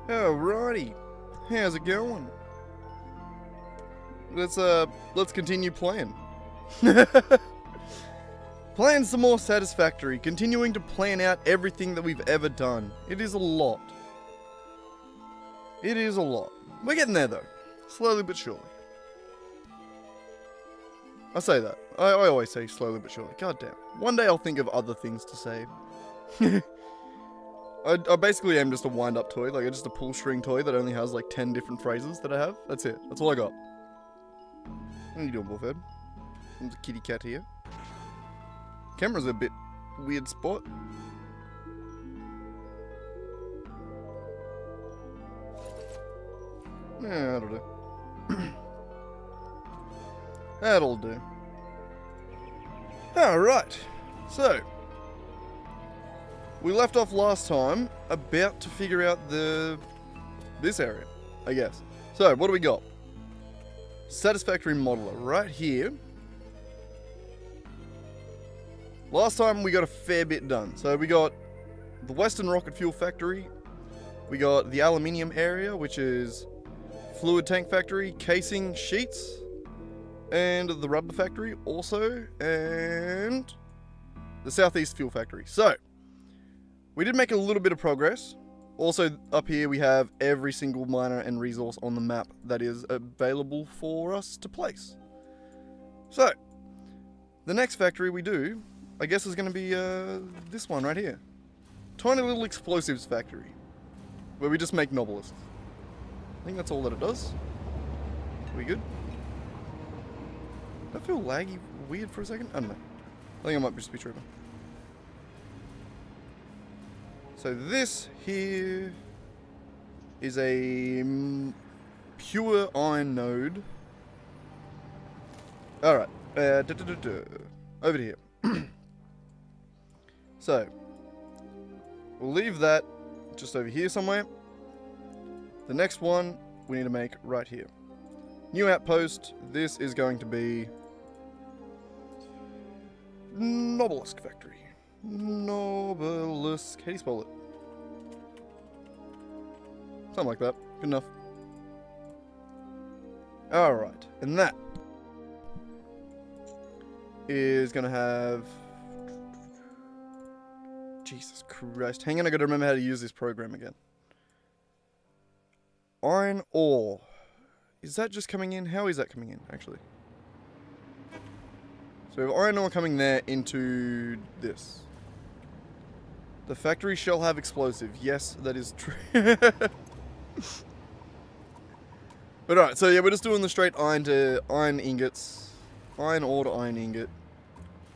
Alrighty, how's it going? Let's continue playing. Playing some more Satisfactory, continuing to plan out everything that we've ever done. It is a lot. It is a lot. We're getting there though, slowly but surely. I say that. I always say slowly but surely. God damn. One day I'll think of other things to say. I basically am just a wind-up toy, like just a pull string toy that only has like 10 different phrases that I have. That's it. That's all I got. What are you doing, Bullfed? There's a kitty cat here. Camera's a bit weird spot. Yeah, that'll do. That'll do. Alright, so we left off last time about to figure out this area, I guess. So, what do we got? Satisfactory modeler right here. Last time we got a fair bit done. So we got the Western Rocket Fuel Factory. We got the aluminium area, which is fluid tank factory, casing sheets, and the rubber factory also, and the Southeast Fuel Factory. So we did make a little bit of progress. Also, up here we have every single miner and resource on the map that is available for us to place. So, the next factory we do, I guess, is going to be this one right here. Tiny little explosives factory, where we just make novelisks. I think that's all that it does. We good? Did I feel laggy weird for a second? I don't know. I think I might just be tripping. So this here is a pure iron node. Alright, over to here. So, we'll leave that just over here somewhere. The next one we need to make right here. New outpost, this is going to be Nobelisk Factory. Nobelisk. How do you spell it? Something like that. Good enough. Alright. And that is going to have... Jesus Christ. Hang on, I got to remember how to use this program again. Iron ore. Is that just coming in? How is that coming in, actually? So we have iron ore coming there into this. The factory shall have explosive. Yes, that is true. But alright, so yeah, we're just doing the straight iron to iron ingots. Iron ore to iron ingot.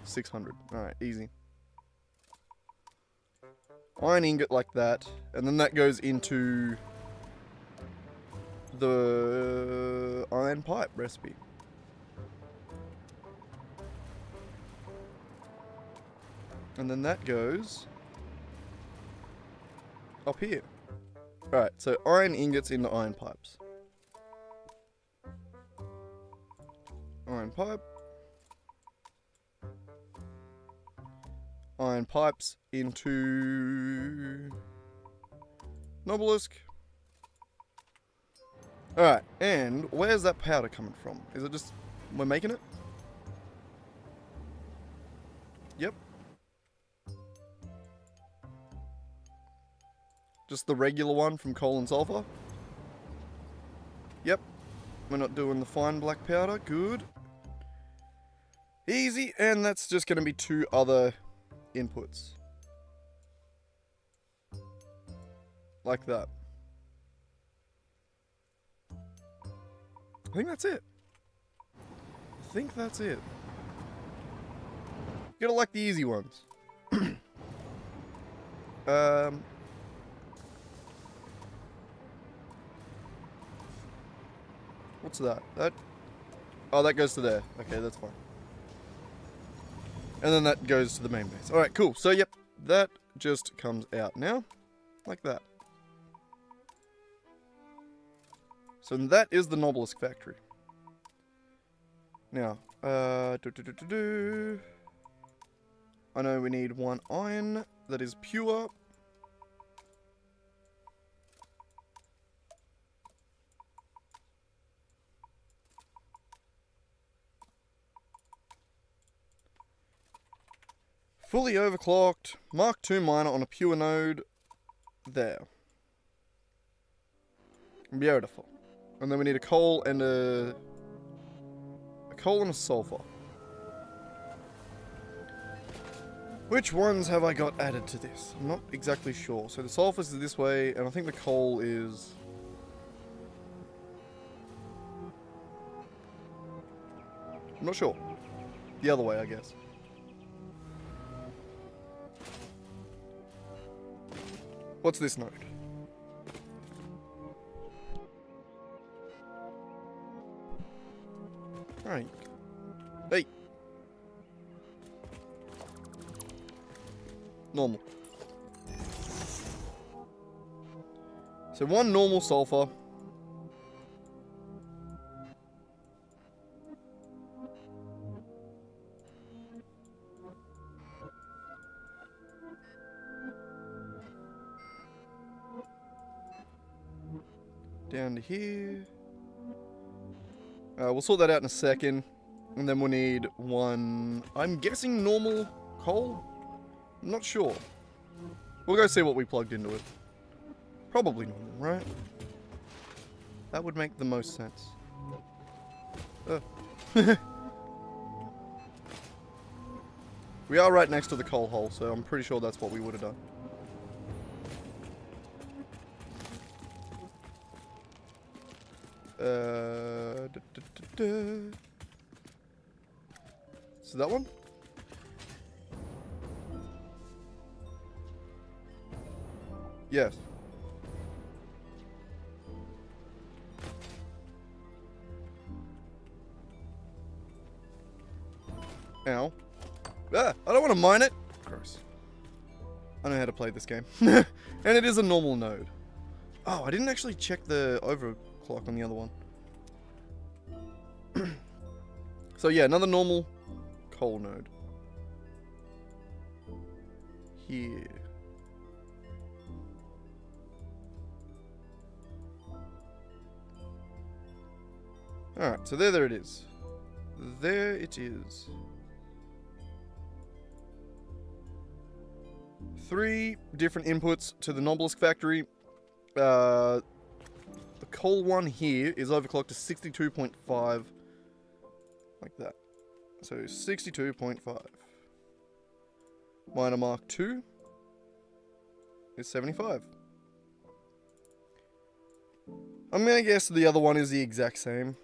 600. Alright, easy. Iron ingot like that. And then that goes into the iron pipe recipe. And then that goes up here. Alright, so iron ingots into iron pipes. Iron pipe. Iron pipes into Nobelisk. Alright, and where's that powder coming from? Is it just... we're making it? Yep. Just the regular one from coal and sulfur? Yep. We're not doing the fine black powder. Good. Easy, and that's just going to be 2 other inputs. Like that. I think that's it. I think that's it. You gotta like the easy ones. What's that? Oh, that goes to there. Okay, that's fine. And then that goes to the main base. Alright, cool. So, yep, that just comes out now. Like that. So that is the Nobelisk Factory. Now, I know we need 1 iron that is pure. Fully overclocked. Mark II miner on a pure node. There. Beautiful. And then we need a coal and a sulfur. Which ones have I got added to this? I'm not exactly sure. So the sulfur is this way, and I think the coal is... I'm not sure. The other way, I guess. What's this node? Alright. Hey! Normal. So 1 normal sulfur. Down to here. We'll sort that out in a second. And then we'll need 1... I'm guessing normal coal? I'm not sure. We'll go see what we plugged into it. Probably normal, right? That would make the most sense. We are right next to the coal hole, so I'm pretty sure that's what we would have done. So that one? Yes. Ow. Ah, I don't want to mine it. Gross. I know how to play this game. And it is a normal node. Oh, I didn't actually check the overclock on the other one. So yeah, another normal coal node. Here. Alright, so there it is. There it is. 3 different inputs to the Nobelisk factory. The coal one here is overclocked to 62.5. Like that. So 62.5. Miner Mark II is 75. I'm gonna guess the other one is the exact same.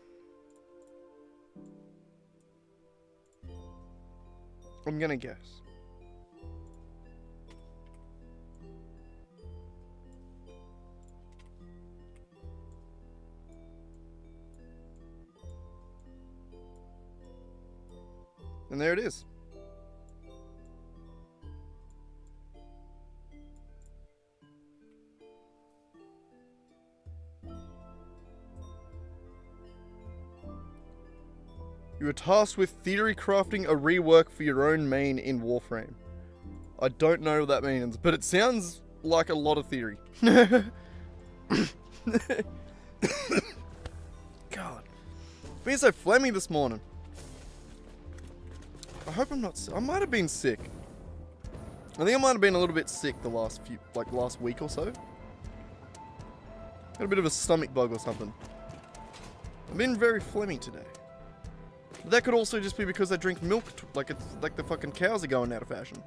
I'm gonna guess. And there it is. You are tasked with theory crafting a rework for your own main in Warframe. I don't know what that means, but it sounds like a lot of theory. God. Being so phlegmy this morning. I hope I'm not... I might have been sick. I think I might have been a little bit sick the last last week or so. Got a bit of a stomach bug or something. I've been very phlegmy today. But that could also just be because I drink milk like the fucking cows are going out of fashion.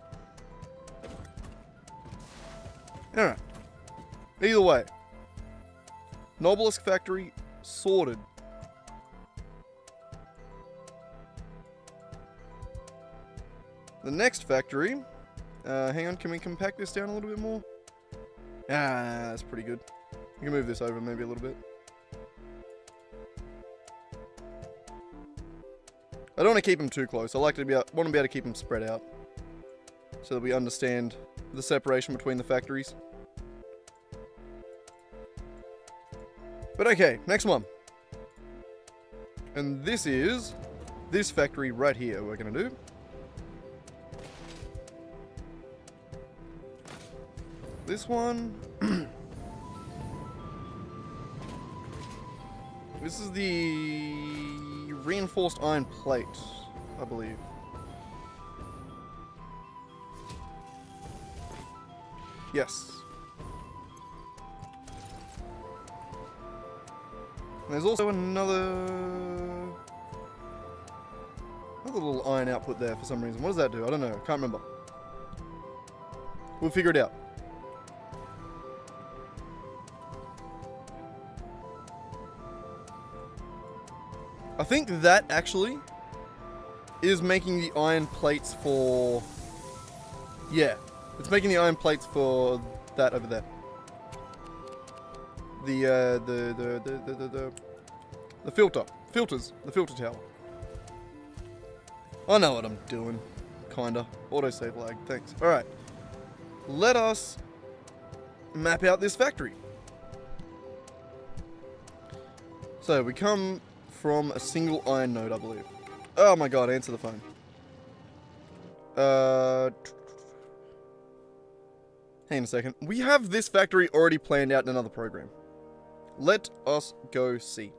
Alright. Either way. Nobelisk factory sorted. The next factory, hang on, can we compact this down a little bit more? Ah, that's pretty good. We can move this over maybe a little bit. I don't want to keep them too close. I want to be able to keep them spread out, so that we understand the separation between the factories. But okay, next one. And this is this factory right here we're going to do. This one. This is the reinforced iron plate, I believe. Yes. And there's also another little iron output there for some reason. What does that do? I don't know. I can't remember. We'll figure it out. I think that actually is making the iron plates for... Yeah, it's making the iron plates for that over there. The filters, the filter tower. I know what I'm doing, kinda. Autosave lag, thanks. Alright, let us map out this factory. So we come from a single iron node, I believe. Oh my god, answer the phone. Hang on a second. We have this factory already planned out in another program. Let us go see.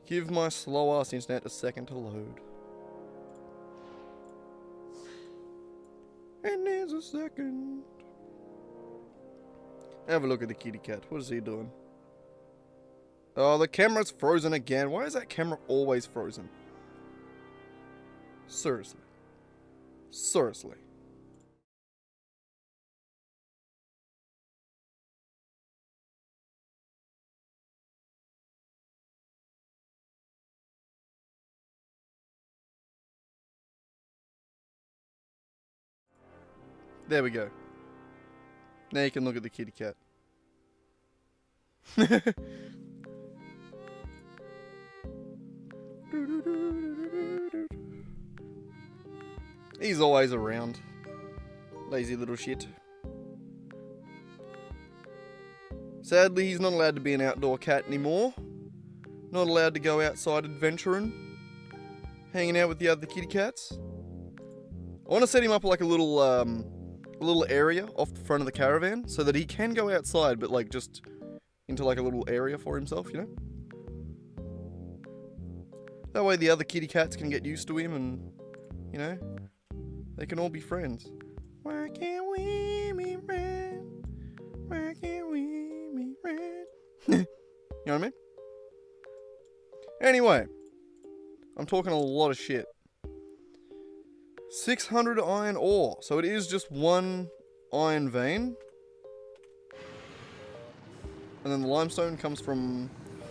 Give my slow ass internet a second to load. And there's a second. Have a look at the kitty cat. What is he doing? Oh, the camera's frozen again. Why is that camera always frozen? Seriously. Seriously. There we go. Now you can look at the kitty cat. He's always around. Lazy little shit. Sadly, he's not allowed to be an outdoor cat anymore. Not allowed to go outside adventuring. Hanging out with the other kitty cats. I want to set him up like a little area off the front of the caravan so that he can go outside, but like just into like a little area for himself, you know? That way the other kitty cats can get used to him and, you know, they can all be friends. Why can't we be friends? Why can't we be friends? You know what I mean? Anyway, I'm talking a lot of shit. 600 iron ore. So it is just one iron vein. And then the limestone comes from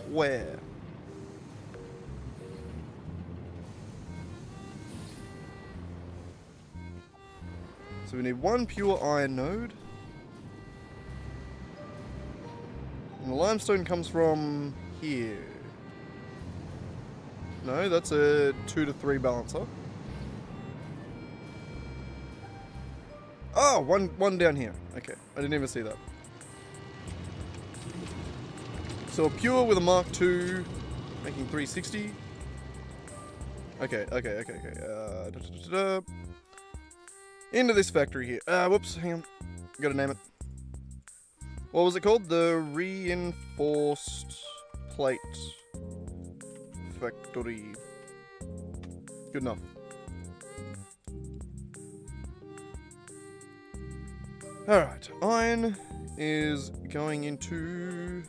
where? So we need one pure iron node. And the limestone comes from here. No, that's a 2 to 3 balancer. Oh, one down here. Okay, I didn't even see that. So a pure with a Mark II, making 360. Okay. Into this factory here. Whoops, hang on. Gotta name it. What was it called? The Reinforced Plate Factory. Good enough. Alright, iron is going into...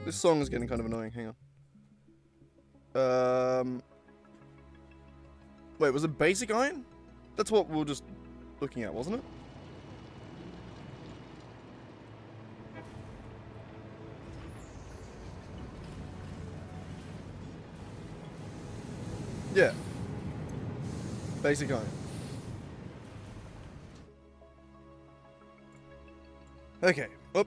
This song is getting kind of annoying, hang on. Wait, was it basic iron? That's what we were just looking at, wasn't it? Yeah. Basic iron. Okay, up.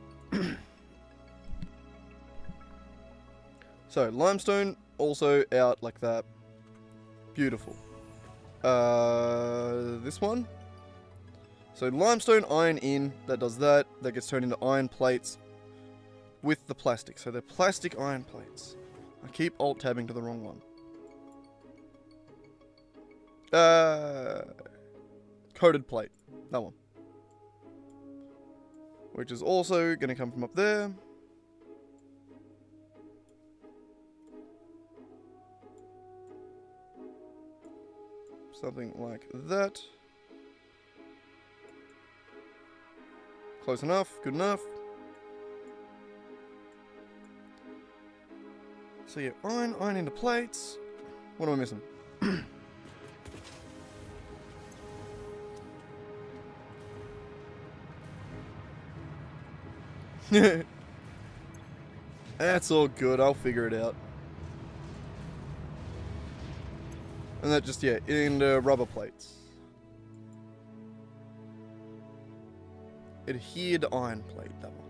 So, limestone also out like that. Beautiful. This one. So, limestone, iron in, that does that. That gets turned into iron plates with the plastic. So, they're plastic iron plates. I keep alt-tabbing to the wrong one. Coated plate. That one. Which is also going to come from up there. Something like that. Close enough. Good enough. So yeah, iron into plates. What am I missing? That's all good, I'll figure it out. And that just, yeah, into rubber plates. Adhered iron plate, that one.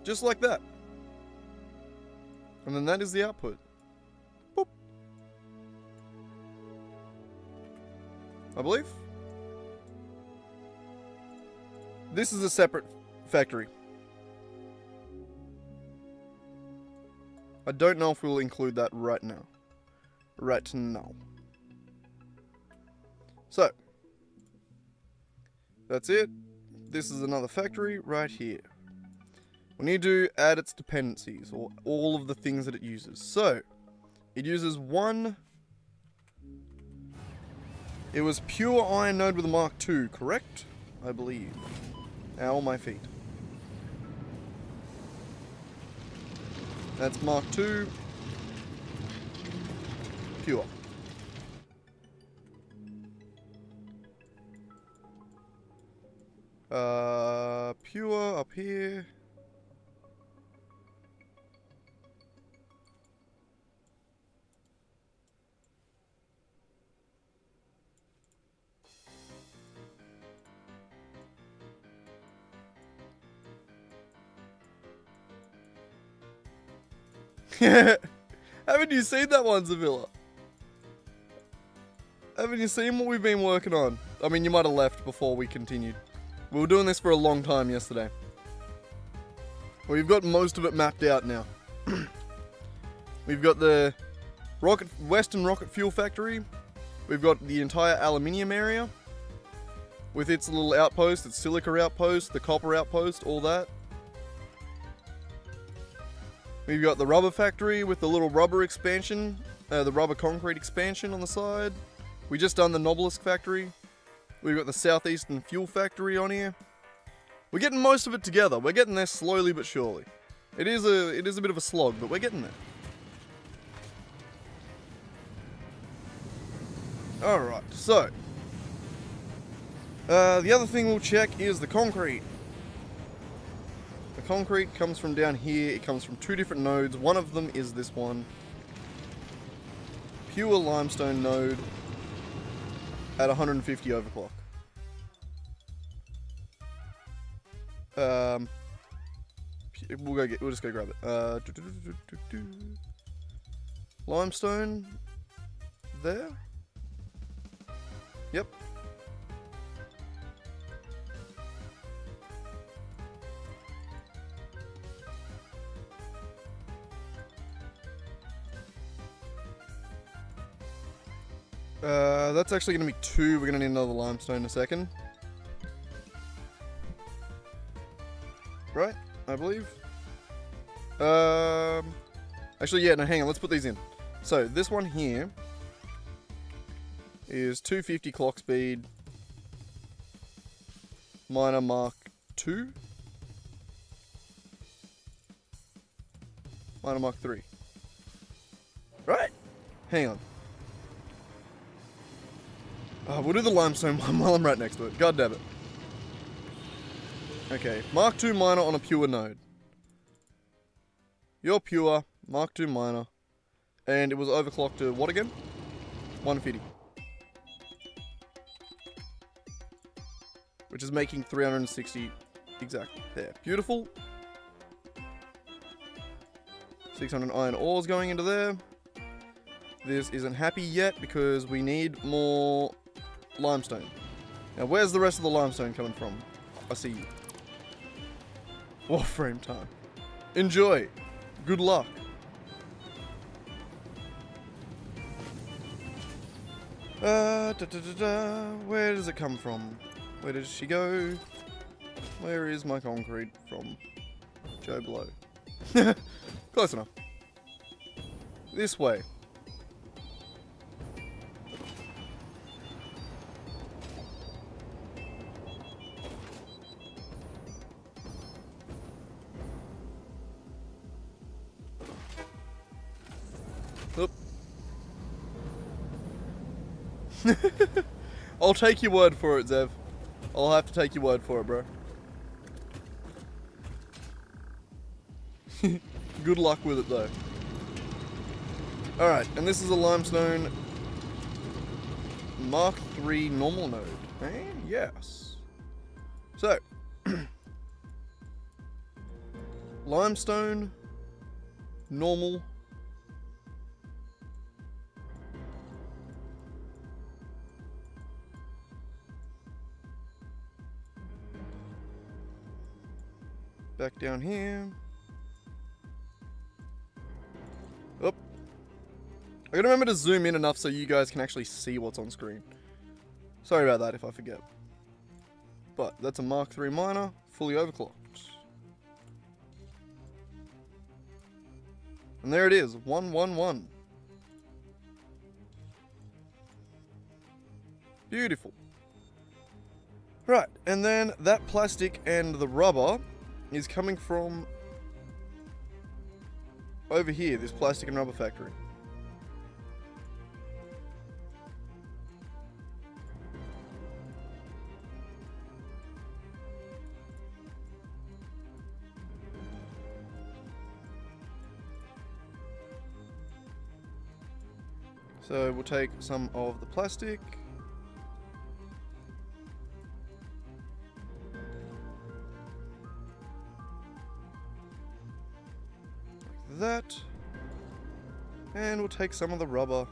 Just like that. And then that is the output. Boop. I believe. This is a separate factory. I don't know if we'll include that right now. Right now. So. That's it. This is another factory right here. We need to add its dependencies, or all of the things that it uses. So, it uses one... It was pure iron node with a Mark II, correct? I believe. Ow, my feet. That's Mark II. Pure. Pure up here. Haven't you seen that one, Zavilla? Haven't you seen what we've been working on? I mean, you might have left before we continued. We were doing this for a long time yesterday. We've got most of it mapped out now. We've got the Western Rocket Fuel Factory. We've got the entire aluminium area. With its little outpost, its silica outpost, the copper outpost, all that. We've got the rubber factory with the little rubber expansion, the rubber concrete expansion on the side. We just done the Nobelisk factory. We've got the Southeastern Fuel Factory on here. We're getting most of it together. We're getting there slowly but surely. It is a bit of a slog, but we're getting there. Alright, so. The other thing we'll check is the concrete. The concrete comes from down here. It comes from two different nodes. One of them is this one. Pure limestone node at 150 overclock. We'll just go grab it. Limestone there. Yep. That's actually going to be two. We're going to need another limestone in a second. Right? I believe. Actually, yeah, no, hang on. Let's put these in. So, this one here is 250 clock speed. Miner Mark II. Miner Mark III. Right? Hang on. We'll do the limestone one while I'm right next to it. God damn it. Okay, Mark II miner on a pure node. You're pure, Mark II miner. And it was overclocked to what again? 150. Which is making 360 exactly. There. Beautiful. 600 iron ores going into there. this isn't happy yet because we need more limestone. Now, where's the rest of the limestone coming from? I see you. Warframe time. Enjoy. Good luck. Where does it come from? Where does she go? Where is my concrete from? Joe Blow. Close enough. This way. Oop. I'll take your word for it, Zev. I'll have to take your word for it, bro. Good luck with it, though. Alright, and this is a limestone Mark III normal node. Eh? Yes. So, limestone, normal. Back down here. Oop. I gotta remember to zoom in enough so you guys can actually see what's on screen. Sorry about that if I forget. But that's a Mark III miner, fully overclocked. And there it is, 111. Beautiful. Right, and then that plastic and the rubber is coming from over here, this plastic and rubber factory. So we'll take some of the plastic. Like that. And we'll take some of the rubber.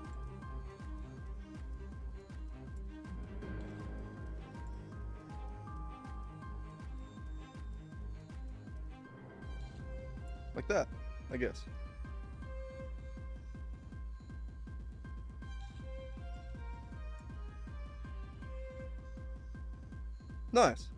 Like that, I guess. Nice.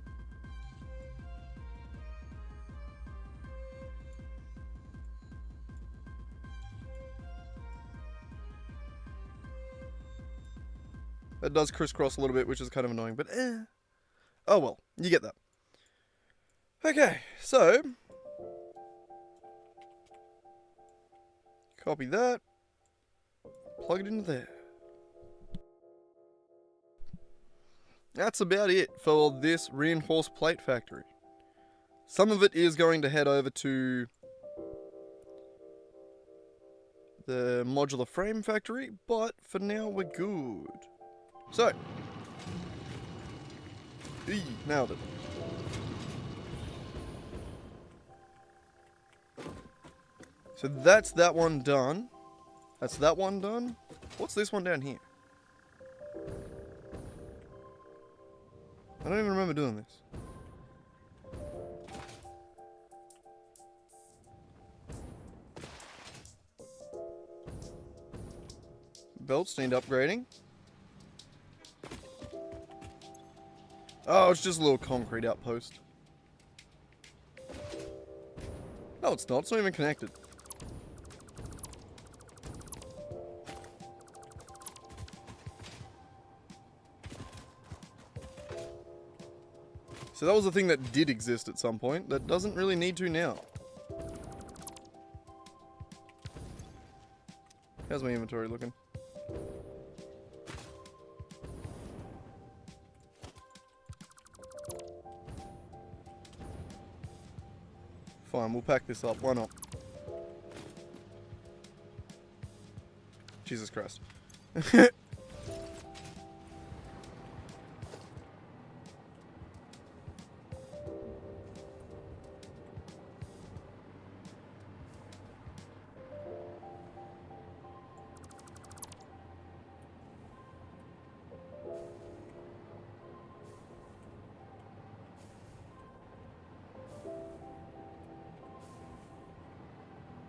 That does crisscross a little bit, which is kind of annoying, but oh well, you get that. Okay, so copy that, plug it into there. That's about it for this reinforced plate factory. Some of it is going to head over to the modular frame factory, but for now we're good. So, nailed it. So that's that one done. That's that one done. What's this one down here? I don't even remember doing this. Belts need upgrading. Oh, it's just a little concrete outpost. No, it's not. It's not even connected. So that was a thing that did exist at some point. That doesn't really need to now. How's my inventory looking? Fine, we'll pack this up. Why not? Jesus Christ.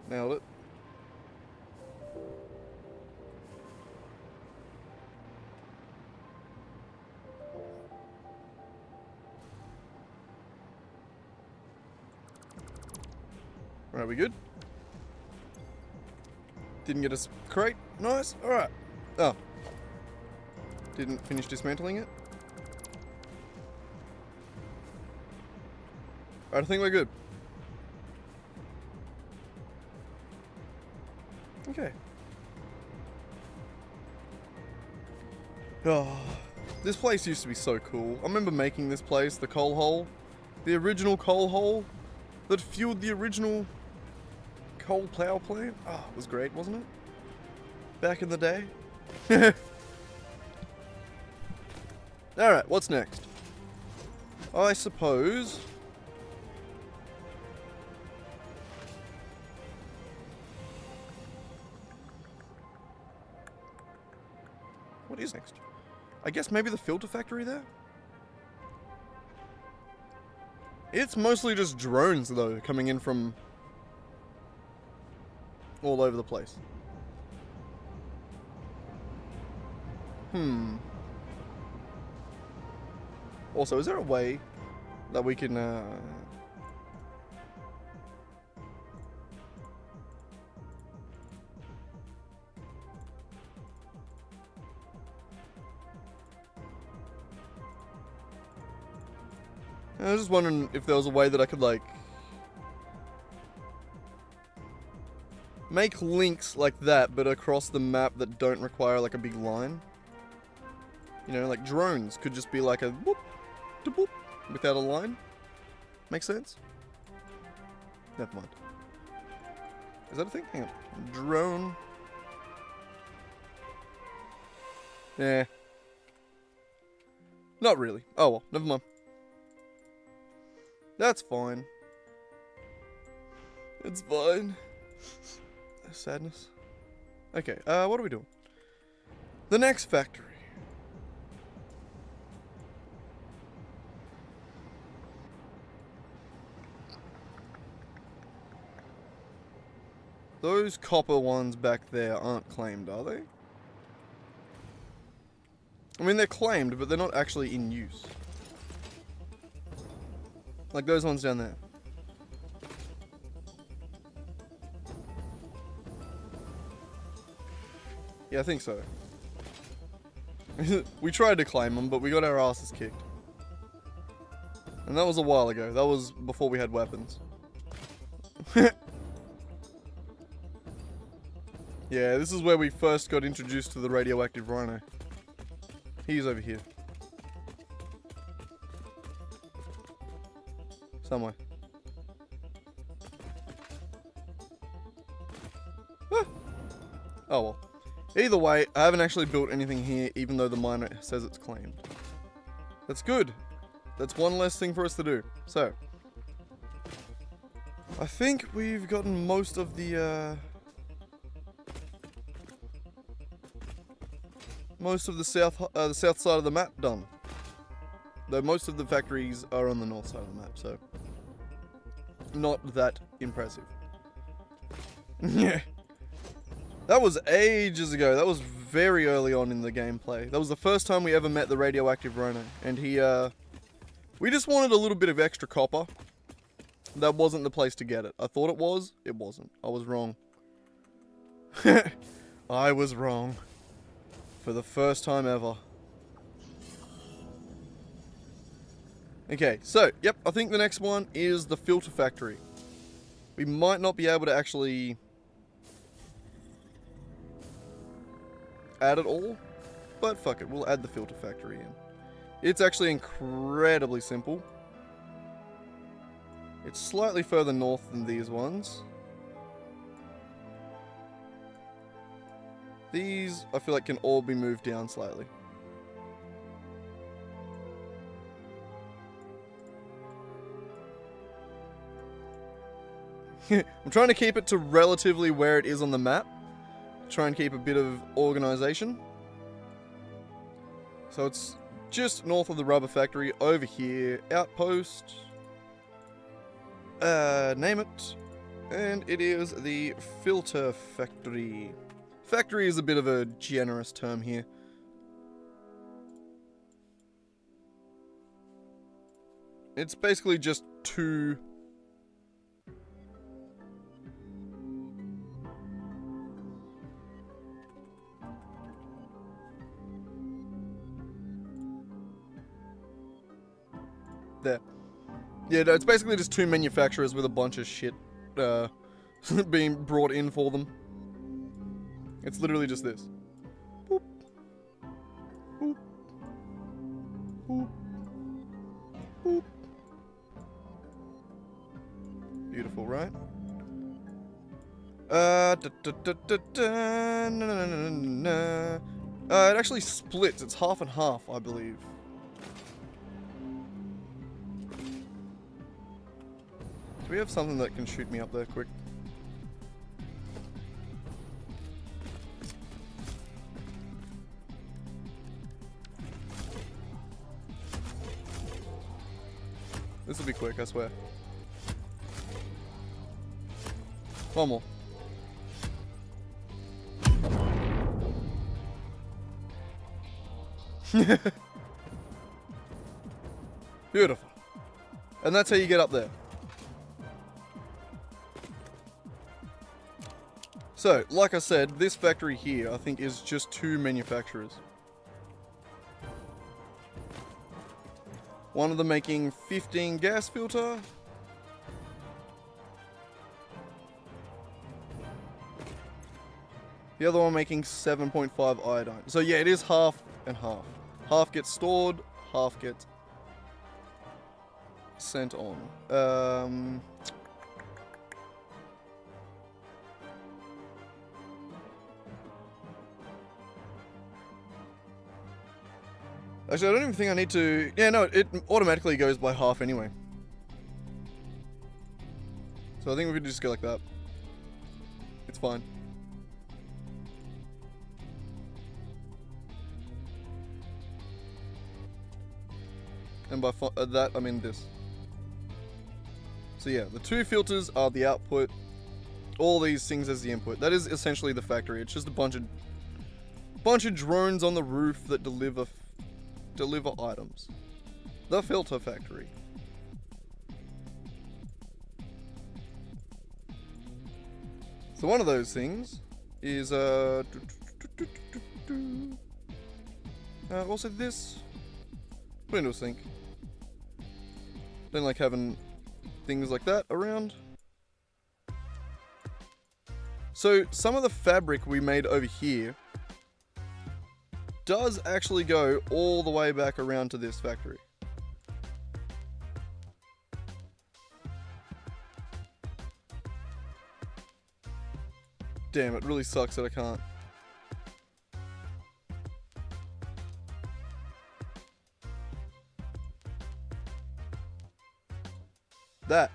Nailed it. Alright, we good? Didn't get a crate. Nice. Alright. Oh. Didn't finish dismantling it. Alright, I think we're good. Okay. Oh, this place used to be so cool. I remember making this place, the coal hole. The original coal hole that fueled the original coal power plant. Oh, it was great, wasn't it? Back in the day. Alright, what's next? I suppose... What is next? I guess maybe the filter factory there? It's mostly just drones, though, coming in from all over the place. Also, is there a way that we can, I was just wondering if there was a way that I could, like, make links like that, but across the map that don't require, like, a big line. You know, like drones could just be like a whoop, to boop, without a line. Make sense? Never mind. Is that a thing? Hang on. Drone. Yeah. Not really. Oh well, never mind. That's fine. It's fine. Sadness. Okay, what are we doing? The next factory. Those copper ones back there aren't claimed, are they? I mean, they're claimed, but they're not actually in use. Like those ones down there. Yeah, I think so. We tried to claim them, but we got our asses kicked. And that was a while ago. That was before we had weapons. Yeah, this is where we first got introduced to the radioactive rhino. He's over here. Somewhere. Ah. Oh well. Either way, I haven't actually built anything here, even though the miner says it's claimed. That's good. That's one less thing for us to do. So, I think we've gotten most of the south side of the map done. Though most of the factories are on the north side of the map, so not that impressive. Yeah. That was ages ago. That was very early on in the gameplay. That was the first time we ever met the radioactive rhino. And we just wanted a little bit of extra copper. That wasn't the place to get it. I thought it was. It wasn't. I was wrong. I was wrong. For the first time ever. Okay, so, yep, I think the next one is the filter factory. We might not be able to actually add it all, but fuck it, we'll add the filter factory in. It's actually incredibly simple. It's slightly further north than these ones. These, I feel like, can all be moved down slightly. I'm trying to keep it to relatively where it is on the map. Try and keep a bit of organization. So it's just north of the rubber factory, over here, outpost. Name it. And it is the filter factory. Factory is a bit of a generous term here. It's basically just two... There. Yeah, no, it's basically just two manufacturers with a bunch of shit being brought in for them. It's literally just this. Boop. Boop. Boop. Boop. Beautiful, right? It actually splits. It's half and half, I believe. Do we have something that can shoot me up there quick? This will be quick, I swear. One more. Beautiful. And that's how you get up there. So, like I said, this factory here, I think, is just two manufacturers. One of them making 15 gas filter. The other one making 7.5 iodine. So yeah, it is half and half. Half gets stored, half gets sent on. Actually, I don't even think I need to... Yeah, no, it automatically goes by half anyway. So I think we could just go like that. It's fine. And by that, I mean this. So yeah, the two filters are the output. All these things as the input. That is essentially the factory. It's just a bunch of drones on the roof that deliver items. The filter factory. So one of those things is also this. Put into a sink. Don't like having things like that around. So some of the fabric we made over here does actually go all the way back around to this factory. Damn, it really sucks that I can't. That.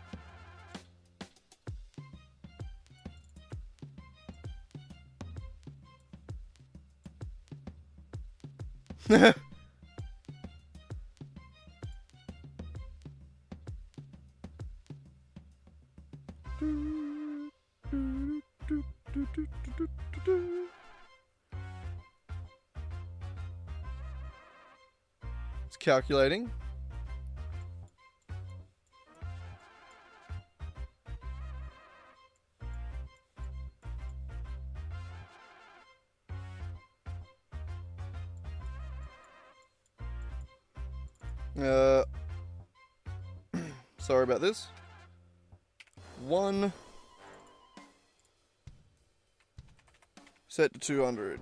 It's calculating. Sorry about this. 1 set to 200.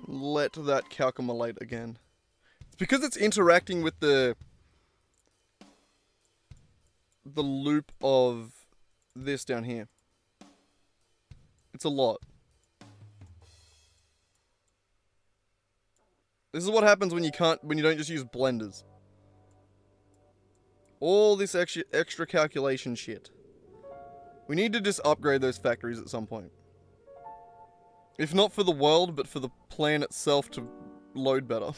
Let that calculate again. It's because it's interacting with the loop of this down here. It's a lot. This is what happens when you don't just use blenders. All this extra calculation shit. We need to just upgrade those factories at some point. If not for the world, but for the plan itself to load better.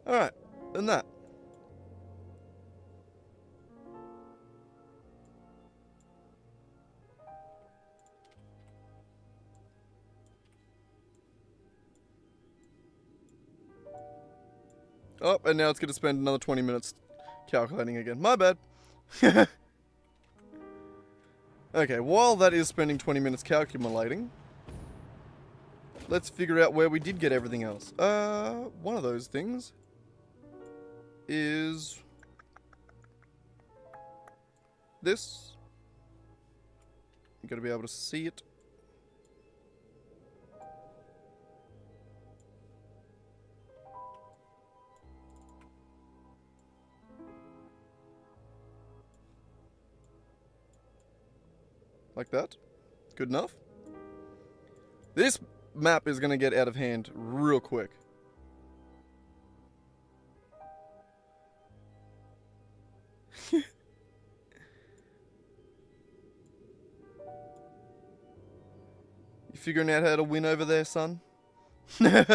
Alright, and that. Oh, and now it's going to spend another 20 minutes calculating again. My bad. Okay, while that is spending 20 minutes calculating, let's figure out where we did get everything else. One of those things is this. You gotta be able to see it. Like that. Good enough. This map is going to get out of hand real quick. You figuring out how to win over there, son? Alright,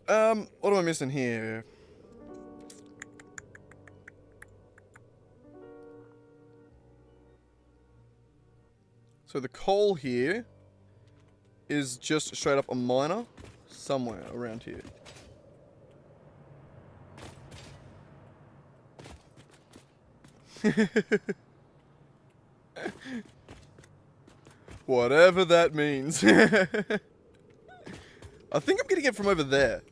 what am I missing here? So the coal here is just straight up a miner somewhere around here. Whatever that means. I think I'm getting it from over there.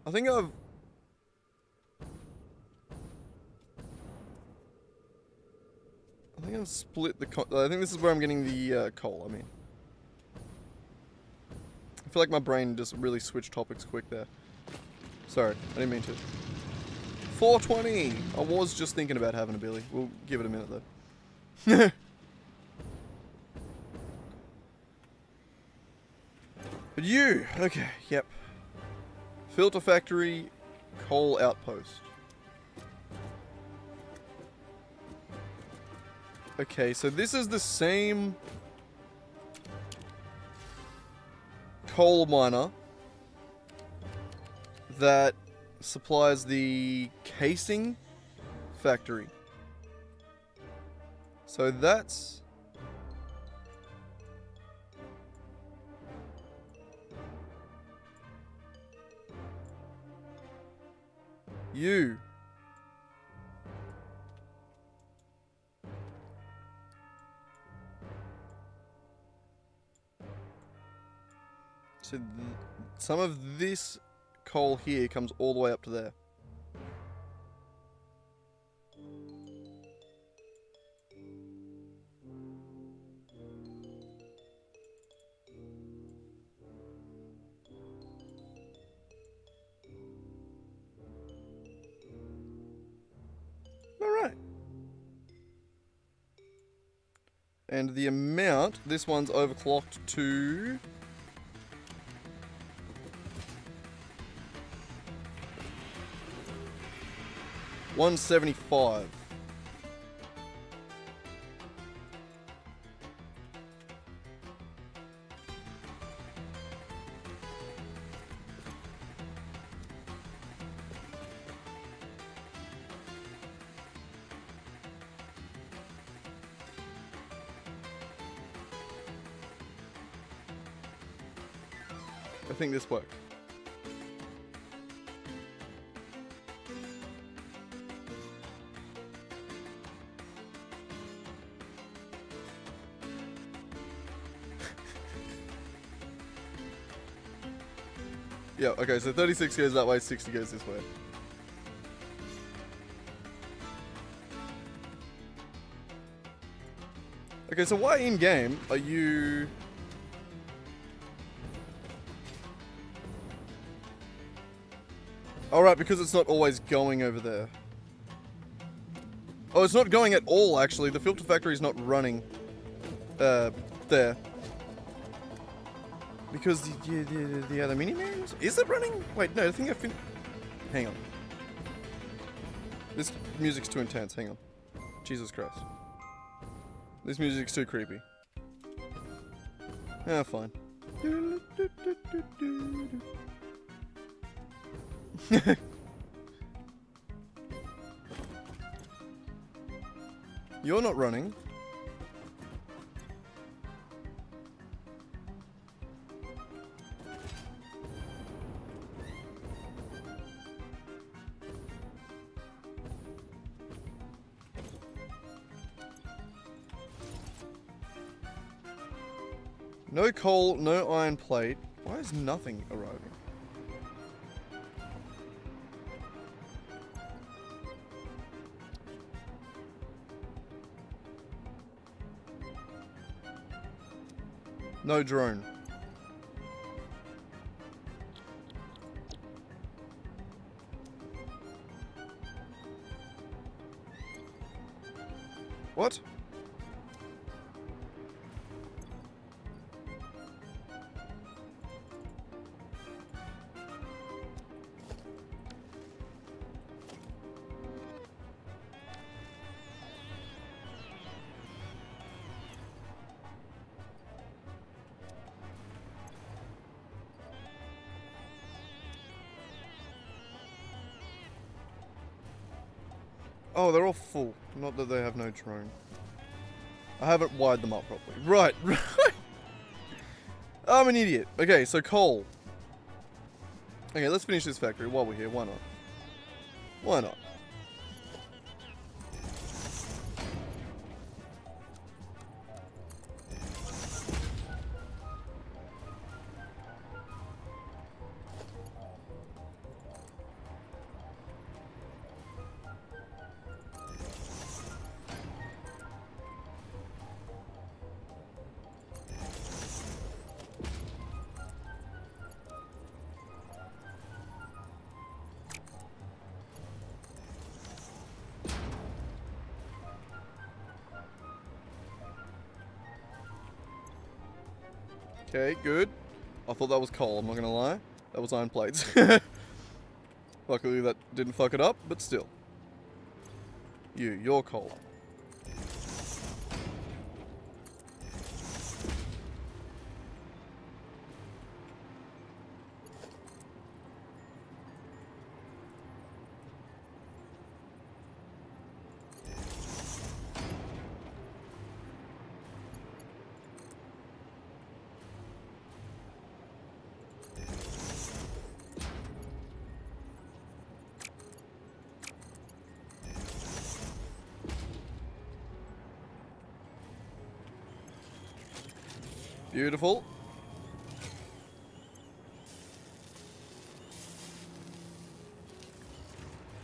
I think I've split the I think this is where I'm getting the coal, I mean. I feel like my brain just really switched topics quick there. Sorry, I didn't mean to. 420! I was just thinking about having a billy. We'll give it a minute though. But you! Okay, yep. Filter factory, coal outpost. Okay, so this is the same coal miner that supplies the casing factory. So that's... you. So some of this coal here comes all the way up to there. Alright. And the amount, this one's overclocked to... 175. I think this worked. Yeah, okay, so 36 goes that way, 60 goes this way. Okay, so why in-game are you... Alright, because it's not always going over there. Oh, it's not going at all, actually. The filter factory is not running there. Because the aluminium areas? Is it running? Wait, no, I think Hang on. This music's too intense. Hang on. Jesus Christ. This music's too creepy. Ah, fine. You're not running. No coal, no iron plate. Why is nothing arriving? No drone. What? Oh, they're all full. Not that they have no drone. I haven't wired them up properly. Right, right. I'm an idiot. Okay, so coal. Okay, let's finish this factory while we're here. Why not? Why not? Okay, good. I thought that was coal, I'm not gonna lie. That was iron plates. Luckily that didn't fuck it up, but still. You're coal. Beautiful.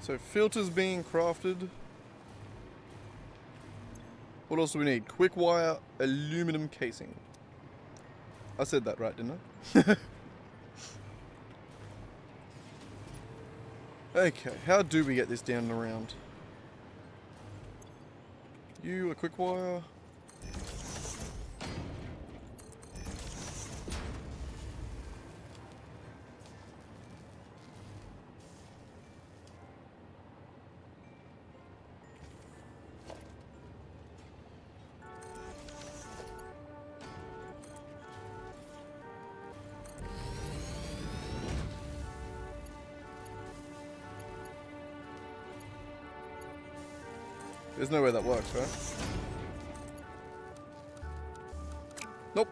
So filters being crafted. What else do we need? Quick wire aluminum casing. I said that right, didn't I? Okay, how do we get this down and around? You, a quick wire. There's no way that works, right? Nope.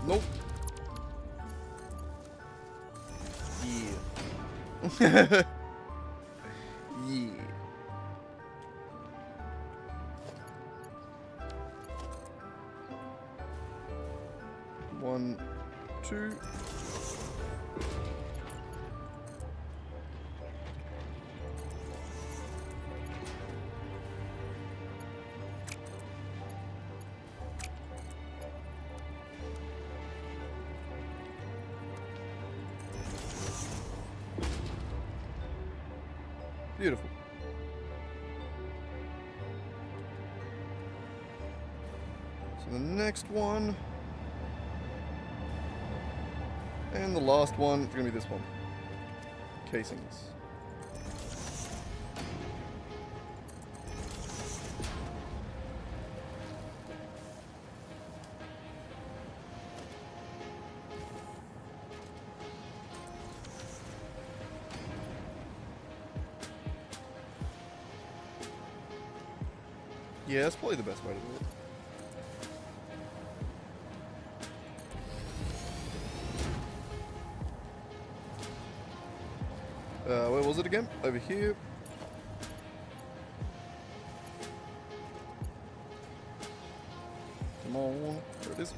Nope. Yeah. Yeah. 1, 2. Beautiful. The next one. And the last one is going to be this one. Casings. Yeah, that's probably the best way to do it. Where was it again? Over here. Come on. There it is.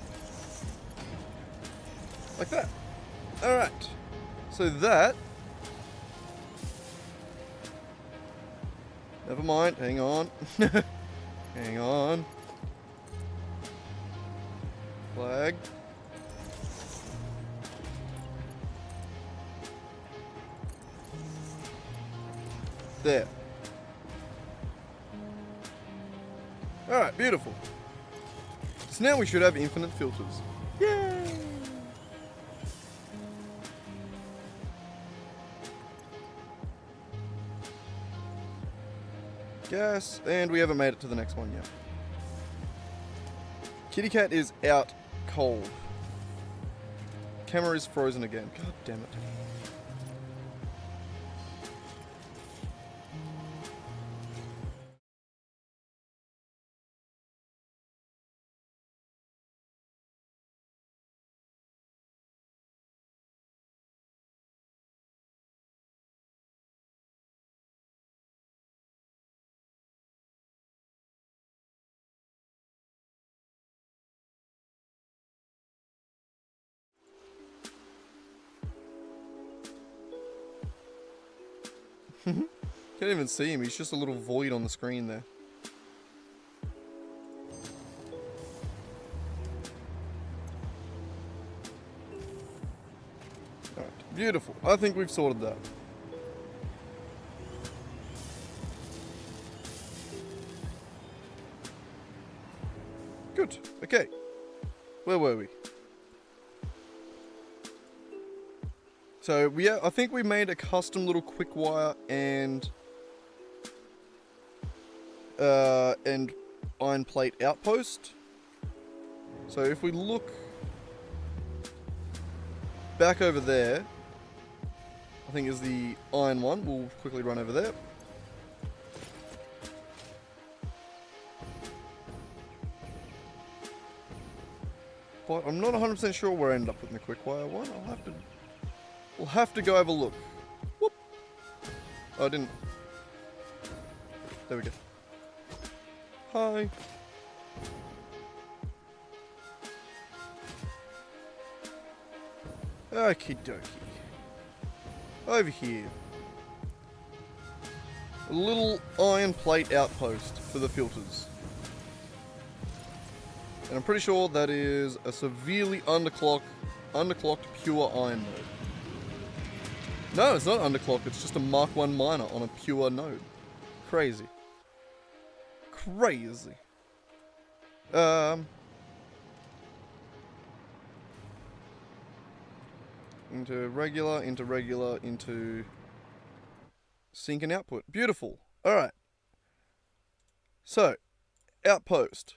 Like that. Alright. So that... Never mind. Hang on. Hang on. Flag. There. Alright, beautiful. So now we should have infinite filters. Yay! Gas, and we haven't made it to the next one yet. Kitty cat is out cold. Camera is frozen again. God damn it. Can't even see him, he's just a little void on the screen there. Alright, beautiful. I think we've sorted that. Good, okay. Where were we? So, yeah, I think we made a custom little quick wire and iron plate outpost. So if we look back over there, I think is the iron one. We'll quickly run over there. But I'm not 100% sure where I ended up with the quick wire one. We'll have to go have a look. Whoop. Oh, I didn't. There we go. Hi. Okie dokie. Over here. A little iron plate outpost for the filters. And I'm pretty sure that is a severely underclocked pure iron node. No, it's not underclocked, it's just a Mark 1 miner on a pure node. Crazy. Crazy. Into regular, into sync and output. Beautiful. Alright. So, outpost.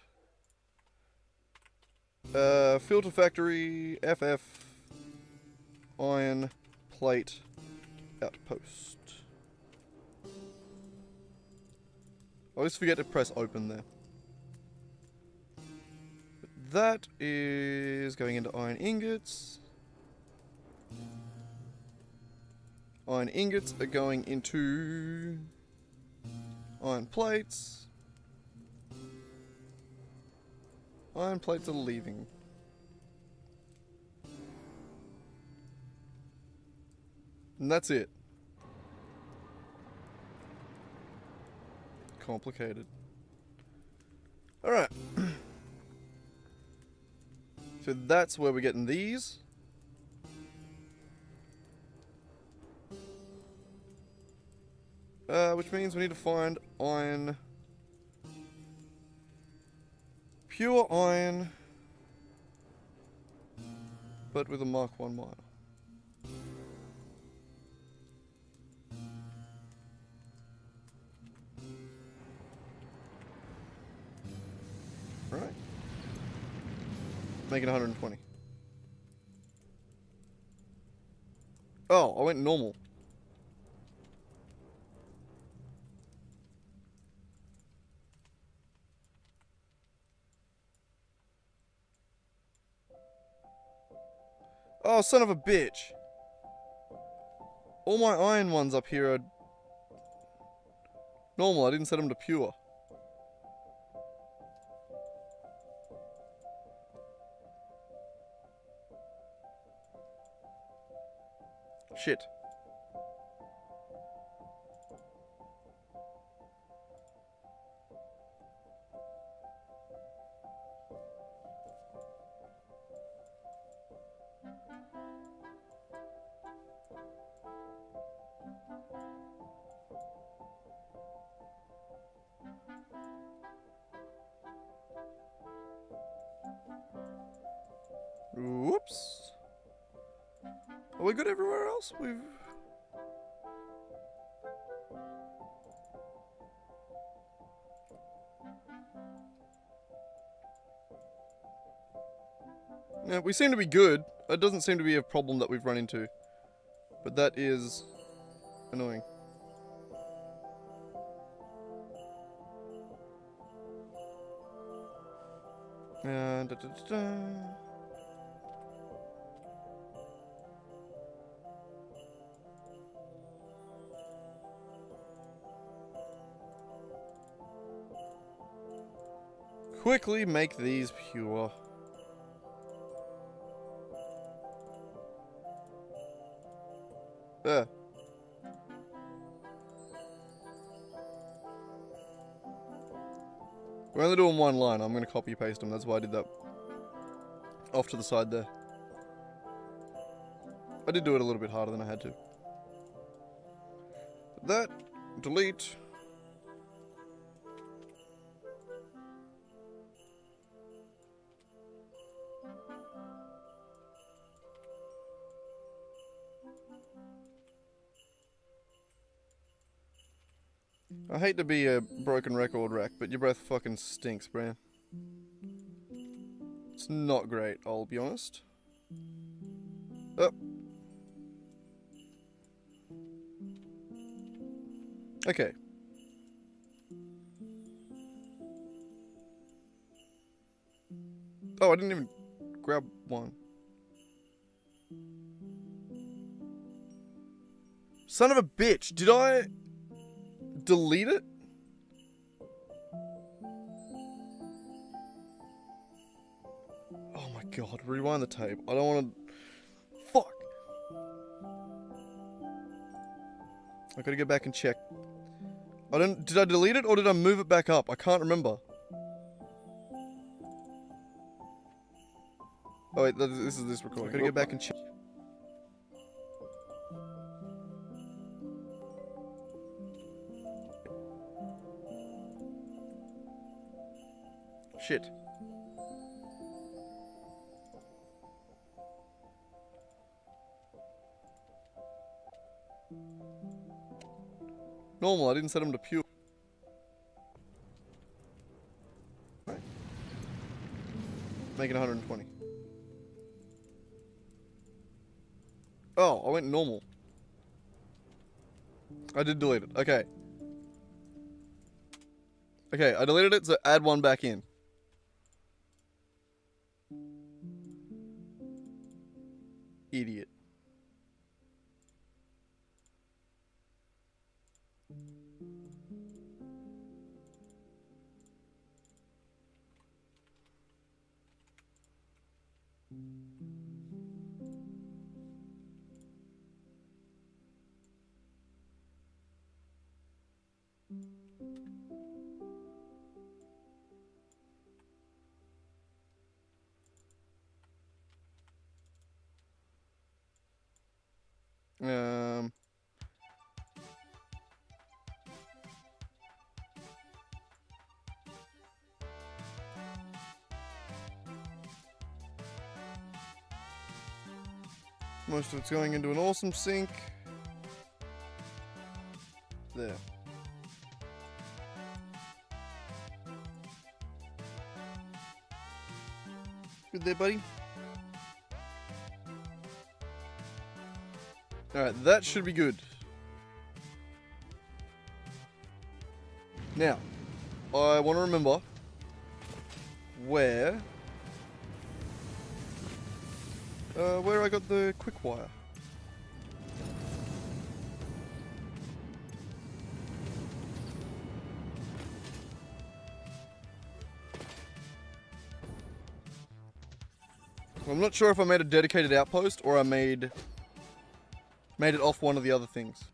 Filter factory, FF, iron, plate, outpost. I always forget to press open there. But that is going into iron ingots. Iron ingots are going into iron plates. Iron plates are leaving. And that's it. Complicated. Alright. So that's where we're getting these. Which means we need to find iron Pure iron, but with a Mark 1 miner. Right. Make it 120. Oh, I went normal. Oh, son of a bitch. All my iron ones up here are normal. I didn't set them to pure. Shit. Whoops. Are we good everywhere else? We've... Yeah, we seem to be good. It doesn't seem to be a problem that we've run into. But that is annoying. Da, da, da, da. Quickly make these pure. There. We're only doing one line. I'm going to copy paste them. That's why I did that. Off to the side there. I did do it a little bit harder than I had to. That. Delete. I hate to be a broken record rack, but your breath fucking stinks, Bran. It's not great, I'll be honest. Oh. Okay. Oh, I didn't even grab one. Son of a bitch, did I delete it? Oh my god, rewind the tape. I don't want to... Fuck. I gotta go back and check. Did I delete it or did I move it back up? I can't remember. Oh wait, this is this recording. I gotta go back and check. Shit. Normal, I didn't set them to pure. Right. Make it 120. Oh, I went normal. I did delete it. Okay. Okay, I deleted it, so add one back in. Idiot. Um... Most of it's going into an awesome sink. There. Good there, buddy. Alright, that should be good. Now, I want to remember where I got the quick wire. I'm not sure if I made a dedicated outpost or I made it off one of the other things.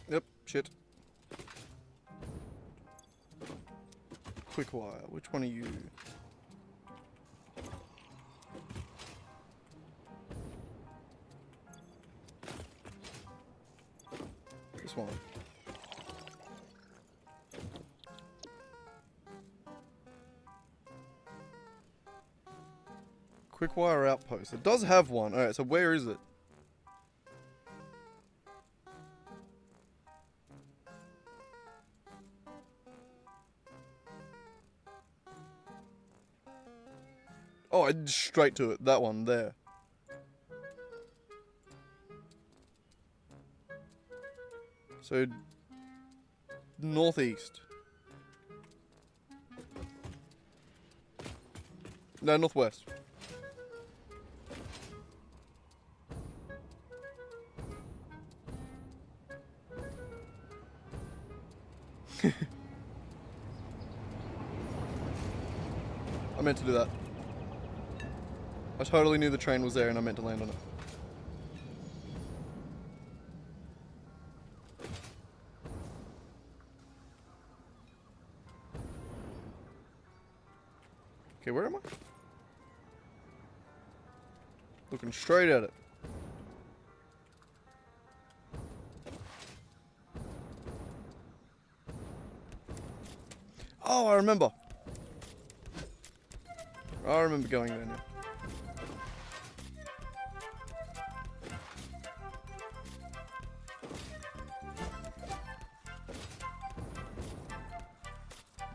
Yep, shit. Quick wire, which one are you? This one. Quick wire outpost. It does have one. Alright, so where is it? Oh, I straight to it. That one there. So, northeast. No, northwest. I meant to do that. I totally knew the train was there and I meant to land on it. Okay, where am I? Looking straight at it. Oh, I remember. I remember going there now.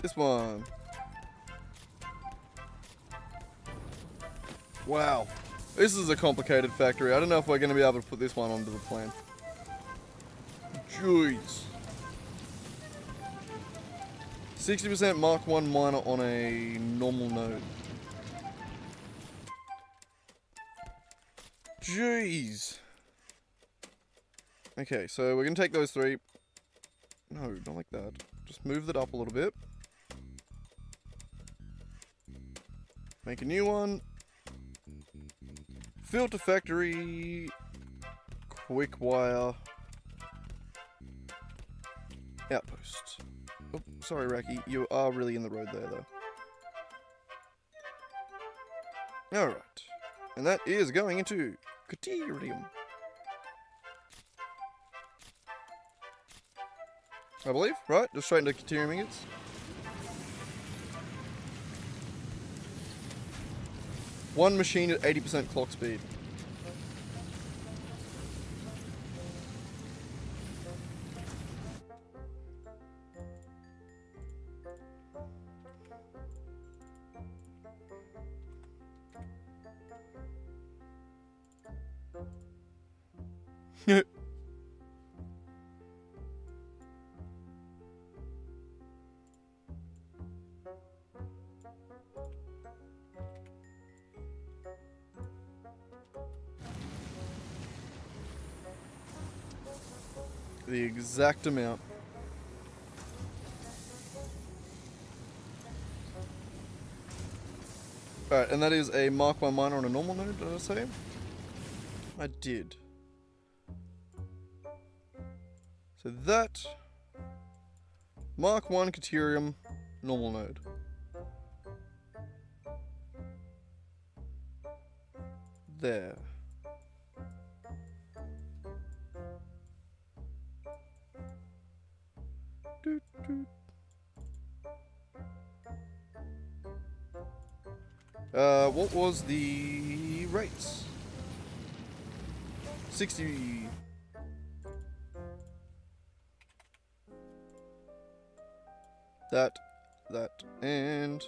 This one. Wow. This is a complicated factory. I don't know if we're going to be able to put this one onto the plan. Jeez. 60% Mark 1 miner on a normal node. Jeez. Okay, so we're going to take those three. No, not like that. Just move that up a little bit. Make a new one. Filter factory. Quick wire. Outpost. Oh, sorry, Raki. You are really in the road there, though. Alright. And that is going into Caterium. I believe, right? Just straight into Caterium ingots. One machine at 80% clock speed. The exact amount. Alright, and that is a Mark 1 miner on a normal node, did I say? I did. So that... Mark 1 Caterium, normal node. There. Doot, doot. What was the rates? 60. That, and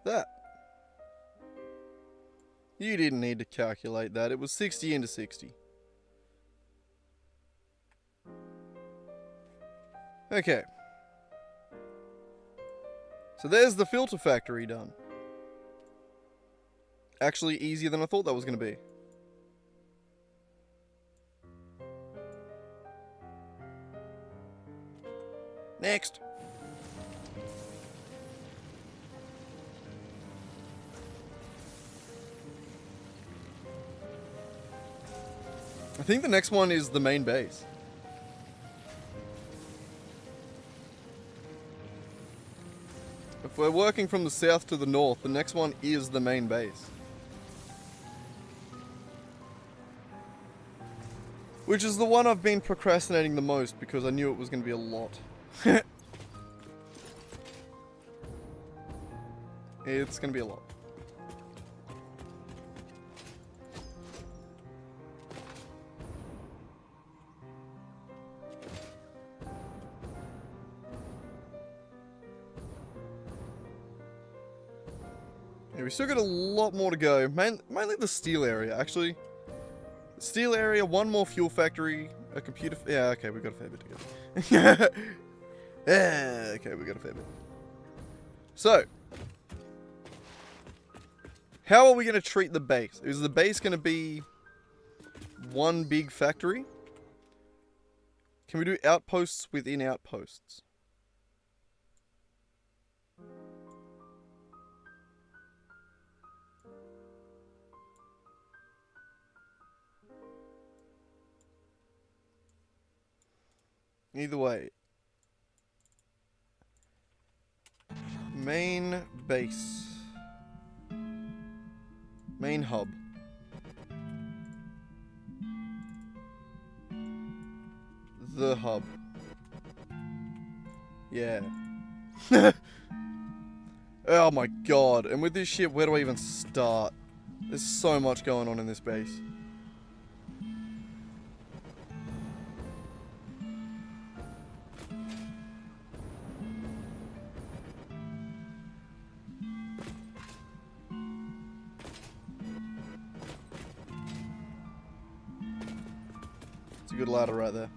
that. You didn't need to calculate that. It was 60 into 60. Okay. So there's the filter factory done. Actually easier than I thought that was going to be. Next. I think the next one is the main base. If we're working from the south to the north, the next one is the main base. Which is the one I've been procrastinating the most because I knew it was going to be a lot. It's going to be a lot. Yeah, we still got a lot more to go. Mainly the steel area, actually. Steel area, one more fuel factory, a computer... Yeah, okay, we got a fair bit to go. Yeah, okay, we got a fair bit. So, how are we going to treat the base? Is the base going to be one big factory? Can we do outposts within outposts? Either way. Main base. Main hub. The hub. Yeah. Oh my god. And with this shit, where do I even start? There's so much going on in this base. It's a good ladder right there.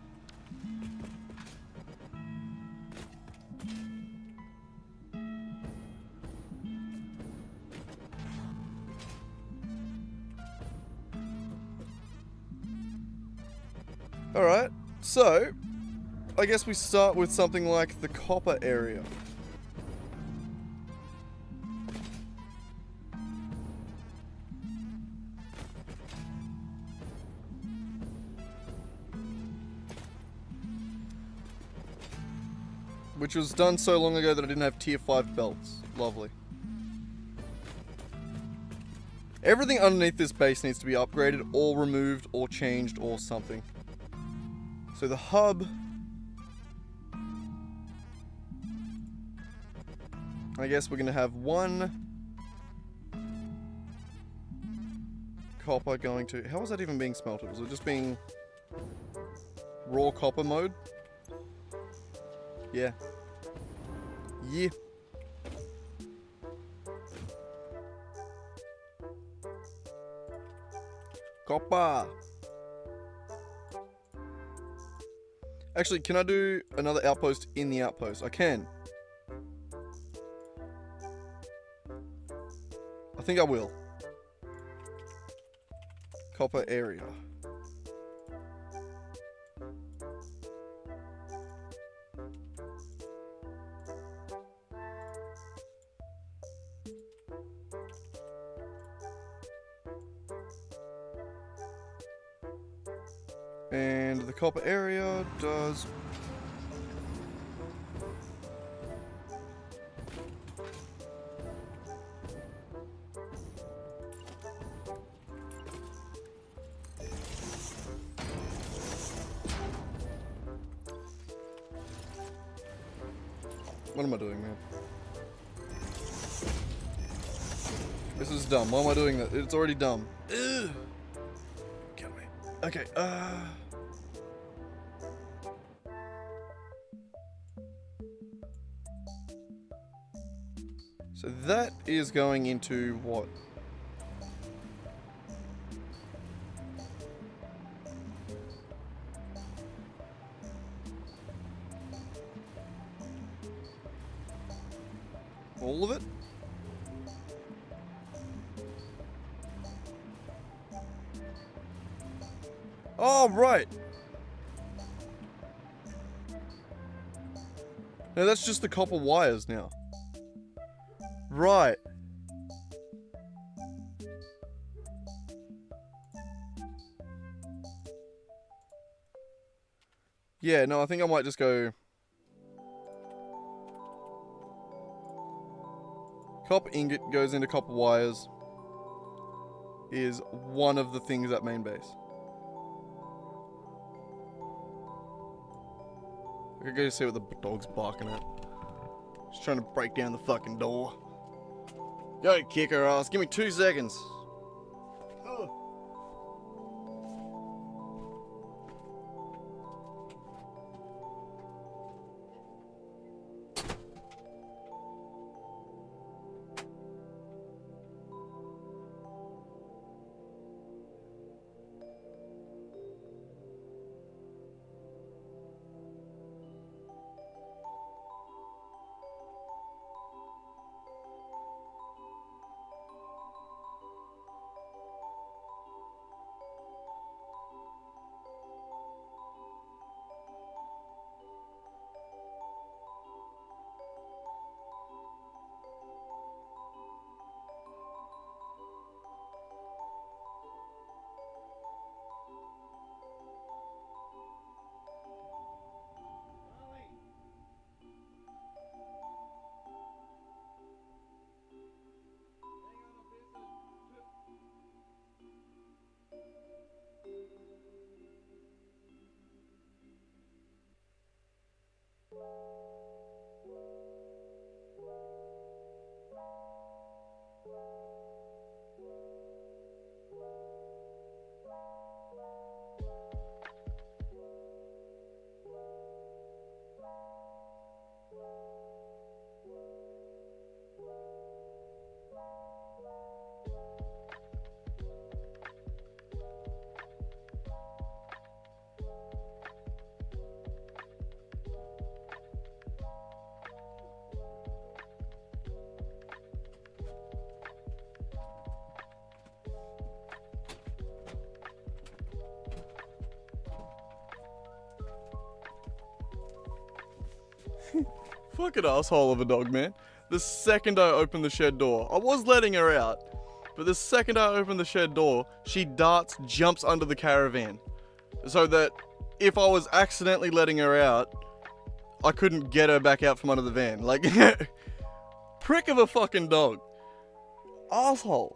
Alright, so I guess we start with something like the copper area. Which was done so long ago that I didn't have tier 5 belts. Lovely. Everything underneath this base needs to be upgraded or removed or changed or something. So the hub... I guess we're going to have one copper going to... How was that even being smelted? Was it just being raw copper mode? Yeah. Yeah. Copper. Actually, can I do another outpost in the outpost? I can. I think I will. Copper area. And the copper area does... What am I doing, man? This is dumb. Why am I doing that? It's already dumb. Ugh. Kill me. Okay, so that is going into what? All of it? Oh, right. No, that's just the copper wires now. Right. Yeah, no, I think I might just go... Copper ingot goes into copper wires. Is one of the things at main base. I could go see what the dog's barking at. Just trying to break down the fucking door. Go kick her ass. Give me 2 seconds. Ugh. Fucking asshole of a dog, man. The second I opened the shed door, I was letting her out, but the second I opened the shed door, she darts, jumps under the caravan. So that if I was accidentally letting her out, I couldn't get her back out from under the van. Like, prick of a fucking dog. Asshole.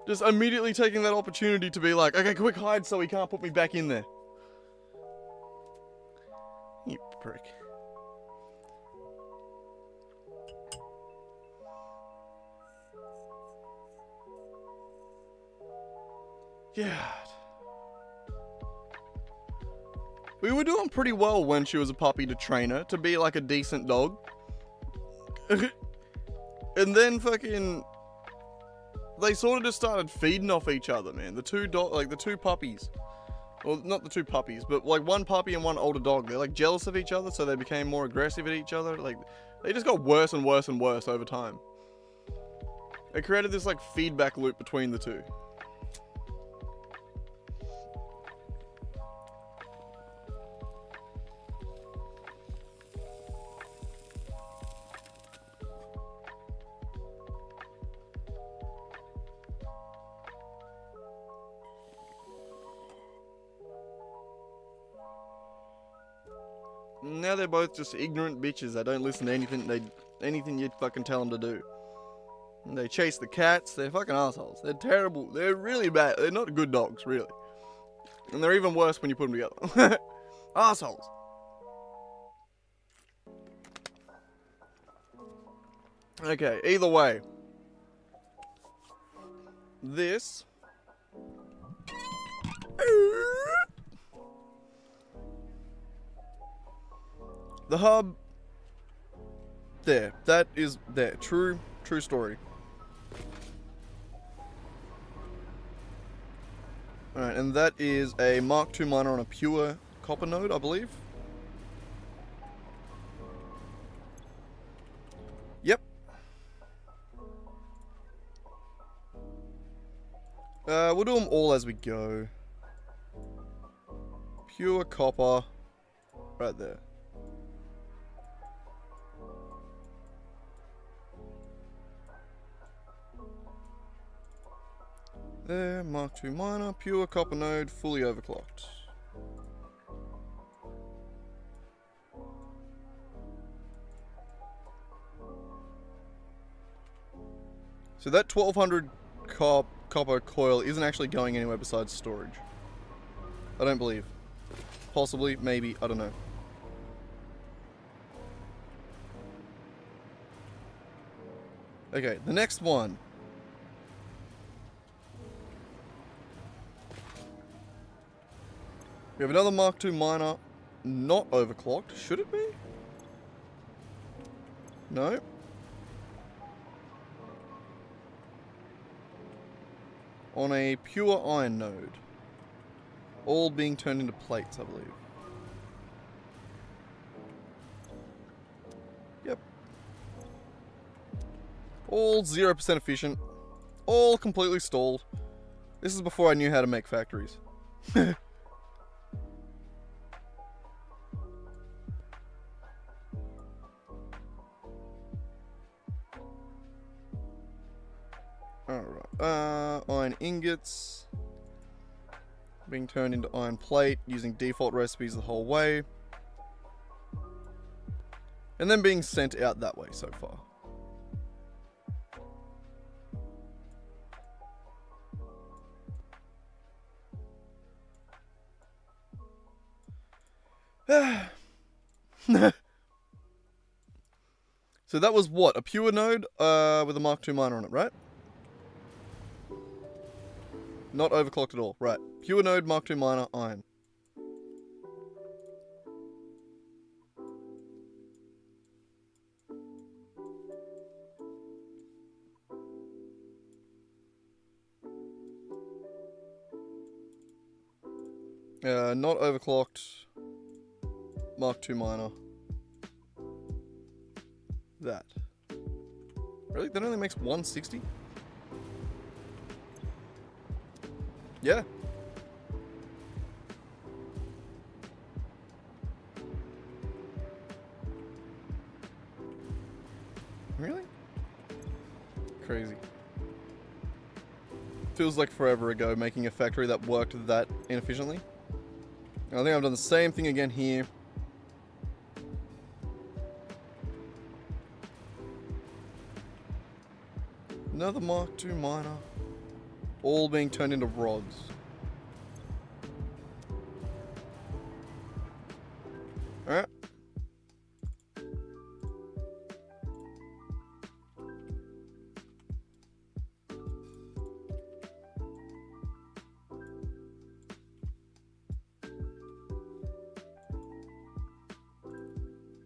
Just immediately taking that opportunity to be like, okay, quick hide so he can't put me back in there. You prick. Yeah. We were doing pretty well when she was a puppy to train her to be like a decent dog. And then fucking... They sort of just started feeding off each other, man. The two puppies. Well, not the two puppies, but like one puppy and one older dog. They're like jealous of each other, so they became more aggressive at each other. Like, they just got worse and worse and worse over time. It created this like feedback loop between the two. now they're both just ignorant bitches that don't listen to anything you fucking tell them to do. And they chase the cats. They're fucking assholes. They're terrible. They're really bad. They're not good dogs, really. And they're even worse when you put them together. Assholes. Okay, either way. This. The hub. There. That is there. True story. Alright, and that is a Mark II miner on a pure copper node, I believe. Yep. We'll do them all as we go. Pure copper. Right there. There, Mark II miner, pure copper node, fully overclocked. So that 1200 copper coil isn't actually going anywhere besides storage. I don't believe. Possibly, maybe, I don't know. Okay, the next one. We have another Mark II miner, not overclocked. Should it be? No. On a pure iron node. All being turned into plates, I believe. Yep. All 0% efficient. All completely stalled. This is before I knew how to make factories. Alright, iron ingots being turned into iron plate using default recipes the whole way, and then being sent out that way so far. So that was what? A pure node with a Mark II miner on it, right? Not overclocked at all. Right. Pure node, Mark II miner, iron. Not overclocked. Mark II miner. That. Really? That only makes 160? Yeah. Really? Crazy. Feels like forever ago making a factory that worked that inefficiently. I think I've done the same thing again here. Another Mark II miner. All being turned into rods. Alright.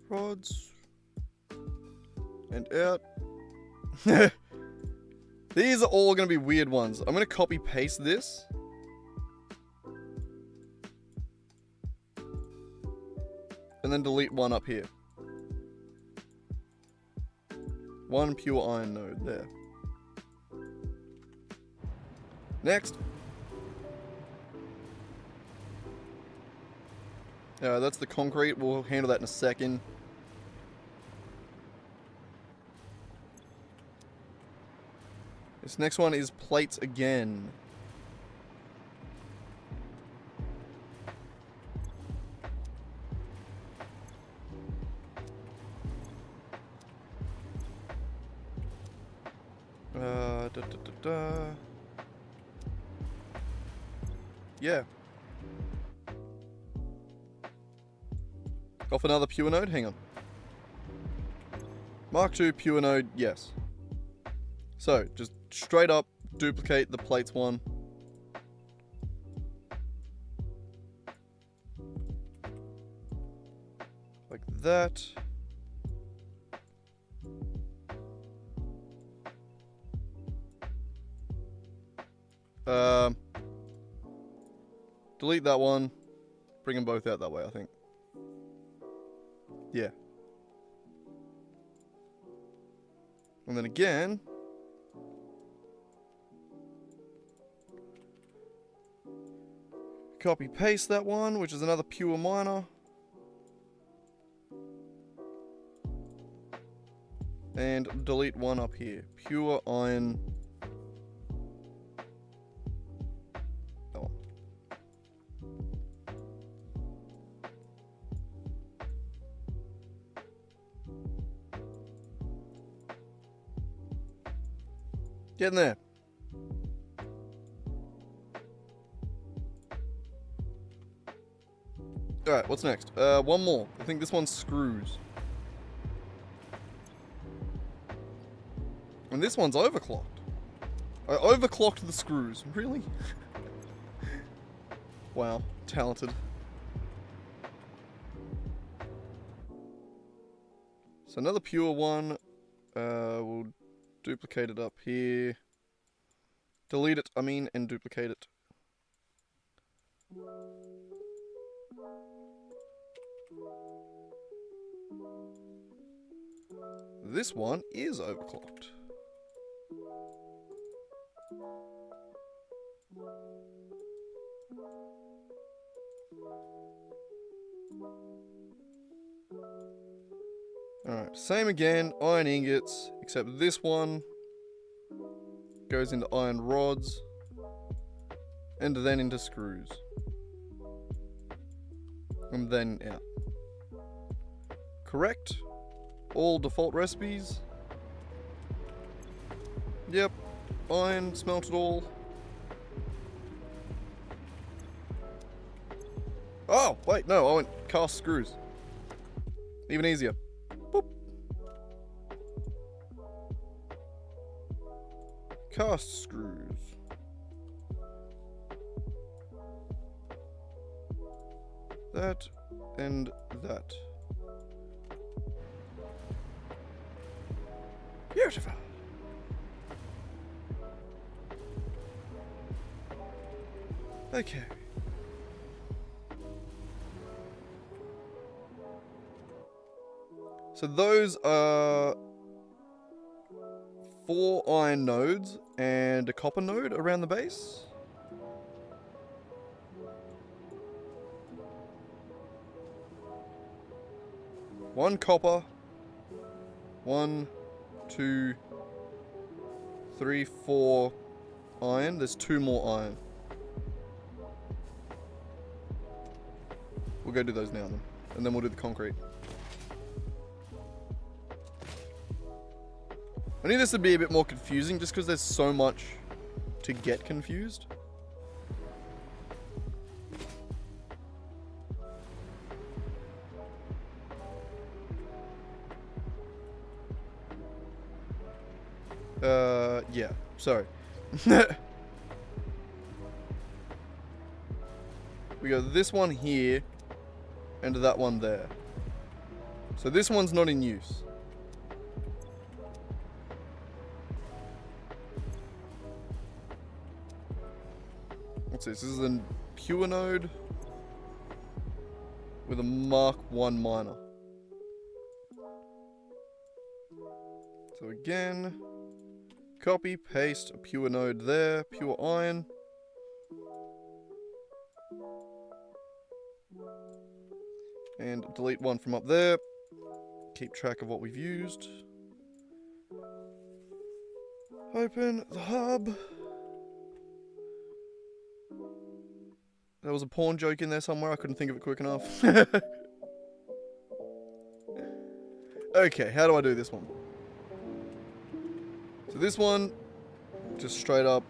Rods. And out. These are all going to be weird ones. I'm going to copy paste this. And then delete one up here. One pure iron node there. Next. That's the concrete. We'll handle that in a second. This next one is plates again. Yeah. Off another pure node? Hang on. Mark II pure node, yes. So, just straight up duplicate the plates one. Like that. Delete that one. Bring them both out that way, I think. Yeah. And then again, copy paste that one, which is another pure minor. And delete one up here. Pure iron. Oh. Getting there. Alright, what's next? One more. I think this one's screws. And this one's overclocked. I overclocked the screws. Really? Wow. Talented. So another pure one. We'll duplicate it up here. Delete it, and duplicate it. This one is overclocked. Alright, same again, iron ingots, except this one goes into iron rods, and then into screws. And then out. Correct. All default recipes. Yep. Iron, smelted all. Oh, wait, no, I went cast screws. Even easier. Boop. Cast screws. That and that. Beautiful. Okay. So those are 4 iron nodes and a copper node around the base. One copper. 1, 2, 3, 4 iron. There's 2 more iron. We'll go do those now then. And then we'll do the concrete. I knew this would be a bit more confusing just because there's so much to get confused. Yeah, sorry. We got this one here and that one there. So this one's not in use. What's this? This is a pure node with a Mark I miner. So again, copy, paste a pure node there, pure iron. And delete one from up there. Keep track of what we've used. Open the hub. There was a porn joke in there somewhere, I couldn't think of it quick enough. Okay, how do I do this one? So this one, Just straight up.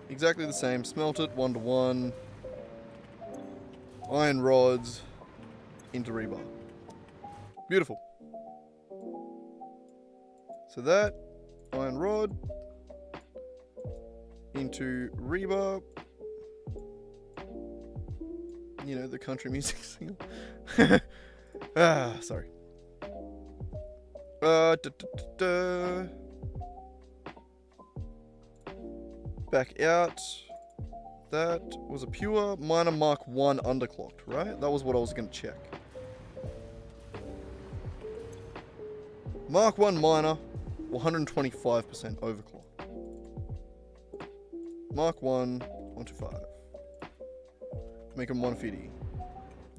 Exactly the same. Smelt it 1-to-1. Iron rods into rebar. Beautiful. So that iron rod into rebar. You know, the country music singer. Sorry. Back out. That was a pure minor Mark 1 underclocked, right? That was what I was going to check. Mark 1 minor, 125% overclock. Mark 1, 125. Make him 150.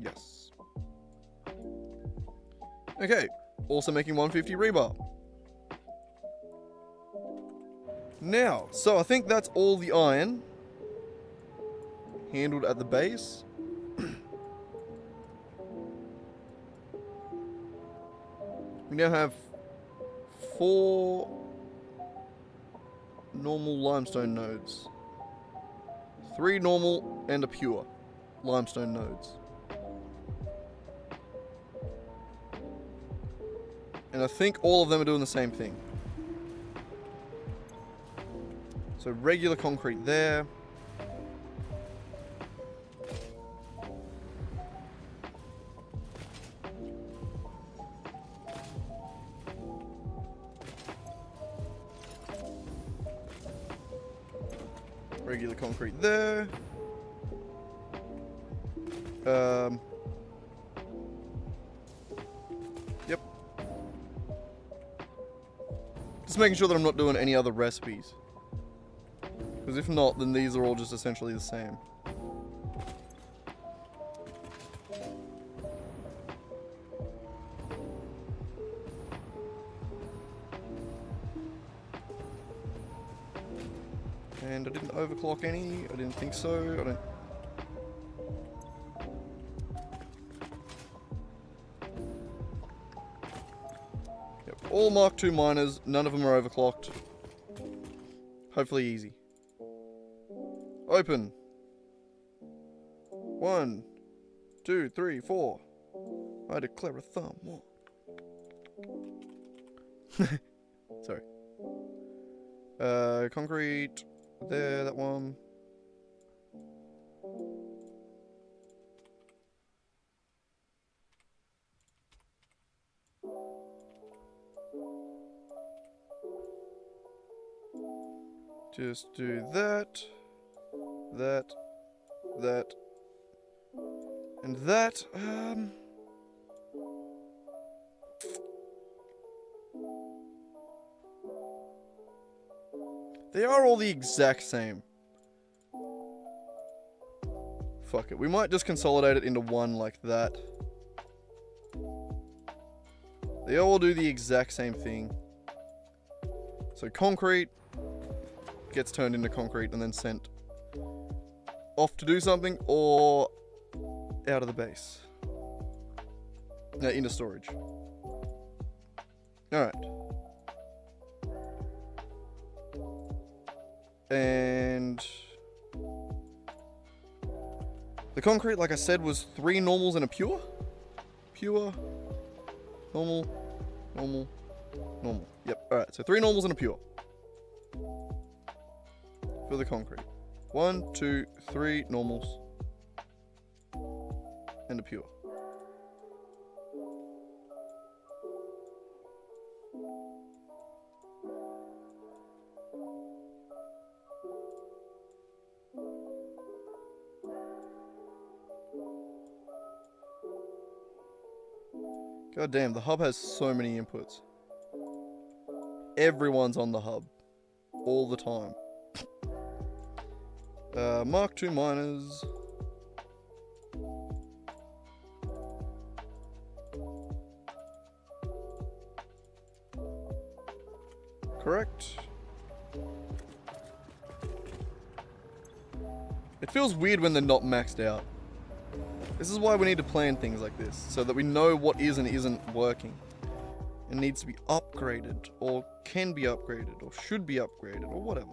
Yes. Okay. Also making 150 rebar. Now, so I think that's all the iron handled at the base. We now have 4 normal limestone nodes. 3 normal and a pure limestone nodes. And I think all of them are doing the same thing. So regular concrete there. Regular concrete there. Yep. Just making sure that I'm not doing any other recipes. Because if not, then these are all just essentially the same. And I didn't overclock any. I didn't think so. I don't... Yep. All Mark II miners. None of them are overclocked. Hopefully easy. Open. 1, 2, 3, 4. I declare a thumb. What? Sorry. Concrete. There, that one. Just do that, that, and that. They are all the exact same. Fuck it. We might just consolidate it into one like that. They all do the exact same thing. So concrete gets turned into concrete and then sent off to do something or out of the base. No, into storage. Alright. And the concrete, like I said, was 3 normals and a pure. Pure, normal, normal, normal. Yep, alright, so 3 normals and a pure. For the concrete. 1, 2, 3 normals. And a pure. God damn, the hub has so many inputs. Everyone's on the hub. All the time. Mark II miners. Correct. It feels weird when they're not maxed out. This is why we need to plan things like this, so that we know what is and isn't working. and needs to be upgraded, or can be upgraded, or should be upgraded, or whatever.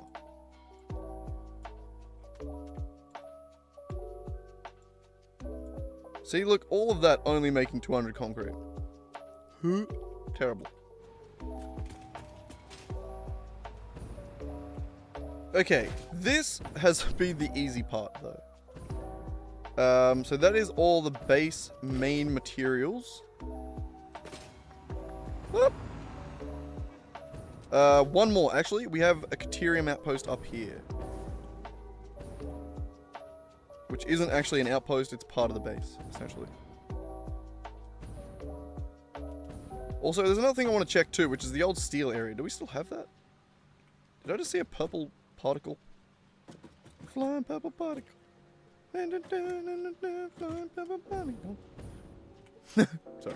See, look, all of that only making 200 concrete. Terrible. Okay, this has been the easy part, though. So that is all the base main materials. Whoop. One more, actually. We have a Caterium outpost up here. Which isn't actually an outpost, it's part of the base, essentially. Also, there's another thing I want to check too, which is the old steel area. Do we still have that? Did I just see a purple particle? Flying purple particle. Flying purple particle. Sorry.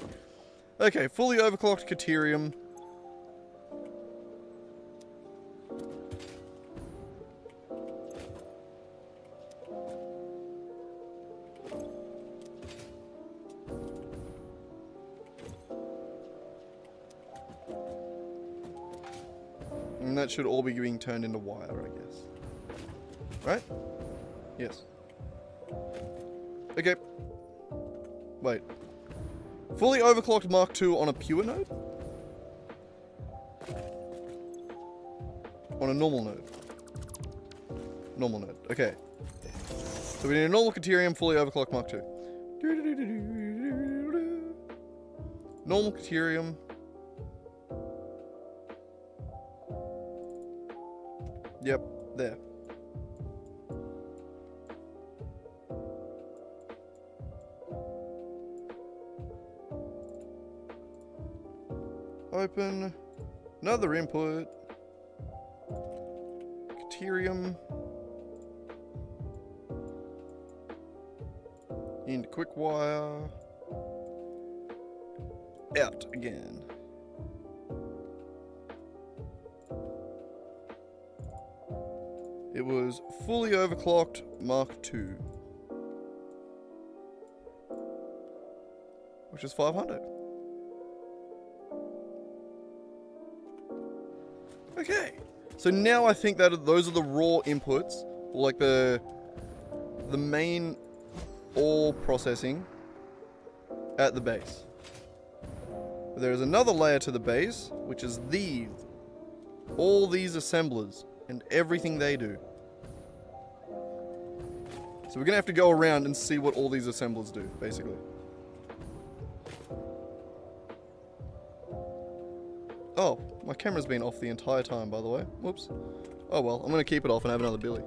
Okay, fully overclocked Caterium. And that should all be being turned into wire, I guess. Right? Yes. Okay. Wait. Fully overclocked Mark II on a pure node? On a normal node. Normal node. Okay. So we need a normal Caterium, fully overclocked Mark II. Normal Caterium. Yep, there. Open. Another input. Caterium. Into quick wire. Out again. It was fully overclocked Mark II. Which is 500. Okay. So now I think that those are the raw inputs, or like the main ore processing at the base. But there is another layer to the base, which is these. All these assemblers and everything they do. So we're gonna have to go around and see what all these assemblers do, basically. Oh, my camera's been off the entire time, by the way. Whoops. Oh well, I'm gonna keep it off and have another Billy.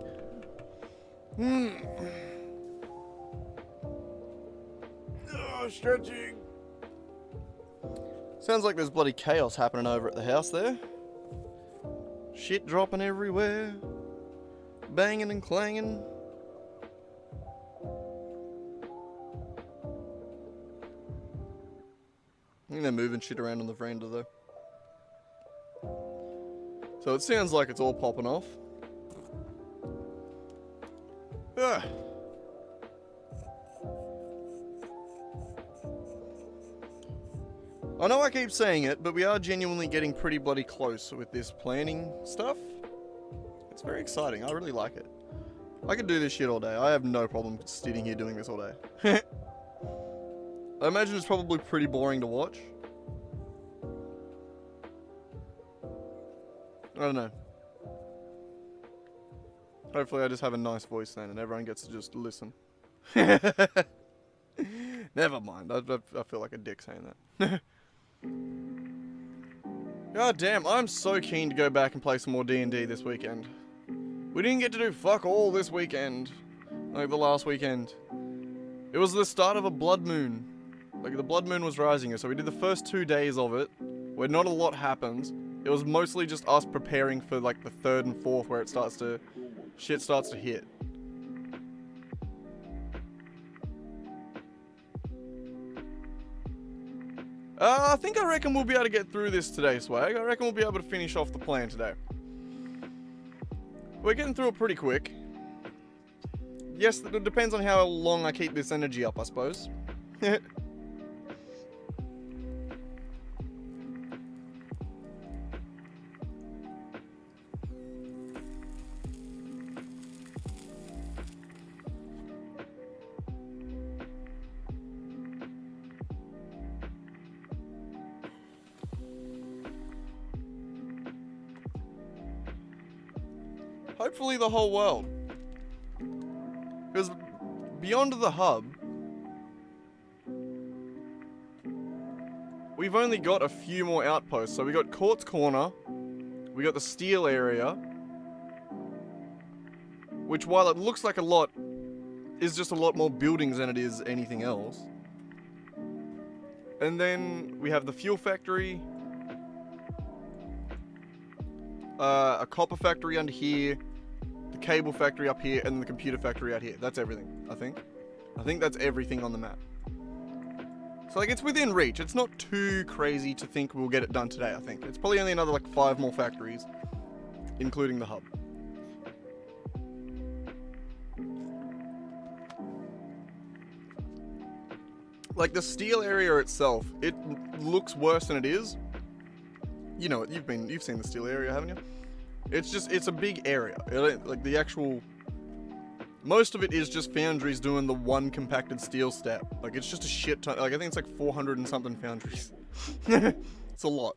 Oh, stretching. Sounds like there's bloody chaos happening over at the house there. Shit dropping everywhere. Banging and clanging. I think they're moving shit around on the veranda though. So it sounds like it's all popping off. Ugh. I know I keep saying it, but we are genuinely getting pretty bloody close with this planning stuff. It's very exciting. I really like it. I could do this shit all day. I have no problem sitting here doing this all day. I imagine it's probably pretty boring to watch. I don't know. Hopefully I just have a nice voice then and everyone gets to just listen. Never mind. I feel like a dick saying that. God damn, I'm so keen to go back and play some more D&D this weekend. We didn't get to do fuck all this weekend. Like the last weekend. It was the start of a blood moon. Like the blood moon was rising, so we did the first 2 days of it, where not a lot happens. It was mostly just us preparing for like the 3rd and 4th where it shit starts to hit. I reckon we'll be able to get through this today, Swag. I reckon we'll be able to finish off the plan today. We're getting through it pretty quick. Yes, it depends on how long I keep this energy up, I suppose. Hopefully the whole world. Because beyond the hub, we've only got a few more outposts. So we got Court's Corner, we got the steel area, which while it looks like a lot, is just a lot more buildings than it is anything else. And then we have the fuel factory, a copper factory under here, the cable factory up here, and the computer factory out here. That's everything, I think. I think that's everything on the map. So like it's within reach. It's not too crazy to think we'll get it done today, I think. It's probably only another like 5 more factories, including the hub. Like the steel area itself, it looks worse than it is. You know, you've seen the steel area, haven't you? It's a big area. Like the actual, most of it is just foundries doing the one compacted steel step. Like it's just a shit ton. Like I think it's like 400 and something foundries. It's a lot.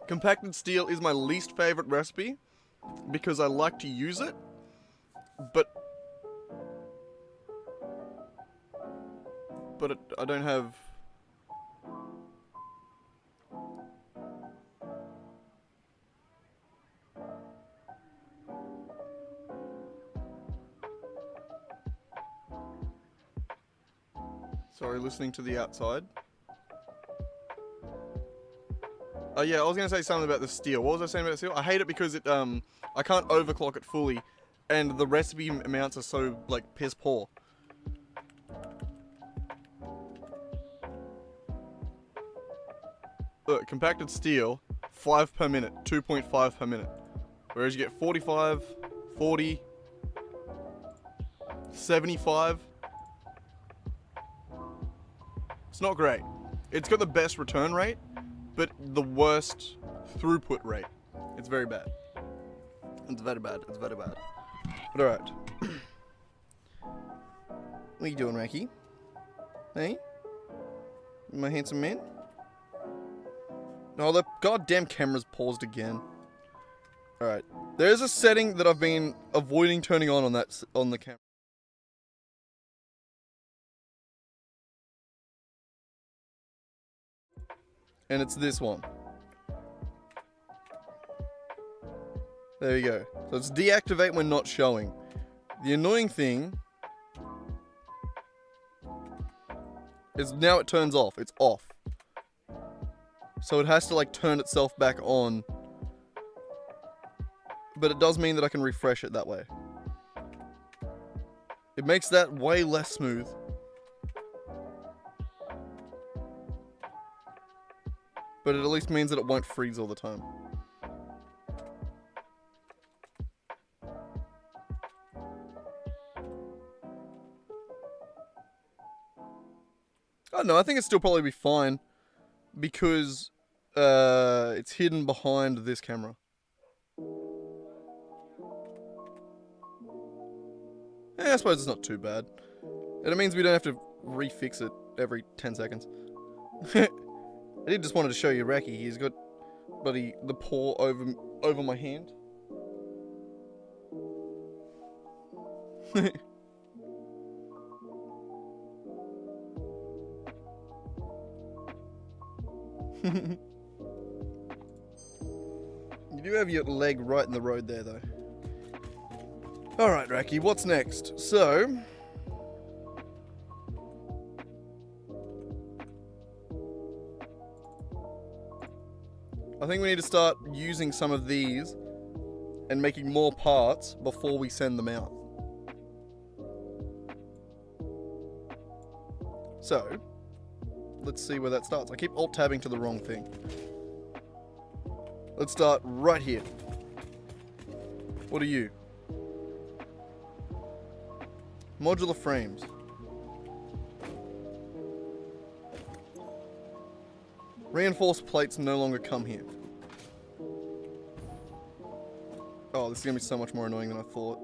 Compacted steel is my least favorite recipe because I like to use it, but I don't have. Sorry, listening to the outside. Oh yeah, I was gonna say something about the steel. What was I saying about the steel? I hate it because it I can't overclock it fully, and the recipe amounts are so like piss poor. Look, compacted steel, 5 per minute, 2.5 per minute. Whereas you get 45, 40, 75. It's not great. It's got the best return rate, but the worst throughput rate. It's very bad. It's very bad. It's very bad. But alright. What are you doing, Raki? Hey? My handsome man? No, the goddamn camera's paused again. Alright. There's a setting that I've been avoiding turning on the camera. And it's this one. There you go. So it's deactivate when not showing. The annoying thing is now it turns off. It's off. So it has to like turn itself back on. But it does mean that I can refresh it that way. It makes that way less smooth. But it at least means that it won't freeze all the time. Oh no, I think it'll still probably be fine. Because it's hidden behind this camera. I suppose it's not too bad. And it means we don't have to refix it every 10 seconds. I did just wanted to show you Raki. He's got the paw over my hand. You do have your leg right in the road there, though. Alright, Raki, what's next? So... I think we need to start using some of these and making more parts before we send them out. So, let's see where that starts. I keep alt-tabbing to the wrong thing. Let's start right here. What are you? Modular frames. Reinforced plates no longer come here. Oh, this is gonna be so much more annoying than I thought.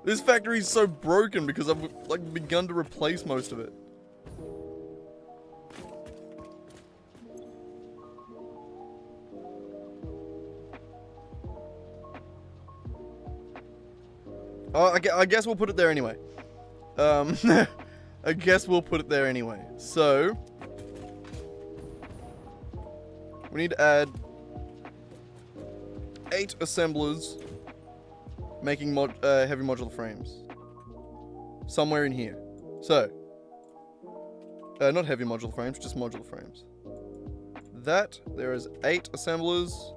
This factory is so broken because I've like begun to replace most of it. Oh, I guess we'll put it there anyway. I guess we'll put it there anyway. So, we need to add 8 assemblers making heavy modular frames. Somewhere in here. So, not heavy modular frames, just modular frames. There is 8 assemblers.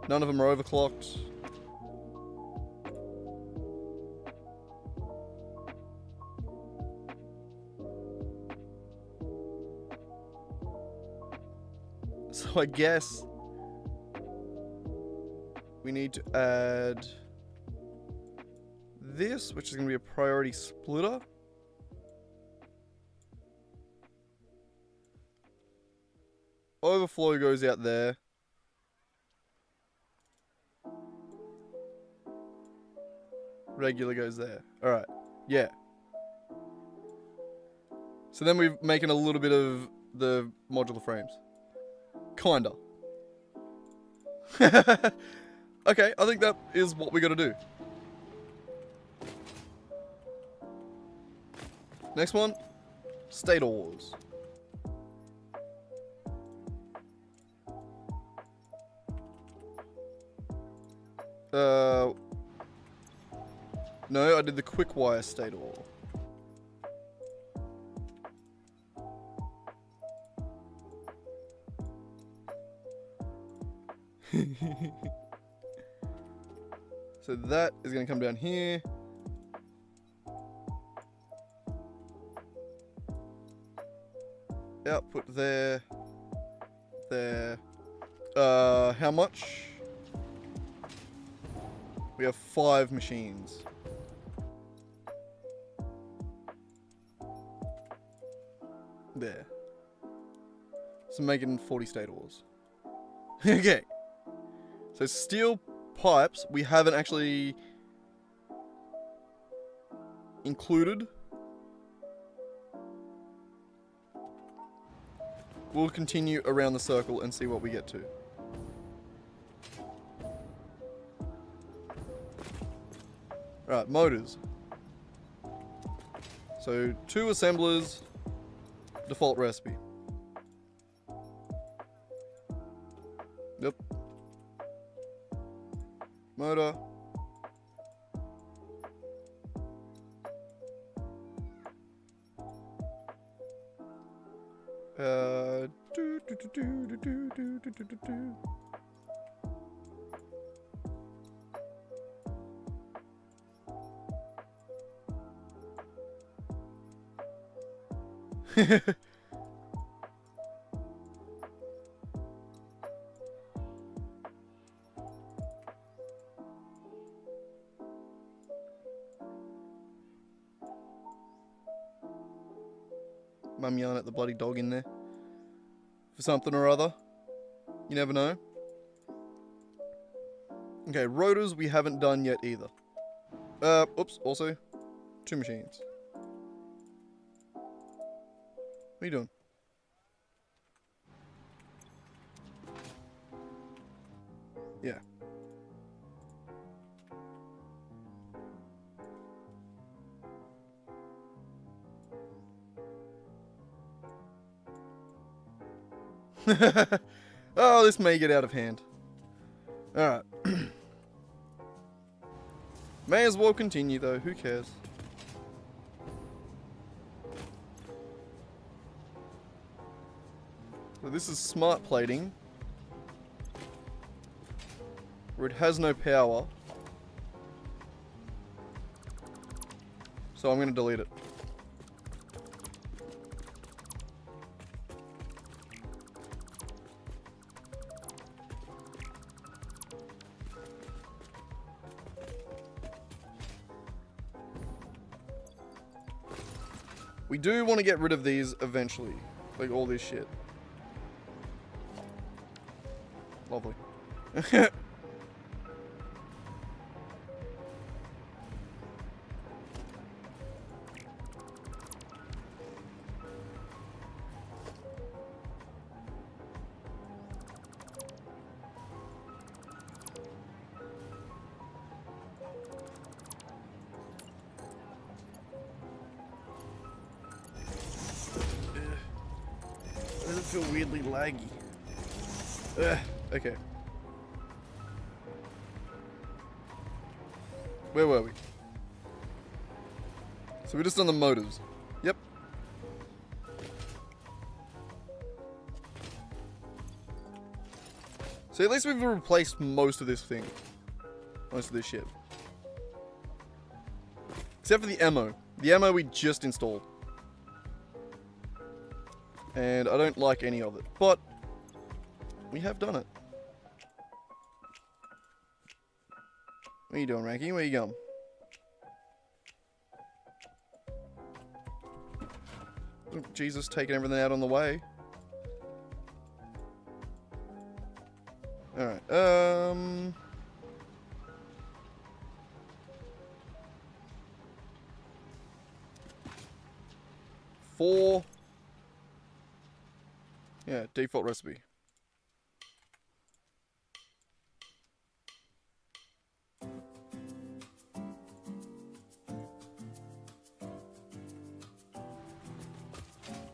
None of them are overclocked. So I guess we need to add this, which is going to be a priority splitter. Overflow goes out there. Regular goes there. Alright, yeah. So then we're making a little bit of the modular frames. Kinda. Okay, I think that is what we gotta do. Next one, state ores. No, I did the quick wire state ore. So that is going to come down here. Output there. There. How much? We have 5 machines. There. So making 40 state ores. Okay. So steel pipes, we haven't actually included. We'll continue around the circle and see what we get to. Alright, motors. So 2 assemblers, default recipe. Yep. Motor. Mum yelling at the bloody dog in there for something or other. You never know. Okay, rotors we haven't done yet either. Oops, also 2 machines. What are you doing? Yeah. Oh, this may get out of hand. Alright. May as well continue though, who cares? So this is smart plating, where it has no power. So I'm going to delete it. We do want to get rid of these eventually. Like all this shit. Lovely. Does it feel weirdly laggy? Ugh, okay. Where were we? So we're just on the motors. Yep. So at least we've replaced most of this thing. Most of this shit. Except for the ammo. The ammo we just installed. And I don't like any of it. But we have done it. What are you doing, Ranky? Where you going? Oh, Jesus, taking everything out on the way. Alright, 4. Yeah, default recipe.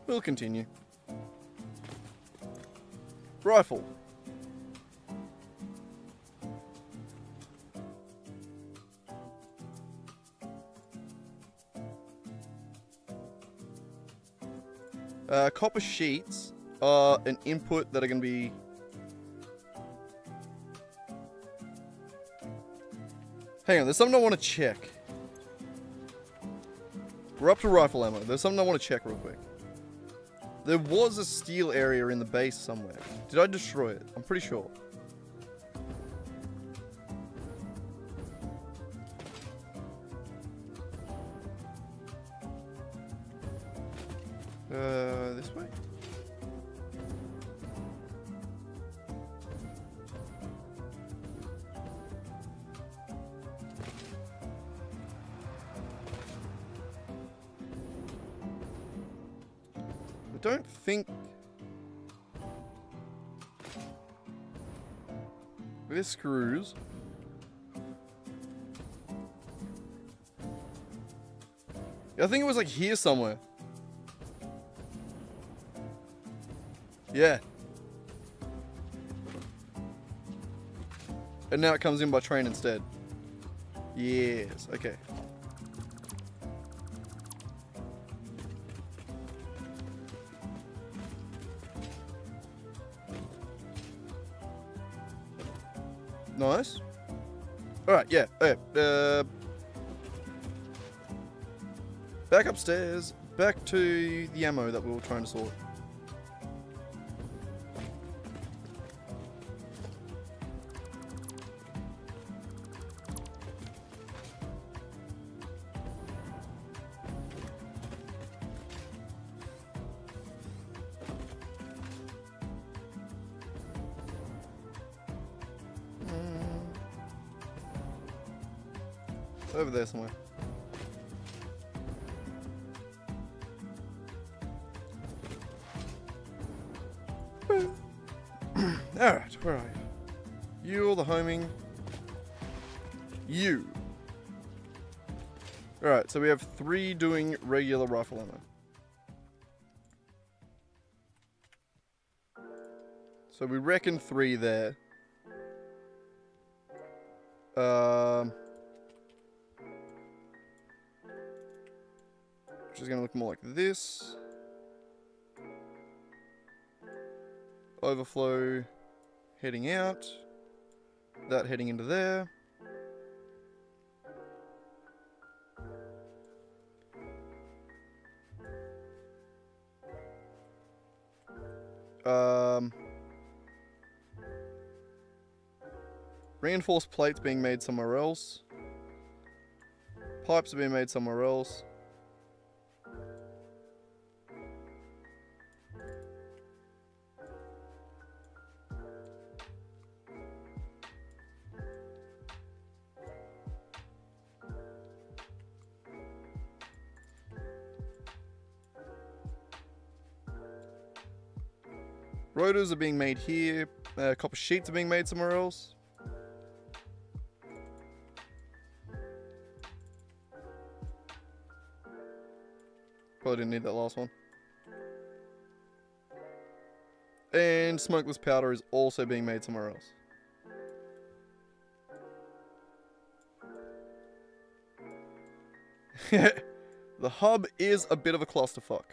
We'll continue. Rifle. Copper sheets are an input that are going to be... Hang on, there's something I want to check. We're up to rifle ammo. There's something I want to check real quick. There was a steel area in the base somewhere. Did I destroy it? I'm pretty sure. This way? I don't think... There's screws. Yeah, I think it was like here somewhere. Yeah. And now it comes in by train instead. Yes, okay. Nice. Alright, yeah. Okay, back upstairs. Back to the ammo that we were trying to sort. Over there somewhere. Alright, where are you? You or the homing? You. Alright, so we have 3 doing regular rifle ammo. So we reckon 3 there. Which is going to look more like this. Overflow heading out. That heading into there. Reinforced plates being made somewhere else. Pipes are being made somewhere else. Rotors are being made here. Copper sheets are being made somewhere else. Probably didn't need that last one. And smokeless powder is also being made somewhere else. The hub is a bit of a clusterfuck.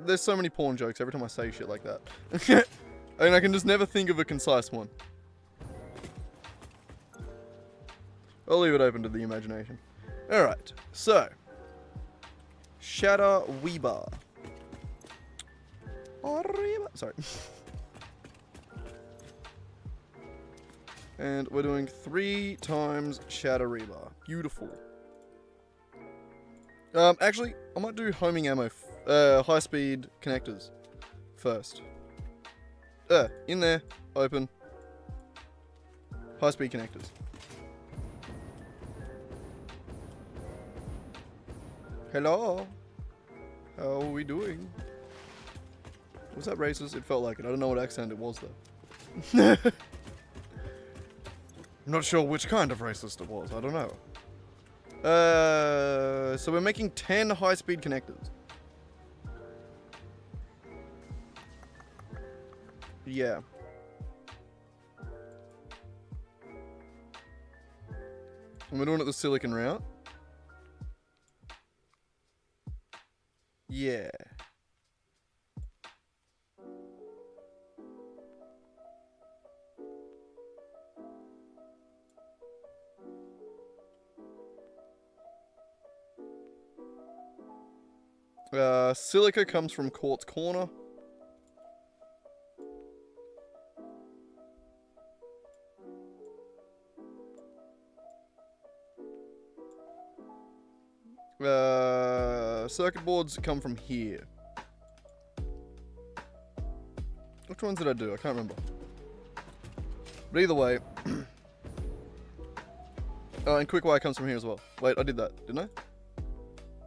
There's so many porn jokes every time I say shit like that. And I can just never think of a concise one. I'll leave it open to the imagination. Alright, so. Shatter Weaver. Sorry. And we're doing 3 times Shatter Reaver. Beautiful. Actually, I might do homing ammo, high-speed connectors first. In there, open. High-speed connectors. Hello? How are we doing? Was that racist? It felt like it. I don't know what accent it was, though. I'm not sure which kind of racist it was. I don't know. So we're making 10 high-speed connectors. Yeah. And we're doing it the silicon route. Yeah. Silica comes from Quartz Corner. Circuit boards come from here. Which ones did I do? I can't remember. But either way. Oh, and quick wire comes from here as well. Wait, I did that, didn't I?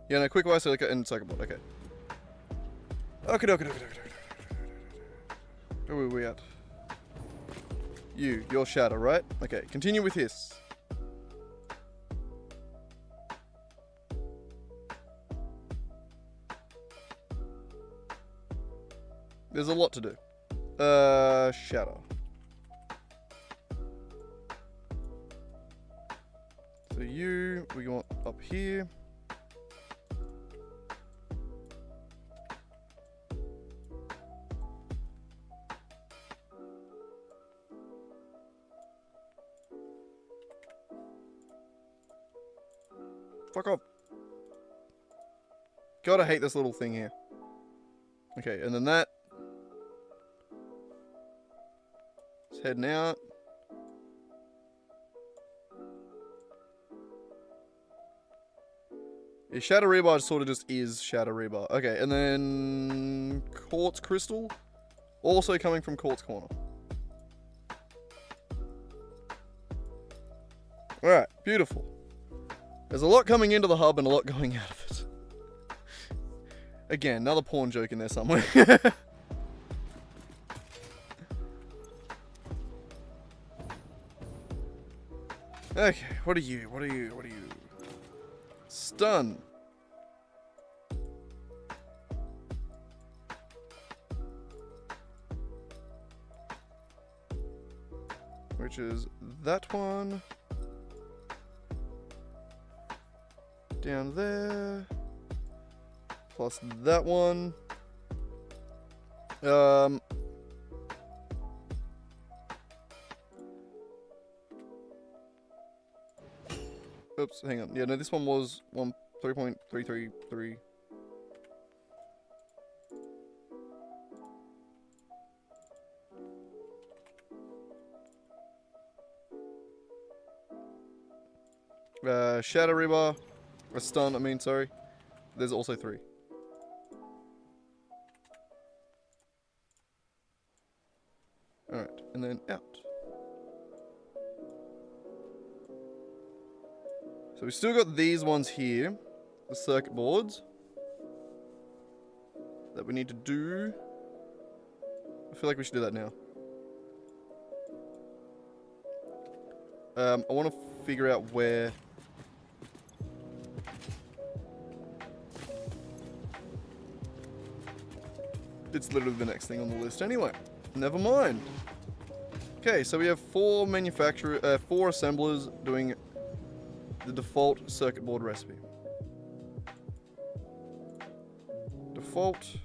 Yeah, no, quick wire, silica, and circuit board. Okay. Okay. Where were we at? Your shadow, right? Okay, continue with this. There's a lot to do. Shadow. So we want up here. Fuck off. God, I hate this little thing here. Okay, and then that. It's heading out. Yeah, Shadow Rebar sort of just is Shadow Rebar. Okay, and then Quartz Crystal. Also coming from Quartz Corner. Alright, beautiful. There's a lot coming into the hub and a lot going out of it. Again, another porn joke in there somewhere. Okay, what are you? Stun. Which is that one. Down there. Plus that one. Oops, hang on. Yeah, no, this one was 3.333. Shadow Rebar. A stun, I mean, sorry. There's also 3. Alright, and then out. So we've still got these ones here. The circuit boards. That we need to do. I feel like we should do that now. I want to figure out where... it's literally the next thing on the list anyway. Never mind. Okay, so we have four assemblers doing the default circuit board recipe. Default.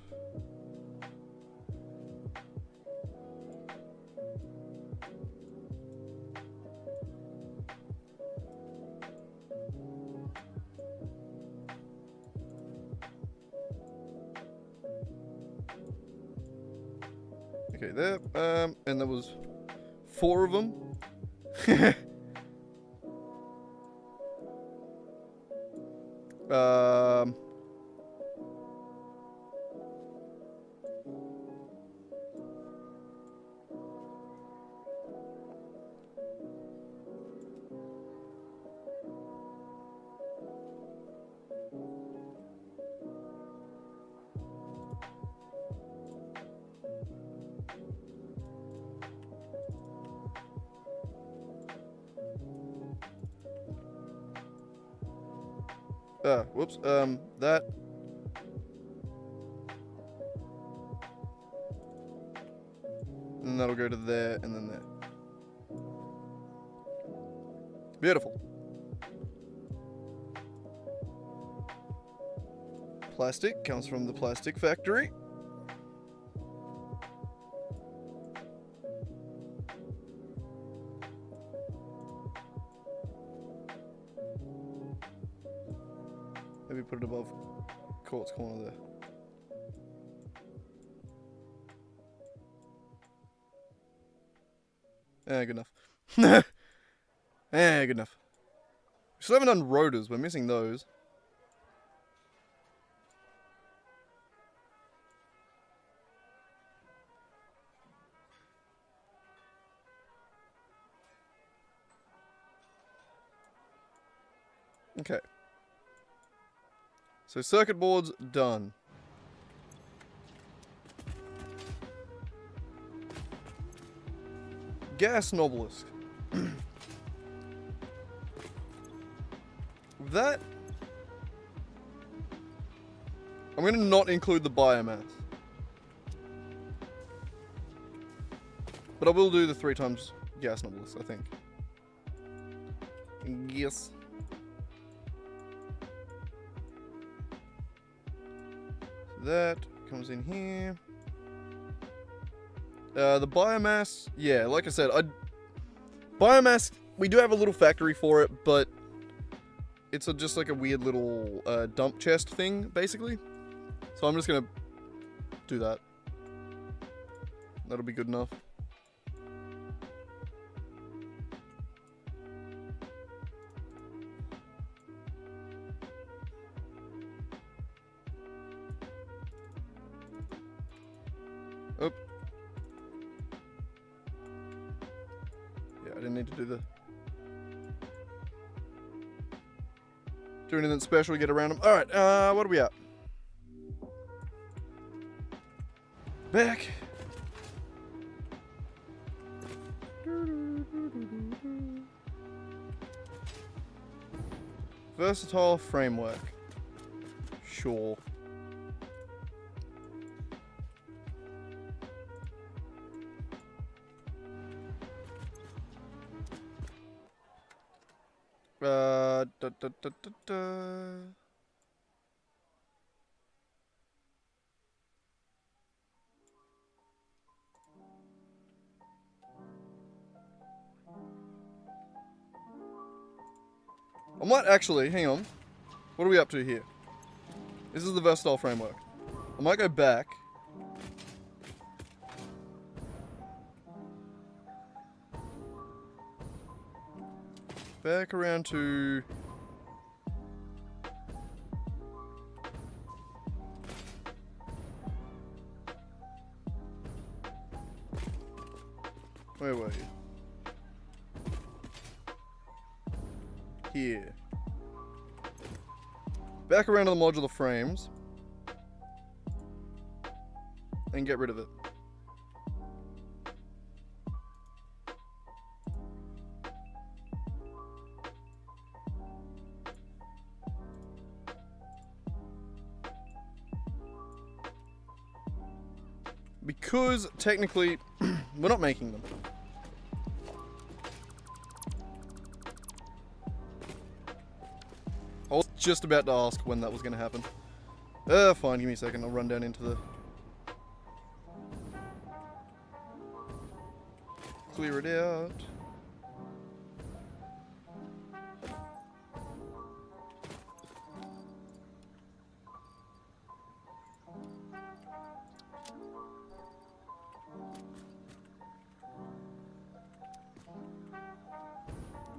Okay, there. And there was 4 of them. Whoops, that. And that'll go to there, and then there. Beautiful. Plastic comes from the plastic factory. Maybe put it above Court's corner there. Good enough. Good enough. We still haven't done rotors. We're missing those. Okay. So circuit board's done. Gas Novelist. That... I'm going to not include the biomass. But I will do the 3 times gas Novelist, I think. Yes. That comes in here. The biomass, yeah, like I said, biomass, we do have a little factory for it, but it's just like a weird little dump chest thing, basically. So I'm just gonna do that. That'll be good enough. Oh. Yeah, I didn't need to do anything special to get around them. Alright, what are we at? Back. Versatile framework. Sure. I might actually, hang on. What are we up to here? This is the versatile framework. I might go back. Back around to... Where were you? Here. Back around to the modular frames. And get rid of it. because technically we're not making them. I was just about to ask when that was going to happen. Fine, give me a second. I'll run down into the... Clear it out.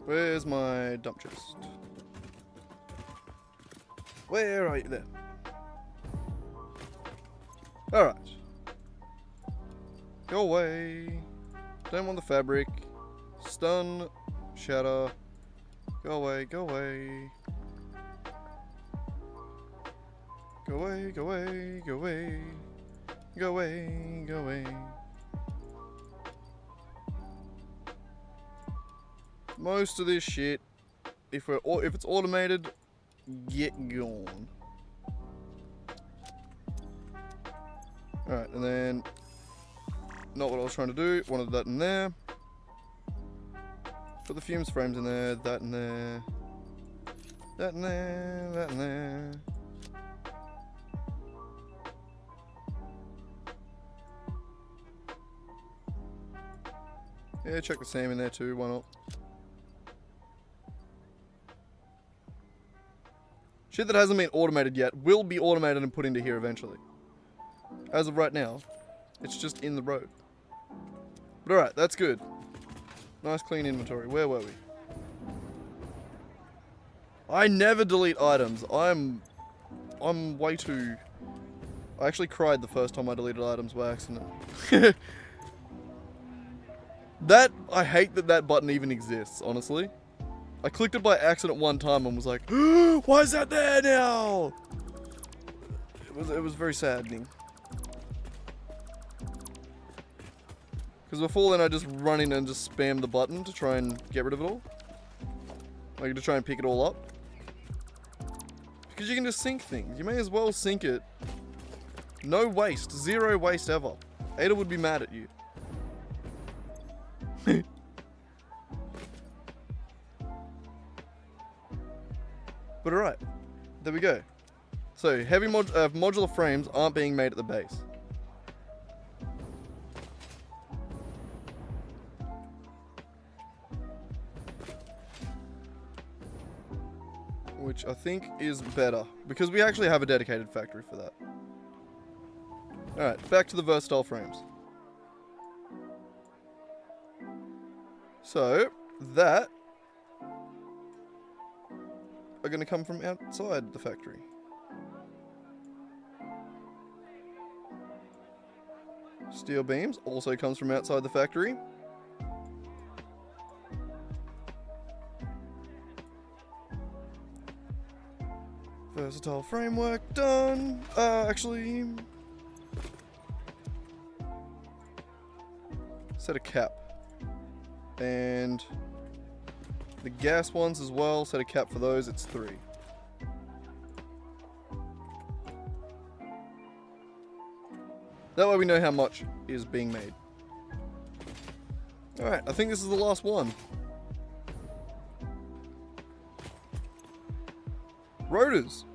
Where's my dump chest? Where are you? There. Alright. Go away. Don't want the fabric. Stun. Shatter. Go away, go away. Go away, go away, go away. Go away, go away. Most of this shit, if it's automated, get gone. Alright, and then not what I was trying to do. Wanted that in there. Put the fumes frames in there, that in there. That in there, that in there. Yeah, check the same in there too, why not? Shit that hasn't been automated yet will be automated and put into here eventually. As of right now, it's just in the road. But alright, that's good. Nice clean inventory. Where were we? I never delete items. I'm way too... I actually cried the first time I deleted items by accident. I hate that button even exists, honestly. I clicked it by accident one time and was like, why is that there now? It was very saddening. Because before then I just run in and just spam the button to try and get rid of it all. Like to try and pick it all up. Because you can just sync things. You may as well sync it. No waste. Zero waste ever. Ada would be mad at you. But alright, there we go. So, heavy modular frames aren't being made at the base. Which I think is better, because we actually have a dedicated factory for that. Alright, back to the versatile frames. So, that are going to come from outside the factory. Steel beams also comes from outside the factory. Versatile framework done. Actually, set a cap. And the gas ones as well, set a cap for those, it's 3. That way we know how much is being made. Alright, I think this is the last one. Rotors.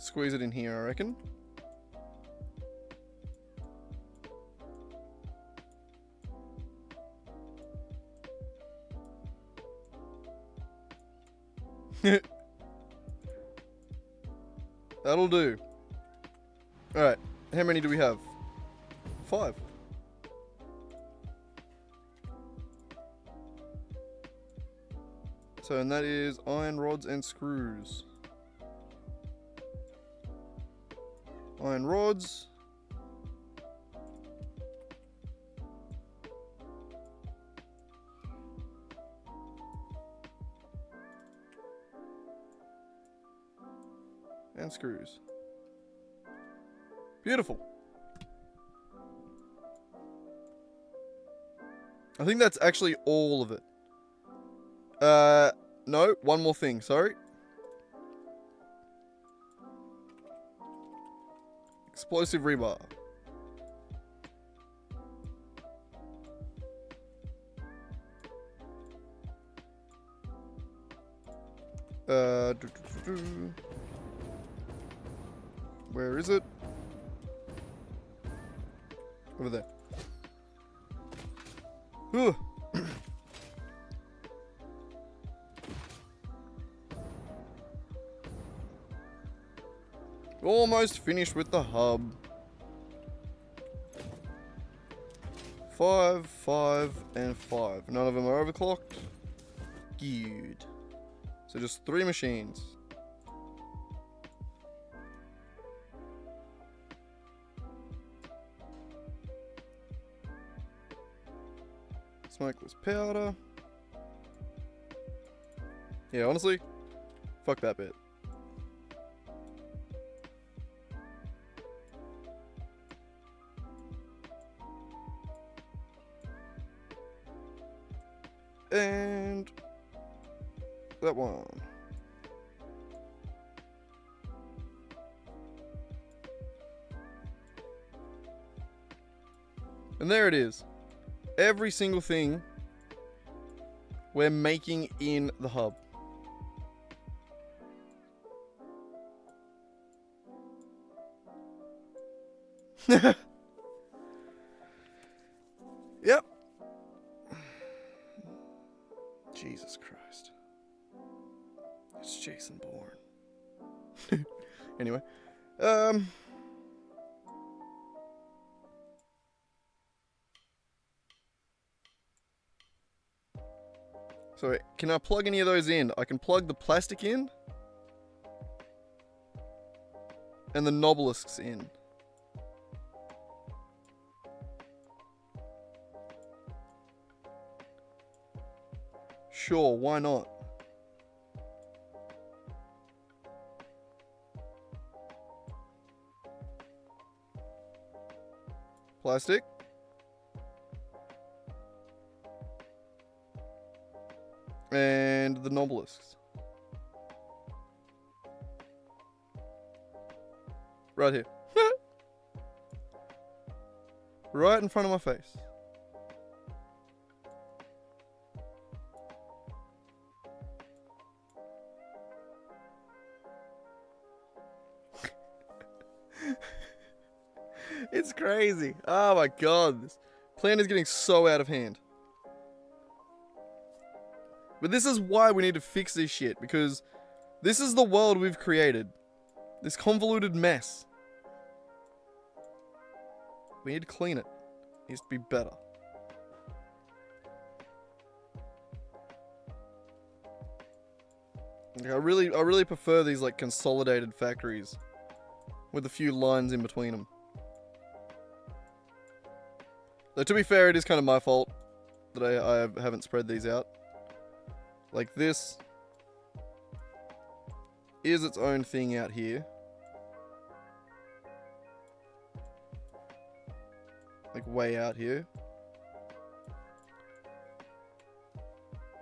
Squeeze it in here, I reckon. That'll do. Alright, how many do we have? 5. So, and that is iron rods and screws. Iron rods. And screws. Beautiful. I think that's actually all of it. No, one more thing, sorry. Explosive rebar. Where is it? Over there. Ooh. Almost finished with the hub. 5, 5, and 5. None of them are overclocked. Good. So just 3 machines. Smokeless powder. Yeah, honestly, fuck that bit. And that one. And there it is. Every single thing we're making in the hub. Yep. Jesus Christ. It's Jason Bourne. Anyway. So, can I plug any of those in? I can plug the plastic in. And the nobelisks in. Sure, why not? Plastic. And the nobelisks. Right here. Right in front of my face. It's crazy. Oh my god. This plan is getting so out of hand. But this is why we need to fix this shit, because this is the world we've created. This convoluted mess. We need to clean it. It needs to be better. I really prefer these like consolidated factories with a few lines in between them. Though to be fair, it is kind of my fault that I haven't spread these out. Like this is its own thing out here. Like way out here.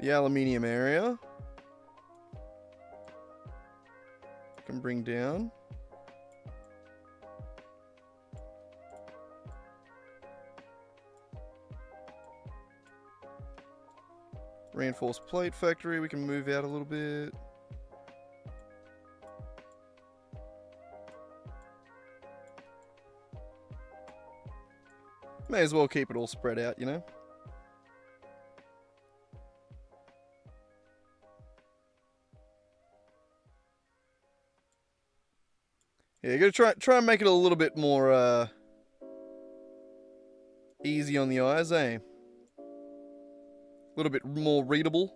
The aluminium area can bring down. Reinforced plate factory, we can move out a little bit. May as well keep it all spread out, you know? Yeah, you gotta try and make it a little bit more easy on the eyes, eh? A little bit more readable.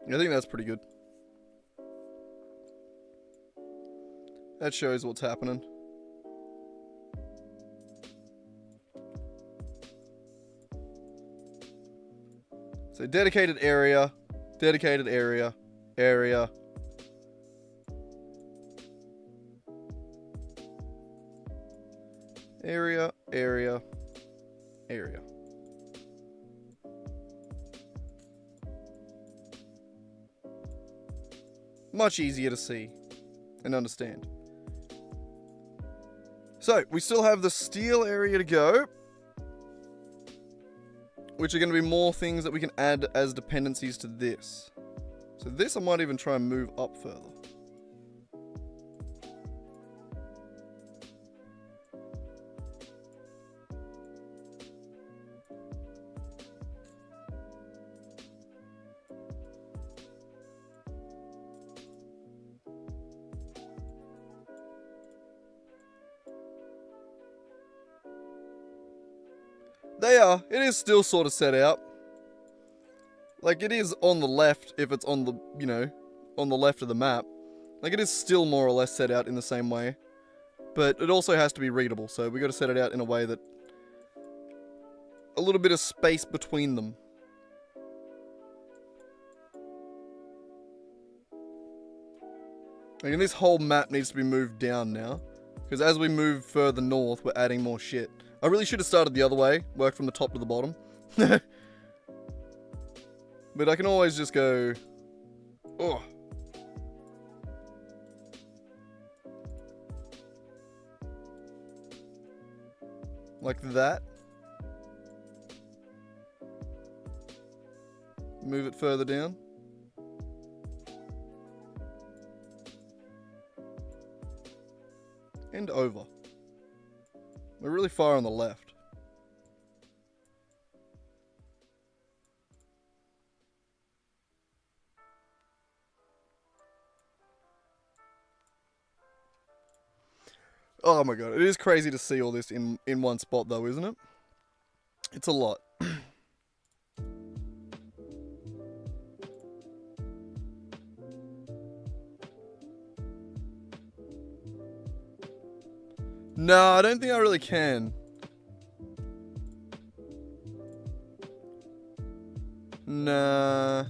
I think that's pretty good. That shows what's happening. So dedicated area, area, area. Area, area, area. Much easier to see and understand. So, we still have the steel area to go, which are going to be more things that we can add as dependencies to this. So this I might even try and move up further. They are. It is still sort of set out. Like, it is on the left if it's on the, you know, on the left of the map. Like, it is still more or less set out in the same way. But it also has to be readable, so we got to set it out in a way that... a little bit of space between them. Like, and this whole map needs to be moved down now. Because as we move further north, we're adding more shit. I really should have started the other way, worked from the top to the bottom. But I can always just go... oh. Like that. Move it further down. And over. We're really far on the left. Oh my god, it is crazy to see all this in one spot though, isn't it? It's a lot. No, I don't think I really can. Nah.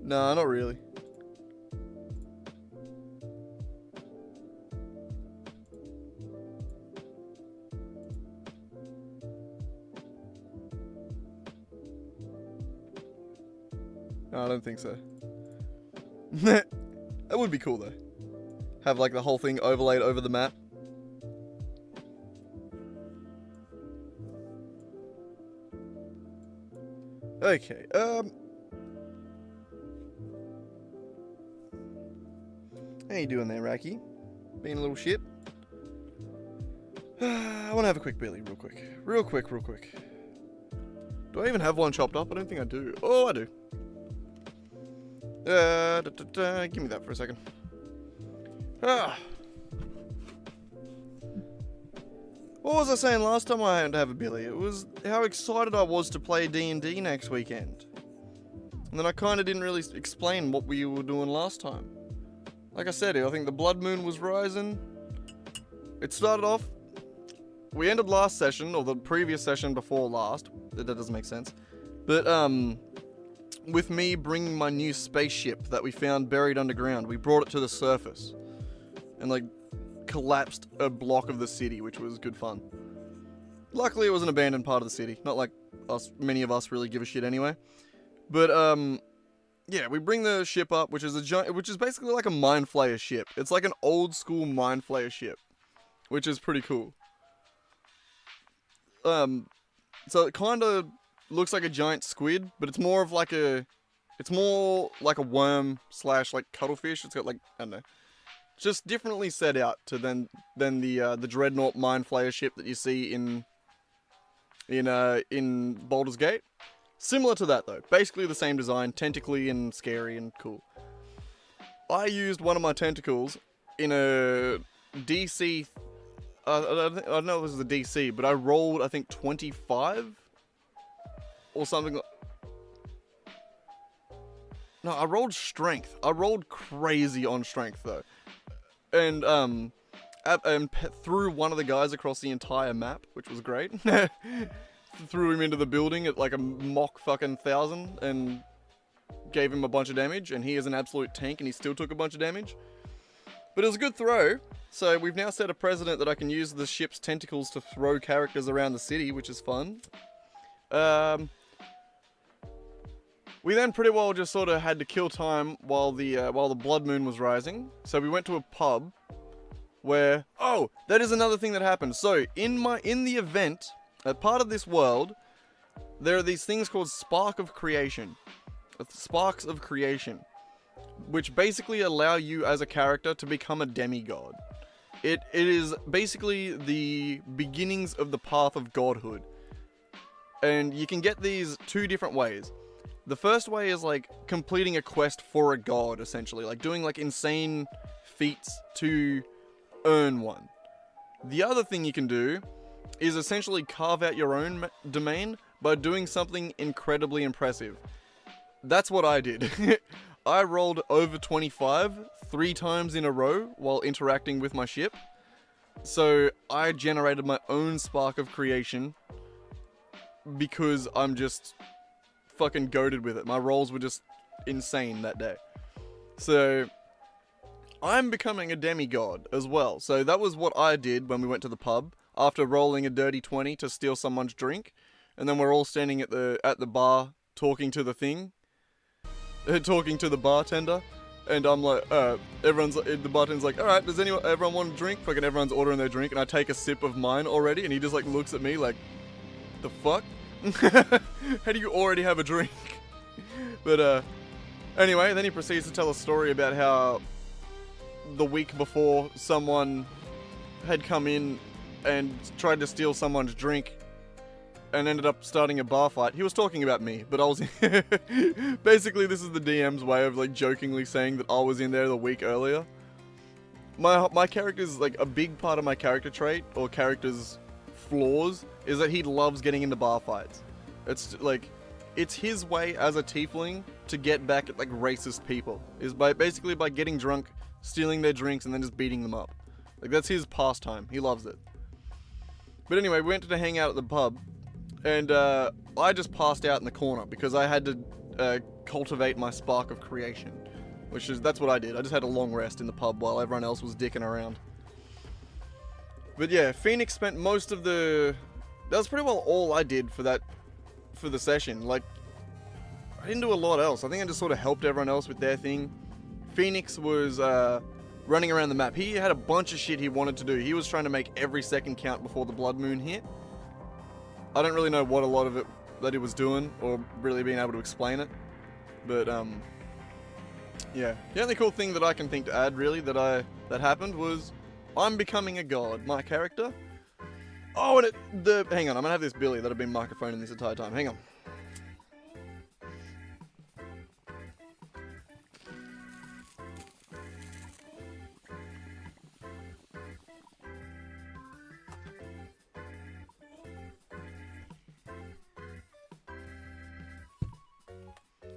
Nah, not really. No, I don't think so. That would be cool though. Have like the whole thing overlaid over the map. Okay, how you doing there, Racky? Being a little shit? I want to have a quick Billy, real quick. Real quick. Do I even have one chopped up? I don't think I do. Oh, I do. Give me that for a second. What was I saying last time I had to have a Billy? It was how excited I was to play D&D next weekend. And then I kind of didn't really explain what we were doing last time. Like I said, I think the blood moon was rising. It started off... we ended last session, or the previous session before last. That doesn't make sense. But, with me bringing my new spaceship that we found buried underground. We brought it to the surface. And, like, collapsed a block of the city, which was good fun. Luckily, it was an abandoned part of the city. Not like many of us really give a shit anyway. But, yeah, we bring the ship up, which is basically like a Mind Flayer ship. It's like an old school Mind Flayer ship, which is pretty cool. So it kind of looks like a giant squid, but it's more of like a It's more like a worm slash like cuttlefish. It's got like, I don't know, just differently set out to than the dreadnought mind flayer ship that you see in Baldur's Gate. Similar to that though, basically the same design, tentacly and scary and cool. I used one of my tentacles in a DC. I don't know if this was a DC, but I rolled I think 25 or something. No, I rolled strength. I rolled crazy on strength though, and threw one of the guys across the entire map, which was great. Threw him into the building at like a mock fucking 1,000 and gave him a bunch of damage, and he is an absolute tank and he still took a bunch of damage. But it was a good throw, so we've now set a precedent that I can use the ship's tentacles to throw characters around the city, which is fun. We then pretty well just sort of had to kill time while the blood moon was rising. So we went to a pub where, oh, that is another thing that happened. So in the event, a part of this world, there are these things called sparks of creation, which basically allow you as a character to become a demigod. It is basically the beginnings of the path of godhood. And you can get these two different ways. The first way is like completing a quest for a god, essentially, like doing like insane feats to earn one. The other thing you can do is essentially carve out your own domain by doing something incredibly impressive. That's what I did. I rolled over 25 3 times in a row while interacting with my ship. So I generated my own spark of creation because I'm just fucking goated with it. My rolls were just insane that day. So I'm becoming a demigod as well. So that was what I did when we went to the pub after rolling a dirty 20 to steal someone's drink. And then we're all standing at the bar talking to the thing. Talking to the bartender. And I'm like, the bartender's like, alright, does everyone want a drink? Fucking everyone's ordering their drink, and I take a sip of mine already, and he just like looks at me like, the fuck? How do you already have a drink? But anyway, then he proceeds to tell a story about how the week before someone had come in and tried to steal someone's drink and ended up starting a bar fight. He was talking about me, but I was basically this is the DM's way of like jokingly saying that I was in there the week earlier. My character's like a big part of my character trait or character's flaws is that he loves getting into bar fights. It's like it's his way as a tiefling to get back at like racist people is by getting drunk, stealing their drinks, and then just beating them up. Like that's his pastime. He loves it. But anyway, we went to hang out at the pub. And I just passed out in the corner because I had to cultivate my spark of creation. That's what I did. I just had a long rest in the pub while everyone else was dicking around. But yeah, Phoenix spent most of that was pretty well all I did for the session. Like, I didn't do a lot else. I think I just sort of helped everyone else with their thing. Phoenix was running around the map. He had a bunch of shit he wanted to do. He was trying to make every second count before the blood moon hit. I don't really know what a lot of it that he was doing, or really being able to explain it. But, yeah. The only cool thing that I can think to add, really, that happened was I'm becoming a god, my character. Oh, and hang on, I'm gonna have this Billy that I've been microphoning this entire time. Hang on.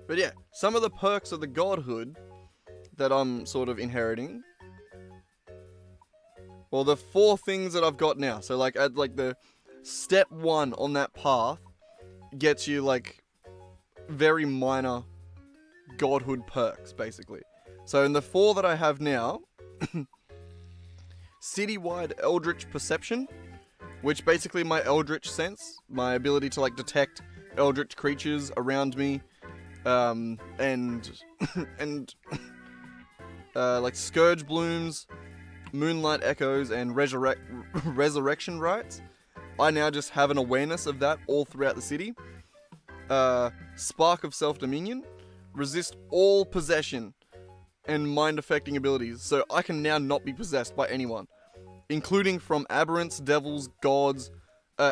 But yeah, some of the perks of the godhood that I'm sort of inheriting. Well, the 4 things that I've got now. So like at like the step 1 on that path gets you like very minor godhood perks, basically. So in the 4 that I have now, citywide eldritch perception, which basically my eldritch sense, my ability to like detect eldritch creatures around me, and like Scourge Blooms, Moonlight Echoes, and Resurrection Rites. I now just have an awareness of that all throughout the city. Spark of Self-Dominion, resist all possession and mind-affecting abilities, so I can now not be possessed by anyone, including from aberrants, devils, gods,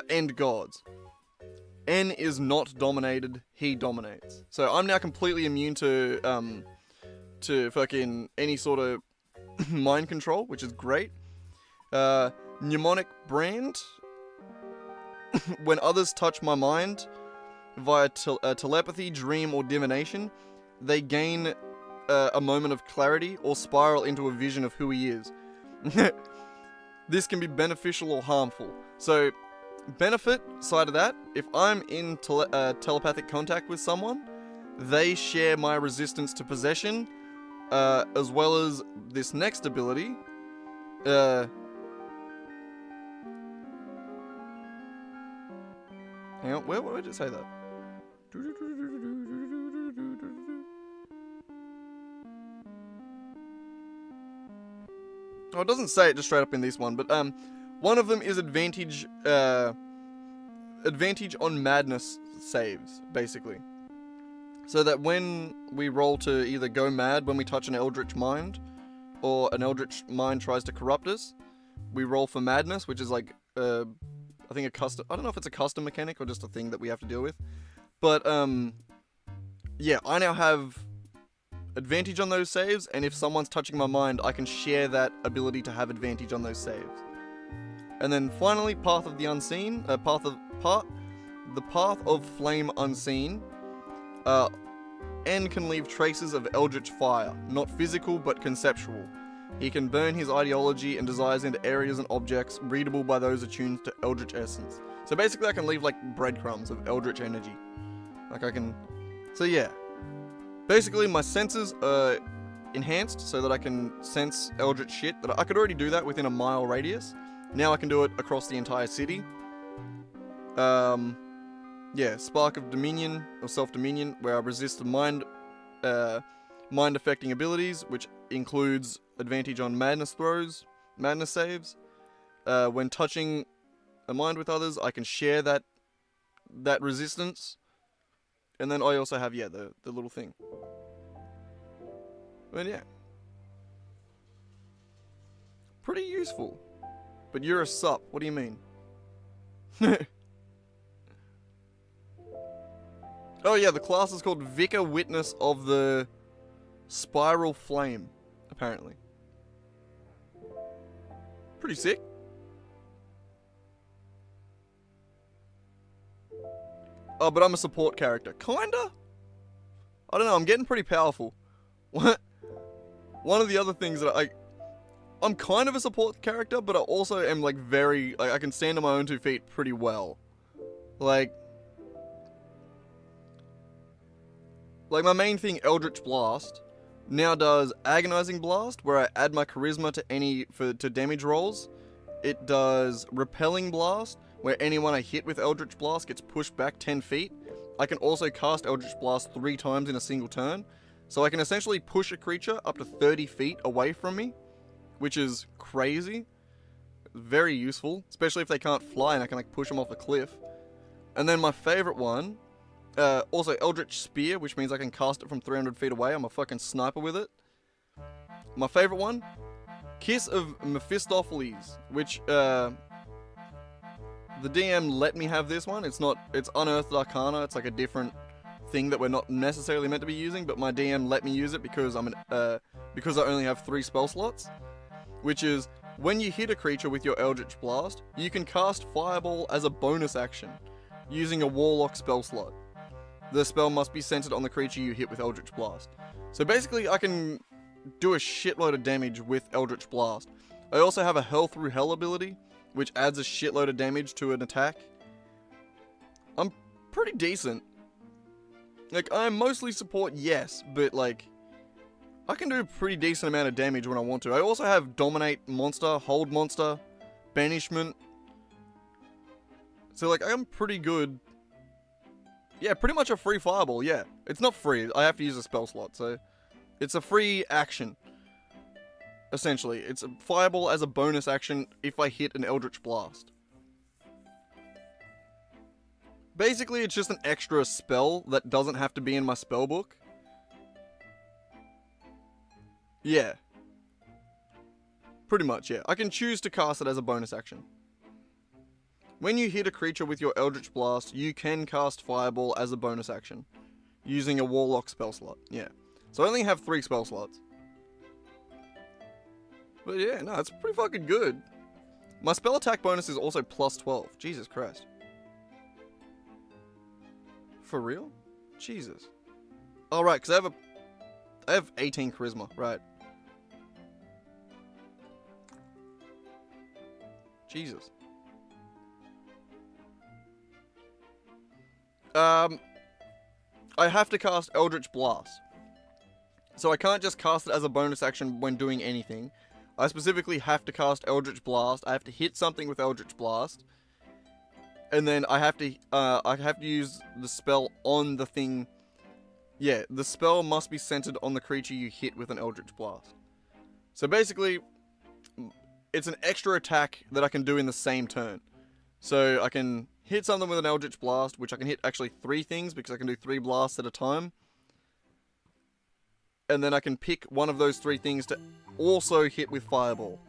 and gods. N is not dominated, he dominates. So I'm now completely immune to fucking any sort of mind control, which is great. Mnemonic brand. When others touch my mind via telepathy, dream, or divination, they gain a moment of clarity or spiral into a vision of who he is. This can be beneficial or harmful. So, benefit side of that, if I'm in telepathic contact with someone, they share my resistance to possession, as well as this next ability. Hang on, where did it say that? Oh, it doesn't say it just straight up in this one, but one of them is advantage on madness saves, basically. So that when we roll to either go mad when we touch an eldritch mind, or an eldritch mind tries to corrupt us, we roll for madness, which is like I think a custom. I don't know if it's a custom mechanic or just a thing that we have to deal with. But yeah, I now have advantage on those saves, and if someone's touching my mind, I can share that ability to have advantage on those saves. And then finally, Path of the Unseen, the Path of Flame Unseen. N can leave traces of eldritch fire, not physical but conceptual. He can burn his ideology and desires into areas and objects readable by those attuned to eldritch essence. So basically I can leave like breadcrumbs of eldritch energy. Like I can... So yeah. Basically my senses are enhanced so that I can sense eldritch shit. That I could already do that within a mile radius. Now I can do it across the entire city. Yeah, Spark of Dominion, or Self-Dominion, where I resist mind-affecting abilities, which includes advantage on madness throws, madness saves. When touching a mind with others, I can share that resistance. And then I also have, yeah, the little thing. But yeah. Pretty useful. But you're a sup, what do you mean? Oh yeah, the class is called Vicar Witness of the Spiral Flame, apparently. Pretty sick. Oh, but I'm a support character. Kinda? I don't know, I'm getting pretty powerful. One of the other things that I'm kind of a support character, but I also am like very, like I can stand on my own 2 feet pretty well. Like my main thing, Eldritch Blast, now does Agonizing Blast, where I add my charisma to damage rolls. It does Repelling Blast, where anyone I hit with Eldritch Blast gets pushed back 10 feet. I can also cast Eldritch Blast 3 times in a single turn, so I can essentially push a creature up to 30 feet away from me, which is crazy. Very useful, especially if they can't fly and I can like push them off a cliff. And then my favorite one, also Eldritch Spear, which means I can cast it from 300 feet away. I'm a fucking sniper with it. My favorite one, Kiss of Mephistopheles, which the DM let me have this one. It's Unearthed Arcana. It's like a different thing that we're not necessarily meant to be using, but my DM let me use it because because I only have 3 spell slots, which is when you hit a creature with your Eldritch Blast, you can cast Fireball as a bonus action using a Warlock spell slot. The spell must be centered on the creature you hit with Eldritch Blast. So basically I can do a shitload of damage with Eldritch Blast. I also have a Hell Through Hell ability, which adds a shitload of damage to an attack. I'm pretty decent. Like, I'm mostly support, yes, but like, I can do a pretty decent amount of damage when I want to. I also have Dominate Monster, Hold Monster, Banishment. So like, I'm pretty good. Yeah, pretty much a free Fireball, yeah. It's not free, I have to use a spell slot, so it's a free action. Essentially, it's a Fireball as a bonus action if I hit an Eldritch Blast. Basically, it's just an extra spell that doesn't have to be in my spellbook. Yeah. Pretty much, yeah. I can choose to cast it as a bonus action. When you hit a creature with your Eldritch Blast, you can cast Fireball as a bonus action, using a Warlock spell slot. Yeah. So I only have 3 spell slots. But yeah, no, it's pretty fucking good. My spell attack bonus is also plus 12. Jesus Christ. For real? Jesus. Oh, right, because I have 18 charisma, right. Jesus. I have to cast Eldritch Blast. So I can't just cast it as a bonus action when doing anything. I specifically have to cast Eldritch Blast. I have to hit something with Eldritch Blast. And then I have to use the spell on the thing. Yeah, the spell must be centered on the creature you hit with an Eldritch Blast. So basically, it's an extra attack that I can do in the same turn. So I can hit something with an Eldritch Blast, which I can hit actually 3 things because I can do 3 blasts at a time. And then I can pick one of those 3 things to also hit with Fireball.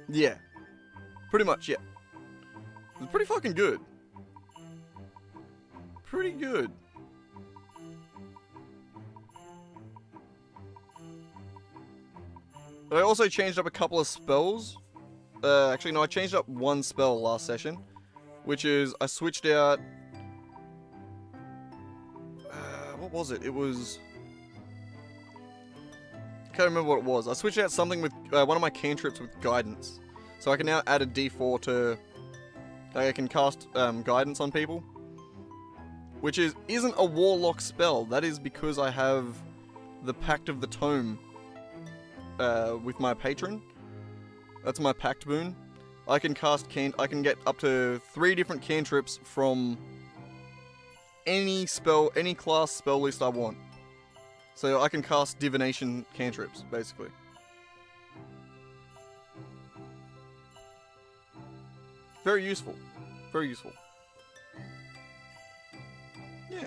Yeah. Pretty much, yeah. It's pretty fucking good. Pretty good. I also changed up a couple of spells. Actually, no, I changed up one spell last session. Which is, I switched out... what was it? It was... I can't remember what it was. I switched out something with one of my cantrips with guidance. So I can now add a d4 to... I can cast guidance on people. Which isn't a warlock spell. That is because I have the Pact of the Tome with my patron. That's my pact boon. I can get up to 3 different cantrips from any class spell list I want. So I can cast divination cantrips, basically. Very useful. Very useful. Yeah.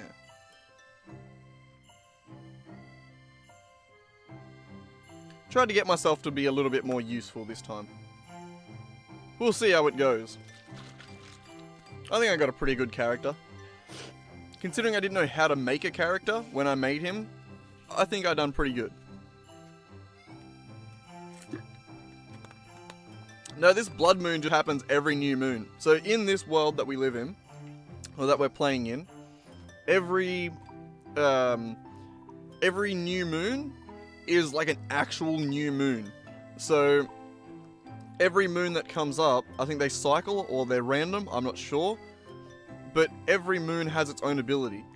Tried to get myself to be a little bit more useful this time. We'll see how it goes. I think I got a pretty good character. Considering I didn't know how to make a character when I made him, I think I done pretty good. Now, this blood moon just happens every new moon. So in this world that we live in, or that we're playing in, every new moon is like an actual new moon. So every moon that comes up, I think they cycle or they're random, I'm not sure. But every moon has its own ability.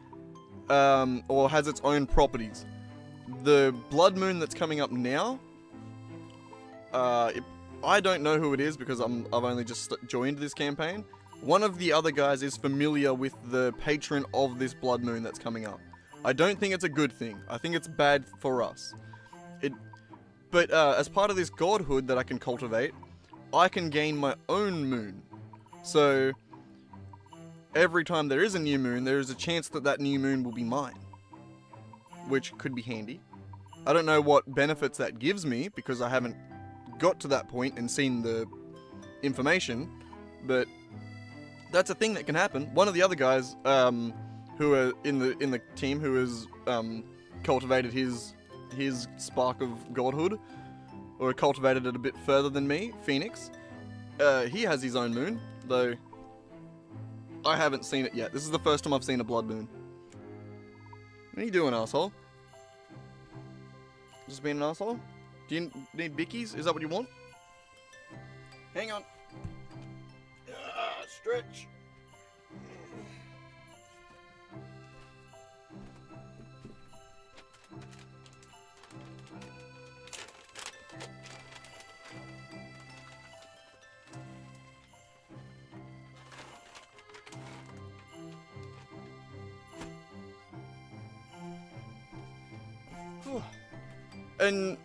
Or has its own properties. The blood moon that's coming up now, I don't know who it is because I've only just joined this campaign. One of the other guys is familiar with the patron of this blood moon that's coming up. I don't think it's a good thing. I think it's bad for us. But as part of this godhood that I can cultivate, I can gain my own moon. So every time there is a new moon, there is a chance that that new moon will be mine. Which could be handy. I don't know what benefits that gives me because I haven't got to that point and seen the information, but that's a thing that can happen. One of the other guys who are in the team who has cultivated his spark of godhood, or cultivated it a bit further than me, Phoenix, he has his own moon, though I haven't seen it yet. This is the first time I've seen a blood moon. What are you doing, asshole? Just being an asshole? Do you need bickies? Is that what you want? Hang on. Stretch. And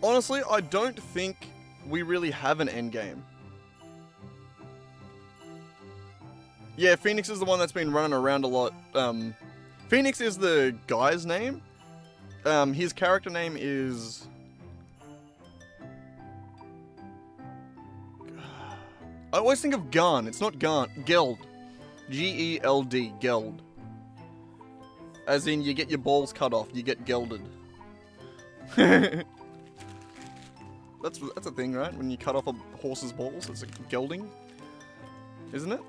honestly, I don't think we really have an endgame. Yeah, Phoenix is the one that's been running around a lot. Phoenix is the guy's name. His character name is... I always think of Garn. It's not Garn. Geld. G-E-L-D. Geld. As in, you get your balls cut off. You get gelded. That's a thing, right? When you cut off a horse's balls, it's like gelding. Isn't it?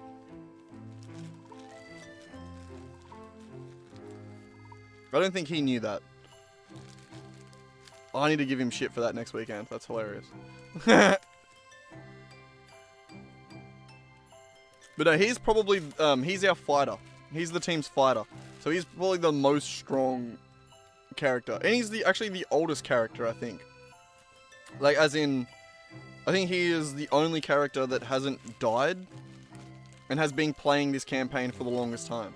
I don't think he knew that. I need to give him shit for that next weekend. That's hilarious. But no, he's probably, he's our fighter. He's the team's fighter. So he's probably the most strong character. And he's actually the oldest character, I think. Like, as in, I think he is the only character that hasn't died and has been playing this campaign for the longest time.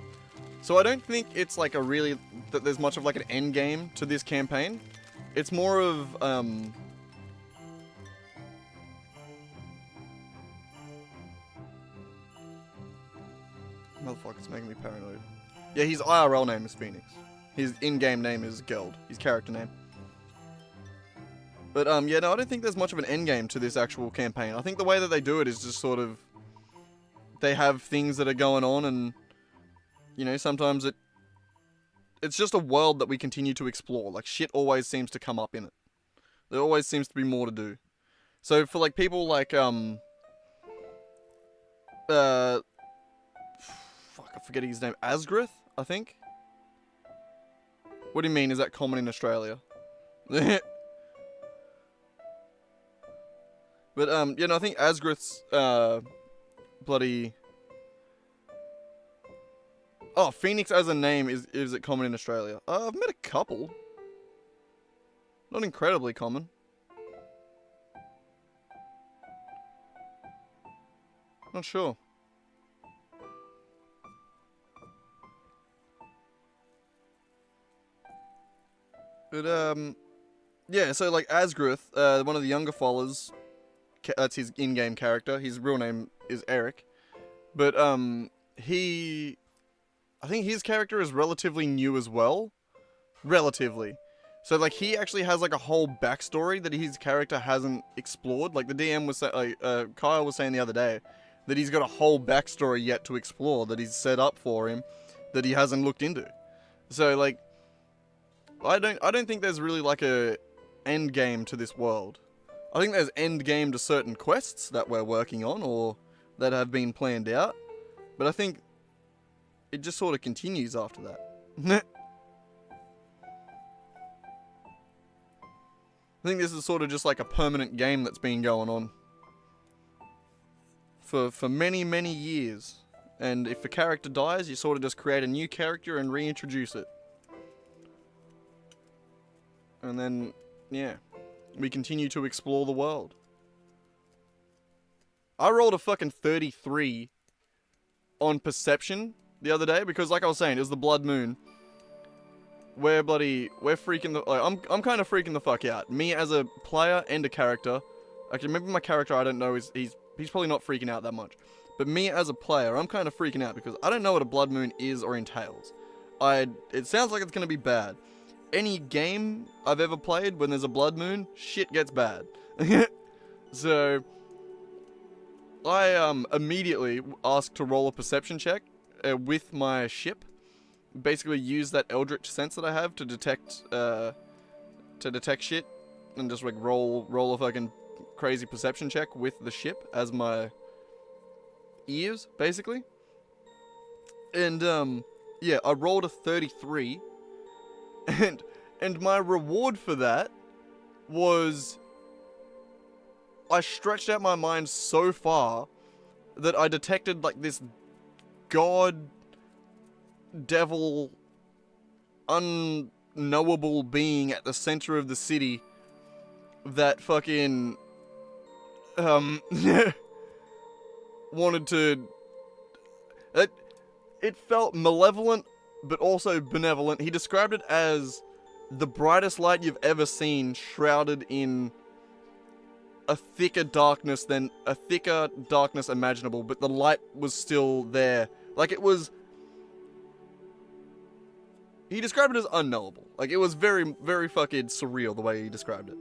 So I don't think it's like that there's much of like an end game to this campaign. It's more of, motherfucker's making me paranoid. Yeah, his IRL name is Phoenix. His in-game name is Geld. His character name. But, yeah, no, I don't think there's much of an end game to this actual campaign. I think the way that they do it is just sort of... They have things that are going on and... You know, sometimes it's just a world that we continue to explore. Like, shit always seems to come up in it. There always seems to be more to do. So, for, like, people like, fuck, I'm forgetting his name. Asgrith, I think? What do you mean? Is that common in Australia? But, you know, I think Asgrith's, bloody... Oh, Phoenix as a name, is it common in Australia? I've met a couple. Not incredibly common. Not sure. But, yeah, so, like, Asgrith, one of the younger followers, that's his in-game character. His real name is Eric. But, I think his character is relatively new as well. Relatively. So, like, he actually has, like, a whole backstory that his character hasn't explored. Like, the DM was Kyle was saying the other day that he's got a whole backstory yet to explore that he's set up for him that he hasn't looked into. So, like, I don't think there's really, like, a end game to this world. I think there's end game to certain quests that we're working on or that have been planned out. But I think it just sort of continues after that. I think this is sort of just like a permanent game that's been going on for many, many years. And if a character dies, you sort of just create a new character and reintroduce it. And then, yeah, we continue to explore the world. I rolled a fucking 33 on perception the other day because, like I was saying, it was the blood moon. We're freaking the... Like, I'm kind of freaking the fuck out. Me as a player and a character. Actually, maybe my character, I don't know, he's probably not freaking out that much. But me as a player, I'm kind of freaking out because I don't know what a blood moon is or entails. It sounds like it's going to be bad. Any game I've ever played, when there's a blood moon, shit gets bad. So, I immediately asked to roll a perception check with my ship. Basically use that eldritch sense that I have to detect shit, and just like roll a fucking crazy perception check with the ship as my ears, basically. And yeah, I rolled a 33, and my reward for that was I stretched out my mind so far that I detected like this god, devil, unknowable being at the center of the city that fucking wanted to... It felt malevolent, but also benevolent. He described it as the brightest light you've ever seen, shrouded in a thicker darkness imaginable, but the light was still there. Like, it was He described it as unknowable. Like, it was very, very fucking surreal the way he described it.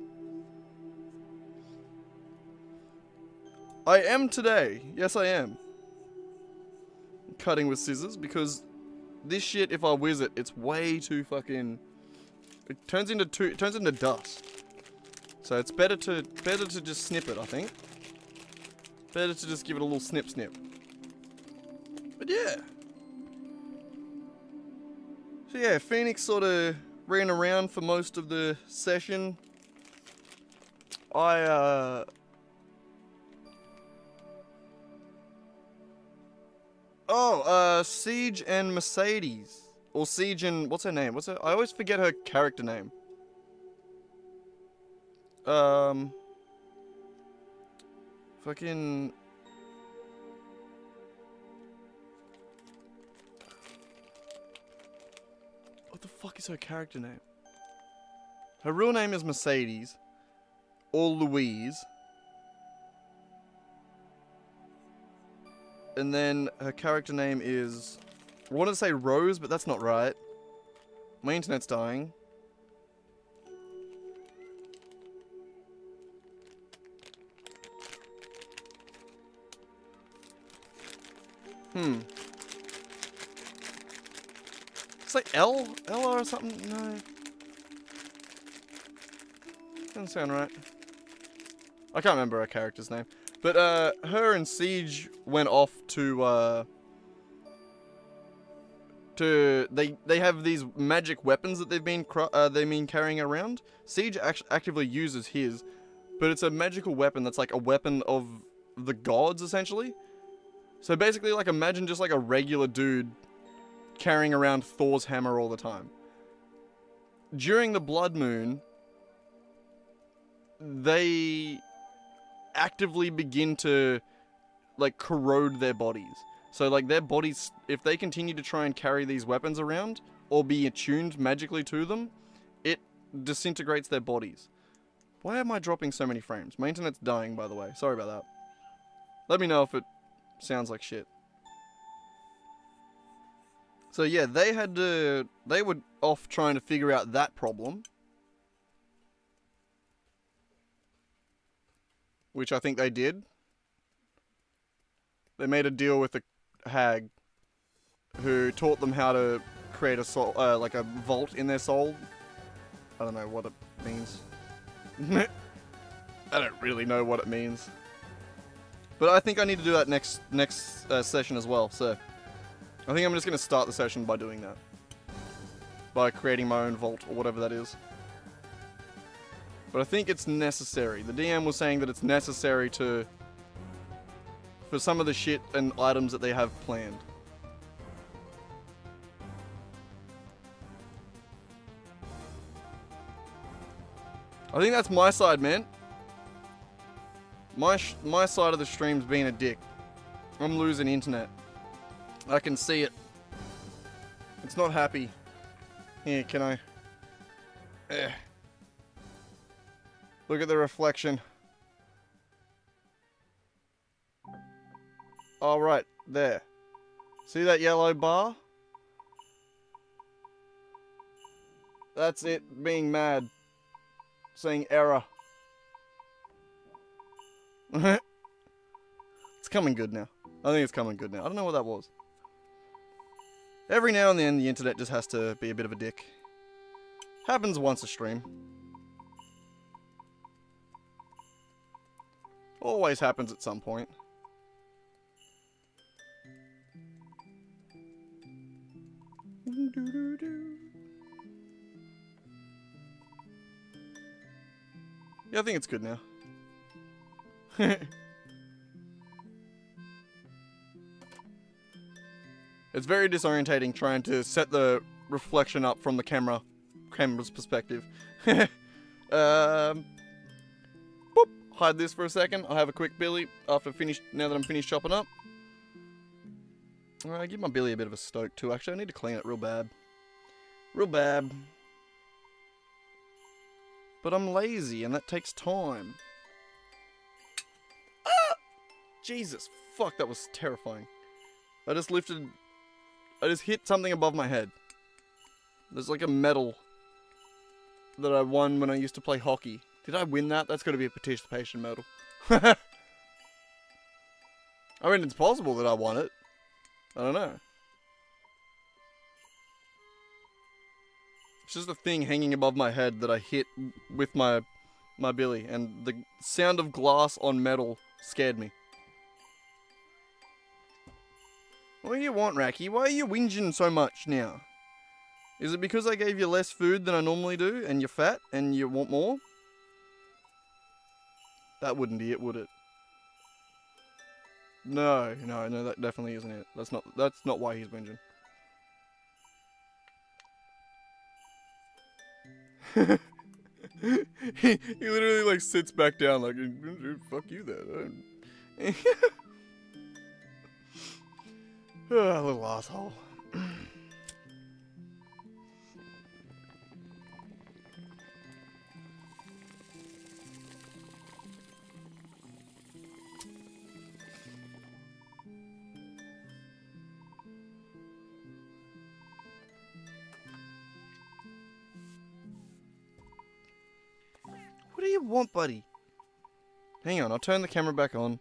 I am today. Yes, I am. Cutting with scissors, because this shit, if I whiz it, it's way too fucking... It turns into dust. So it's better to just snip it, I think. Better to just give it a little snip. But yeah. So yeah, Phoenix sort of ran around for most of the session. Siege and Mercedes. Or Siege and... What's her name? I always forget her character name. Fucking... What the fuck is her character name? Her real name is Mercedes. Or Louise. And then her character name is... I wanted to say Rose, but that's not right. My internet's dying. It's like Ella or something? No. Doesn't sound right. I can't remember her character's name. But, her and Siege went off to they have these magic weapons that they've been carrying around. Siege actively uses his, but it's a magical weapon that's like a weapon of the gods, essentially. So basically, like, imagine just like a regular dude carrying around Thor's hammer all the time. During the blood moon, they actively begin to, like, corrode their bodies. So, like, their bodies, if they continue to try and carry these weapons around, or be attuned magically to them, it disintegrates their bodies. Why am I dropping so many frames? My internet's dying, by the way. Sorry about that. Let me know if it sounds like shit. So yeah, they were off trying to figure out that problem. Which I think they did. They made a deal with a hag who taught them how to create a soul, like a vault in their soul. I don't know what it means. I don't really know what it means. But I think I need to do that next session as well, so I think I'm just going to start the session by doing that. By creating my own vault, or whatever that is. But I think it's necessary. The DM was saying that it's necessary for some of the shit and items that they have planned. I think that's my side, man. My side of the stream's being a dick. I'm losing internet. I can see it. It's not happy. Here, can I... Look at the reflection. All right, there. See that yellow bar? That's it being mad. Saying error. It's coming good now. I think it's coming good now. I don't know what that was. Every now and then the internet just has to be a bit of a dick. Happens once a stream. Always happens at some point. Yeah, I think it's good now. It's very disorientating trying to set the reflection up from the camera's perspective. Boop. Hide this for a second. I'll have a quick billy now that I'm finished chopping up. Give my billy a bit of a stoke too. Actually, I need to clean it real bad. Real bad. But I'm lazy and that takes time. Ah! Jesus, fuck, that was terrifying. I just hit something above my head. There's like a medal that I won when I used to play hockey. Did I win that? That's got to be a participation medal. I mean, it's possible that I won it. I don't know. It's just a thing hanging above my head that I hit with my billy, and the sound of glass on metal scared me. What do you want, Racky? Why are you whinging so much now? Is it because I gave you less food than I normally do, and you're fat, and you want more? That wouldn't be it, would it? No, that definitely isn't it. That's not why he's whinging. he literally like sits back down like, fuck you then. Oh, little asshole. What do you want, buddy? Hang on, I'll turn the camera back on.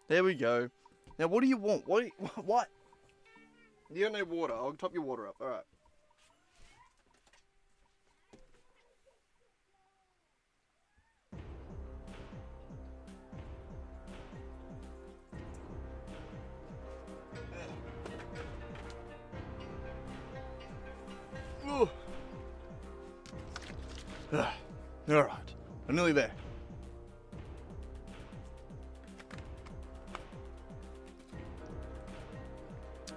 There we go. Now, what do you want? What? You don't need water. I'll top your water up. Alright. Alright. I'm nearly there.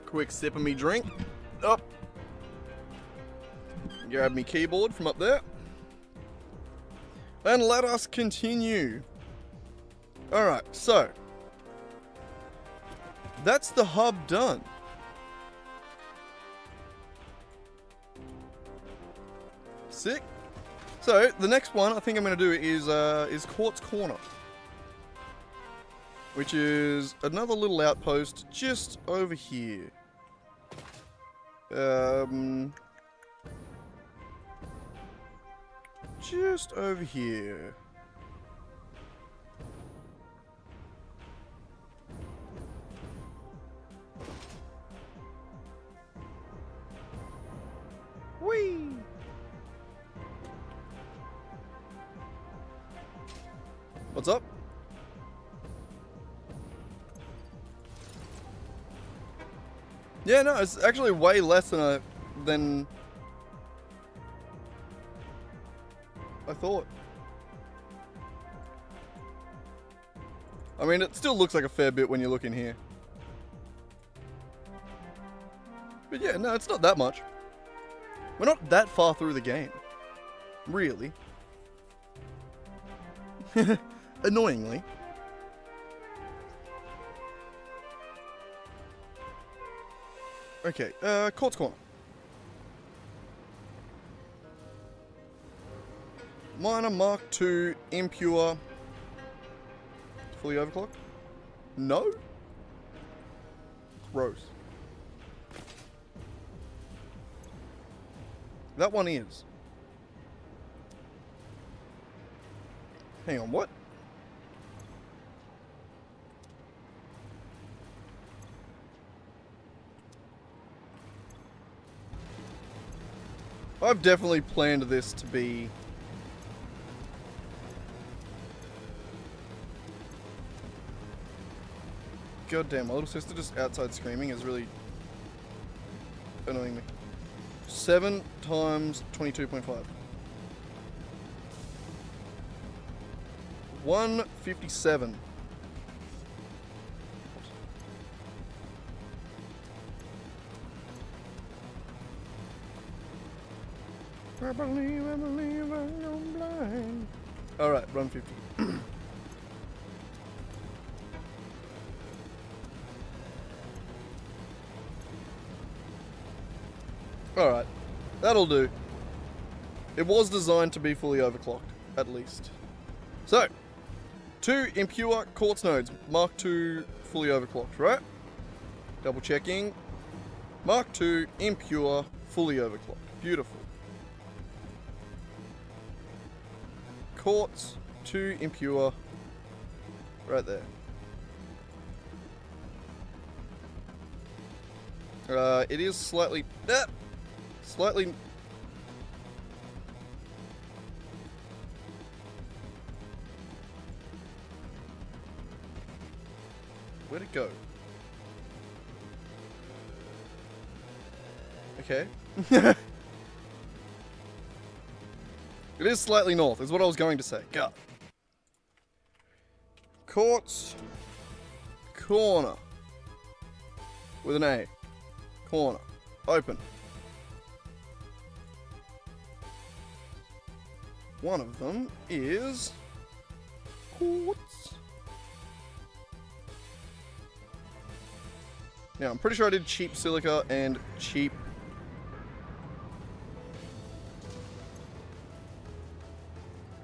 Quick sip of me drink. Up. Grab me keyboard from up there. And let us continue. Alright, so. That's the hub done. Sick. So, the next one I think I'm going to do is Quartz Corner. Which is another little outpost just over here. Just over here. Whee! What's up? Yeah, no, it's actually way less than I thought. I mean, it still looks like a fair bit when you look in here. But yeah, no, it's not that much. We're not that far through the game. Really. Annoyingly. Okay, Quartz Corner. Miner Mark II impure. Fully overclocked? No? Gross. That one is. Hang on, what? I've definitely planned this to be... God damn, my little sister just outside screaming is really annoying me. 7 times 22.5. 157. I believe I'm blind. Alright, run 50. Alright, that'll do. It was designed to be fully overclocked, at least. So, 2 impure quartz nodes, Mark II fully overclocked, right? Double checking. Mark II impure fully overclocked. Beautiful. Quartz, 2 impure. Right there. It is slightly... slightly... Where'd it go? Okay. It is slightly north, is what I was going to say. Go. Quartz. Corner. With an A. Corner. Open. One of them is... quartz. Now, I'm pretty sure I did cheap silica and cheap...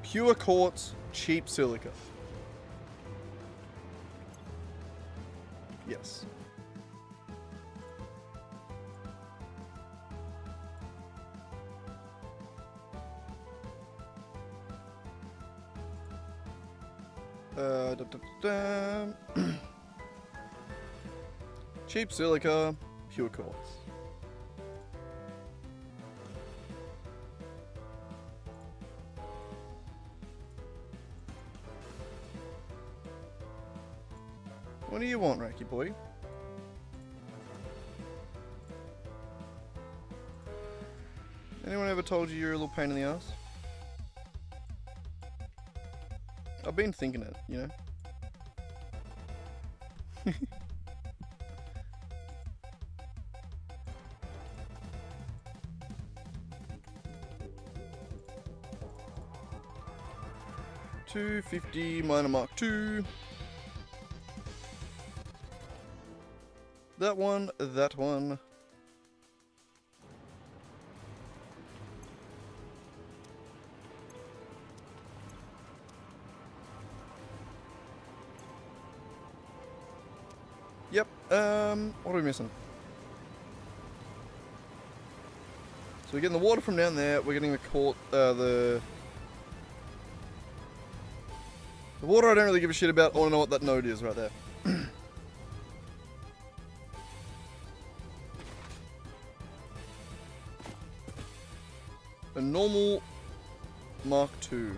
pure quartz, cheap silica. Yes. Cheap silica, pure quartz. What do you want, Racky boy? Anyone ever told you you're a little pain in the ass? I've been thinking it, you know? $250 minor Mark II. That one, that one. Yep, what are we missing? So we're getting the water from down there, we're getting the water I don't really give a shit about. I want to know what that node is right there. A normal Mark II.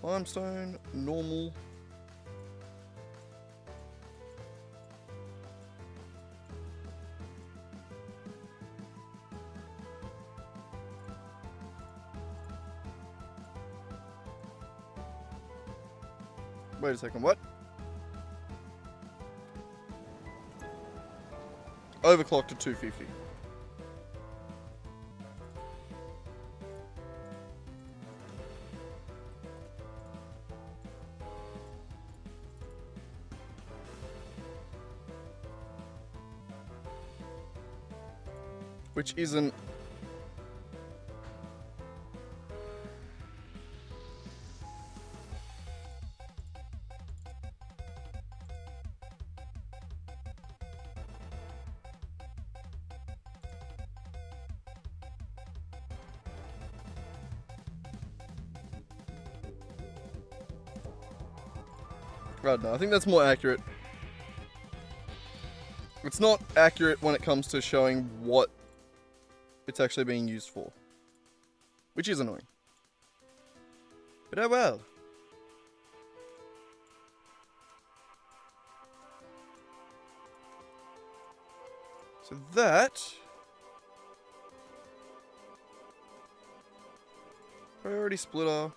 Limestone, normal. Wait a second, what? Overclocked to 250. Which isn't... Right, no, I think that's more accurate. It's not accurate when it comes to showing what it's actually being used for. Which is annoying. But oh well. So that... priority splitter.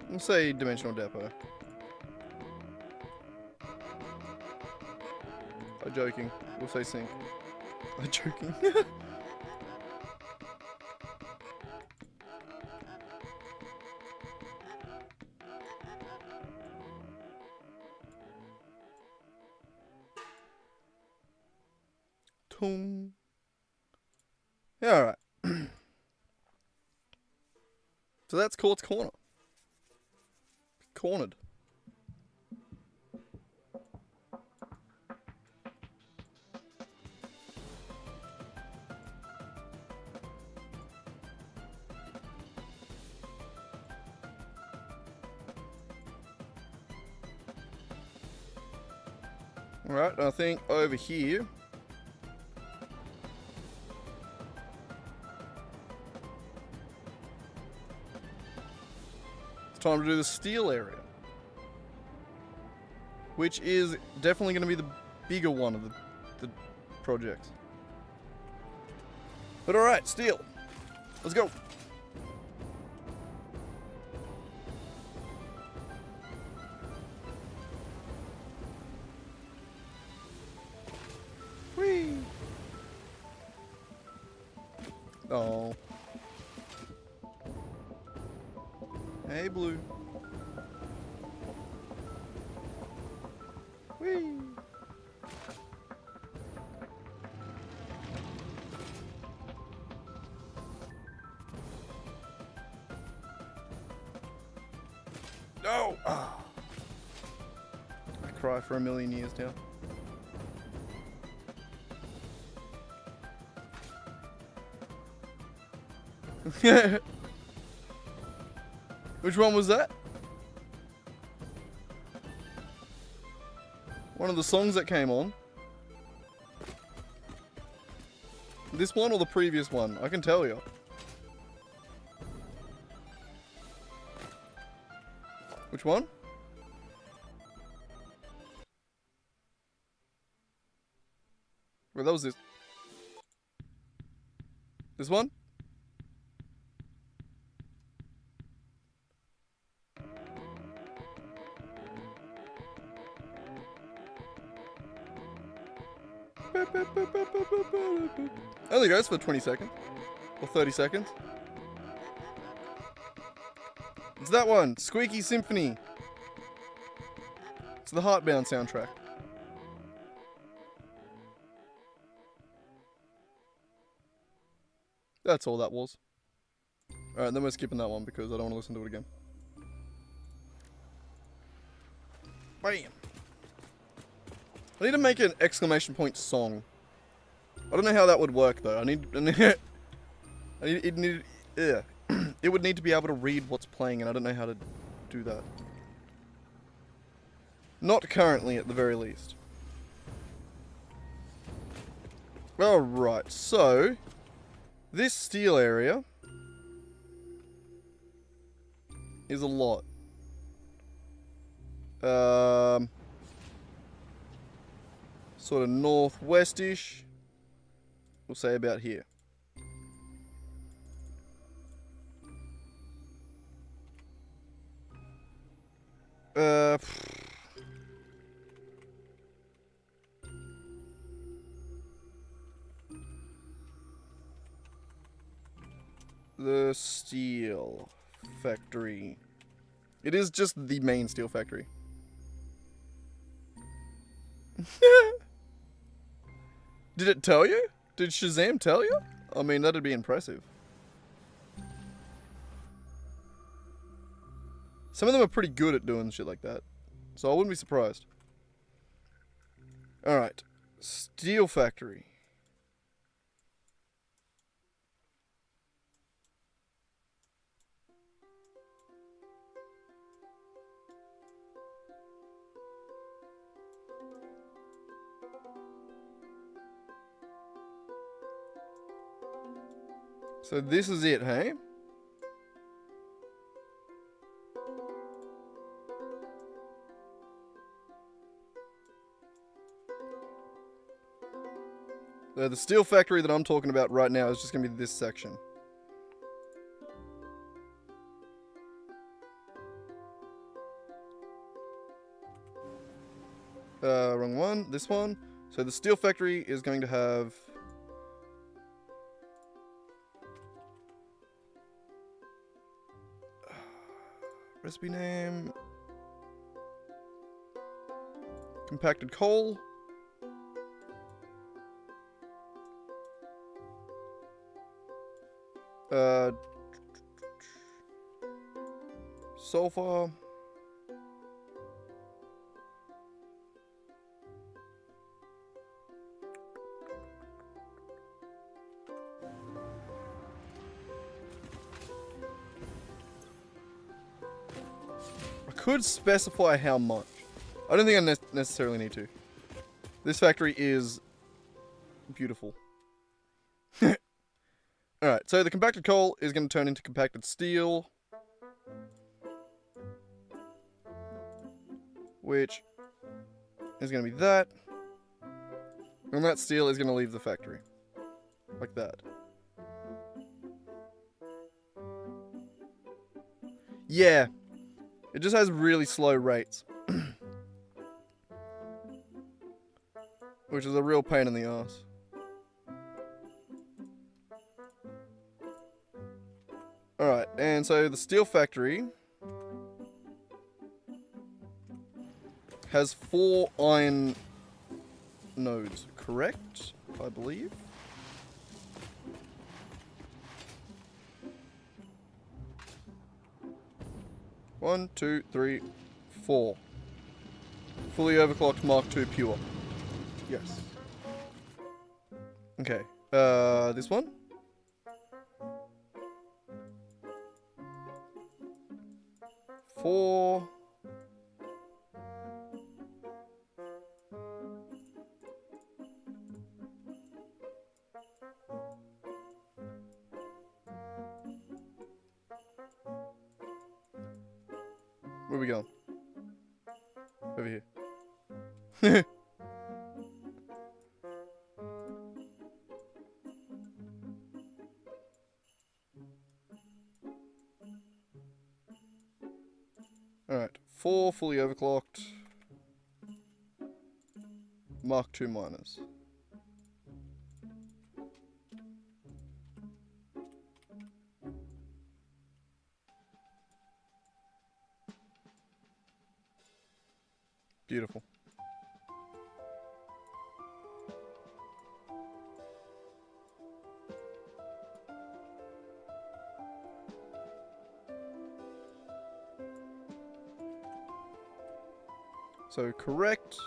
We'll say dimensional depot. I'm joking. We'll say sink. I'm joking. pong. Yeah, alright. So that's Court's Corner. Cornered. Alright, I think over here. It's time to do the steel area. Which is definitely going to be the bigger one of the projects. But alright, steel. Let's go. Whee! Oh. Hey, Blue. Whee! No! Ah. I cry for a million years now. Which one was that? One of the songs that came on. This one or the previous one? I can tell you. Which one? Well, that was this. This one? Only goes for 20 seconds. Or 30 seconds. It's that one. Squeaky Symphony. It's the Heartbound soundtrack. That's all that was. Alright, then we're skipping that one because I don't want to listen to it again. Bam! I need to make an exclamation point song. I don't know how that would work though. It would need to be able to read what's playing, and I don't know how to do that. Not currently, at the very least. Alright, so this steel area is a lot. Sort of northwest-ish. We'll say about here. The steel factory. It is just the main steel factory. Did it tell you? Did Shazam tell you? I mean, that'd be impressive. Some of them are pretty good at doing shit like that. So I wouldn't be surprised. Alright. Steel factory. So this is it, hey? The steel factory that I'm talking about right now is just going to be this section. Wrong one. This one. So the steel factory is going to have... Recipe name... Compacted coal. Sulfur. I could specify how much. I don't think I necessarily need to. This factory is beautiful. Alright, so the compacted coal is going to turn into compacted steel. Which is going to be that. And that steel is going to leave the factory. Like that. Yeah. It just has really slow rates. Which is a real pain in the ass. Alright, and so the steel factory has 4 iron nodes, correct? I believe. One, two, three, 4. Fully overclocked Mark II pure. Yes. Okay. This one? Four. Where are we going? Over here. Alright, 4 fully overclocked. Mark II miners. Beautiful. So correct.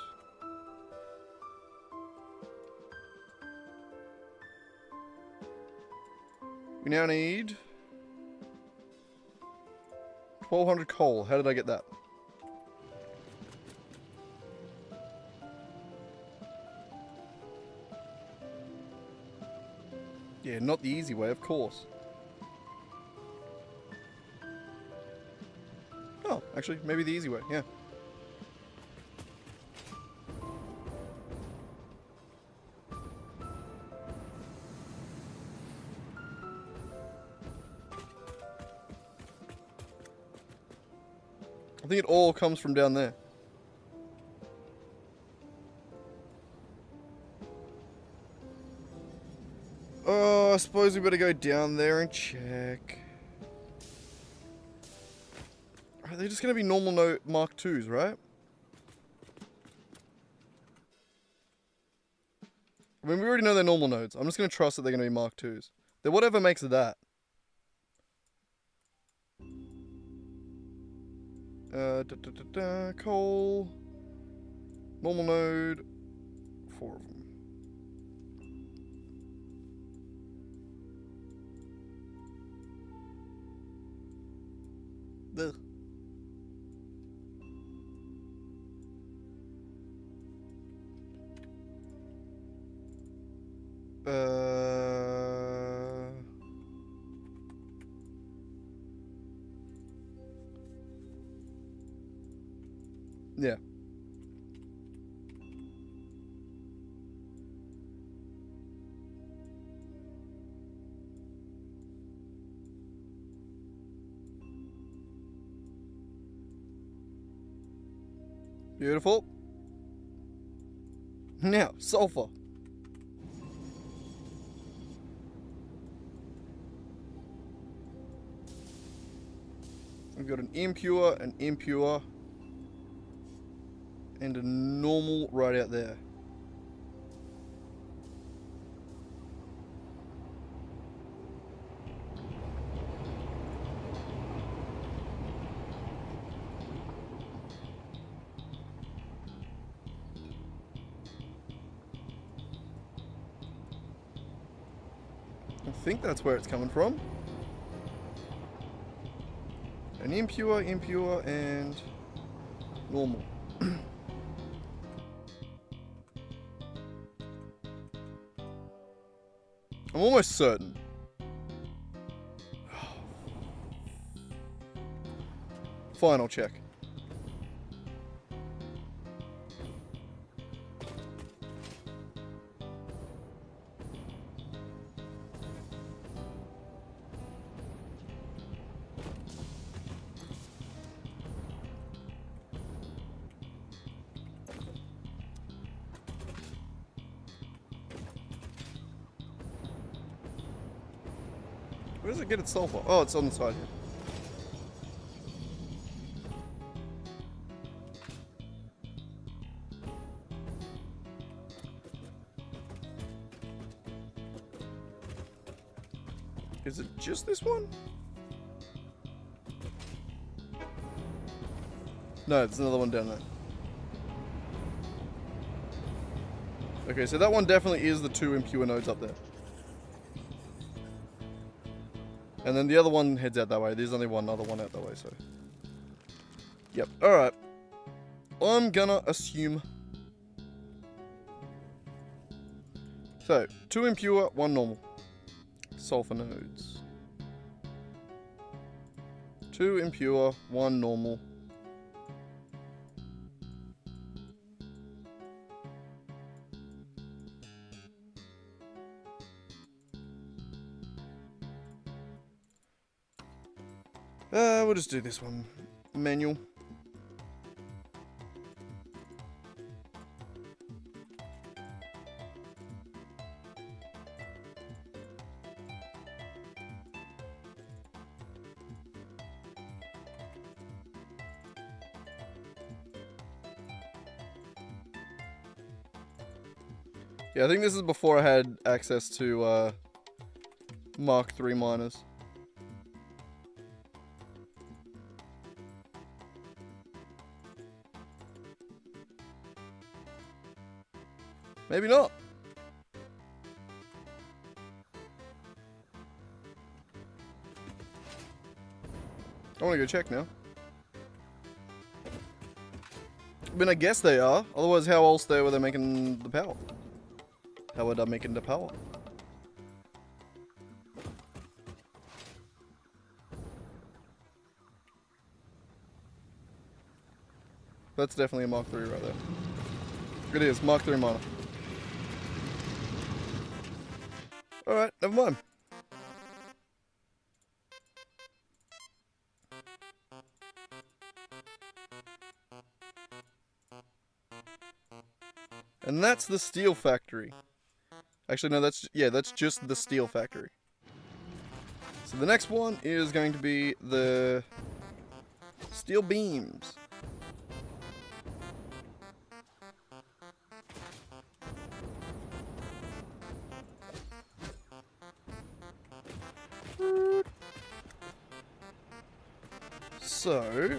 We now need 1200 coal. How did I get that? Yeah, not the easy way, of course. Oh, actually, maybe the easy way, yeah. I think it all comes from down there. Oh, I suppose we better go down there and check. Are they just going to be normal Mark IIs, right? I mean, we already know they're normal nodes. I'm just going to trust that they're going to be Mark IIs. Then whatever makes that. Coal. Normal node. 4 of them. Ugh. Yeah. Beautiful. Now, sulfur. We've got an impure, and a normal right out there. I think that's where it's coming from. An impure, impure, and normal. I'm almost certain. Final check. Where does it get its sulfur? Oh, it's on the side here. Is it just this one? No, there's another one down there. Okay, so that one definitely is the 2 impure nodes up there. And then the other one heads out that way. There's only one other one out that way, so. Yep, alright. I'm gonna assume. So, 2 impure, 1 normal. Sulfur nodes. 2 impure, 1 normal. We'll just do this one. Manual. Yeah, I think this is before I had access to Mark III miners. Maybe not. I want to go check now. I mean, I guess they are. Otherwise, how else were they making the power? How are they making the power? That's definitely a Mark III right there. It is, Mark III miner. Alright, never mind. And that's the steel factory. Actually, no, that's just the steel factory. So the next one is going to be the steel beams. So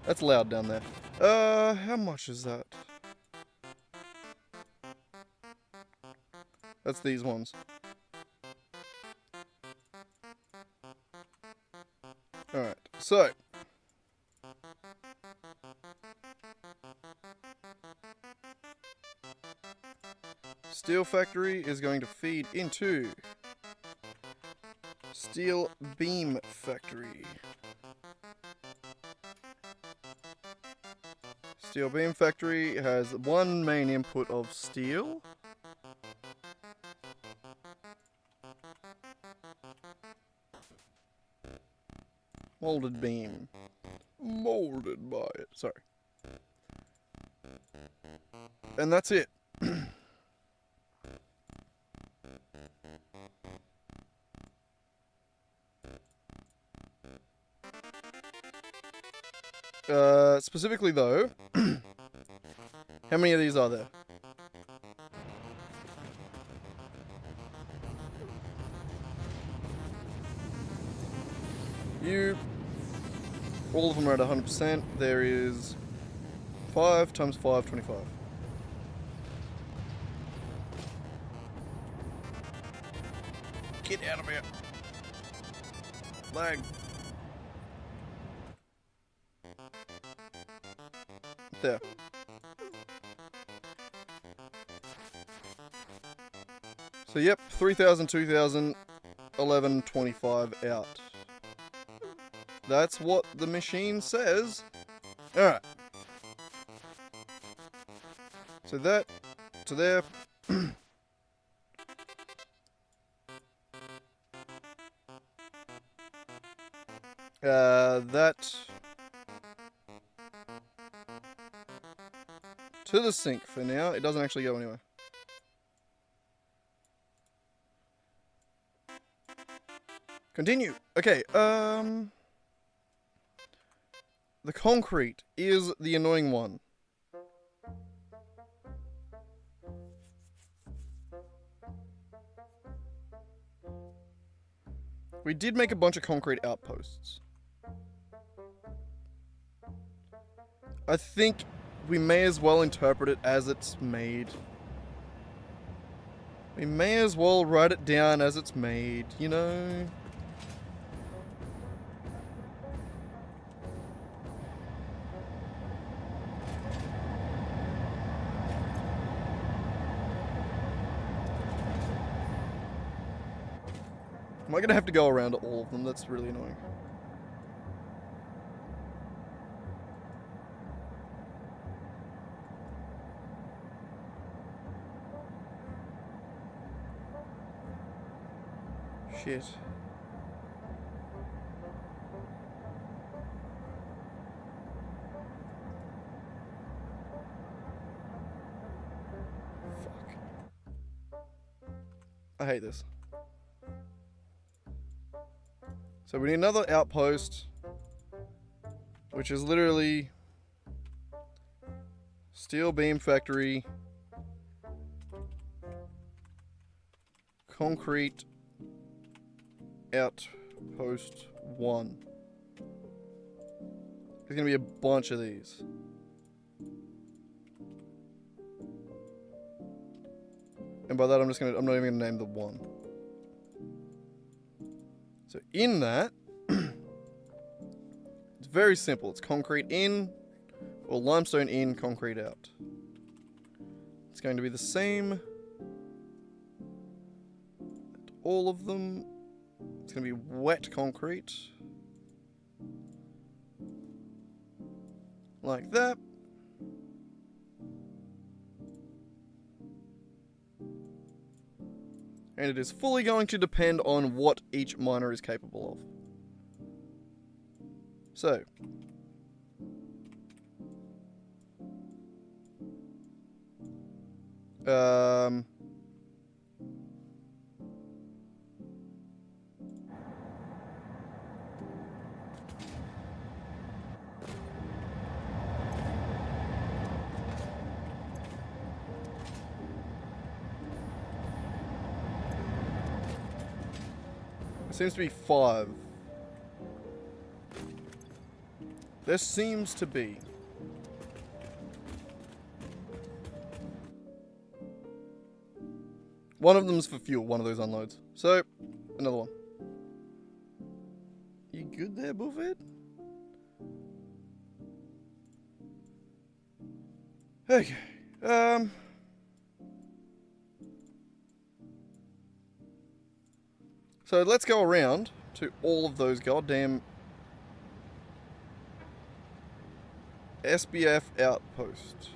that's loud down there. How much is that? That's these ones. Alright, so. Steel factory is going to feed into steel beam factory. Steel beam factory has one main input of steel. Molded beam. Molded by it. Sorry. And that's it. Specifically though, How many of these are there? All of them are at 100%. There is 5 times 5, 25. Get out of here. Lag. There. So yep, 3,000, 2,000, 11, 25 out. That's what the machine says. Alright. So that to there. That to the sink for now. It doesn't actually go anywhere. Continue. Okay, the concrete is the annoying one. We did make a bunch of concrete outposts. I think we may as well interpret it as it's made. We may as well write it down as it's made, you know? Am I gonna have to go around to all of them? That's really annoying. Shit. Fuck. I hate this. So we need another outpost, which is literally steel beam factory, concrete outpost 1. There's gonna be a bunch of these. And by that I'm not even gonna name the one. So in that, it's very simple. It's concrete in, or limestone in, concrete out. It's going to be the same at all of them. It's going to be wet concrete. Like that. And it is fully going to depend on what each miner is capable of. So. Seems to be 5. There seems to be. One of them's for fuel, one of those unloads. So, another one. You good there, Buffett? Okay. So let's go around to all of those goddamn SBF outposts.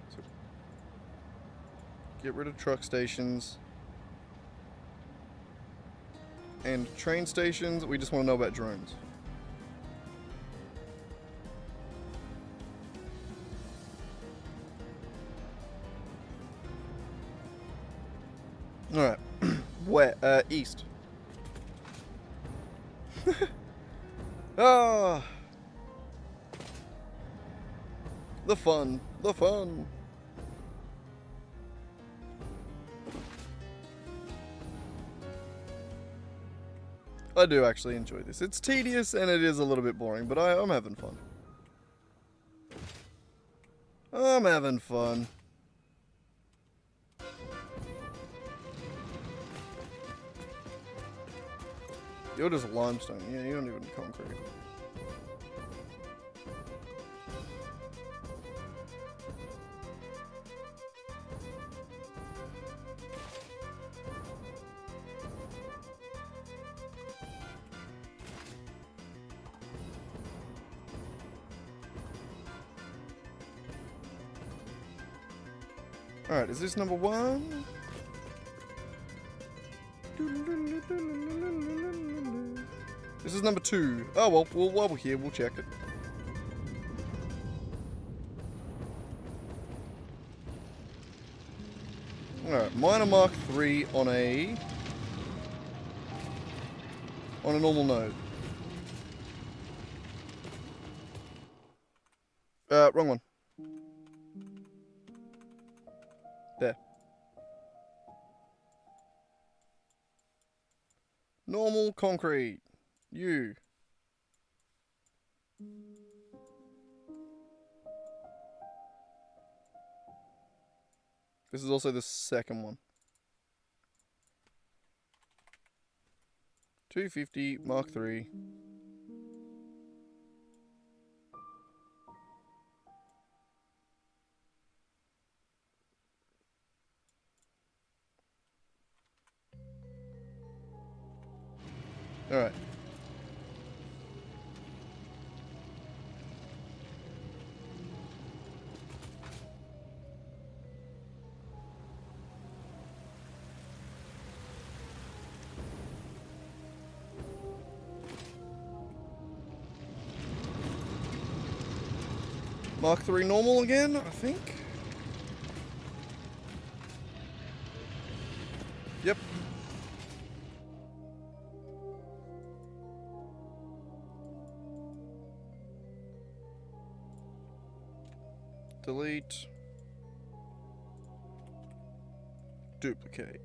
So get rid of truck stations and train stations. We just want to know about drones. Alright, where? East. Ah, the fun, the fun. I do actually enjoy this. It's tedious and it is a little bit boring, but I'm having fun. I'm having fun. You're just limestone. Yeah, you don't even concrete. Alright, is this number 1? This is number 2. Oh, well, while we're here, we'll check it. Alright, minor Mark 3 on a normal node. Wrong one. There. Normal concrete. You. This is also the second one. 250 Mark 3. Alright. Mark 3 normal again, I think. Yep. Delete. Duplicate.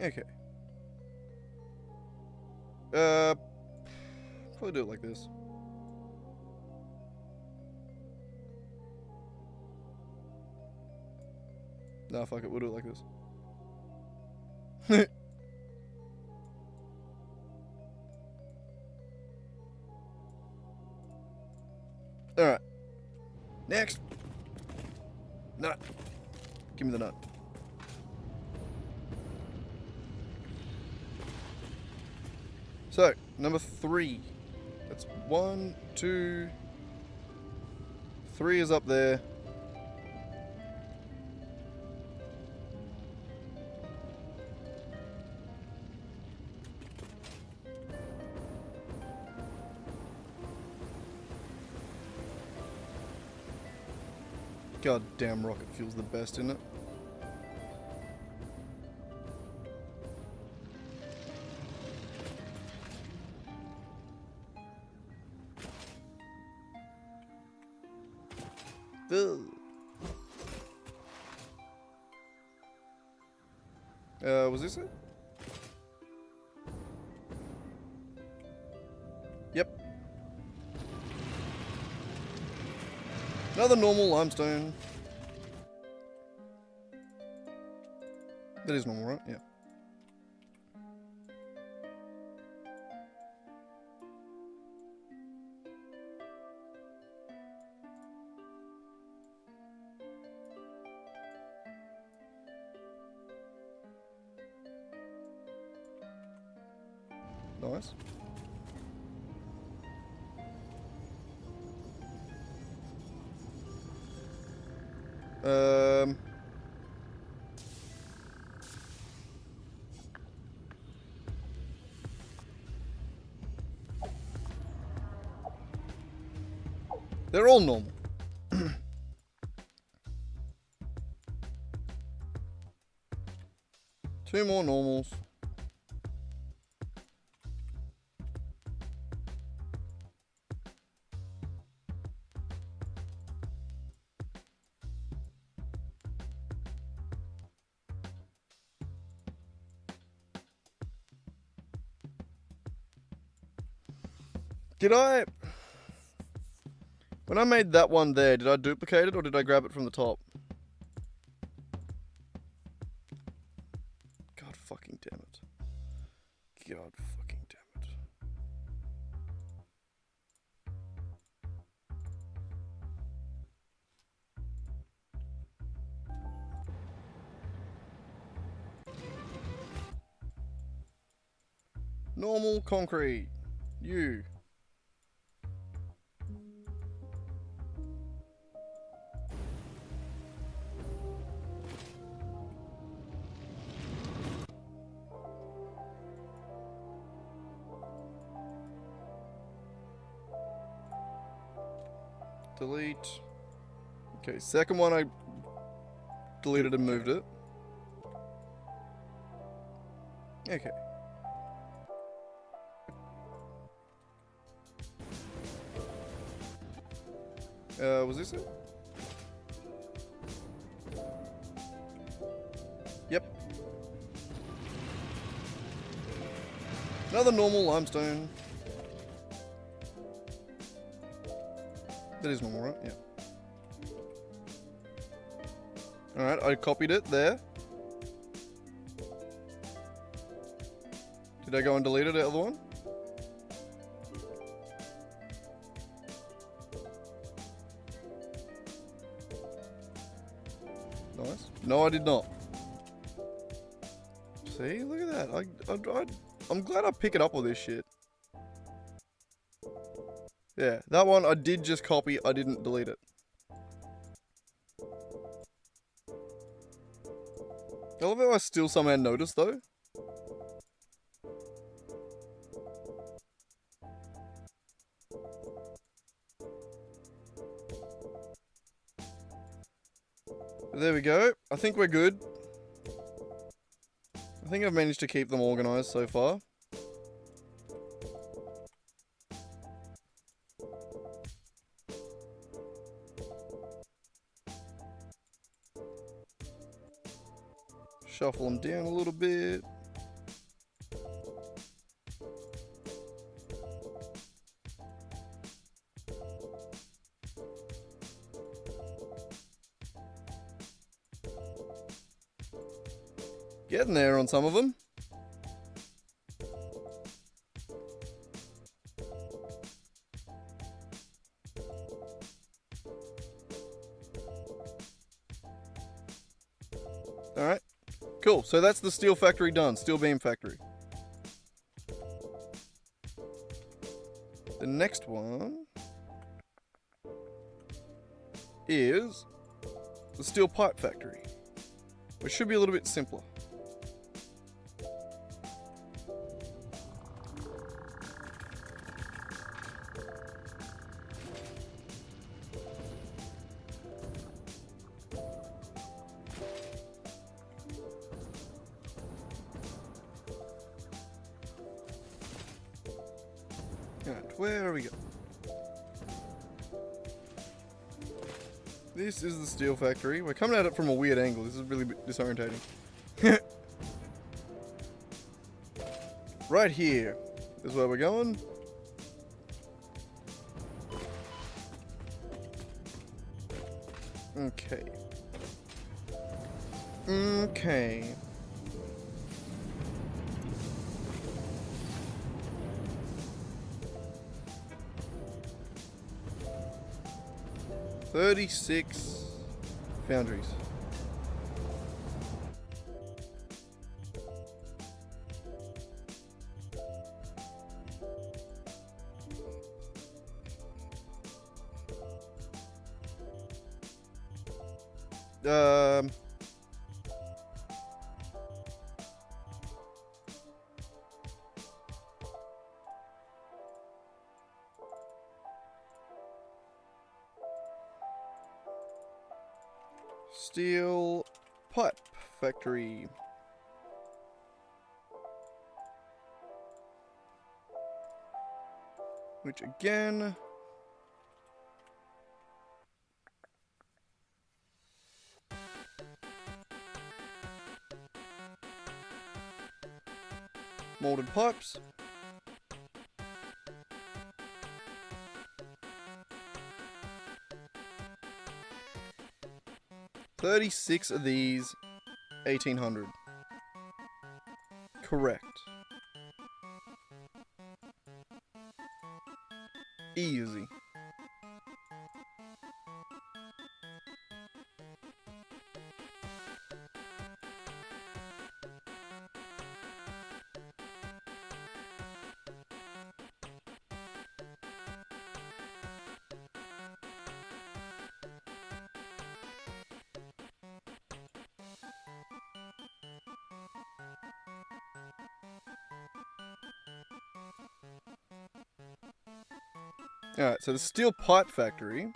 Okay. Probably do it like this. Nah, fuck it, we'll do it like this. Alright. Next. Nut. Give me the nut. So, number 3. That's 1, 2, 3 is up there. God damn, rocket fuel's the best, isn't it? Was this it? Yep. Another normal limestone. That is normal, right? Yeah. Nice. They're all normal. 2 more normals. When I made that one there, did I duplicate it or did I grab it from the top? God fucking damn it. God fucking damn it. Normal concrete. You. Delete. Okay, second one I deleted and moved it. Okay. Was this it? Yep. Another normal limestone. That is normal, right? Yeah. Alright, I copied it there. Did I go and delete it, the other one? Nice. No, I did not. See, look at that. I'm glad I pick it up with this shit. Yeah, that one I did just copy, I didn't delete it. I love how I still somehow noticed though. There we go. I think we're good. I think I've managed to keep them organized so far. Shuffle them down a little bit. Getting there on some of them. Alright. Cool. So that's the steel factory done. Steel beam factory. The next one is the steel pipe factory, which should be a little bit simpler. Alright, where are we going? This is the steel factory. We're coming at it from a weird angle. This is really disorientating. Right here is where we're going. Okay. Okay. $36 foundries. Steel pipe factory. Which again... molded pipes. $36 of these, 1800. Correct. Easy. Alright, so the steel pipe factory.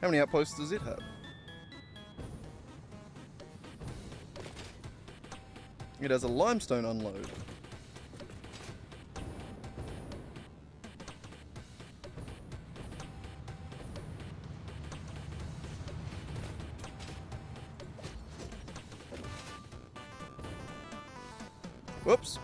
How many outposts does it have? It has a limestone unload. Whoops.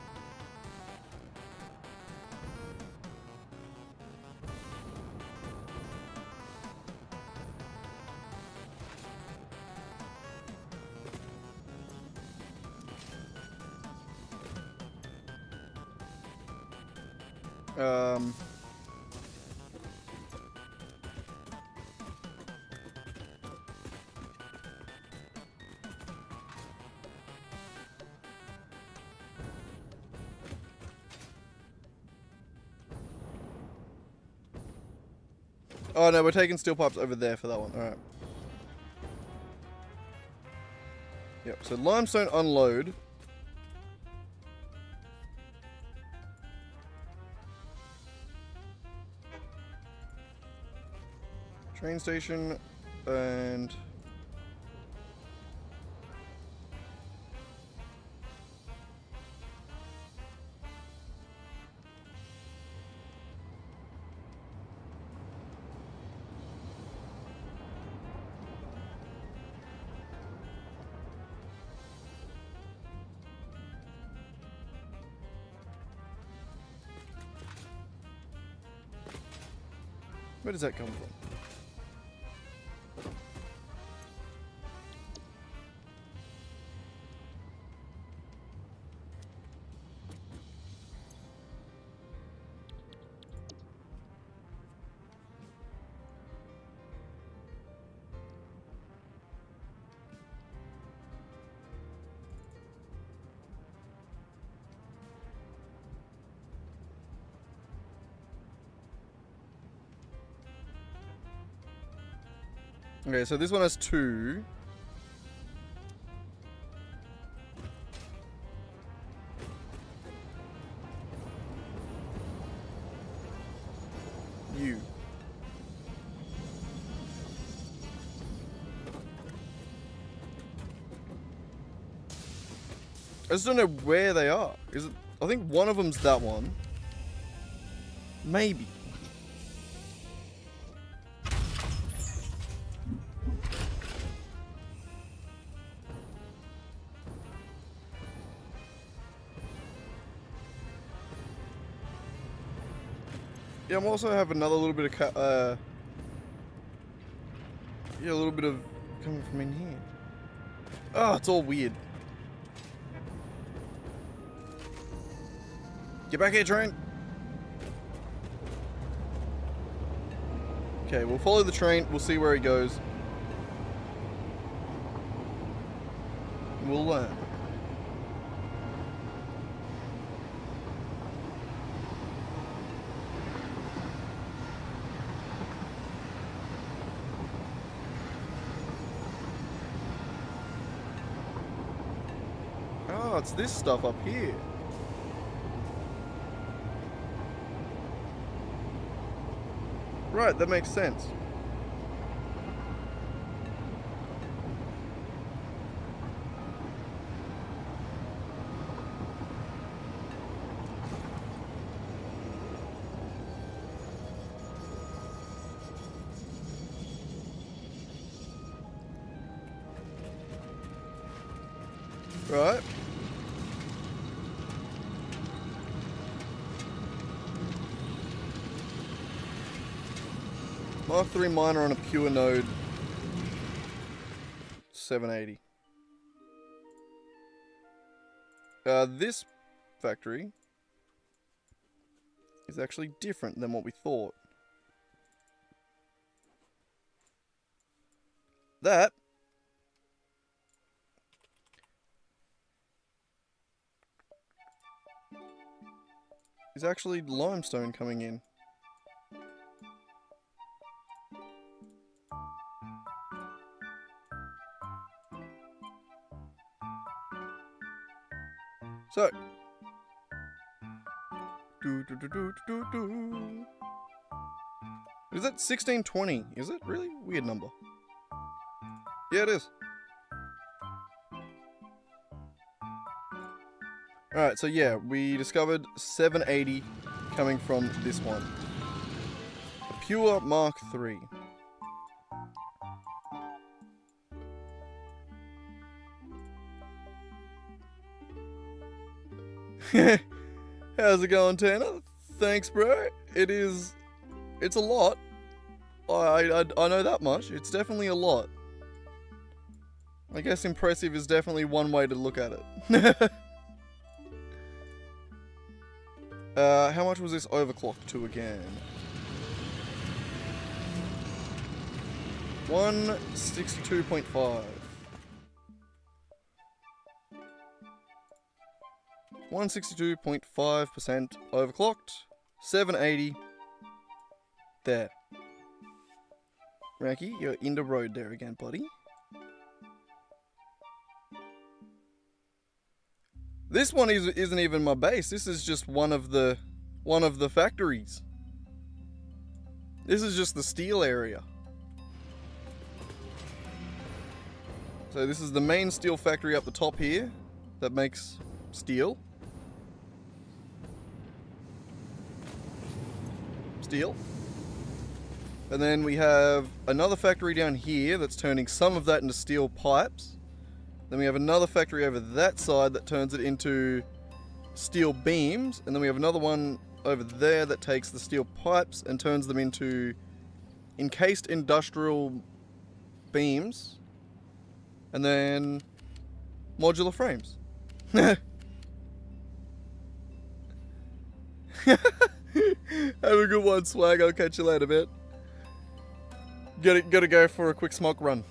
Oh no, we're taking steel pipes over there for that one. Alright. Yep, so limestone unload. Train station and... where does that come from? Okay, so this one has 2. You. I just don't know where they are. Is it? I think one of them's that one. Maybe. Yeah, I'm also have another little bit of yeah, a little bit of coming from in here. Oh, it's all weird. Get back here, train. Okay, we'll follow the train. We'll see where he goes. We'll learn. Oh, it's this stuff up here. Right, that makes sense. Right. Mark 3 miner on a pure node 780. This factory is actually different than what we thought. That is actually limestone coming in. So, is that 1620? Is it really? Weird number. Yeah, it is. Alright, so yeah, we discovered 780 coming from this one. A pure Mark 3. How's it going, Tanner? Thanks, bro. It's a lot. I know that much. It's definitely a lot. I guess impressive is definitely one way to look at it. How much was this overclocked to again? 162.5. 162.5% overclocked. 780. There. Ranky, you're in the road there again, buddy. This one isn't even my base. This is just one of the factories. This is just the steel area. So this is the main steel factory up the top here that makes steel. And then we have another factory down here that's turning some of that into steel pipes. Then we have another factory over that side that turns it into steel beams. And then we have another one over there that takes the steel pipes and turns them into encased industrial beams. And then modular frames. Have a good one, Swag. I'll catch you later, man. Gotta go for a quick smoke run.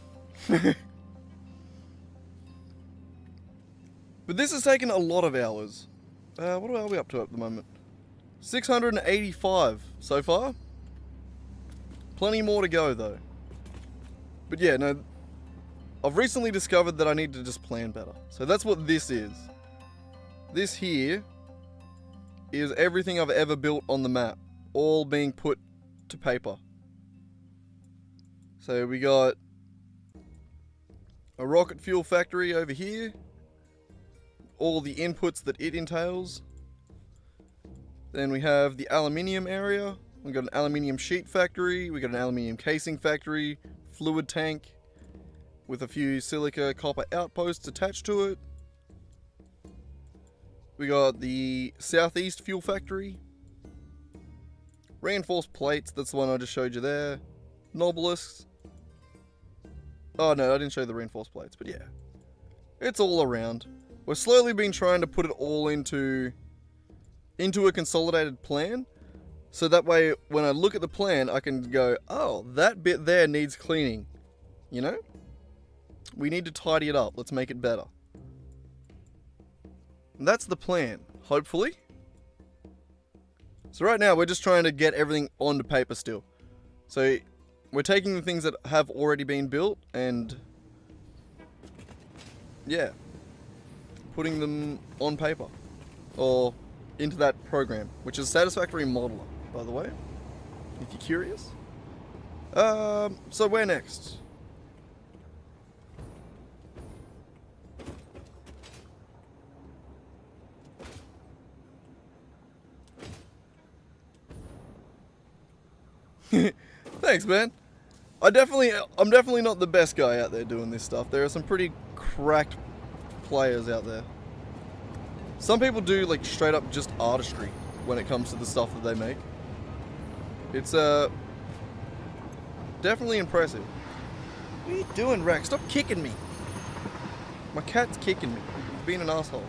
But this has taken a lot of hours. What are we up to at the moment? 685 so far. Plenty more to go, though. But yeah, no. I've recently discovered that I need to just plan better. So that's what this is. This here is everything I've ever built on the map, all being put to paper. So we got a rocket fuel factory over here, all the inputs that it entails. Then we have the aluminium area. We got an aluminium sheet factory, we got an aluminium casing factory, fluid tank with a few silica copper outposts attached to it. We got the southeast fuel factory. Reinforced plates, that's the one I just showed you there. Nobelisks. Oh no, I didn't show the reinforced plates, but yeah. It's all around. We're slowly been trying to put it all into a consolidated plan. So that way, when I look at the plan, I can go, oh, that bit there needs cleaning. You know? We need to tidy it up. Let's make it better. And that's the plan, hopefully. So right now, we're just trying to get everything onto paper still. So we're taking the things that have already been built and, yeah, putting them on paper or into that program, which is Satisfactory Modeler, by the way, if you're curious. So where next? Thanks, man. I'm definitely not the best guy out there doing this stuff. There are some pretty cracked players out there. Some people do like straight up just artistry when it comes to the stuff that they make. It's definitely impressive. What are you doing, Rex? Stop kicking me. My cat's kicking me. He's being an asshole.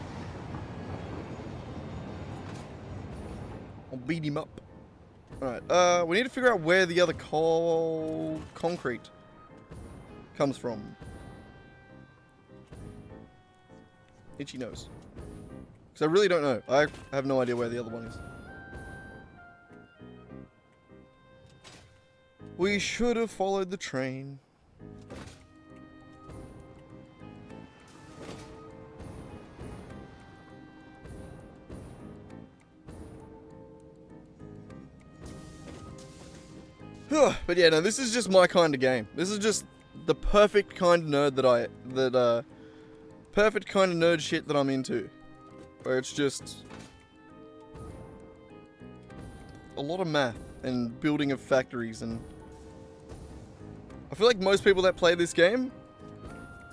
I'll beat him up. Alright, we need to figure out where the other concrete comes from. Itchy nose. Because I really don't know. I have no idea where the other one is. We should have followed the train. But yeah, no, this is just my kind of game. This is just the perfect kind of nerd perfect kind of nerd shit that I'm into. Where it's just a lot of math and building of factories, and I feel like most people that play this game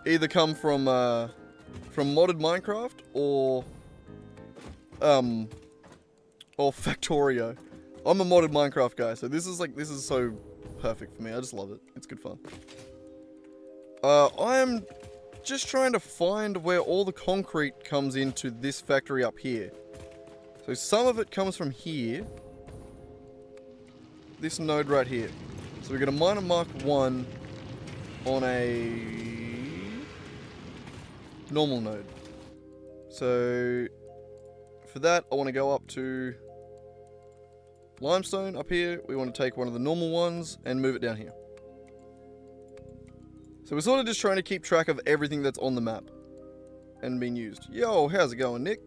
either come from modded Minecraft or Factorio. I'm a modded Minecraft guy, so this is so perfect for me. I just love it. It's good fun. I am just trying to find where all the concrete comes into this factory up here. So some of it comes from here. This node right here. So we're going to miner mark 1 on a normal node. So for that, I want to go up to limestone up here. We want to take one of the normal ones and move it down here. So we're sort of just trying to keep track of everything that's on the map and being used. Yo, how's it going, Nick?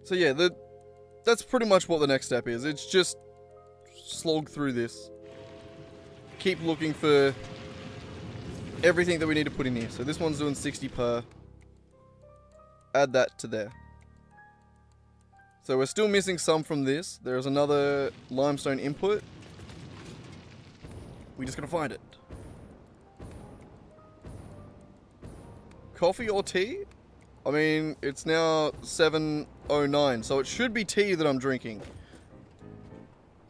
So yeah, that's pretty much what the next step is. It's just slog through this. Keep looking for everything that we need to put in here. So this one's doing 60 per. Add that to there. So we're still missing some from this. There's another limestone input. We just gotta find it. Coffee or tea? I mean, it's now 7:09, so it should be tea that I'm drinking.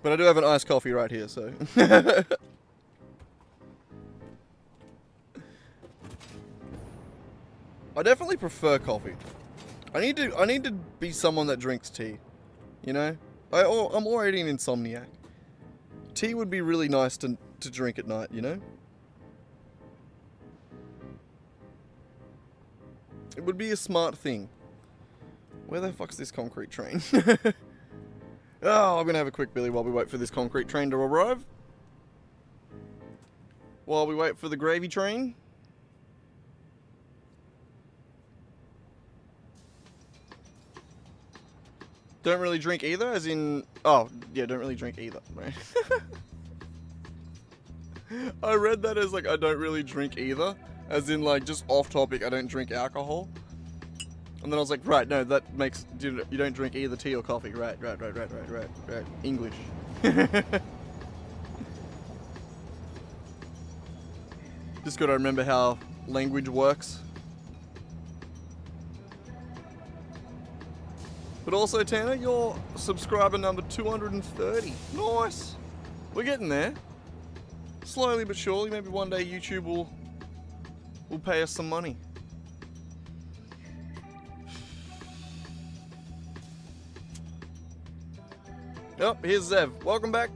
But I do have an iced coffee right here, so. I definitely prefer coffee. I need to be someone that drinks tea, you know? I'm already an insomniac. Tea would be really nice to drink at night, you know? It would be a smart thing. Where the fuck's this concrete train? Oh, I'm gonna have a quick billy while we wait for this concrete train to arrive. While we wait for the gravy train. Don't really drink either, as in... Oh, yeah, don't really drink either, right? I read that as like, I don't really drink either. As in like, just off topic, I don't drink alcohol. And then I was like, right, no, that makes... You don't drink either tea or coffee. Right. English. Just gotta remember how language works. But also, Tanner, you're subscriber number 230. Nice. We're getting there. Slowly but surely. Maybe one day YouTube will pay us some money. Oh, here's Zev. Welcome back.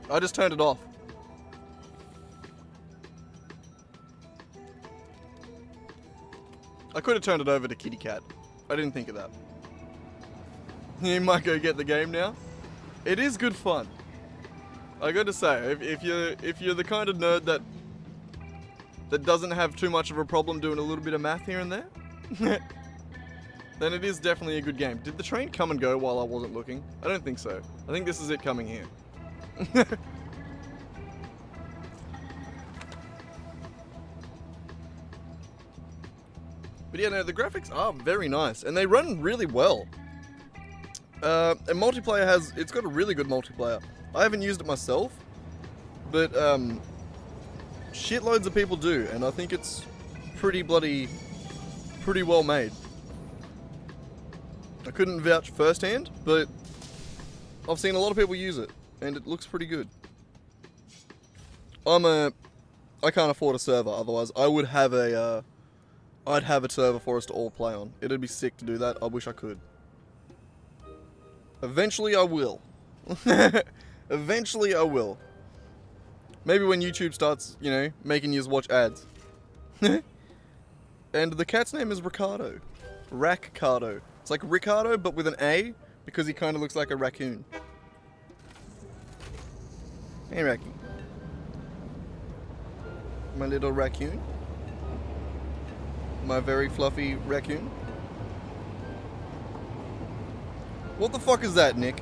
I just turned it off. I could have turned it over to Kitty Cat. I didn't think of that. You might go get the game now. It is good fun. I gotta say, if you're the kind of nerd that doesn't have too much of a problem doing a little bit of math here and there, then it is definitely a good game. Did the train come and go while I wasn't looking? I don't think so. I think this is it coming here. But yeah, no, the graphics are very nice, and they run really well. And multiplayer it's got a really good multiplayer. I haven't used it myself, but shitloads of people do, and I think it's pretty well made. I couldn't vouch firsthand, but I've seen a lot of people use it, and it looks pretty good. I can't afford a server, otherwise I would have I'd have a server for us to all play on. It'd be sick to do that. I wish I could. Eventually I will. Eventually I will. Maybe when YouTube starts, you know, making you watch ads. And the cat's name is Ricardo. Rack-cardo. It's like Ricardo, but with an A, because he kind of looks like a raccoon. Hey, Racky. My little raccoon. My very fluffy raccoon. What the fuck is that, Nick?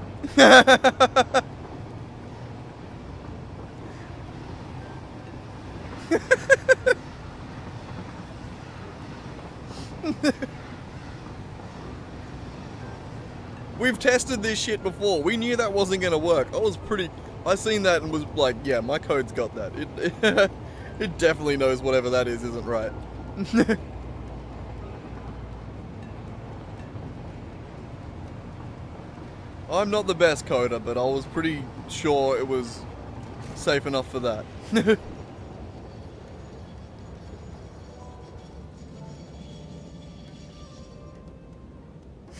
We've tested this shit before. We knew that wasn't gonna work. I seen that and was like, yeah, my code's got that. It definitely knows whatever that is isn't right. I'm not the best coder, but I was pretty sure it was safe enough for that.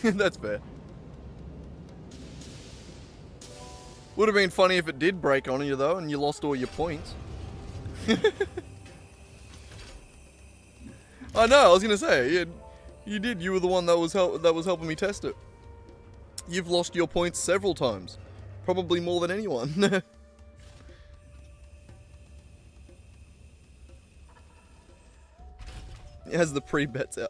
That's fair. Would have been funny if it did break on you though, and you lost all your points. I know. I was gonna say, you did. You were the one that was helping me test it. You've lost your points several times, probably more than anyone. It has the pre-beta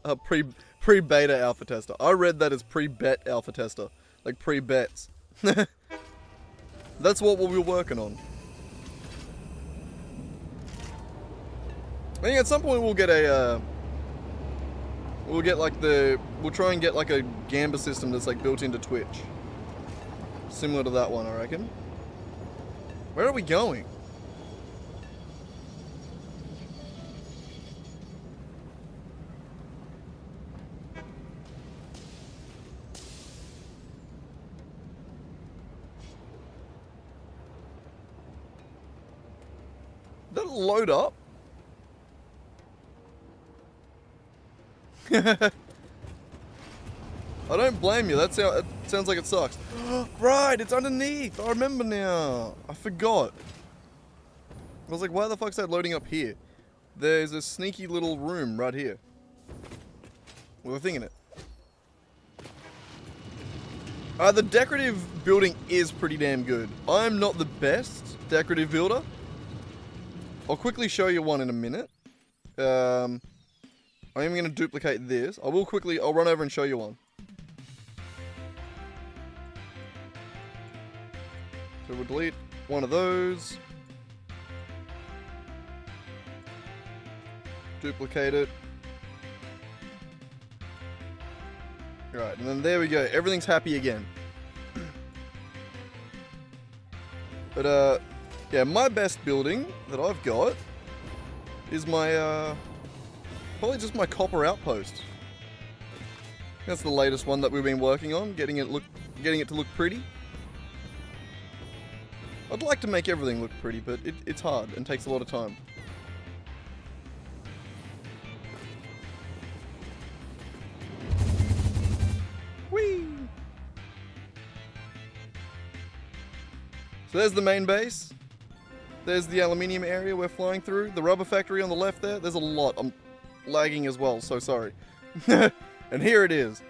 alpha tester. I read that as pre-bet alpha tester, like pre-bets. That's what we'll be working on. I think at some point we'll get we'll try and get like a gamba system that's like built into Twitch. Similar to that one, I reckon. Where are we going? That'll load up. I don't blame you. It sounds like it sucks. Right, it's underneath. I remember now. I forgot. I was like, why the fuck's that loading up here? There's a sneaky little room right here with a thing in it. The decorative building is pretty damn good. I'm not the best decorative builder. I'll quickly show you one in a minute. I am going to duplicate this. I'll run over and show you one. So we'll delete one of those. Duplicate it. Right, and then there we go. Everything's happy again. But, yeah, my best building that I've got is my, probably just my copper outpost. That's the latest one that we've been working on, getting it to look pretty. I'd like to make everything look pretty, but it's hard and takes a lot of time. Whee! So there's the main base. There's the aluminium area we're flying through. The rubber factory on the left there. There's a lot. I'm lagging as well, so sorry. And here it is.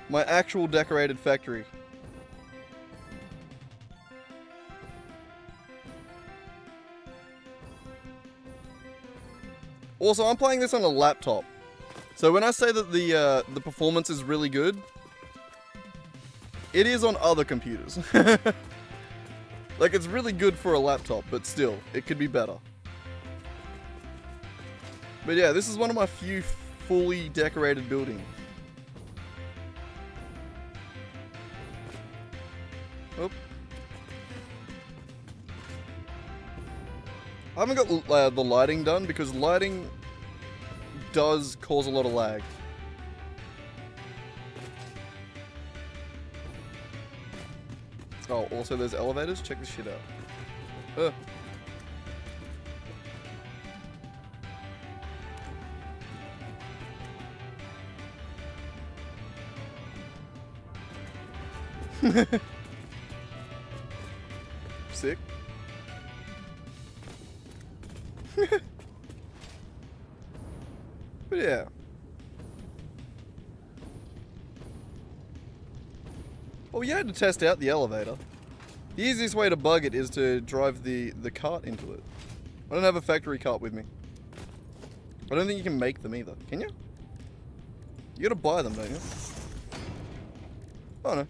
My actual decorated factory. Also, I'm playing this on a laptop. So when I say that the performance is really good, it is on other computers. Like, it's really good for a laptop, but still, it could be better. But yeah, this is one of my fully decorated building. Oh. I haven't got the lighting done because lighting does cause a lot of lag. Oh, also there's elevators. Check this shit out. Sick. But yeah. Well, you had to test out the elevator. The easiest way to bug it is to drive the cart into it. I don't have a factory cart with me. I don't think you can make them either. Can you? You gotta buy them, don't you? Oh no.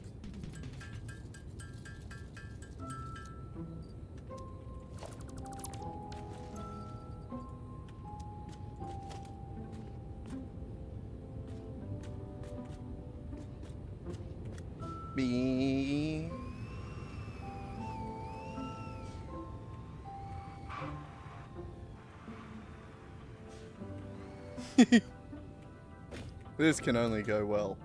Be. This can only go well.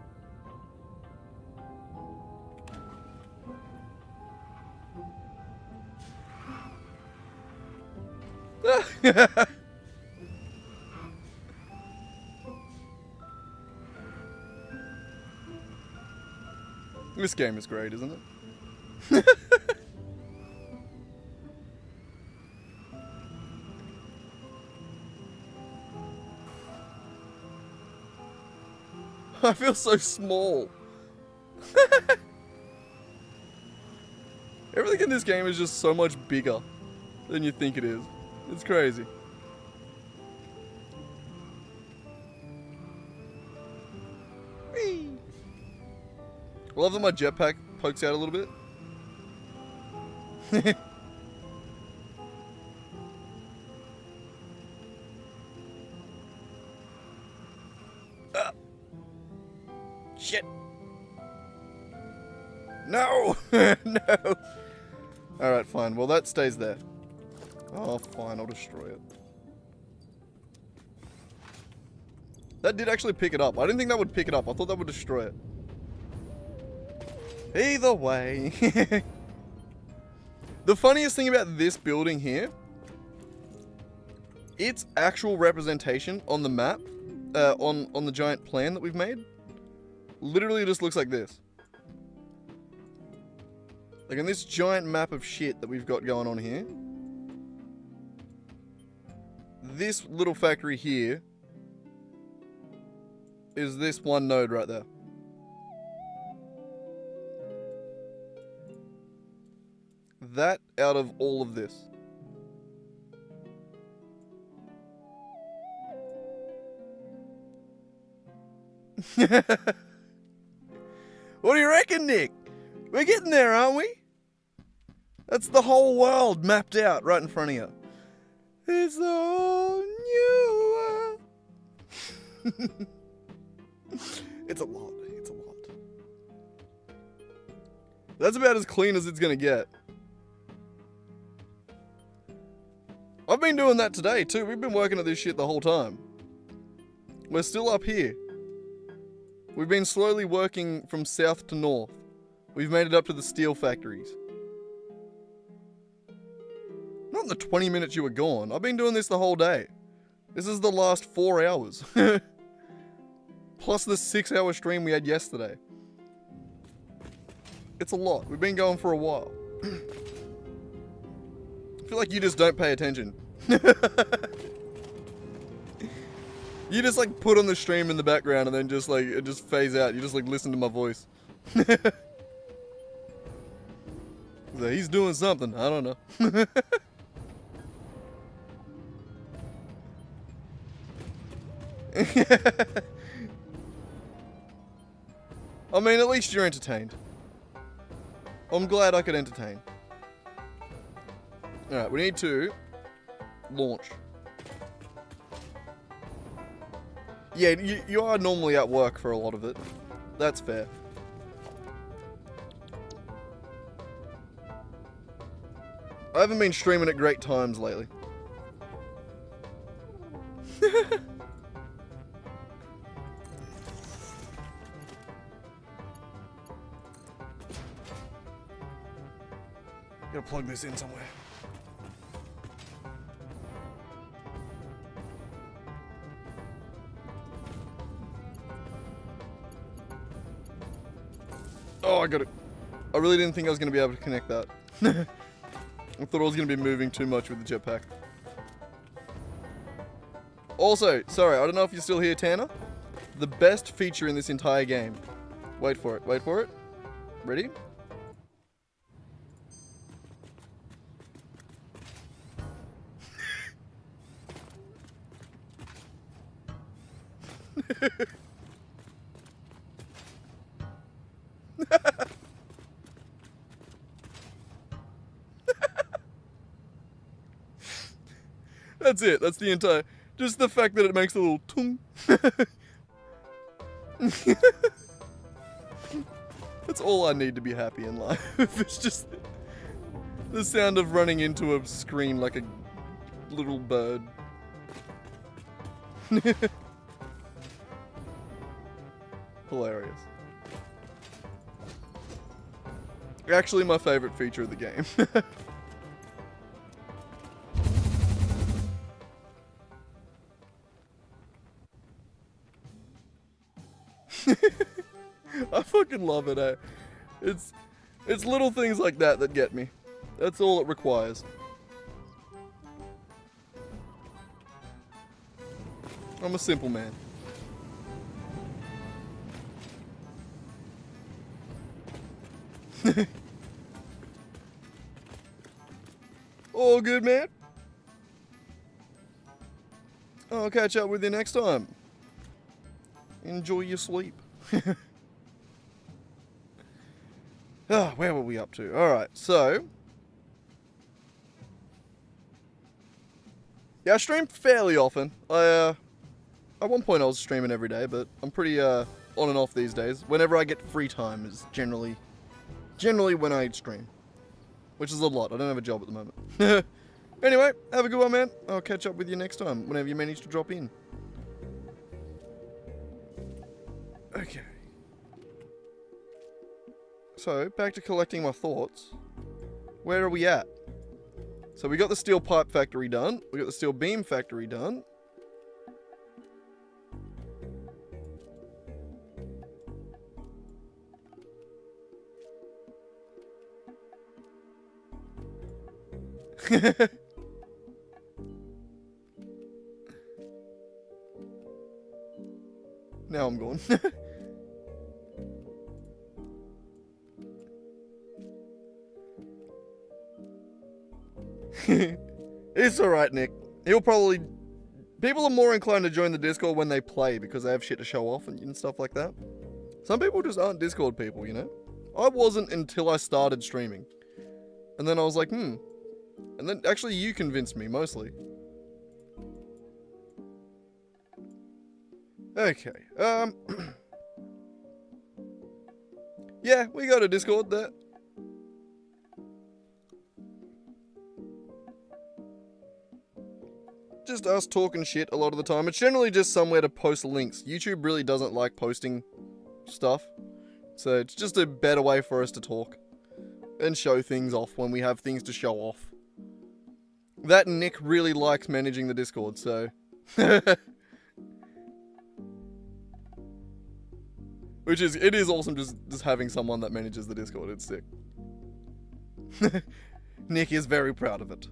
This game is great, isn't it? I feel so small. Everything in this game is just so much bigger than you think it is. It's crazy. Whee! I love that my jetpack pokes out a little bit. Shit. No! No! Alright, fine. Well, that stays there. Oh, fine. I'll destroy it. That did actually pick it up. I didn't think that would pick it up. I thought that would destroy it. Either way. The funniest thing about this building here, its actual representation on the map, on the giant plan that we've made, literally just looks like this. Like on this giant map of shit that we've got going on here, this little factory here is this one node right there. That out of all of this. What do you reckon, Nick? We're getting there, aren't we? That's the whole world mapped out right in front of you. It's the whole new world. It's a lot. It's a lot. That's about as clean as it's gonna get. I've been doing that today too. We've been working at this shit the whole time. We're still up here. We've been slowly working from south to north. We've made it up to the steel factories. Not in the 20 minutes you were gone. I've been doing this the whole day. This is the last 4 hours. Plus the 6-hour stream we had yesterday. It's a lot. We've been going for a while. I feel like you just don't pay attention. You just like put on the stream in the background and then just like, it just phase out. You just like listen to my voice. So he's doing something. I don't know. I mean, at least you're entertained. I'm glad I could entertain. Alright, we need to launch. Yeah, you are normally at work for a lot of it. That's fair. I haven't been streaming at great times lately. Gotta plug this in somewhere. Oh, I got it. I really didn't think I was gonna be able to connect that. I thought I was going to be moving too much with the jetpack. Also, sorry, I don't know if you're still here, Tanner. The best feature in this entire game. Wait for it, wait for it. Ready? That's it. That's the entire... Just the fact that it makes a little tung. That's all I need to be happy in life. It's just the sound of running into a screen like a little bird. Hilarious. Actually my favorite feature of the game. I fucking love it, eh? It's little things like that that get me. That's all it requires. I'm a simple man. All good, man. I'll catch up with you next time. Enjoy your sleep. Where were we up to? Alright, so... Yeah, I stream fairly often. At one point I was streaming every day, but I'm pretty on and off these days. Whenever I get free time is generally when I stream. Which is a lot. I don't have a job at the moment. Anyway, have a good one, man. I'll catch up with you next time, whenever you manage to drop in. Okay. So, back to collecting my thoughts. Where are we at? So we got the steel pipe factory done. We got the steel beam factory done. Now I'm gone. It's alright, Nick. He'll probably... People are more inclined to join the Discord when they play because they have shit to show off and stuff like that. Some people just aren't Discord people, you know? I wasn't until I started streaming. And then I was like, And then actually you convinced me, mostly. Okay, yeah, we got a Discord there. Just us talking shit a lot of the time. It's generally just somewhere to post links. YouTube really doesn't like posting stuff. So it's just a better way for us to talk. And show things off when we have things to show off. That Nick really likes managing the Discord, so... It is awesome just having someone that manages the Discord. It's sick. Nick is very proud of it.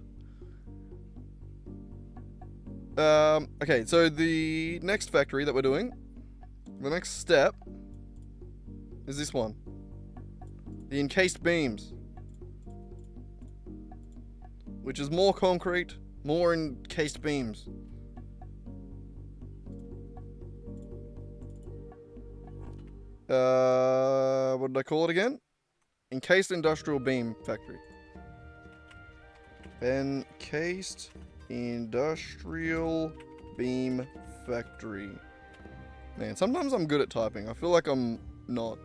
Okay, so the next factory that we're doing, the next step, is this one. The encased beams. Which is more concrete, more encased beams. What did I call it again? Encased industrial beam factory. Encased industrial beam factory. Man, sometimes I'm good at typing. I feel like I'm not.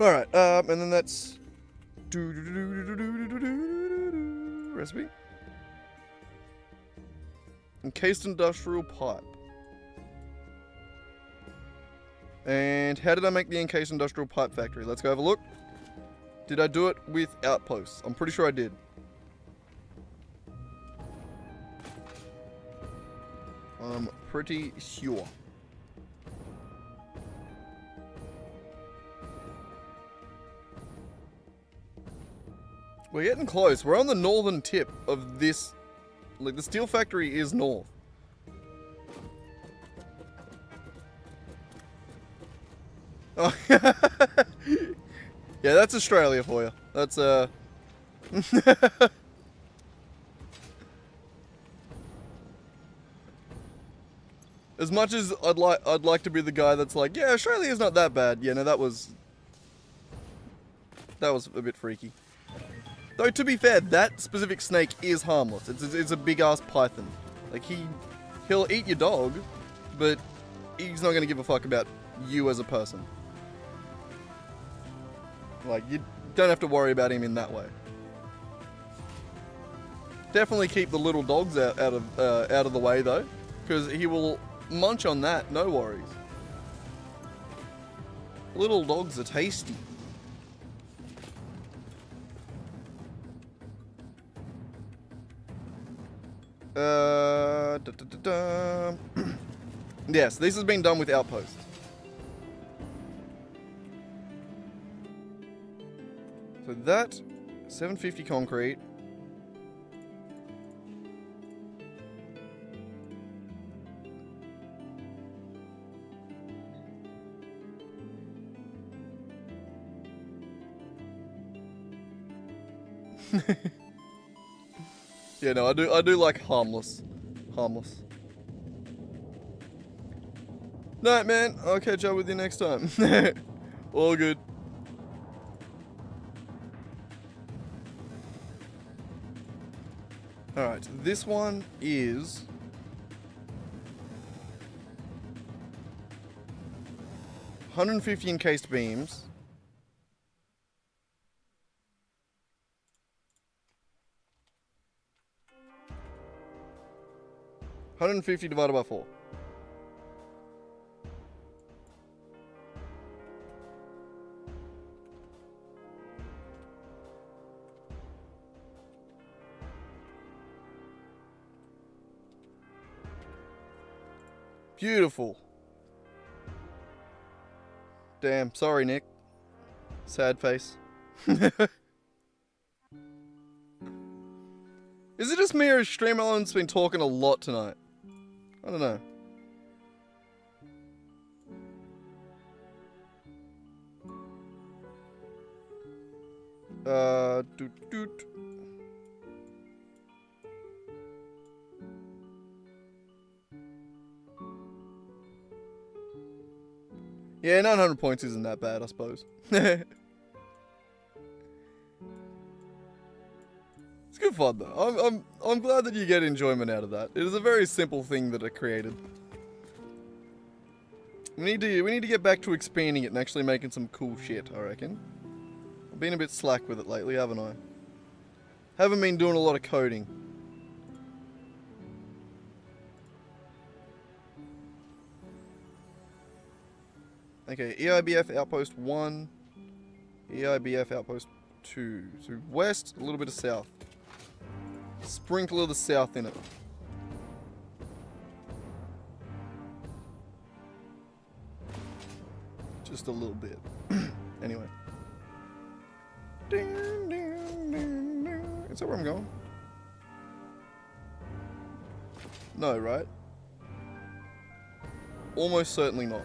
Alright, and then that's recipe. Encased industrial pipe. And how did I make the encased industrial pipe factory? Let's go have a look. Did I do it with outposts? I'm pretty sure I did. I'm pretty sure. We're getting close. We're on the northern tip of this. Like, the steel factory is north. Oh. Yeah, that's Australia for you. That's, As much as I'd like to be the guy that's like, yeah, Australia's not that bad. Yeah, no, that was a bit freaky. Though, to be fair, that specific snake is harmless. It's a big-ass python. Like, he'll eat your dog, but he's not going to give a fuck about you as a person. Like, you don't have to worry about him in that way. Definitely keep the little dogs out of the way, though, because he will munch on that, no worries. Little dogs are tasty. Yes, this has been done with outposts. So that, 750 concrete. Yeah, no, I do like harmless. Harmless. No, man, I'll catch up with you next time. All good. Alright, this one is... $150 encased beams. $150 divided by 4. Beautiful. Damn, sorry, Nick. Sad face. Is it just me or has Streamerland's been talking a lot tonight? I don't know. Doot. Yeah, 900 points isn't that bad, I suppose. It's good fun though. I'm glad that you get enjoyment out of that. It is a very simple thing that I created. We need to get back to expanding it and actually making some cool shit, I reckon. I've been a bit slack with it lately, haven't I? Haven't been doing a lot of coding. Okay, EIBF Outpost 1, EIBF Outpost 2. So west, a little bit of south. Sprinkle of the south in it. Just a little bit. Anyway. Is that where I'm going? No, right? Almost certainly not.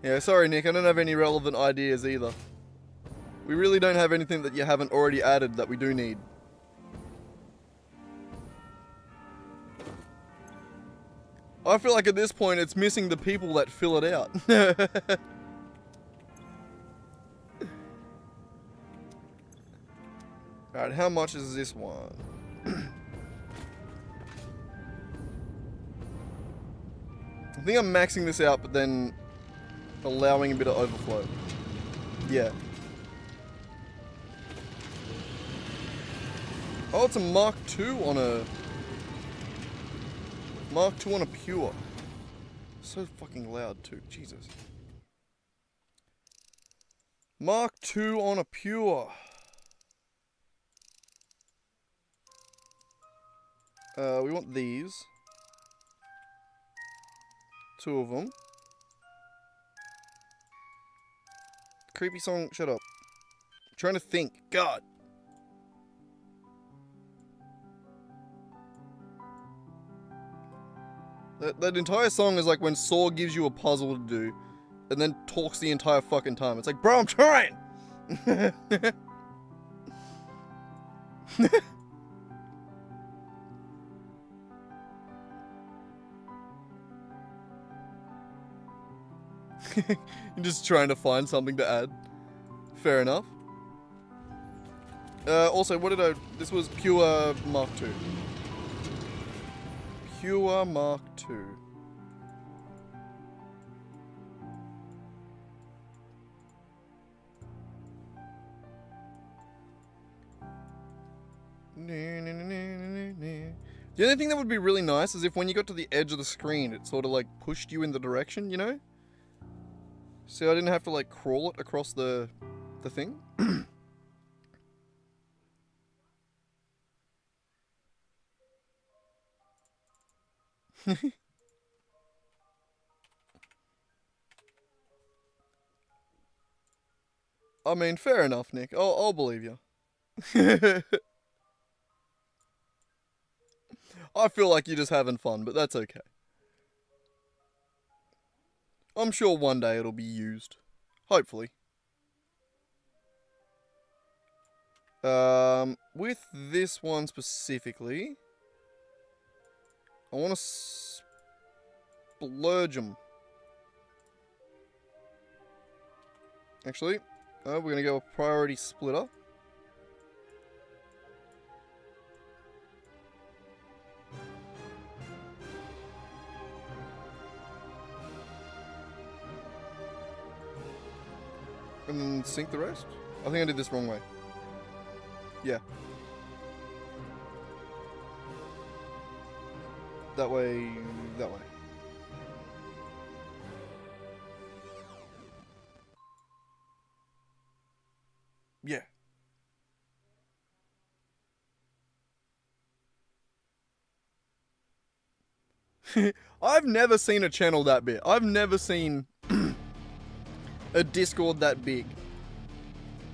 Yeah, sorry Nick, I don't have any relevant ideas either. We really don't have anything that you haven't already added that we do need. I feel like at this point it's missing the people that fill it out. Alright, how much is this one? I think I'm maxing this out, but then allowing a bit of overflow. Yeah. Oh, it's a Mark II on a... Mark II on a Pure. So fucking loud too, Jesus. Mark II on a Pure. We want these. 2 of them. Creepy song, shut up. I'm trying to think, God. That entire song is like when Saw gives you a puzzle to do, and then talks the entire fucking time. It's like, bro, I'm trying! You're just trying to find something to add. Fair enough. Also, what did I... This was Pure Mark II. Pure Mark II. The only thing that would be really nice is if when you got to the edge of the screen, it sort of like pushed you in the direction, you know? So I didn't have to like crawl it across the thing. I mean, fair enough, Nick. I'll believe you. I feel like you're just having fun, but that's okay. I'm sure one day it'll be used. Hopefully. With this one specifically, I want to splurge them. Actually, we're going to go a priority splitter. And then sink the rest? I think I did this wrong way. Yeah. That way, that way. Yeah. I've never seen a channel that big. I've never seen a Discord that big.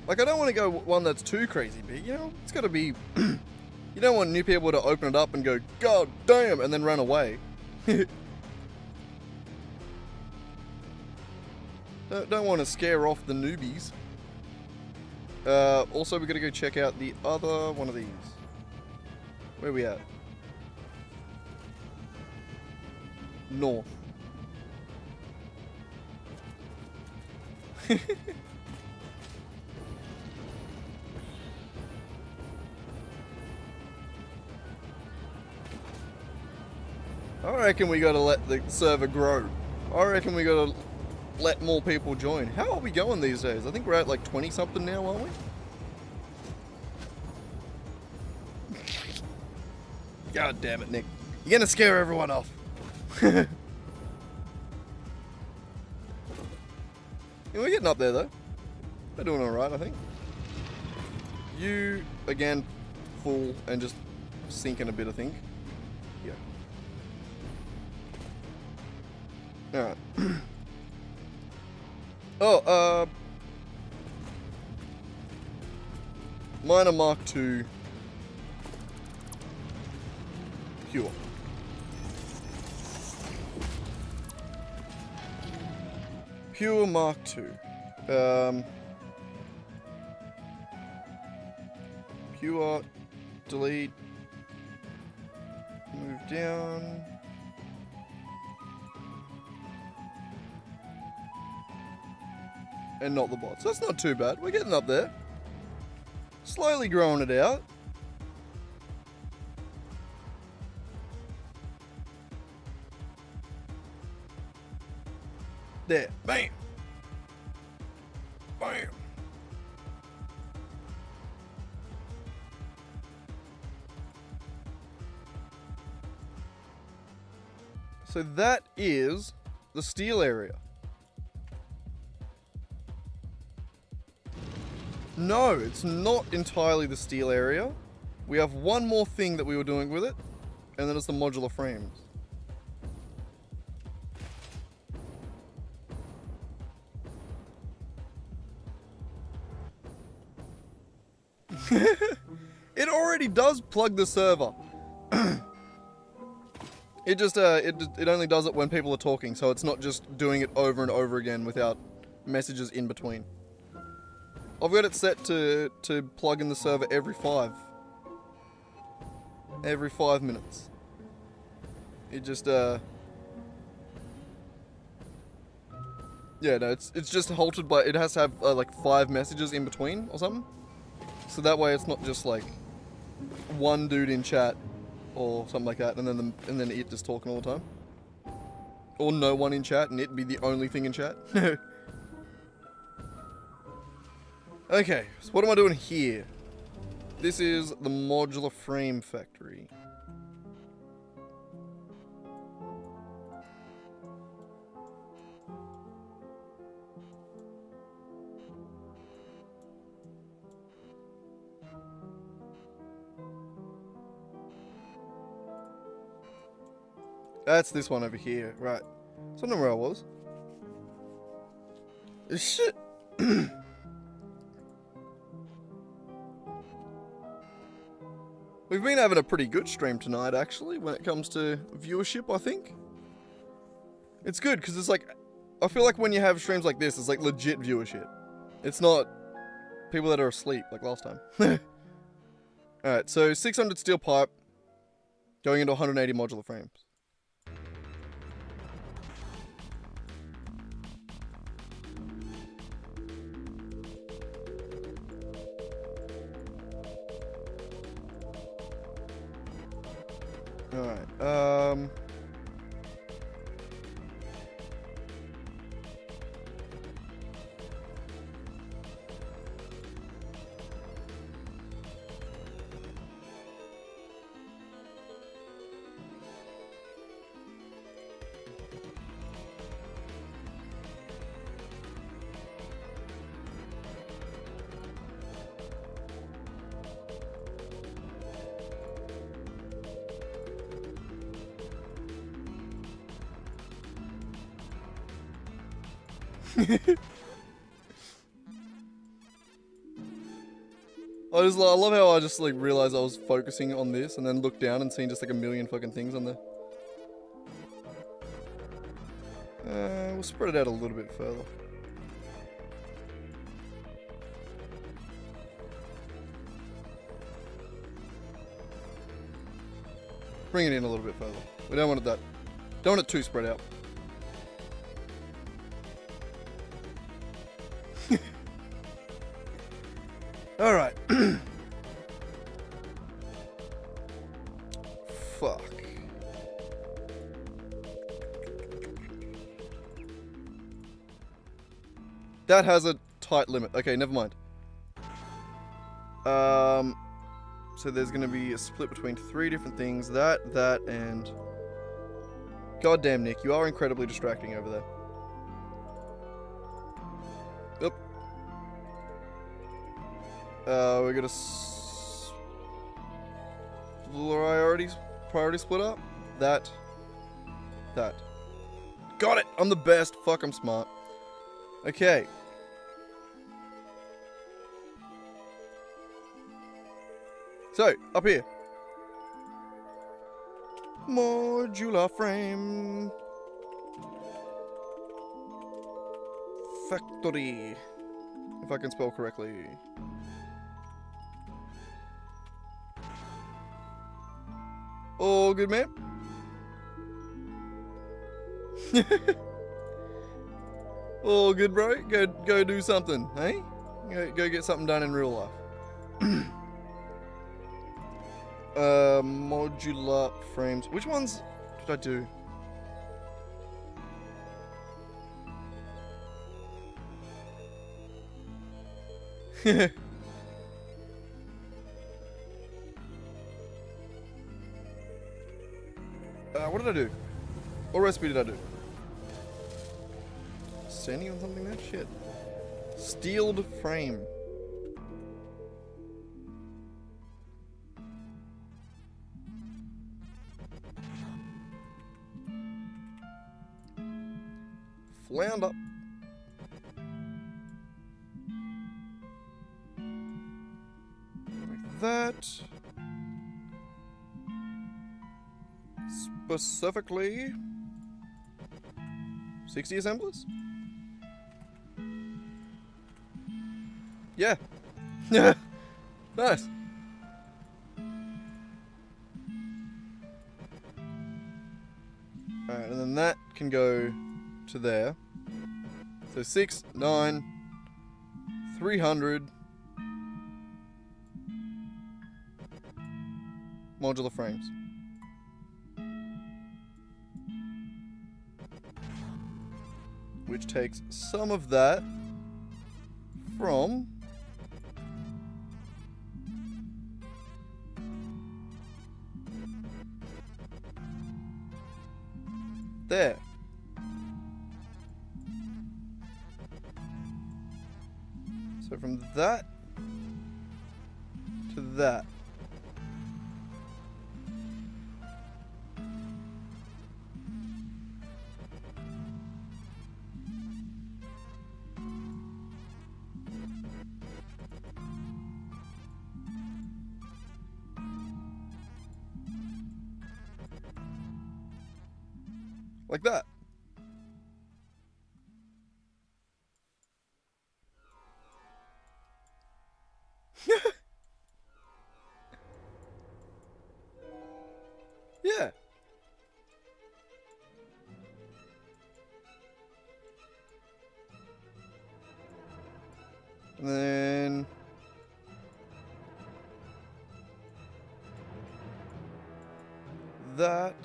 Like, I don't want to go one that's too crazy big, you know? It's got to be... You don't want new people to open it up and go, God damn, and then run away. Don't want to scare off the newbies. Also, we got to go check out the other one of these. Where are we at? North. I reckon we gotta let the server grow. I reckon we gotta let more people join. How are we going these days? I think we're at like 20 something now, aren't we? God damn it, Nick. You're gonna scare everyone off. Yeah, we're getting up there though. We're doing alright, I think. You, again, full and just sinking a bit, I think. Yeah. Alright. Oh, Minor Mark II. Pure. Pure Mark II. Pure, delete, move down. And not the bots. That's not too bad. We're getting up there. Slowly growing it out. There. Bam. Bam. So that is the steel area. No, it's not entirely the steel area. We have one more thing that we were doing with it, and then it's the modular frames. It already does plug the server. It just it only does it when people are talking, so it's not just doing it over and over again without messages in between. I've got it set to plug in the server every 5 minutes. It just yeah, no, it's just halted by, it has to have like 5 messages in between or something. So that way it's not just like one dude in chat or something like that, and then it just talking all the time. Or no one in chat and it be the only thing in chat. Okay, so what am I doing here? This is the modular frame factory. That's this one over here, right. So I don't know where I was. Shit. We've been having a pretty good stream tonight, actually, when it comes to viewership, I think. It's good, because it's like, I feel like when you have streams like this, it's like legit viewership. It's not people that are asleep, like last time. Alright, so 600 steel pipe, going into 180 modular frames. Alright, I love how I just like realized I was focusing on this and then looked down and seen just like a million fucking things on there. We'll spread it out a little bit further. Bring it in a little bit further. We don't want it that. Don't want it too spread out. Alright. Fuck. That has a tight limit. Okay, never mind. So there's gonna be a split between 3 different things. That, and... Goddamn, Nick, you are incredibly distracting over there. Yep. We're gonna priority split up. That. Got it! I'm the best. Fuck, I'm smart. Okay. So, up here. Modular frame. Satisfactory. If I can spell correctly. Oh, good man. Oh, good bro. Go do something, hey? Go get something done in real life. Modular frames. Which ones did I do? What did I do? What recipe did I do? Standing on something there? Shit. Steeled frame. Flounder. Like that. Specifically 60 assemblers? Yeah. Yeah. Nice. Alright, and then that can go to there. So 6, 9, 300 modular frames. Which takes some of that from there. So from that to that. Like that. Yeah. And then that.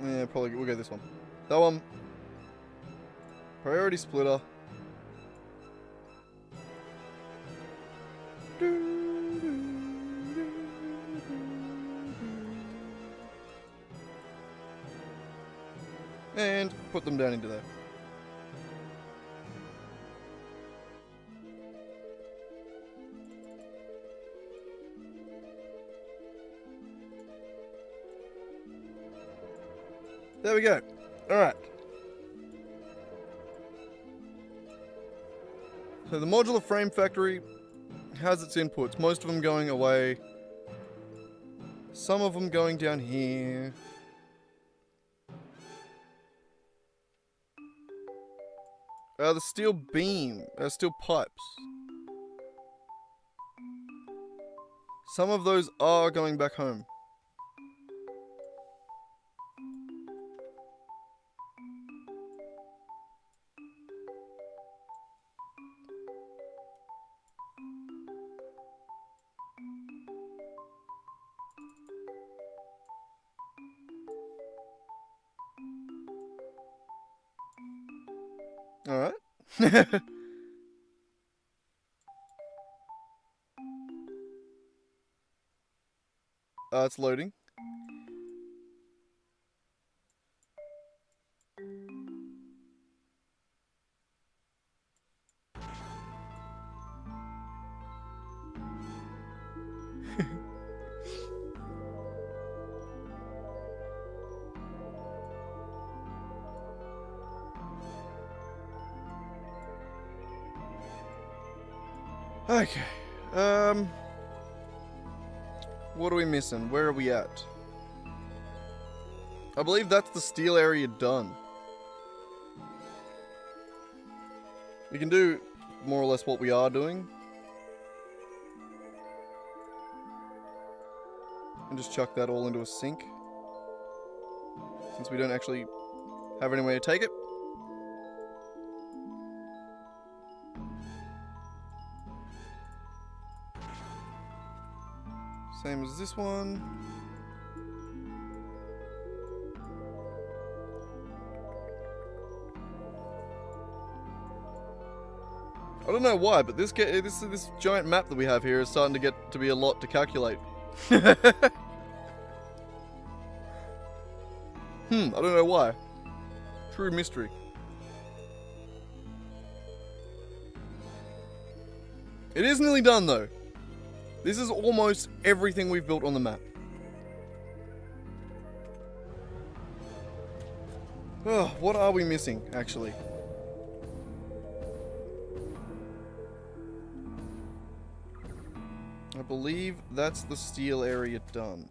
Yeah, probably we'll go this one. That one. Priority splitter. And put them down into there. There we go. Alright. So the modular frame factory has its inputs. Most of them going away. Some of them going down here. The steel beam. Steel pipes. Some of those are going back home. Alright. It's loading. Okay. What are we missing? Where are we at? I believe that's the steel area done. We can do more or less what we are doing. And just chuck that all into a sink. Since we don't actually have any way to take it. Same as this one. I don't know why, but this giant map that we have here is starting to get to be a lot to calculate. I don't know why. True mystery. It is nearly done though. This is almost everything we've built on the map. Oh, what are we missing, actually? I believe that's the steel area done.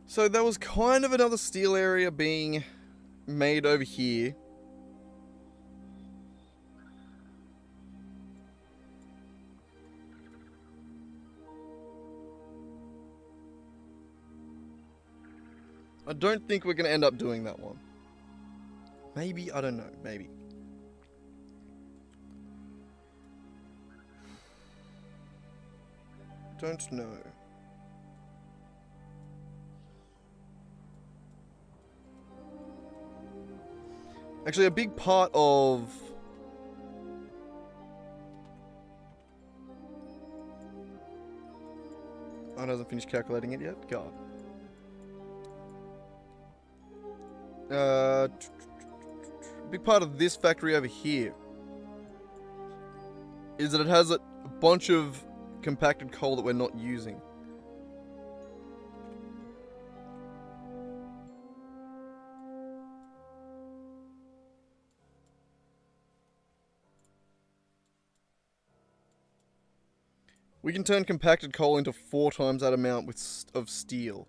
So there was kind of another steel area being made over here. I don't think we're going to end up doing that one. Maybe, I don't know, maybe. Don't know. Actually, a big part of... Oh, it hasn't finished calculating it yet? God. A big part of this factory over here is that it has a bunch of compacted coal that we're not using. We can turn compacted coal into 4 times that amount of steel.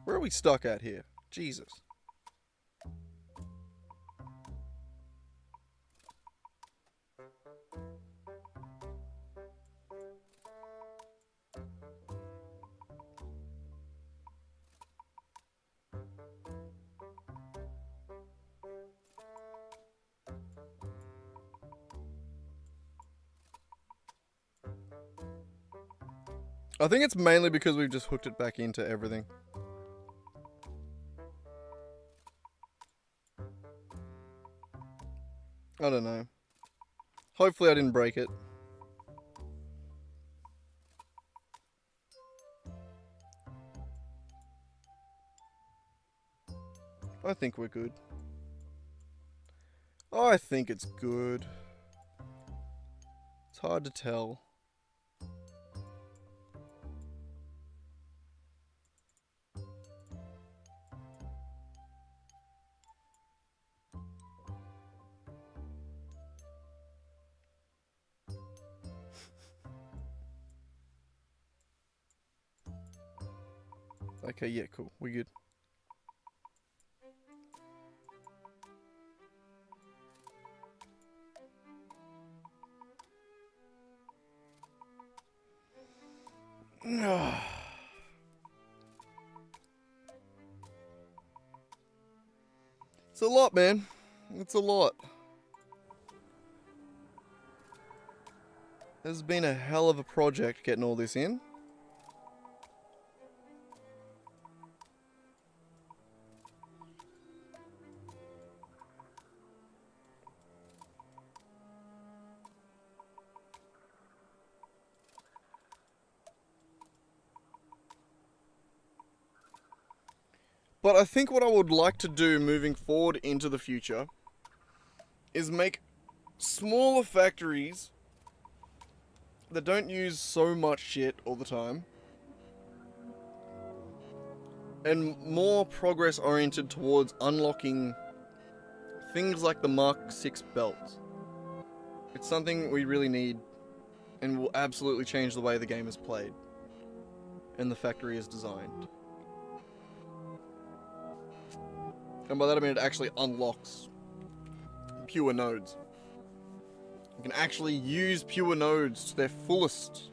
Where are we stuck at here? Jesus. I think it's mainly because we've just hooked it back into everything. I don't know. Hopefully I didn't break it. I think we're good. I think it's good. It's hard to tell. Okay, yeah, cool. We good. It's a lot, man. It's a lot. This has been a hell of a project getting all this in. But I think what I would like to do moving forward into the future is make smaller factories that don't use so much shit all the time. And more progress oriented towards unlocking things like the Mark 6 belts. It's something we really need and will absolutely change the way the game is played and the factory is designed. And by that I mean it actually unlocks pure nodes. You can actually use pure nodes to their fullest.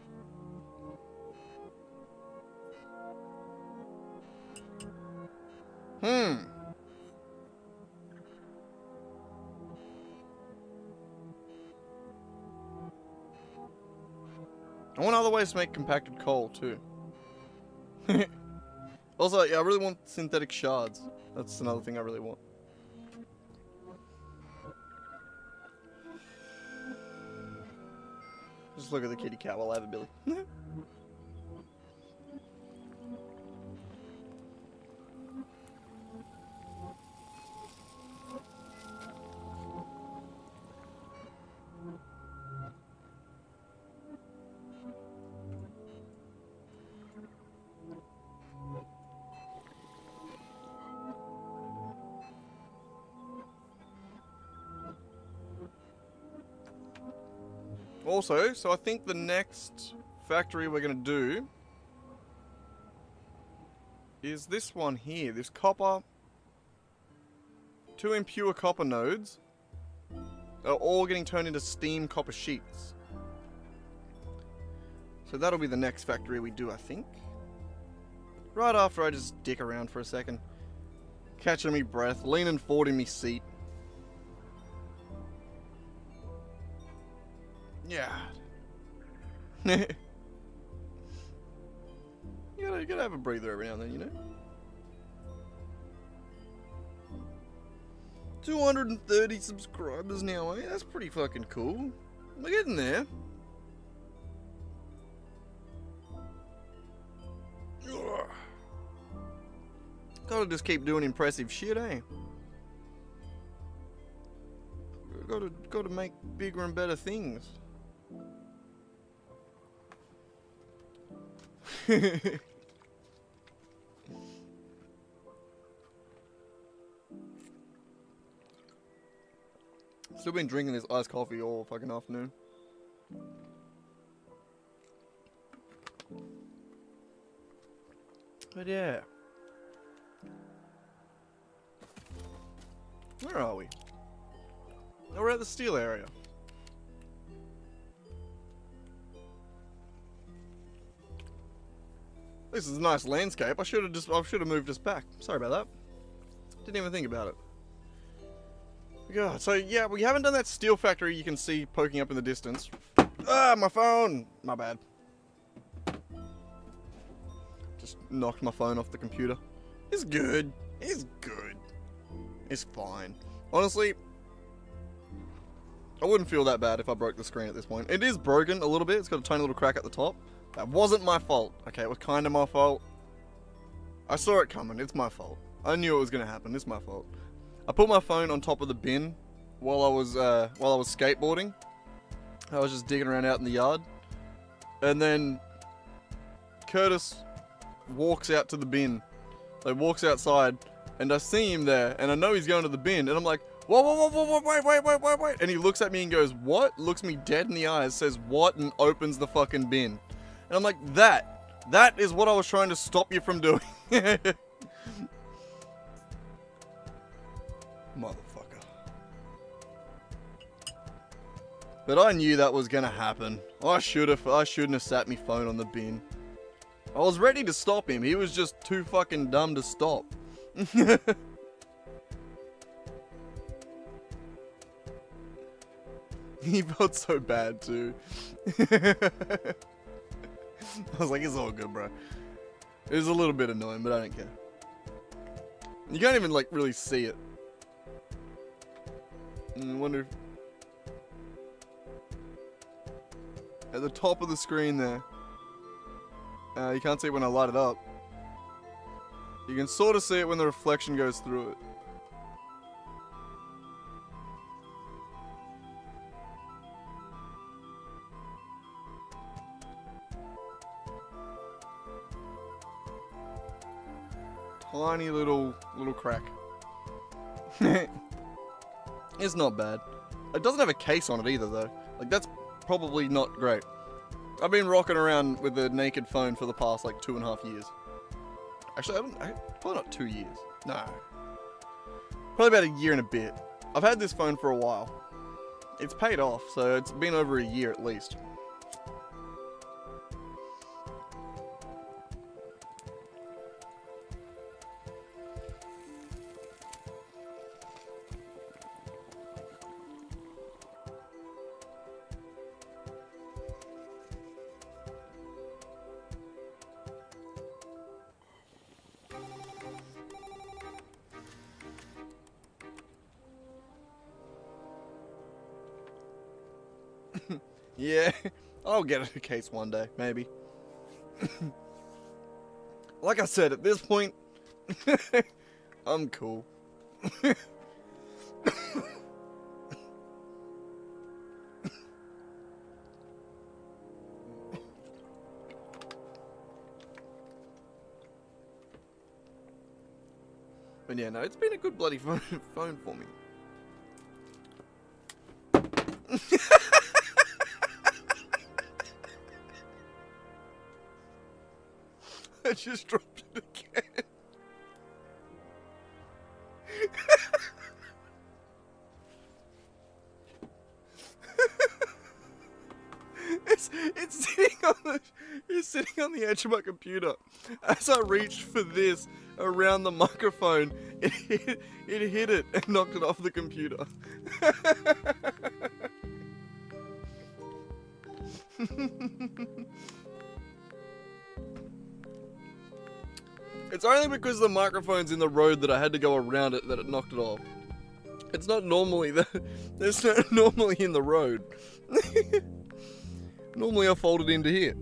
I want other ways to make compacted coal too. Also, yeah, I really want synthetic shards. That's another thing I really want. Just look at the kitty cat while I have a Billy. Also, so I think the next factory we're going to do is this one here. This copper, 2 impure copper nodes are all getting turned into steam copper sheets. So that'll be the next factory we do, I think. Right after I just dick around for a second. Catching me breath, leaning forward in me seat. Yeah. you gotta have a breather every now and then, you know? 230 subscribers now, eh? That's pretty fucking cool. We're getting there. Ugh. Gotta just keep doing impressive shit, eh? Gotta make bigger and better things. Still been drinking this iced coffee all fucking afternoon. But yeah. Where are we? Oh, we're at the steel area. This is a nice landscape. I should have moved us back. Sorry about that. Didn't even think about it. God, so yeah, we haven't done that steel factory you can see poking up in the distance. Ah, my phone! My bad. Just knocked my phone off the computer. It's good. It's good. It's fine. Honestly, I wouldn't feel that bad if I broke the screen at this point. It is broken a little bit. It's got a tiny little crack at the top. That wasn't my fault. Okay, it was kind of my fault. I saw it coming. It's my fault. I knew it was going to happen. It's my fault. I put my phone on top of the bin while I was skateboarding. I was just digging around out in the yard. And then Curtis walks out to the bin. Like, walks outside. And I see him there. And I know he's going to the bin. And I'm like, whoa, whoa, whoa, whoa, wait. And he looks at me and goes, what? Looks me dead in the eyes, says, what? And opens the fucking bin. And I'm like, that is what I was trying to stop you from doing. Motherfucker. But I knew that was gonna happen. I shouldn't have sat me phone on the bin. I was ready to stop him. He was just too fucking dumb to stop. He felt so bad too. I was like, it's all good, bro. It was a little bit annoying, but I don't care. You can't even, like, really see it. I wonder if... At the top of the screen there. You can't see it when I light it up. You can sort of see it when the reflection goes through it. tiny little crack. It's not bad. It doesn't have a case on it either, though. Like, that's probably not great. I've been rocking around with a naked phone for the past, like, 2.5 years. Actually, probably not 2 years. No. Probably about a year and a bit. I've had this phone for a while. It's paid off, so it's been over a year at least. Yeah, I'll get a case one day, maybe. Like I said, at this point, I'm cool. But yeah, no, it's been a good bloody phone for me. I just dropped it again. It's sitting on the edge of my computer. As I reached for this around the microphone, it hit it and knocked it off the computer. It's only because the microphone's in the road that I had to go around it that it knocked it off. It's not normally it's not normally in the road. Normally I fold it into here.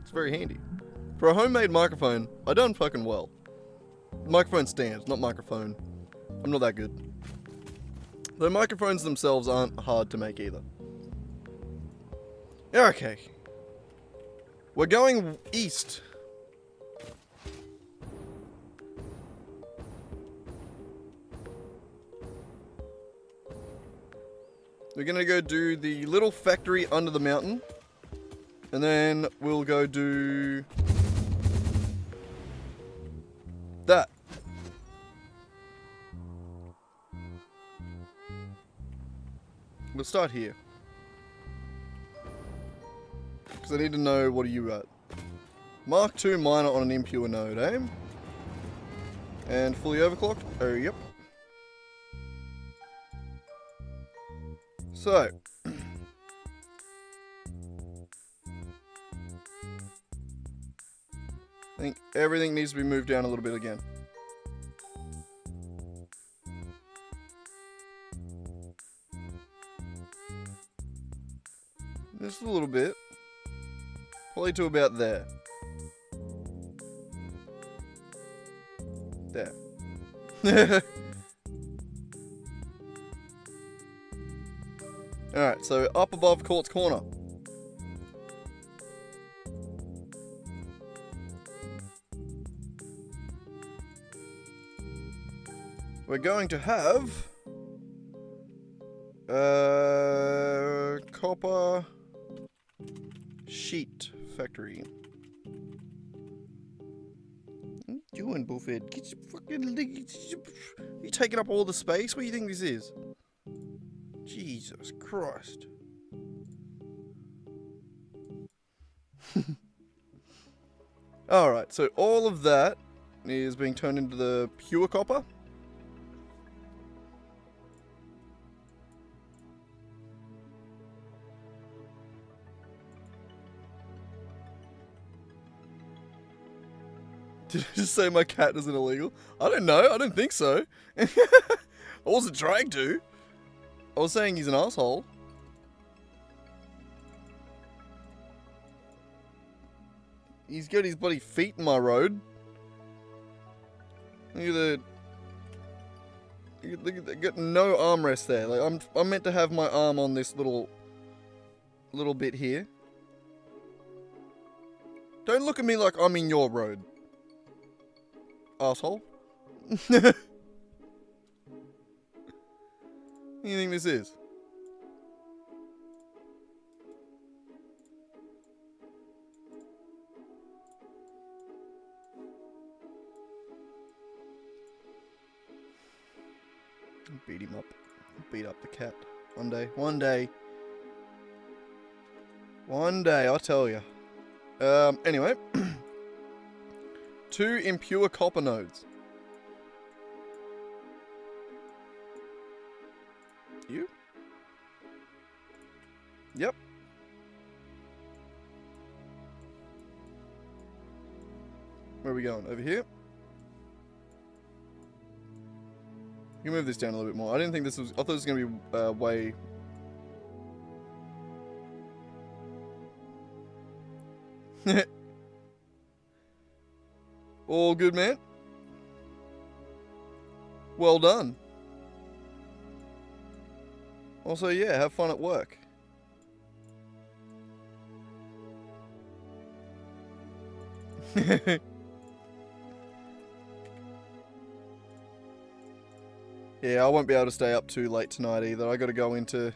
It's very handy. For a homemade microphone, I done fucking well. Microphone stands, not microphone. I'm not that good. The microphones themselves aren't hard to make either. Okay. We're going east. We're gonna go do the little factory under the mountain. And then we'll go do that. We'll start here. Because I need to know, what are you at? Mark II minor on an impure node, eh? And fully overclocked? Oh, yep. So. I think everything needs to be moved down a little bit again. Just a little bit. Probably to about there. There. Alright, so up above Court's Corner. We're going to have copper sheet factory. What are you doing, Bullfed? Get your fucking... You taking up all the space? What do you think this is? Jesus Christ. Alright, so all of that is being turned into the pure copper. Did I just say my cat isn't illegal? I don't know. I don't think so. I wasn't trying to. I was saying he's an asshole. He's got his bloody feet in my road. Look at the... Look at that. Got no armrest there. Like I'm meant to have my arm on this little bit here. Don't look at me like I'm in your road. Asshole. What do you think this is? Beat him up. Beat up the cat. One day. One day. One day, I'll tell you. Anyway. 2 impure copper nodes. You? Yep. Where are we going? Over here? You can move this down a little bit more. I didn't think this was... I thought it was going to be way... All good, man. Well done. Also, yeah, have fun at work. Yeah, I won't be able to stay up too late tonight either. I got to go into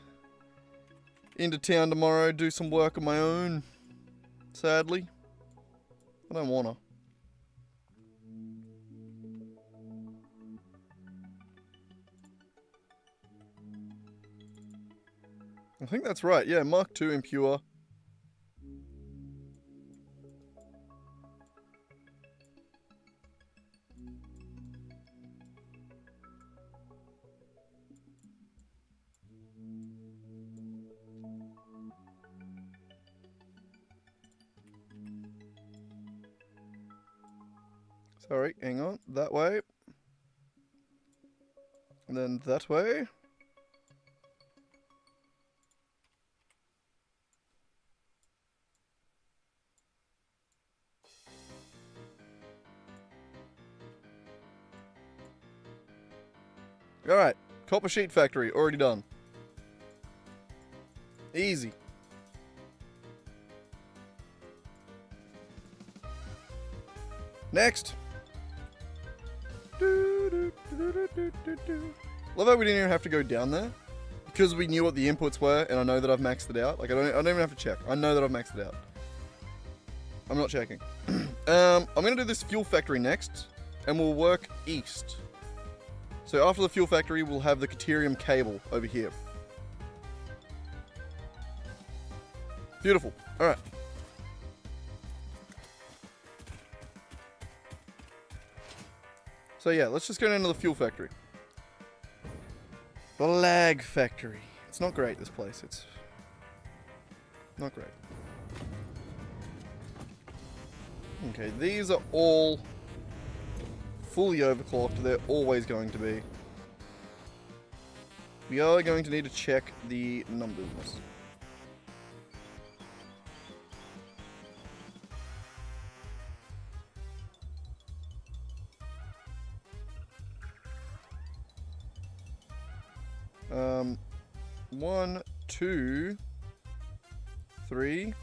town tomorrow, do some work of my own. Sadly, I don't wanna. I think that's right. Yeah, Mark II impure. Sorry, hang on. That way. And then that way. Alright, copper sheet factory, already done. Easy. Next. Love how we didn't even have to go down there. Because we knew what the inputs were, and I know that I've maxed it out. Like, I don't even have to check. I know that I've maxed it out. I'm not checking. I'm going to do this fuel factory next, and we'll work east. So after the fuel factory, we'll have the Caterium cable over here. Beautiful. Alright. So yeah, let's just go down to the fuel factory. The lag factory. It's not great, this place. It's not great. Okay, these are all fully overclocked. They're always going to be. We are going to need to check the numbers. One, two, three.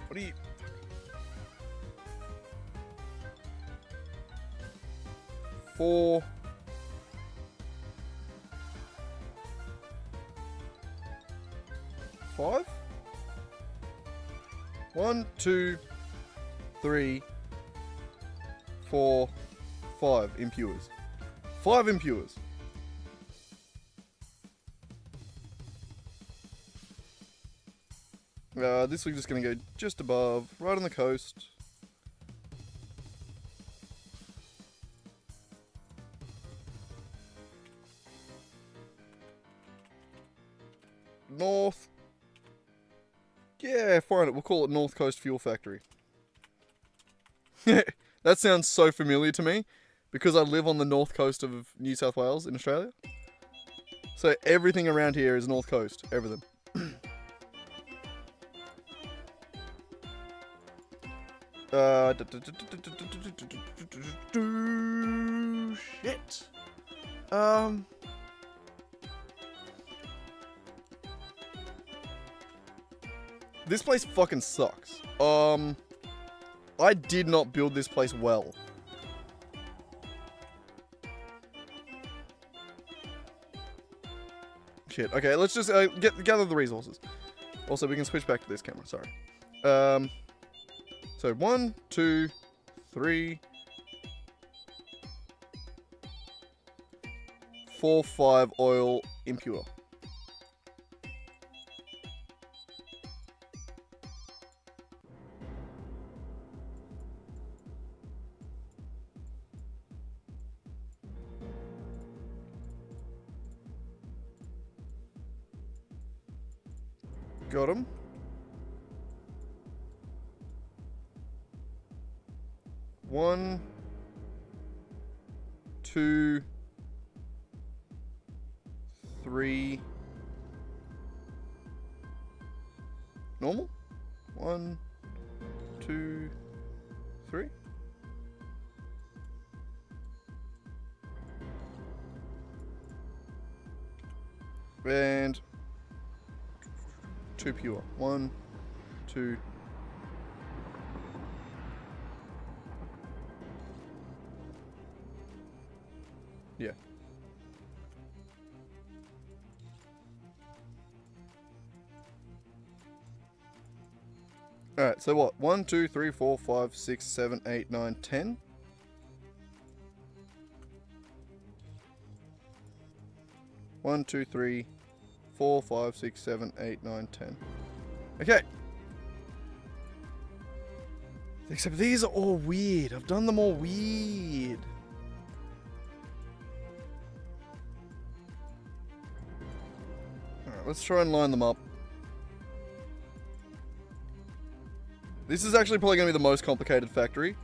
What are you... 4. 5? 1, 2, 3, 4, 5 impures. 5 impures. This we're just going to go just above, right on the coast. North. Yeah, fine. We'll call it North Coast Fuel Factory. That sounds so familiar to me because I live on the north coast of New South Wales in Australia. So everything around here is North Coast. Everything. Shit. This place fucking sucks. I did not build this place well. Shit. Okay, let's just gather the resources. Also, we can switch back to this camera. Sorry. So 1, 2, 3, 4, 5 oil impure. Got him. One, 2, 3. Normal? 1, 2, 3. And 2 pure. 1, 2. Yeah. Alright, so what? 1, 2, 3, 4, 5, 6, 7, 8, 9, 10. One, 2, 3, 4, 5, 6, 7, 8, 9, 10. Okay. Except these are all weird. I've done them all weird. Alright, let's try and line them up. This is actually probably going to be the most complicated factory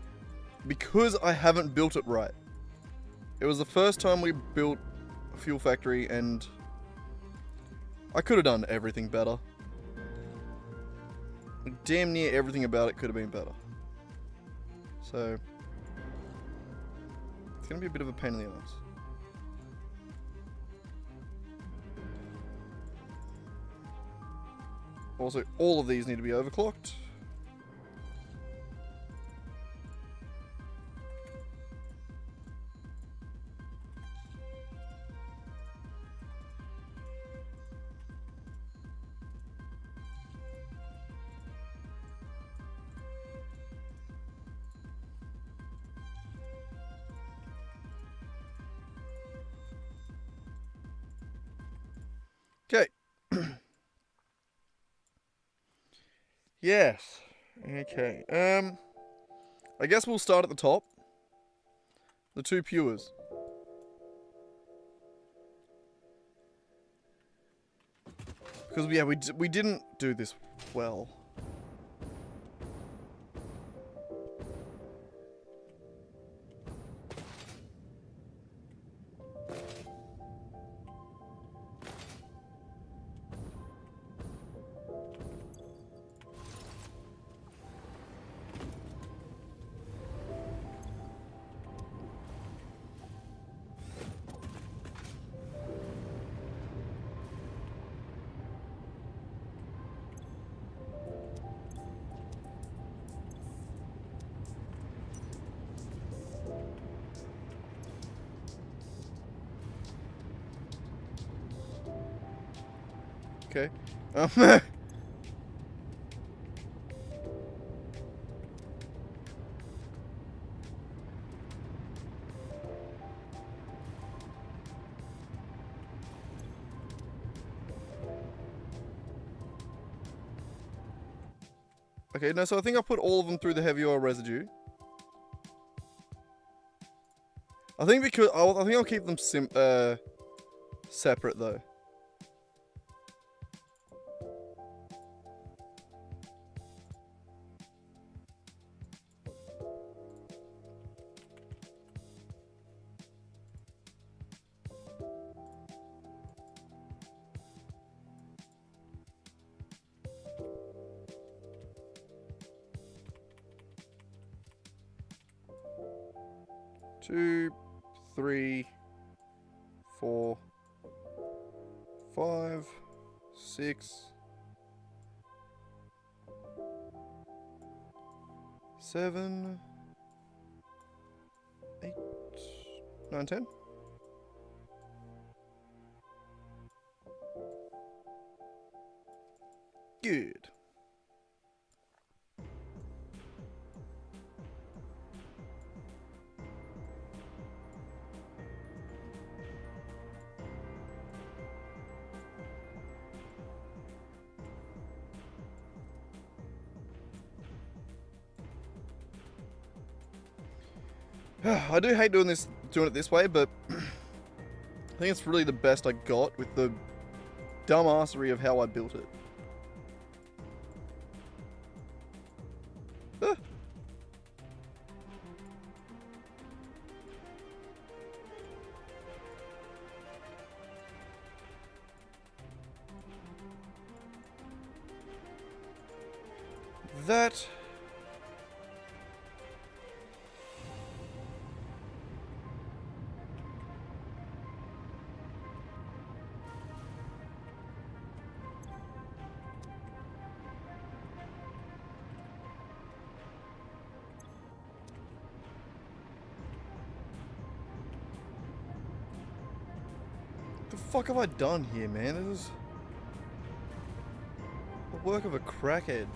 because I haven't built it right. It was the first time we built a fuel factory and I could have done everything better. Damn near everything about it could have been better. So, it's going to be a bit of a pain in the ass. Also, all of these need to be overclocked. Okay. Yes. Okay. I guess we'll start at the top. The 2 pures. Because yeah, we didn't do this well. Okay. Okay, no, so I think I'll put all of them through the heavy oil residue. I think because I think I'll keep them separate though. Two, 3, 4, 5, 6, 7, 8, 9, 10. Good. I do hate doing it this way, but I think it's really the best I got with the dumbassery of how I built it. Ah. That... What the fuck have I done here, man? This is the work of a crackhead.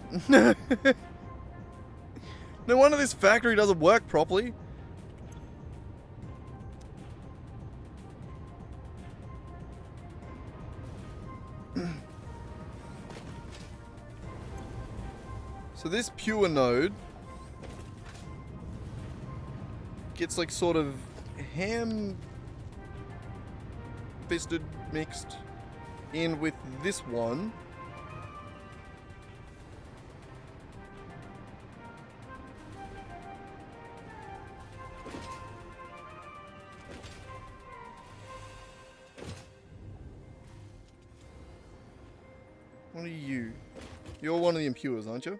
No wonder this factory doesn't work properly. So this pure node gets like sort of ham-fisted mixed in with this one. What are you? You're one of the impures, aren't you?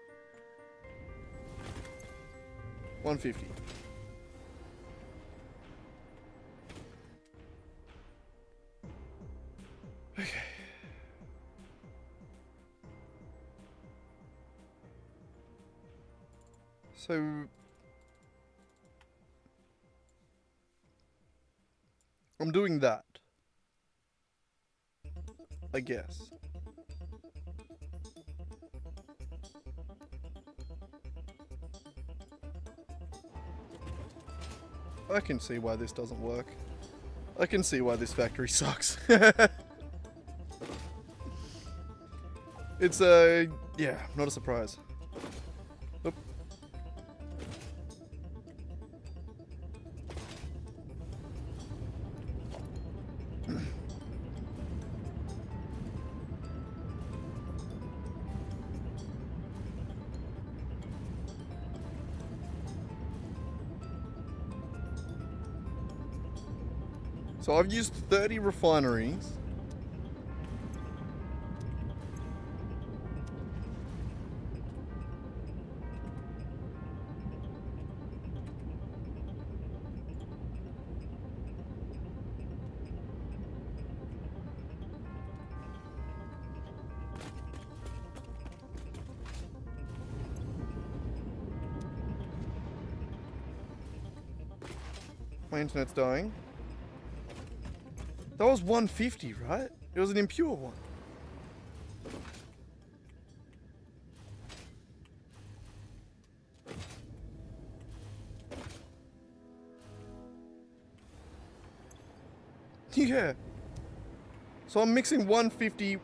150. Okay. So I'm doing that, I guess. I can see why this doesn't work. I can see why this factory sucks. It's yeah, not a surprise. Oop. So I've used 30 refineries. My internet's dying. That was 150, right? It was an impure one. Yeah. So I'm mixing 150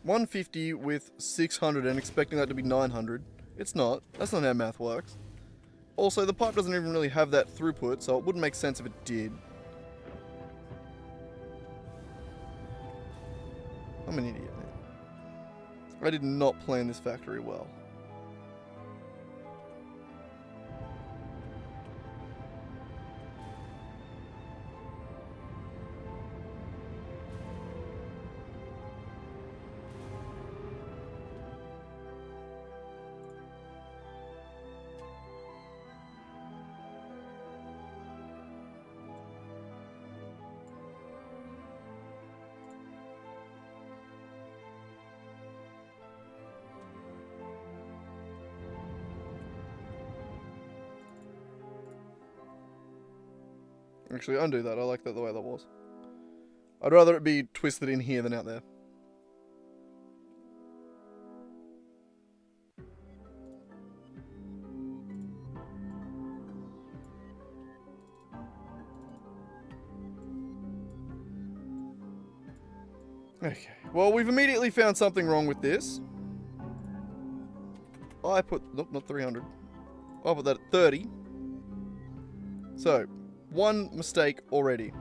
150 with 600 and expecting that to be 900. It's not. That's not how math works. Also, the pipe doesn't even really have that throughput, so it wouldn't make sense if it did. I'm an idiot, man. I did not plan this factory well. Actually, undo that. I like that the way that was. I'd rather it be twisted in here than out there. Okay, well, we've immediately found something wrong with this. I put, nope, not 300. I'll put that at 30. So, one mistake already.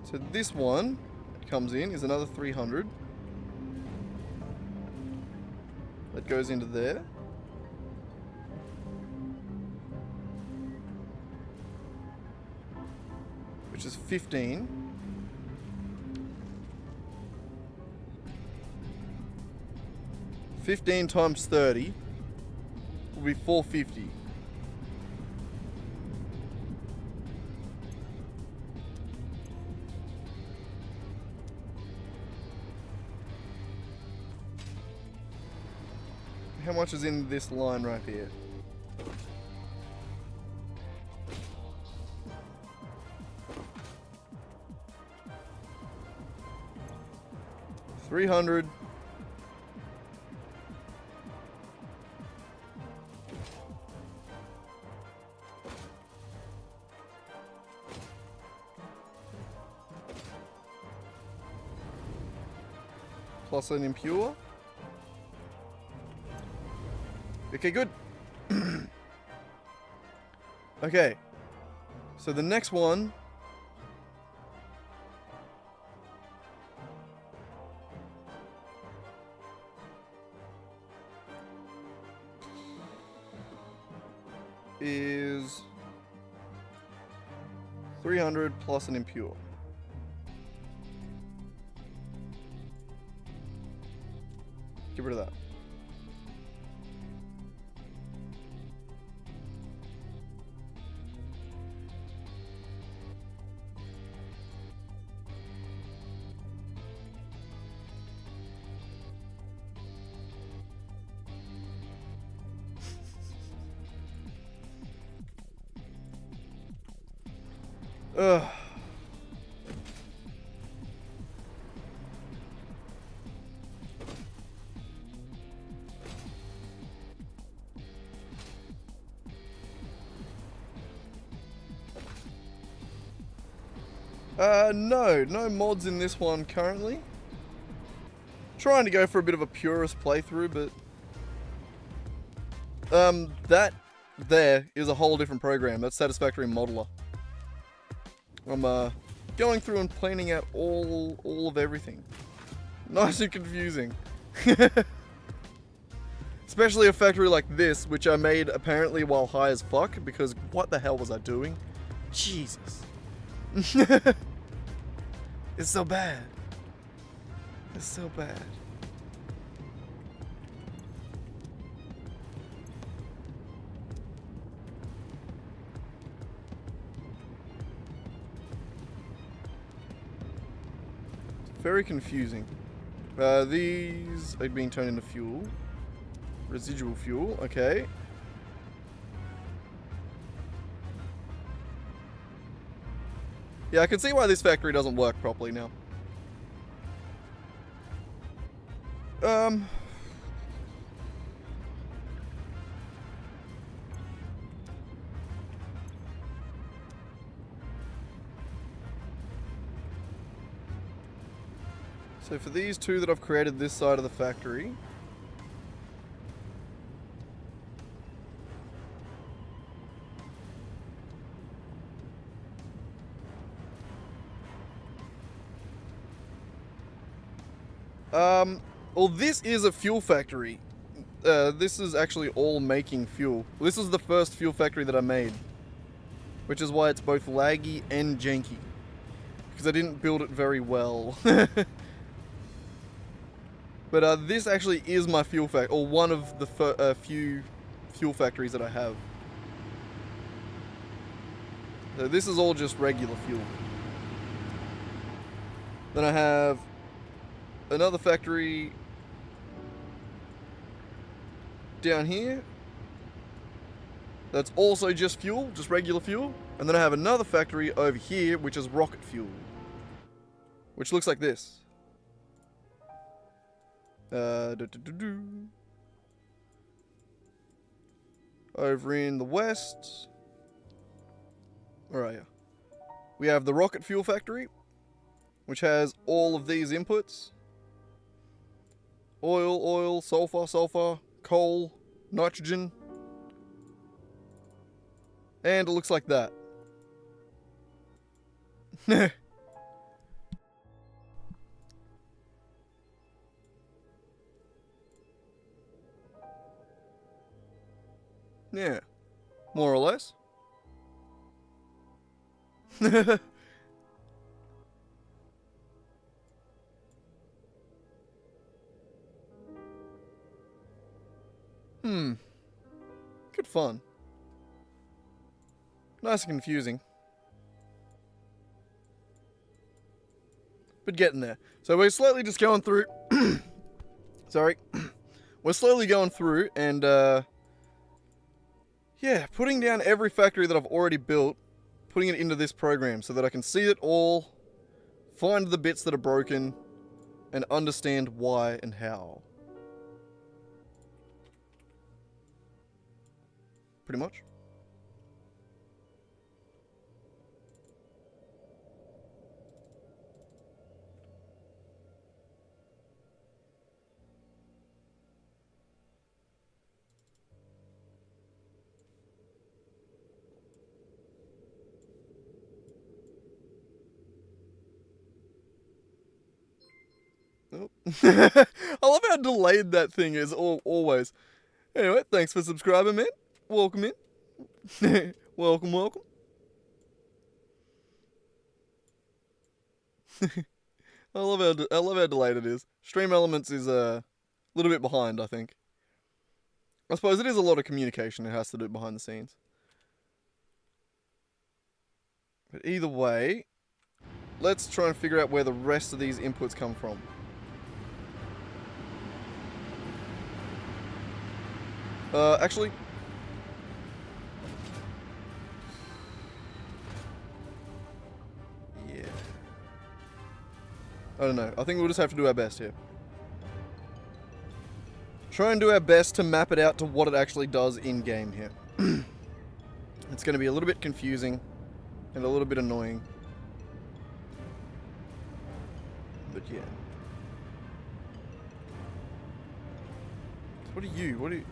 So this one that comes in is another 300. That goes into there. Which is 15. $15 times 30 will be 450. How much is in this line right here? $300. Plus an impure. Okay, good. Okay. So the next one is 300 plus an impure. Get rid of that. Ugh. No mods in this one currently. Trying to go for a bit of a purist playthrough, but that there is a whole different program. That's Satisfactory Modeler. I'm going through and planning out all of everything. Nice and confusing. Especially a factory like this, which I made apparently while high as fuck, because what the hell was I doing? Jesus. It's so bad. It's so bad. Very confusing. These are being turned into fuel. Residual fuel, okay. Yeah, I can see why this factory doesn't work properly now. So for these two that I've created this side of the factory, well, this is a fuel factory. This is actually all making fuel. This is the first fuel factory that I made, which is why it's both laggy and janky, because I didn't build it very well. But this actually is my fuel factory, or one of the few fuel factories that I have. So this is all just regular fuel. Then I have another factory down here. That's also just fuel, just regular fuel. And then I have another factory over here, which is rocket fuel. Which looks like this. Over in the west. Where are you? We have the rocket fuel factory, which has all of these inputs. Oil, sulfur, coal, nitrogen. And it looks like that. Yeah, more or less. Good fun. Nice and confusing. But getting there. So we're slowly just going through... Sorry. We're slowly going through and, yeah, putting down every factory that I've already built, putting it into this program so that I can see it all, find the bits that are broken, and understand why and how. Pretty much. Oh. I love how delayed that thing is, always. Anyway, thanks for subscribing, man. Welcome in. welcome. I love how delayed it is. Stream Elements is a little bit behind, I think. I suppose it is a lot of communication it has to do behind the scenes. But either way, let's try and figure out where the rest of these inputs come from. Actually... yeah. I don't know. I think we'll just have to do our best here. Try and do our best to map it out to what it actually does in-game here. It's going to be a little bit confusing and a little bit annoying. But yeah. What are you? What are you...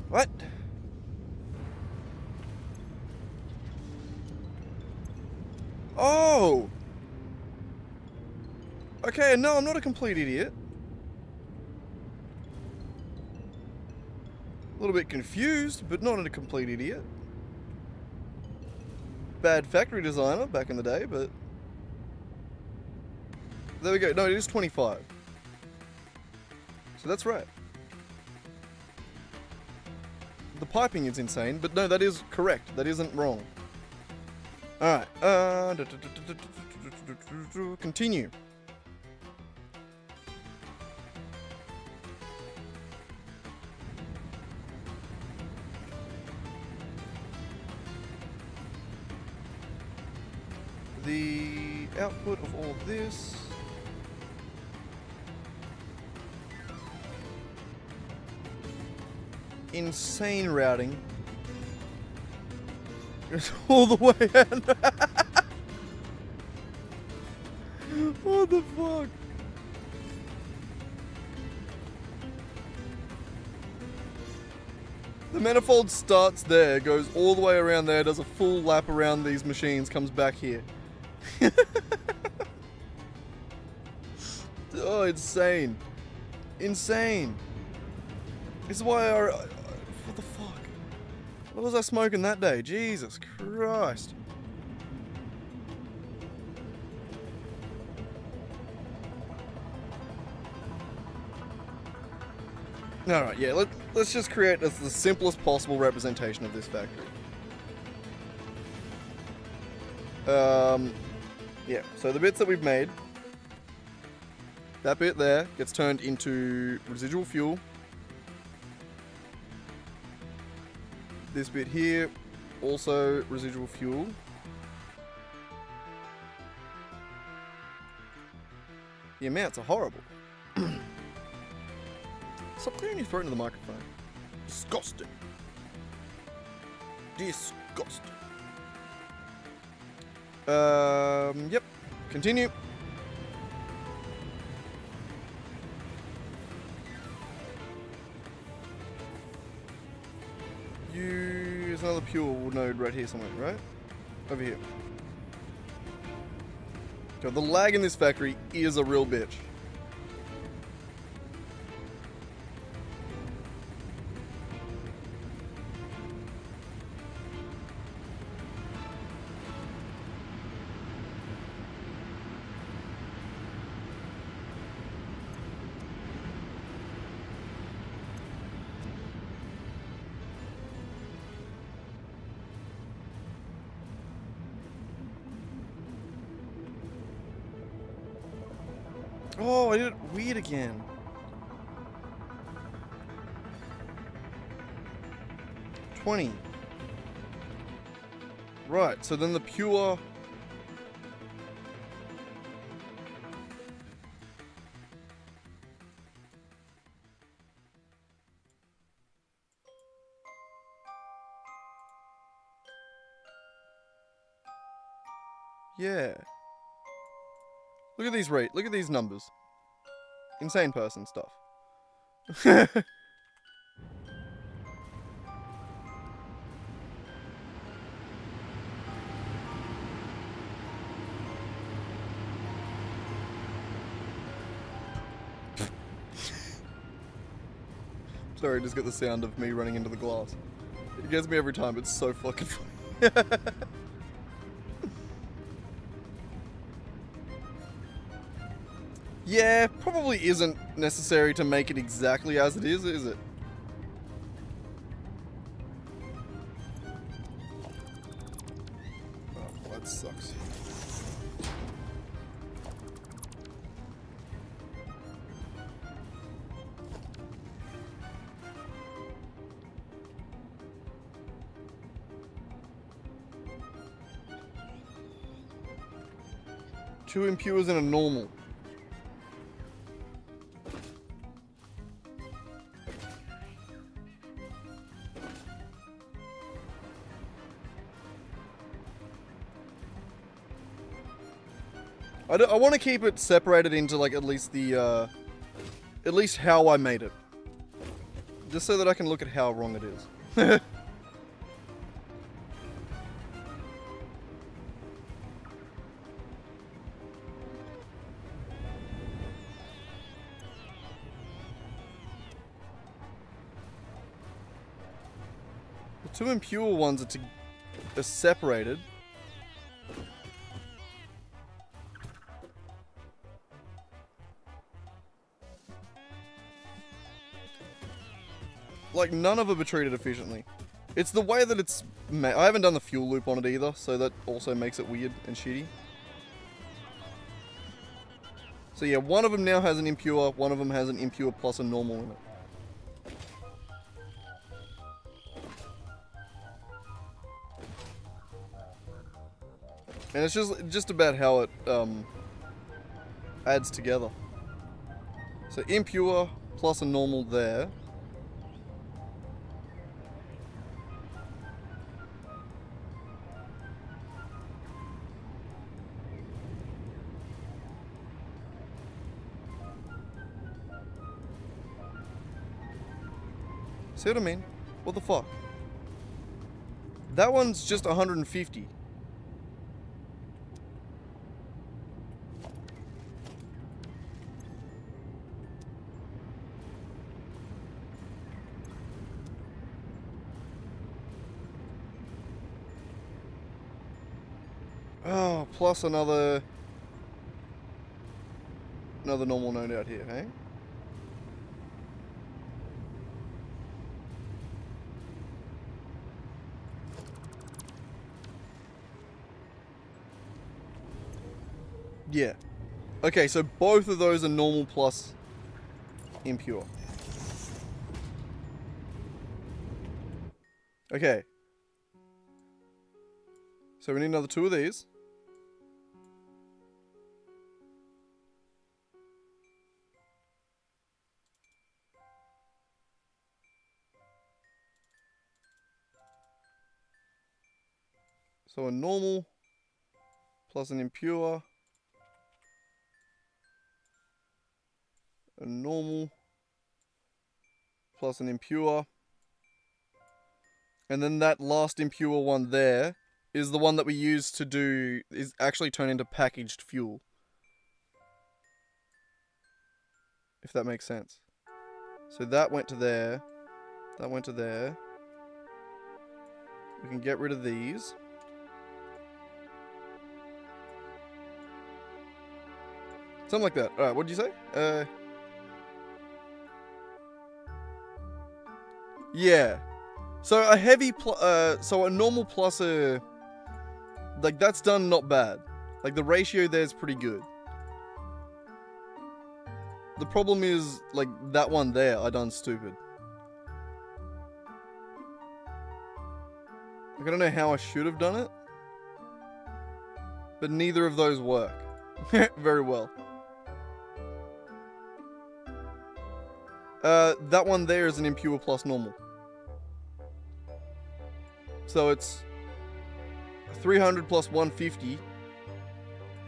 What? Oh! Okay, no, I'm not a complete idiot. A little bit confused, but not a complete idiot. Bad factory designer back in the day, but... there we go. No, it is 25. So that's right. The piping is insane, but no, that is correct. That isn't wrong. Alright. Continue. The output of all this... insane routing. Goes all the way out. What the fuck? The manifold starts there, goes all the way around there, does a full lap around these machines, comes back here. Oh, insane. Insane. This is why I... what the fuck? What was I smoking that day? Jesus Christ. Alright, yeah, let's just create the simplest possible representation of this factory. Yeah, so the bits that we've made, that bit there gets turned into residual fuel. This bit here, also residual fuel. The amounts are horrible. Stop clearing your throat into the microphone. Disgusting. Disgusting. Yep. Continue. Use another pure node right here somewhere, right? Over here. God, the lag in this factory is a real bitch. Oh, I did it weird again. $20. Right, so then the pure... Yeah. Look at these look at these numbers. Insane person stuff. Sorry, I just got the sound of me running into the glass. It gets me every time, it's so fucking funny. Yeah, probably isn't necessary to make it exactly as it is it? Oh, that sucks. Two impures and a normal. I want to keep it separated into like at least the at least how I made it, just so that I can look at how wrong it is. The two impure ones are separated. Like, none of them are treated efficiently. It's the way that it's I haven't done the fuel loop on it either, so that also makes it weird and shitty. So yeah, one of them now has an impure, one of them has an impure plus a normal in it. And it's just about how it adds together. So impure plus a normal there. See what I mean? What the fuck? That one's just 150. Oh, plus another normal node out here, hey? Yeah. Okay, so both of those are normal plus impure. Okay. So we need another 2 of these. So a normal plus an impure. A normal plus an impure. And then that last impure one there is the one that we use to do, is actually turn into packaged fuel. If that makes sense. So that went to there. That went to there. We can get rid of these. Something like that. Alright, what did you say? Yeah. So a heavy so a normal plus a... Like, that's done not bad. Like, the ratio there is pretty good. The problem is, like, that one there, I done stupid. Like, I don't know how I should have done it. But neither of those work. Very well. That one there is an impure plus normal. So it's 300 plus 150.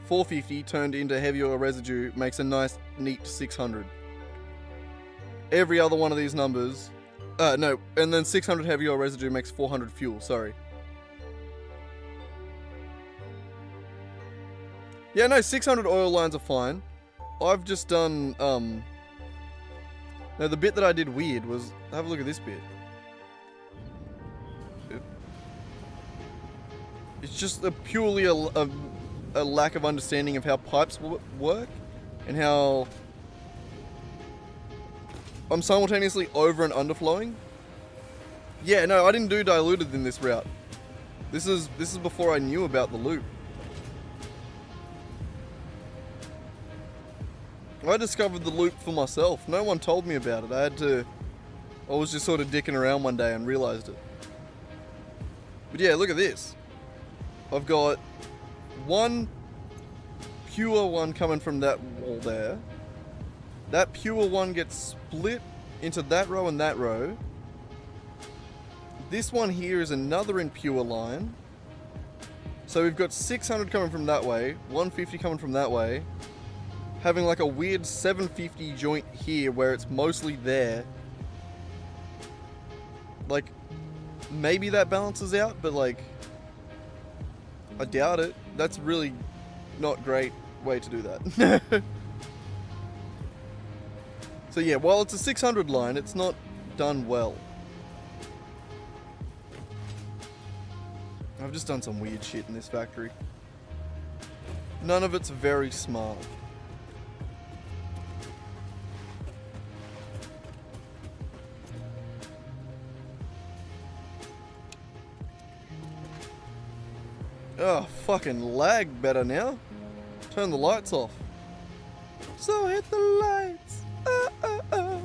450 turned into heavy oil residue makes a nice, neat 600. Every other one of these numbers... no, and then 600 heavy oil residue makes 400 fuel, sorry. Yeah, no, 600 oil lines are fine. I've just done, No, the bit that I did weird was... Have a look at this bit. It's just purely a lack of understanding of how pipes work. And how... I'm simultaneously over and underflowing. Yeah, no, I didn't do diluted in this route. This is before I knew about the loop. I discovered the loop for myself. No one told me about it. I was just sort of dicking around one day and realized it. But yeah, look at this. I've got one pure one coming from that wall there. That pure one gets split into that row and that row. This one here is another impure line. So we've got 600 coming from that way, 150 coming from that way. Having like a weird 750 joint here where it's mostly there. Like, maybe that balances out, but like, I doubt it. That's really not a great way to do that. So yeah, while it's a 600 line, it's not done well. I've just done some weird shit in this factory. None of it's very smart. Oh, fucking lag better now. Turn the lights off. So hit the lights. Oh, oh, oh.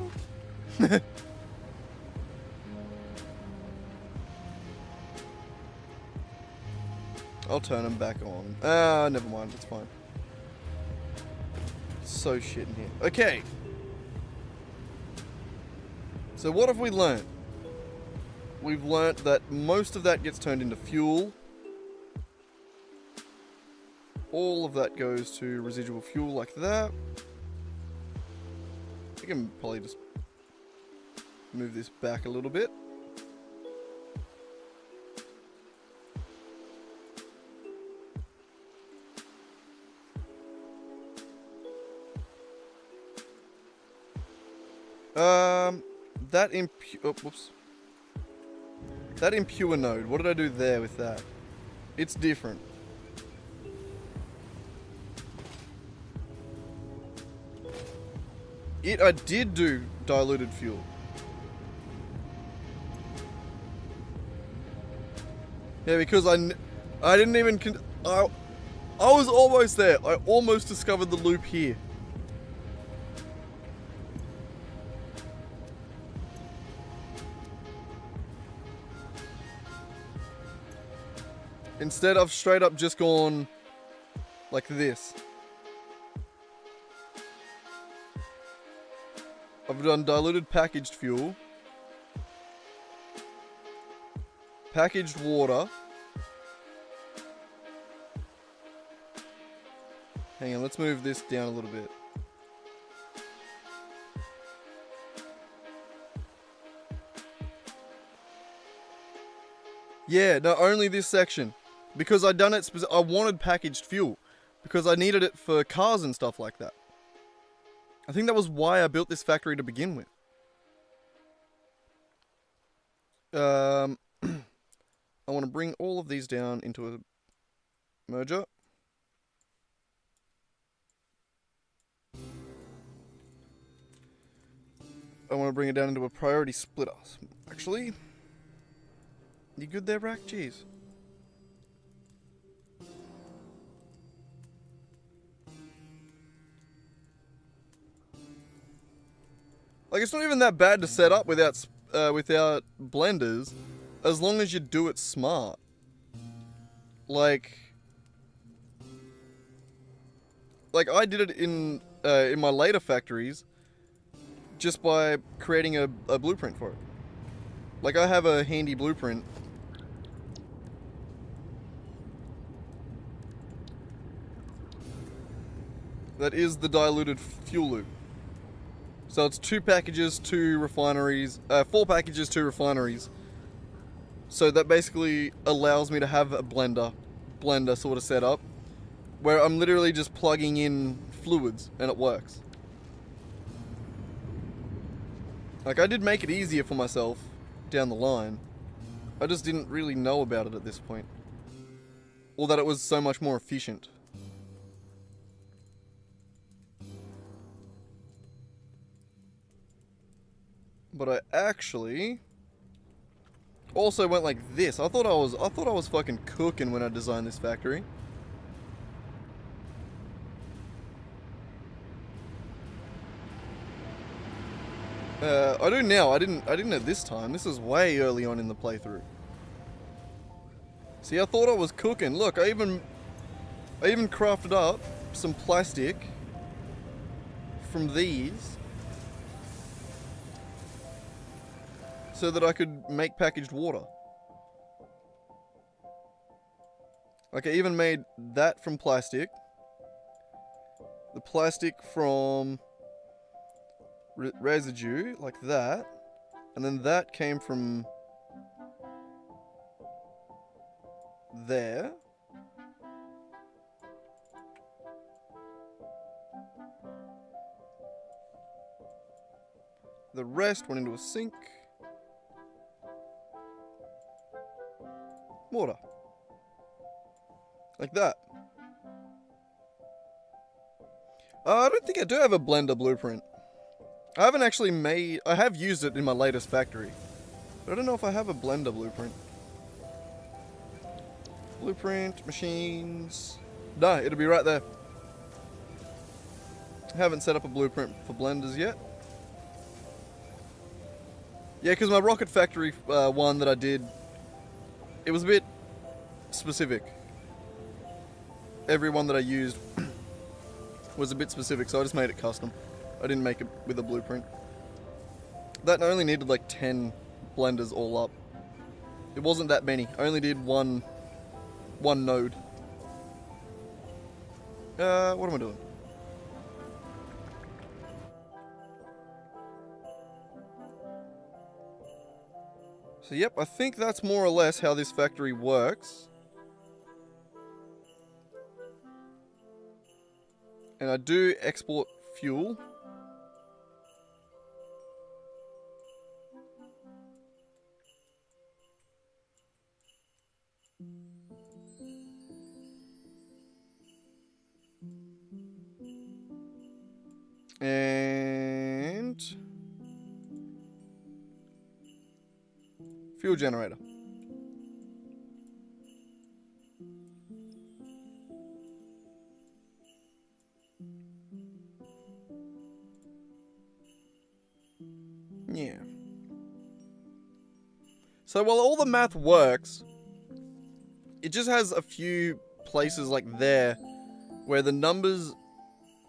I'll turn them back on. Never mind. It's fine. It's so shit in here. Okay. So what have we learnt? We've learnt that most of that gets turned into fuel. All of that goes to residual fuel like that. I can probably just move this back a little bit. That That impure node, what did I do there with that? It's different. I did do diluted fuel. Yeah, because I didn't even... I was almost there. I almost discovered the loop here. Instead, I've straight up just gone like this. I've done diluted packaged fuel, packaged water. Hang on, let's move this down a little bit. Yeah, no, only this section. Because I done it, I wanted packaged fuel. Because I needed it for cars and stuff like that. I think that was why I built this factory to begin with. I want to bring all of these down into a merger. I want to bring it down into a priority splitter. Actually, you good there, Rack? Jeez. Like, it's not even that bad to set up without blenders, as long as you do it smart. Like I did it in my later factories, just by creating a blueprint for it. Like, I have a handy blueprint. That is the diluted fuel loop. So it's 2 packages, 2 refineries, 4 packages, 2 refineries. So that basically allows me to have a blender sort of setup, where I'm literally just plugging in fluids and it works. Like, I did make it easier for myself down the line. I just didn't really know about it at this point. Or that it was so much more efficient. But I actually also went like this. I thought I was fucking cooking when I designed this factory. I do now. I didn't at this time. This is way early on in the playthrough. See, I thought I was cooking. Look, I even crafted up some plastic from these so that I could make packaged water. Like, I even made that from plastic. The plastic from residue, like that. And then that came from there. The rest went into a sink. Water. Like that. I don't think I do have a blender blueprint. I haven't actually made... I have used it in my latest factory. But I don't know if I have a blender blueprint. Blueprint, machines... No, it'll be right there. I haven't set up a blueprint for blenders yet. Yeah, because my Rocket Factory one that I did, it was a bit specific. Every one that I used was a bit specific, so I just made it custom. I didn't make it with a blueprint. That only needed like 10 blenders all up. It wasn't that many. I only did one node. What am I doing? So yep, I think that's more or less how this factory works. And I do export fuel. And fuel generator. So while all the math works, it just has a few places like there where the numbers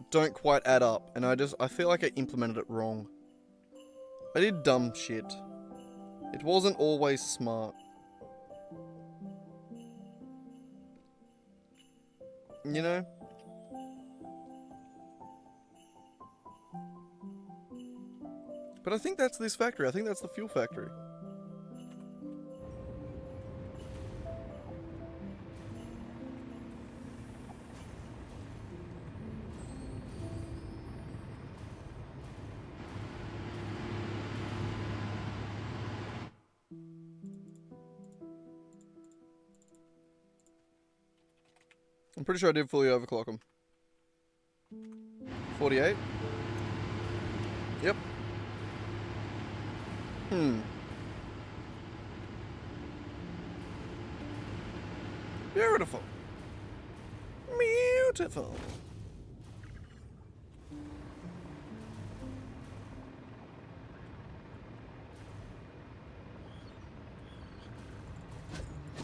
don't quite add up, and I feel like I implemented it wrong. I did dumb shit. It wasn't always smart. You know? But I think that's this factory. I think that's the fuel factory. I'm pretty sure I did fully overclock them. 48? Yep. Beautiful. Beautiful.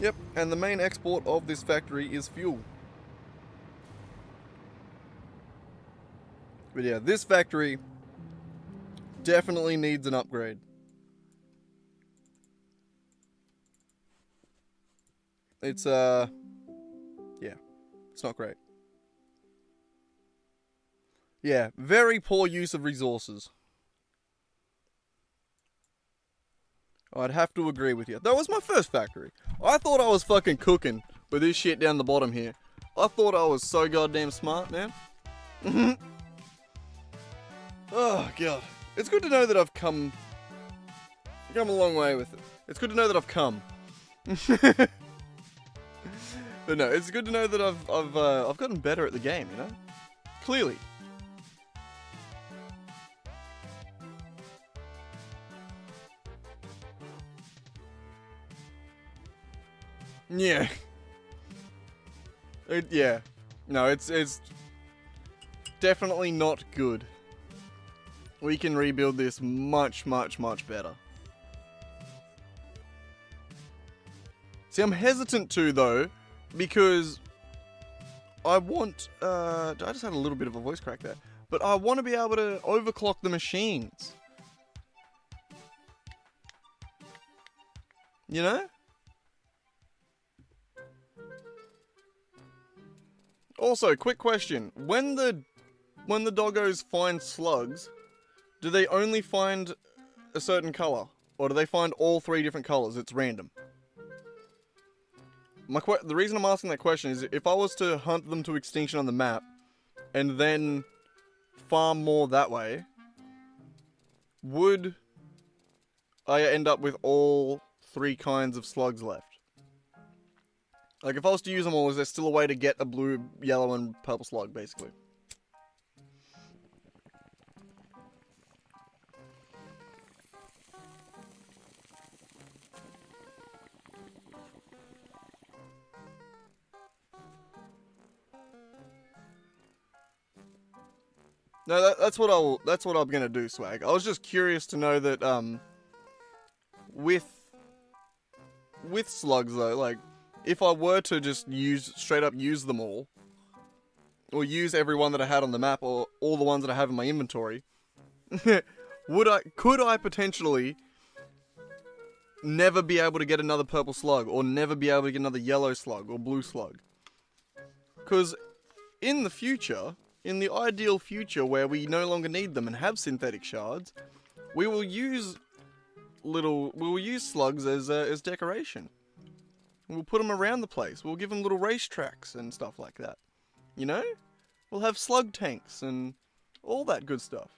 Yep, and the main export of this factory is fuel. But yeah, this factory definitely needs an upgrade. It's, yeah, it's not great. Yeah, very poor use of resources. I'd have to agree with you. That was my first factory. I thought I was fucking cooking with this shit down the bottom here. I thought I was so goddamn smart, man. Oh, God. It's good to know that I've come a long way with it. It's good to know that I've come. But no, it's good to know that I've gotten better at the game, you know? Clearly. Yeah. Yeah. No, it's definitely not good. We can rebuild this much, much, much better. See, I'm hesitant to, though, because I want, I just had a little bit of a voice crack there, but I want to be able to overclock the machines. You know? Also, quick question. When the doggos find slugs, do they only find a certain color? Or do they find all 3 different colors? It's random. The reason I'm asking that question is if I was to hunt them to extinction on the map and then farm more that way, would I end up with all 3 kinds of slugs left? Like, if I was to use them all, is there still a way to get a blue, yellow, and purple slug, basically? No, that's what I'm gonna do, Swag. I was just curious to know that, with slugs, though, like, if I were to just straight up use them all, or use every one that I had on the map, or all the ones that I have in my inventory, could I potentially never be able to get another purple slug, or never be able to get another yellow slug, or blue slug? Because in the future, in the ideal future where we no longer need them and have synthetic shards, we will use slugs as decoration. We'll put them around the place. We'll give them little racetracks and stuff like that. You know? We'll have slug tanks and all that good stuff.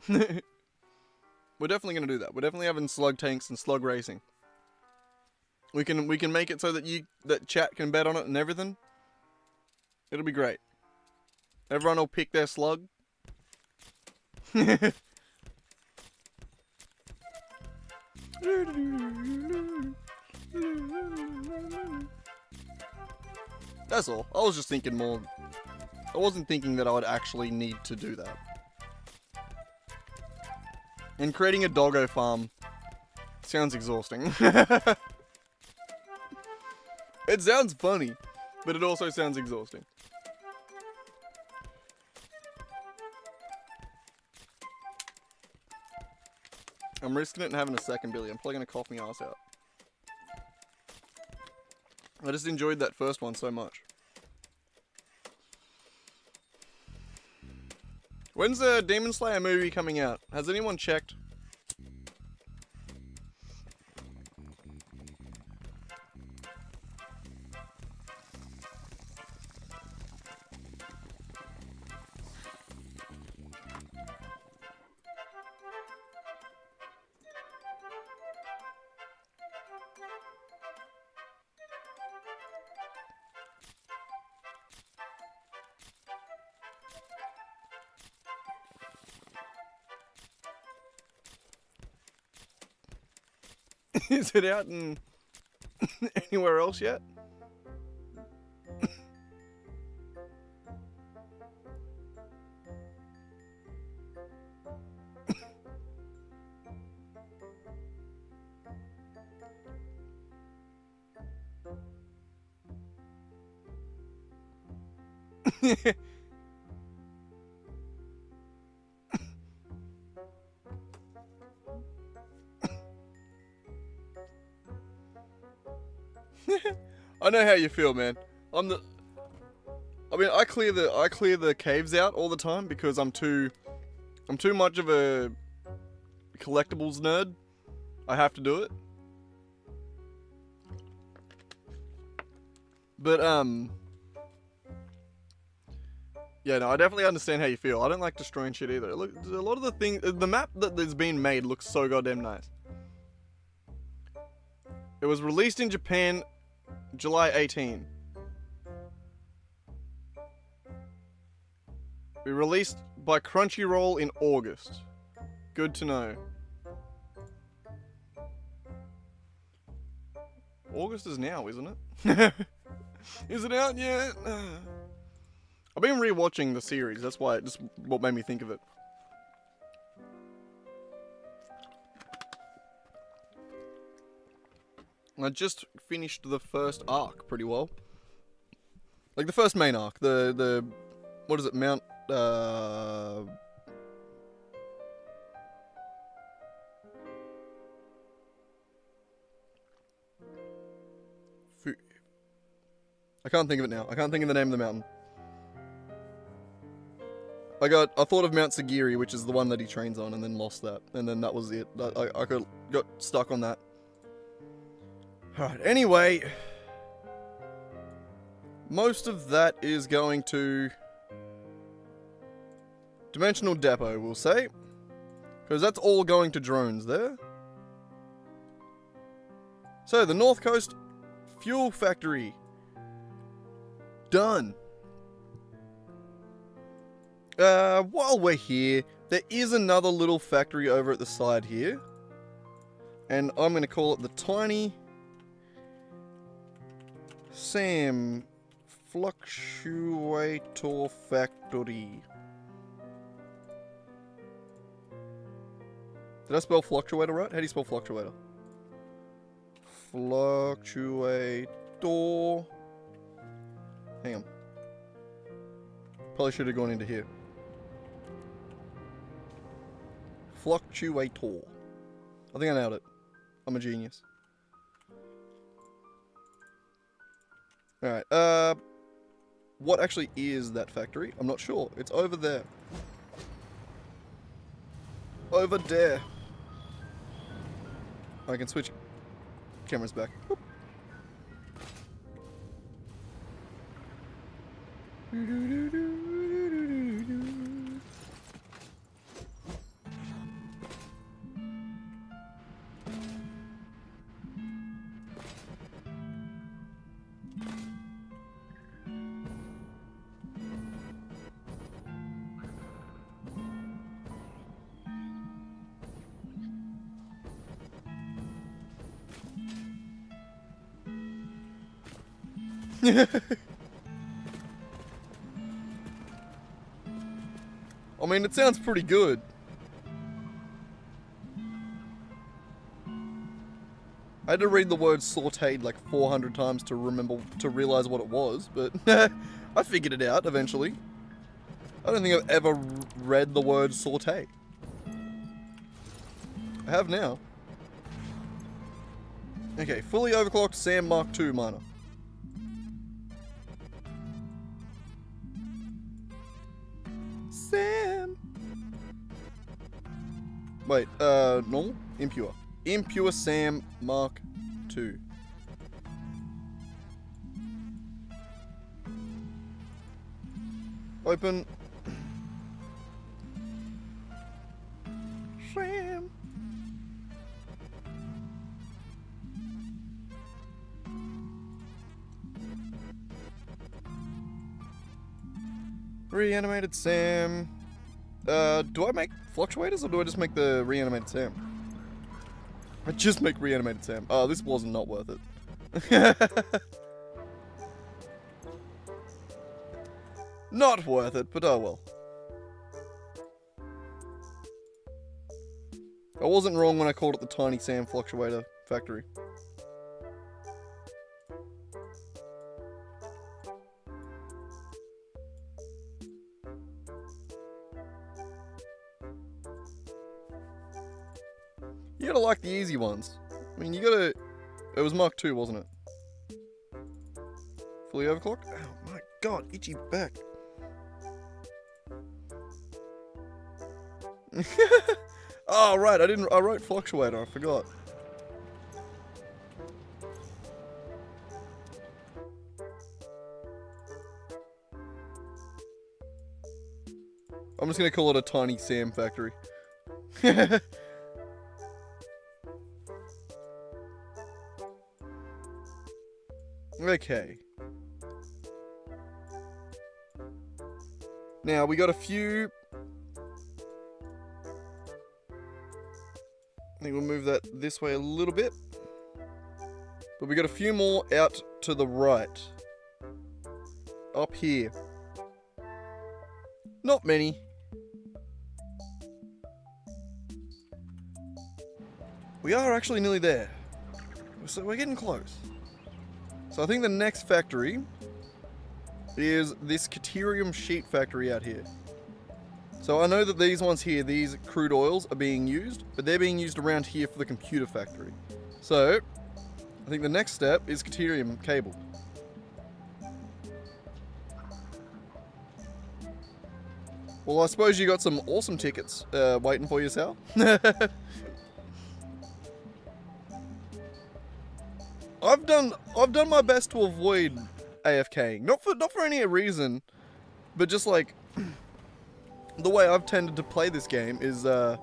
We're definitely going to do that. We're definitely having slug tanks and slug racing. We can make it so that chat can bet on it and everything. It'll be great. Everyone will pick their slug. That's all. I was just thinking more. I wasn't thinking that I would actually need to do that. And creating a doggo farm sounds exhausting. It sounds funny, but it also sounds exhausting. I'm risking it and having a second, Billy. I'm probably going to cough my ass out. I just enjoyed that first one so much. When's the Demon Slayer movie coming out? Has anyone checked? Is it out in anywhere else yet? I know how you feel, man. I mean, I clear the caves out all the time because I'm too much of a collectibles nerd. I have to do it. But yeah, no, I definitely understand how you feel. I don't like destroying shit either. Look, a lot of the map that is being made looks so goddamn nice. It was released in Japan July 18. We released by Crunchyroll in August. Good to know. August is now, isn't it? Is it out yet? I've been rewatching the series. That's why what made me think of it. I just finished the first arc pretty well. Like the first main arc. The what is it? Mount I can't think of it now. I can't think of the name of the mountain. I thought of Mount Sagiri, which is the one that he trains on, and then lost that. And then that was it. I got stuck on that. Alright, anyway. Most of that is going to Dimensional Depot, we'll say. Because that's all going to drones there. So, the North Coast Fuel Factory. Done. While we're here, there is another little factory over at the side here. And I'm going to call it the Tiny Sam Fluctuator Factory. Did I spell fluctuator right? How do you spell fluctuator? Fluctuator. Hang on. Probably should have gone into here. Fluctuator. I think I nailed it. I'm a genius. Alright, what actually is that factory? I'm not sure. It's over there. Over there. I can switch cameras back. Whoop. I mean, it sounds pretty good. I had to read the word sauteed like 400 times to realize what it was, but I figured it out eventually. I don't think I've ever read the word saute. I have now. Okay, fully overclocked SAM Mark II miner. SAM. Wait, normal? Impure. Impure SAM Mark II. Open. SAM. Reanimated Sam. Do I make fluctuators or do I just make the reanimated Sam? I just make reanimated Sam. Oh, this was not worth it. Not worth it, but oh well. I wasn't wrong when I called it the Tiny Sam Fluctuator Factory. You gotta like the easy ones. I mean, you gotta... It was Mark II, wasn't it? Fully overclocked? Oh my god, itchy back. Oh, right, I wrote fluctuator, I forgot. I'm just gonna call it a Tiny Sam Factory. Okay. Now, we got a few... I think we'll move that this way a little bit. But we got a few more out to the right. Up here. Not many. We are actually nearly there. So we're getting close. So I think the next factory is this Caterium sheet factory out here. So I know that these ones here, these crude oils are being used, but they're being used around here for the computer factory. So I think the next step is Caterium cable. Well, I suppose you got some awesome tickets waiting for you, Sal. I've done my best to avoid AFKing. Not for any reason, but just like the way I've tended to play this game is I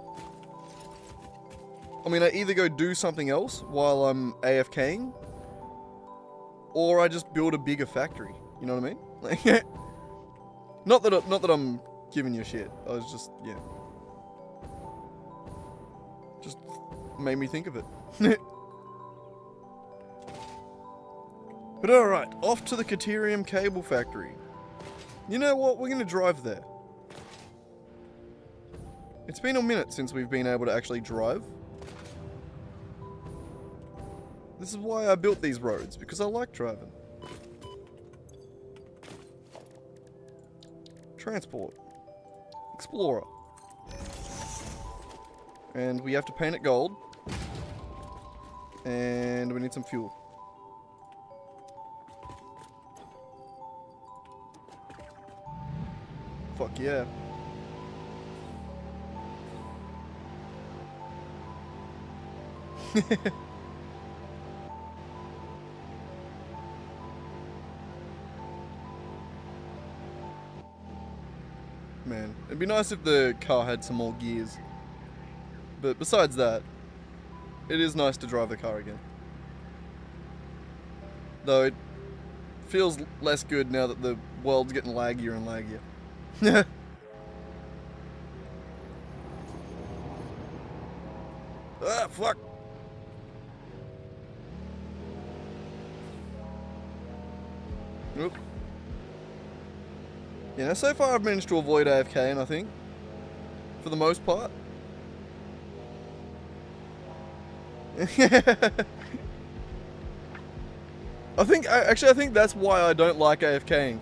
mean, I either go do something else while I'm AFKing, or I just build a bigger factory. You know what I mean? Like, not that I'm giving you shit. I was just, yeah, just made me think of it. But alright, off to the Caterium cable factory. You know what? We're going to drive there. It's been a minute since we've been able to actually drive. This is why I built these roads, because I like driving. Transport. Explorer. And we have to paint it gold. And we need some fuel. Fuck yeah. Man, it'd be nice if the car had some more gears. But besides that, it is nice to drive the car again. Though it feels less good now that the world's getting laggier and laggier. Ah, fuck! Oop. Yeah, so far I've managed to avoid AFKing, I think. For the most part. I think that's why I don't like AFKing,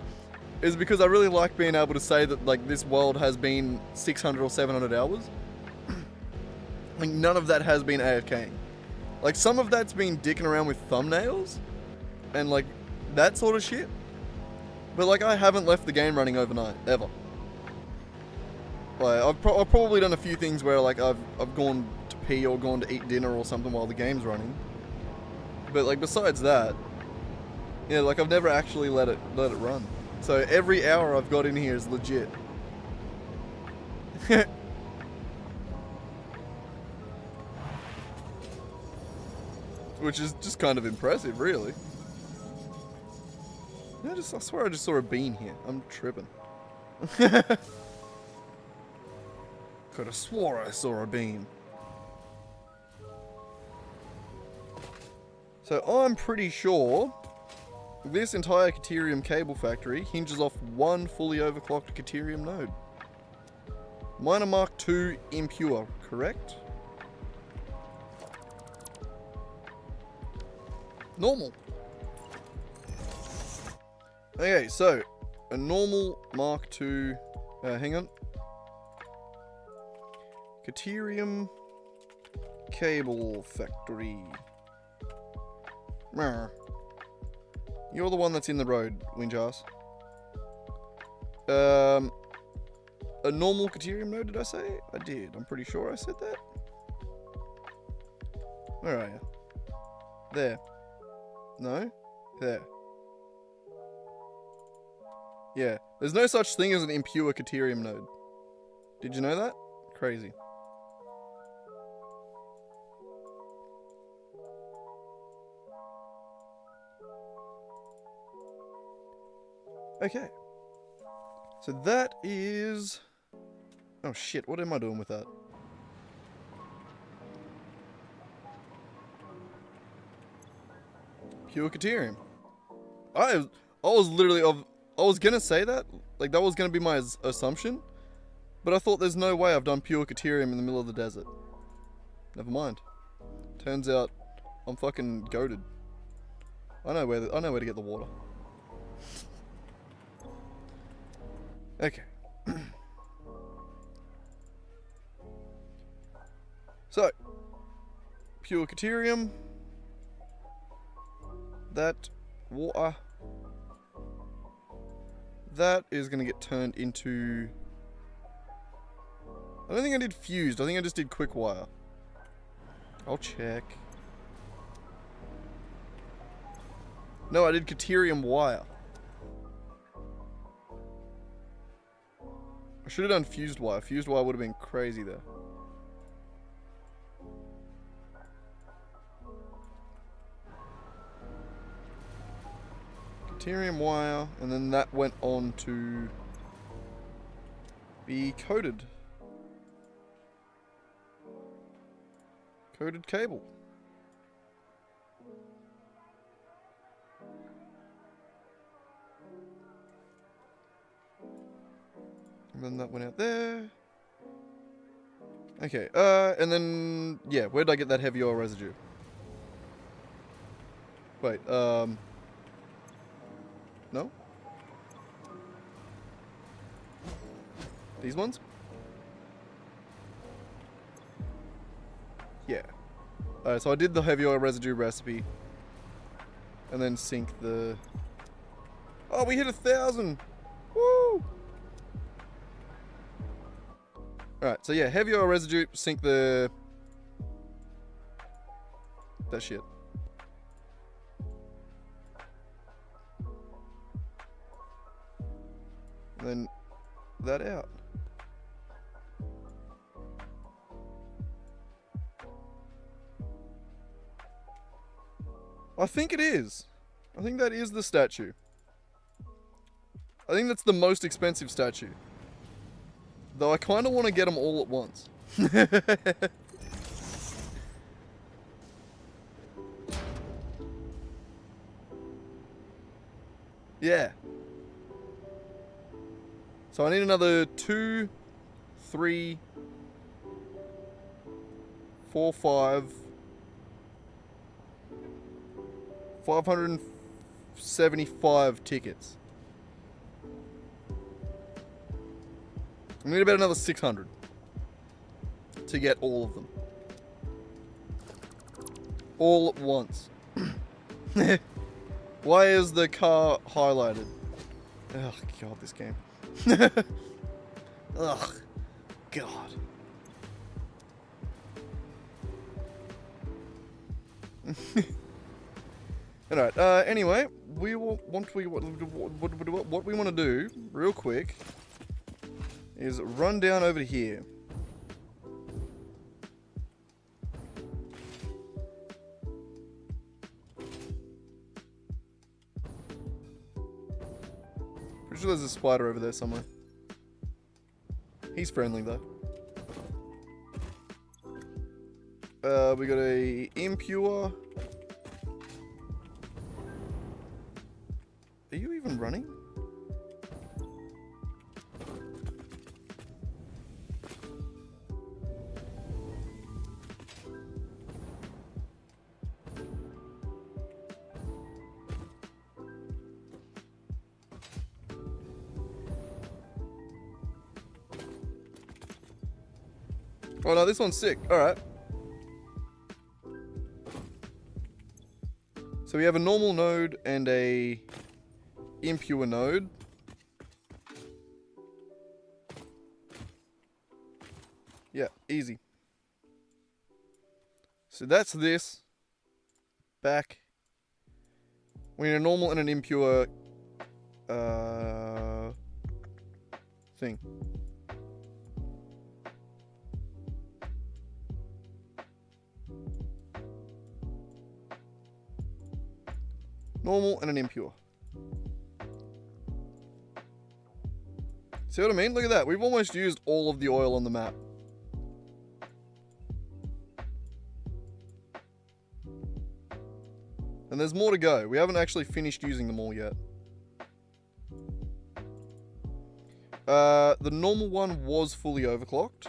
is because I really like being able to say that like this world has been 600 or 700 hours. Like none of that has been AFKing. Like some of that's been dicking around with thumbnails and like that sort of shit. But like I haven't left the game running overnight ever. Like I've probably done a few things where like I've gone to pee or gone to eat dinner or something while the game's running. But like besides that, yeah, like I've never actually let it run. So every hour I've got in here is legit. Which is just kind of impressive, really. I swear I just saw a bean here. I'm tripping. Could have swore I saw a bean. So I'm pretty sure this entire Caterium cable factory hinges off one fully overclocked Caterium node. Miner Mark II impure, correct? Normal. Okay, so a normal Mark II. Hang on. Caterium cable factory. You're the one that's in the road, Winjass. A normal Caterium node, did I say? I did. I'm pretty sure I said that. Where are you? There. No? There. Yeah. There's no such thing as an impure Caterium node. Did you know that? Crazy. Okay. So that is... Oh shit, what am I doing with that? Pure Caterium. I was literally... I was gonna say that. Like, that was gonna be my assumption. But I thought there's no way I've done pure Caterium in the middle of the desert. Never mind. Turns out I'm fucking goated. I know where to get the water. Okay. So, pure Caterium. That water. That is going to get turned into... I don't think I did fused. I think I just did quick wire. I'll check. No, I did Caterium wire. I should have done fused wire. Fused wire would have been crazy there. Caterium wire, and then that went on to be coated. Coated cable. And then that went out there. Okay, and then, yeah, where did I get that heavy oil residue? Wait, no? These ones? Yeah. Alright, so I did the heavy oil residue recipe. And then sink the... Oh, we hit 1,000! Woo! Alright, so yeah, heavy oil residue, sink the... that shit. And then that out. I think it is. I think that is the statue. I think that's the most expensive statue. Though I kind of want to get them all at once. Yeah. So I need another 2, 3, 4, 5, 500, 75 tickets. I need about another 600 to get all of them. All at once. Why is the car highlighted? Oh god, this game. Ugh. God. Alright, anyway, we will what we want to do real quick is run down over to here. Pretty sure there's a spider over there somewhere. He's friendly though. We got a impure. Are you even running? Oh no, this one's sick. Alright. So we have a normal node and a impure node. Yeah, easy. So that's this. Back. We need a normal and an impure thing. Normal and an impure. See what I mean? Look at that. We've almost used all of the oil on the map. And there's more to go. We haven't actually finished using them all yet. The normal one was fully overclocked.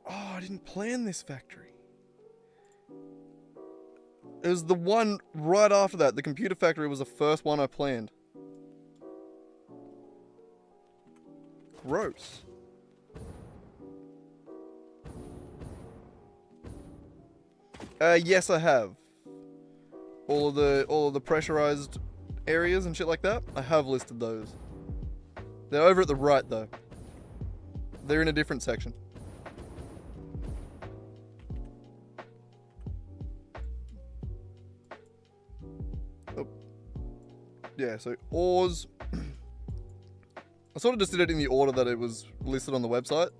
Oh, I didn't plan this factory. It was the one right after that. The computer factory was the first one I planned. Gross. Yes, I have. All of the pressurized areas and shit like that. I have listed those. They're over at the right though. They're in a different section. Oh. Yeah, so ores. I sort of just did it in the order that it was listed on the website.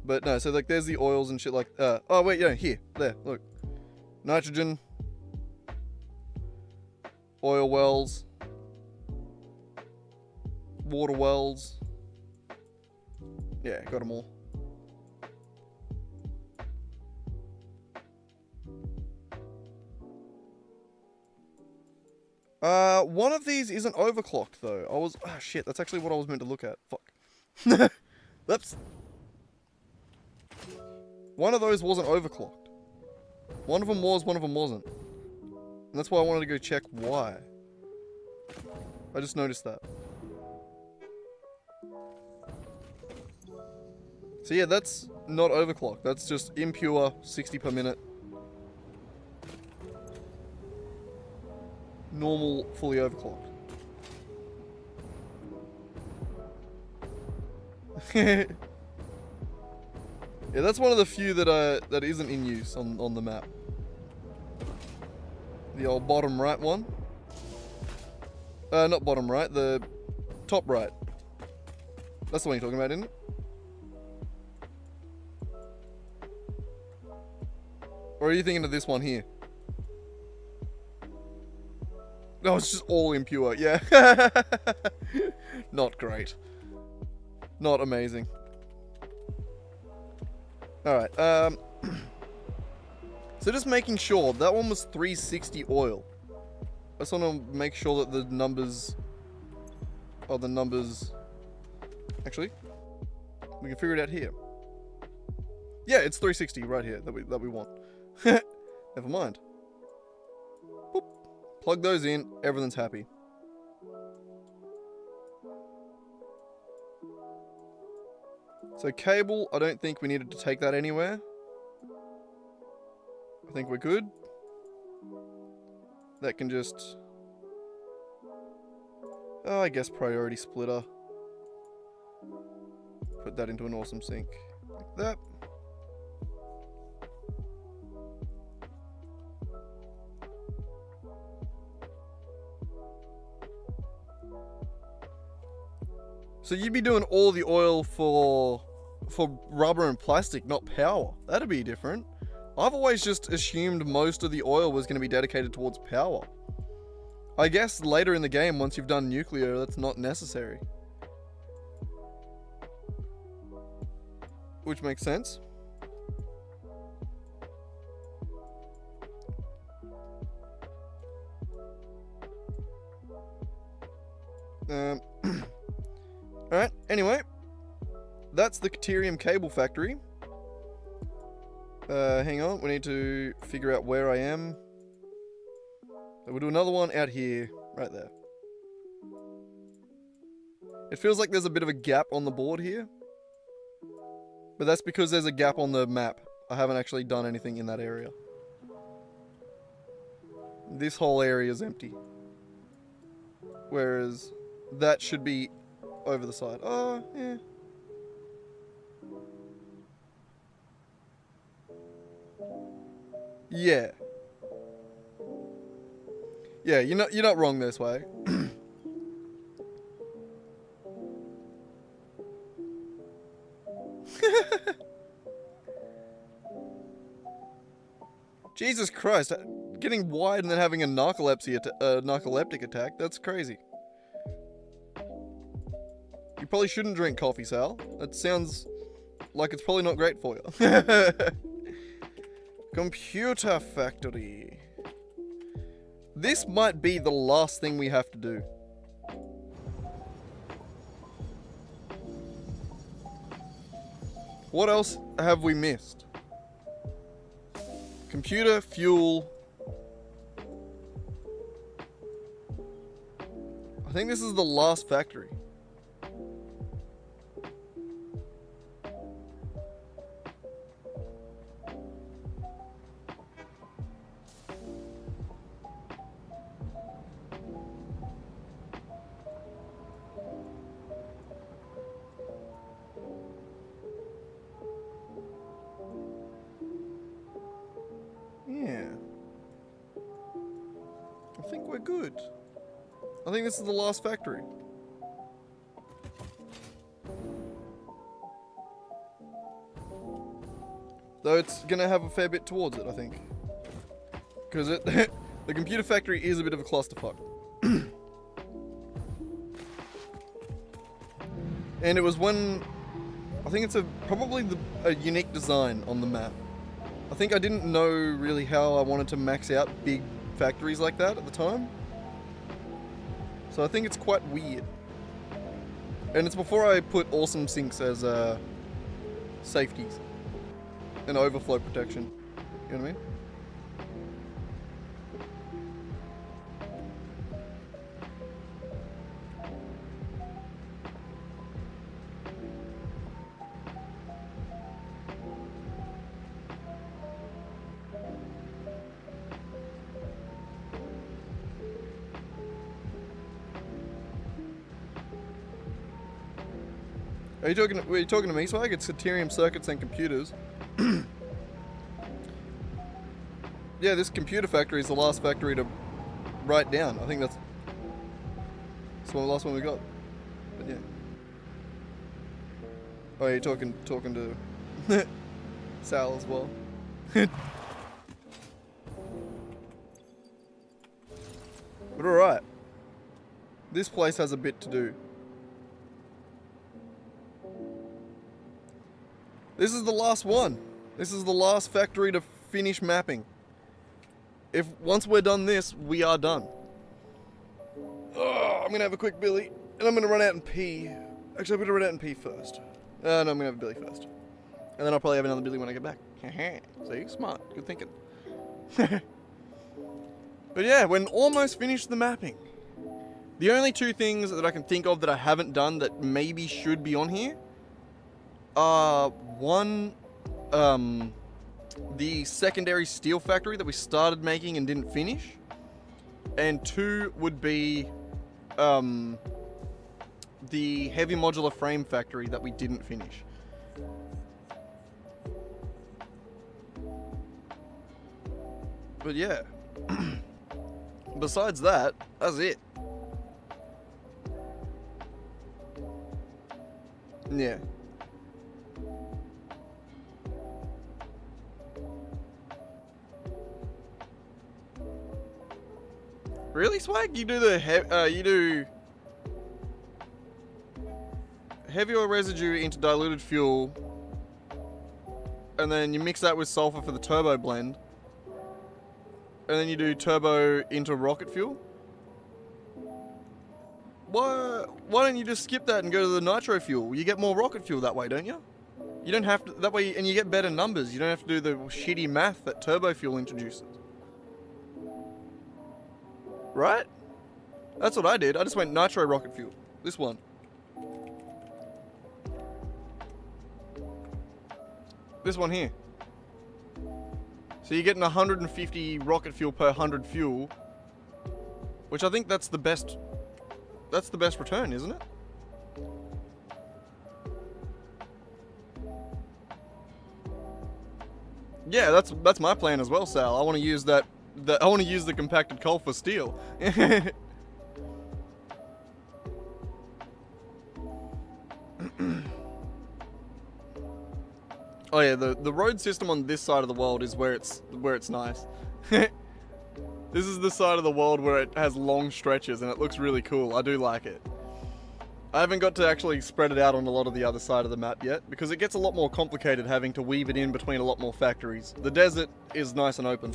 But no, so like there's the oils and shit like oh wait, yeah, here. There, look. Nitrogen. Oil wells. Water wells. Yeah, got them all. One of these isn't overclocked though. Oh shit, that's actually what I was meant to look at. Fuck. Whoops. One of those wasn't overclocked. One of them was, one of them wasn't. And that's why I wanted to go check why. I just noticed that. So yeah, that's not overclocked. That's just impure, 60 per minute. Normal, fully overclocked. Yeah, that's one of the few that isn't in use on the map. The old bottom right one. Not bottom right, the top right. That's the one you're talking about, isn't it? Or are you thinking of this one here? No, it's just all impure, yeah. Not great. Not amazing. Alright, so just making sure, that one was 360 oil. I just want to make sure that the numbers are the numbers. Actually, we can figure it out here. Yeah, it's 360 right here that we want. Never mind. Boop. Plug those in, everything's happy. So cable, I don't think we needed to take that anywhere. I think we're good. That can just... Oh, I guess priority splitter. Put that into an awesome sync. Like that. So you'd be doing all the oil for rubber and plastic, not power. That'd be different. I've always just assumed most of the oil was going to be dedicated towards power. I guess later in the game, once you've done nuclear, that's not necessary. Which makes sense. Alright, anyway. That's the Caterium cable factory. Hang on, we need to figure out where I am. So we'll do another one out here, right there. It feels like there's a bit of a gap on the board here. But that's because there's a gap on the map. I haven't actually done anything in that area. This whole area is empty. Whereas that should be over the side. Oh, yeah. Yeah. Yeah, you're not wrong this way. Jesus Christ, getting wide and then having a narcoleptic attack, that's crazy. You probably shouldn't drink coffee, Sal. That sounds like it's probably not great for you. Computer factory. This might be the last thing we have to do. What else have we missed? Computer, fuel. I think this is the last factory. Yeah. I think we're good. I think this is the last factory. Though it's gonna have a fair bit towards it, I think. Because the computer factory is a bit of a clusterfuck. And it was when... I think it's probably a unique design on the map. I think I didn't know really how I wanted to max out big factories like that at the time. So I think it's quite weird. And it's before I put awesome sinks as safeties and overflow protection. You know what I mean? Were you talking to me, Swag? It's Caterium circuits and computers. Yeah, this computer factory is the last factory to write down. I think that's the last one we got. But yeah. Oh, you're talking to Sal as well. But alright. This place has a bit to do. This is the last one. This is the last factory to finish mapping. Once we're done this, we are done. Oh, I'm gonna have a quick billy, and I'm gonna run out and pee. Actually, I'm gonna run out and pee first. No, I'm gonna have a billy first. And then I'll probably have another building when I get back. See? Smart. Good thinking. But yeah, we're almost finished the mapping. The only two things that I can think of that I haven't done that maybe should be on here are one, the secondary steel factory that we started making and didn't finish. And two would be the heavy modular frame factory that we didn't finish. But yeah, besides that, that's it. Yeah. Really, Swag? You do the you do heavy oil residue into diluted fuel, and then you mix that with sulfur for the turbo blend, and then you do turbo into rocket fuel? Why don't you just skip that and go to the nitro fuel? You get more rocket fuel that way, don't you? You don't have to, that way, and you get better numbers. You don't have to do the shitty math that turbo fuel introduces. Right? That's what I did. I just went nitro rocket fuel. This one. This one here. So you're getting 150 rocket fuel per 100 fuel, which I think that's the best return, isn't it? Yeah, that's my plan as well, Sal. I want to use I want to use the compacted coal for steel. Oh yeah, the road system on this side of the world is where it's nice. This is the side of the world where it has long stretches and it looks really cool. I do like it. I haven't got to actually spread it out on a lot of the other side of the map yet, because it gets a lot more complicated having to weave it in between a lot more factories. The desert is nice and open.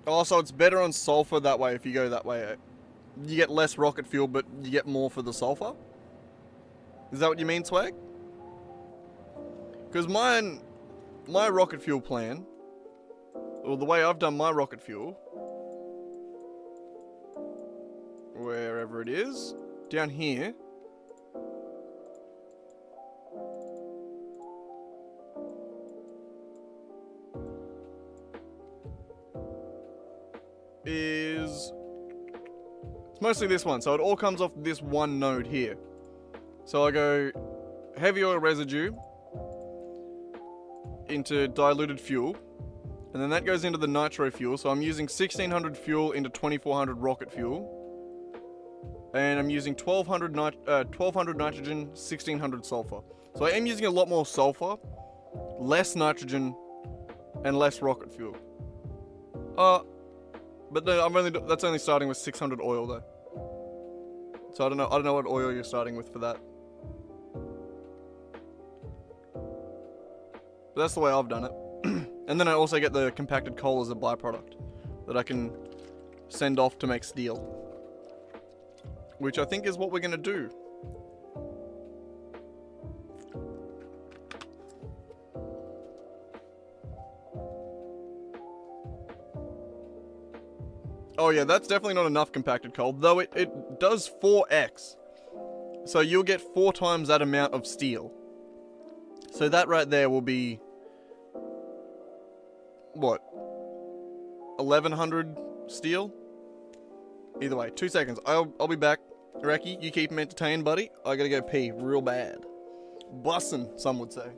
Also, it's better on sulfur that way if you go that way. You get less rocket fuel, but you get more for the sulfur. Is that what you mean, Swag? Because my rocket fuel plan, or the way I've done my rocket fuel, wherever it is, down here, it's mostly this one, so it all comes off this one node here. So I go heavy oil residue into diluted fuel, and then that goes into the nitro fuel. So I'm using 1600 fuel into 2400 rocket fuel, and I'm using 1200 nitrogen, 1600 sulfur. So I am using a lot more sulfur, less nitrogen, and less rocket fuel. But no, that's only starting with 600 oil though. So I don't know what oil you're starting with for that. But that's the way I've done it. And then I also get the compacted coal as a byproduct that I can send off to make steel, which I think is what we're gonna do. Oh yeah, that's definitely not enough compacted coal, though it does 4x. So you'll get 4 times that amount of steel. So that right there will be, what, 1100 steel? Either way, 2 seconds. I'll be back. Reki, you keep him entertained, buddy. I gotta go pee real bad. Bussin', some would say.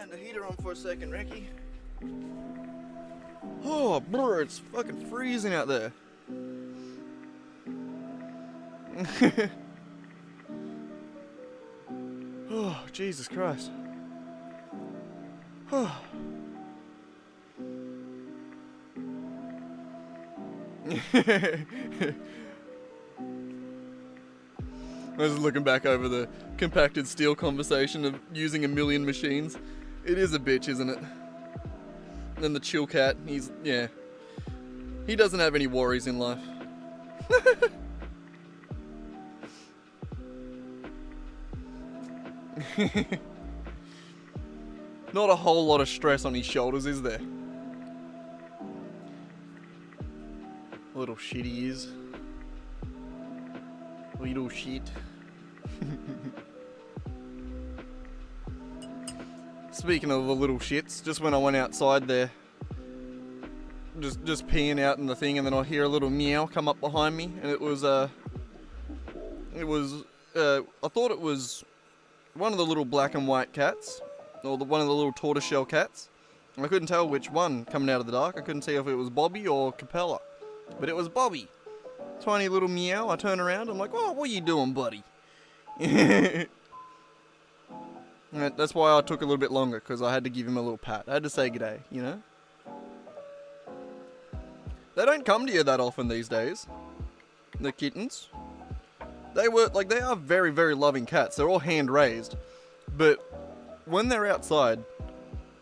turn the heater on for a second, Ricky. Oh, brr, it's fucking freezing out there. Oh, Jesus Christ. Oh. I was looking back over the compacted steel conversation of using a million machines. It is a bitch, isn't it? And then the chill cat, yeah. He doesn't have any worries in life. Not a whole lot of stress on his shoulders, is there? Little shit he is. Little shit. Speaking of the little shits, just when I went outside there, just peeing out in the thing, and then I hear a little meow come up behind me, and I thought it was one of the little black and white cats, or one of the little tortoiseshell cats. I couldn't tell which one coming out of the dark. I couldn't see if it was Bobby or Capella, but it was Bobby. Tiny little meow. I turn around, I'm like, oh, what are you doing, buddy? That's why I took a little bit longer, because I had to give him a little pat. I had to say g'day, you know? They don't come to you that often these days, the kittens. They are very, very loving cats. They're all hand-raised. But when they're outside,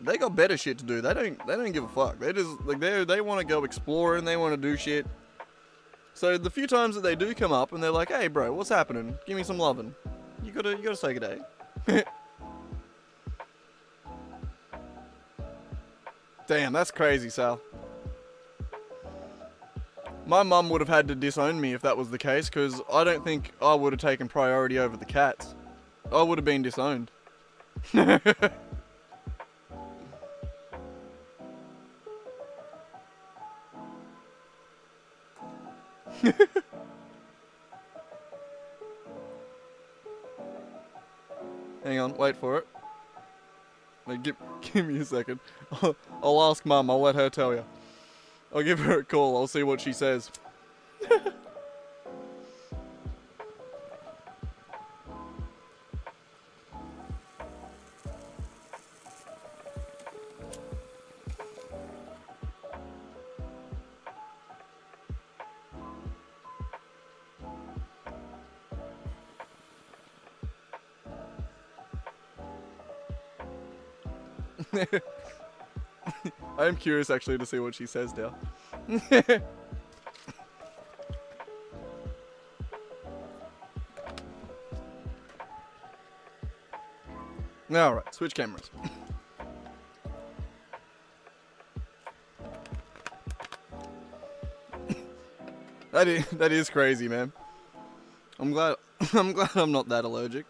they got better shit to do. They don't give a fuck. They just, they want to go exploring, they want to do shit. So the few times that they do come up and they're like, hey bro, what's happening? Give me some lovin'. You gotta say good day. Damn, that's crazy, Sal. My mum would have had to disown me if that was the case, because I don't think I would have taken priority over the cats. I would have been disowned. Hang on, wait for it. No, give me a second. I'll ask Mum, I'll let her tell you. I'll give her a call, I'll see what she says. I am curious actually to see what she says now. Alright, switch cameras. That is crazy, man. I'm glad I'm not that allergic.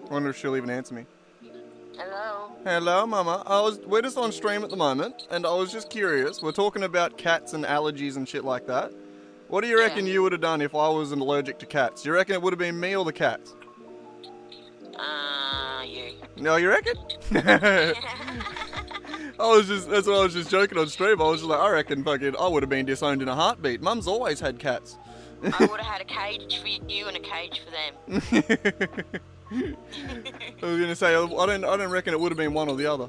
I wonder if she'll even answer me. Hello. Hello, Mama. We're just on stream at the moment, and I was just curious. We're talking about cats and allergies and shit like that. What do you reckon you would have done if I was allergic to cats? Do you reckon it would have been me or the cats? You. No, you reckon? That's what I was just joking on stream. I was just like, I reckon I would have been disowned in a heartbeat. Mum's always had cats. I would have had a cage for you and a cage for them. I was gonna say, I don't reckon it would have been one or the other.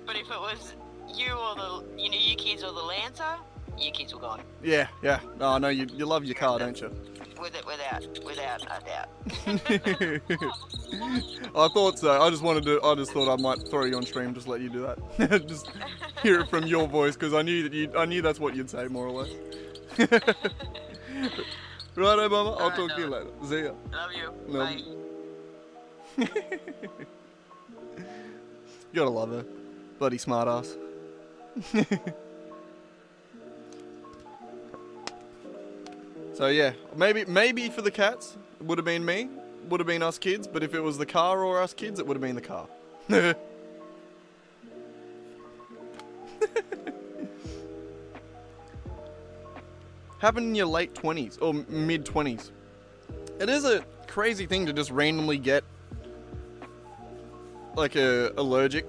But if it was you or you kids or the Lancer, you kids were gone. Yeah. Oh, no, you love your car, don't you? Without a doubt. I thought so. I just thought I might throw you on stream, just let you do that. Just hear it from your voice, because I knew that's what you'd say, more or less. Righto, Mama. I'll talk to you later. See ya. Love you. Love Bye. you. You gotta love her. Bloody smartass. So yeah, maybe for the cats, it would have been me. Would have been us kids. But if it was the car or us kids, it would have been the car. happened in your late 20s or mid 20s. It is a crazy thing to just randomly get like a allergic.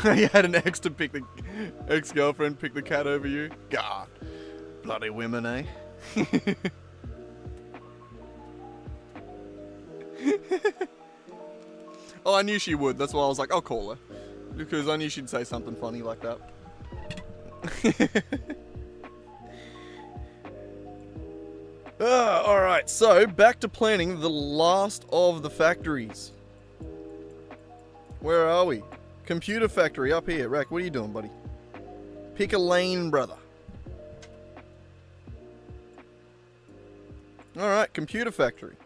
You had an ex-girlfriend pick the cat over you. God, bloody women, eh? Oh, I knew she would. That's why I was like, I'll call her. Because I knew she'd say something funny like that. Alright, so back to planning the last of the factories. Where are we? Computer factory up here. Rack, what are you doing, buddy? Pick a lane, brother. Alright, computer factory.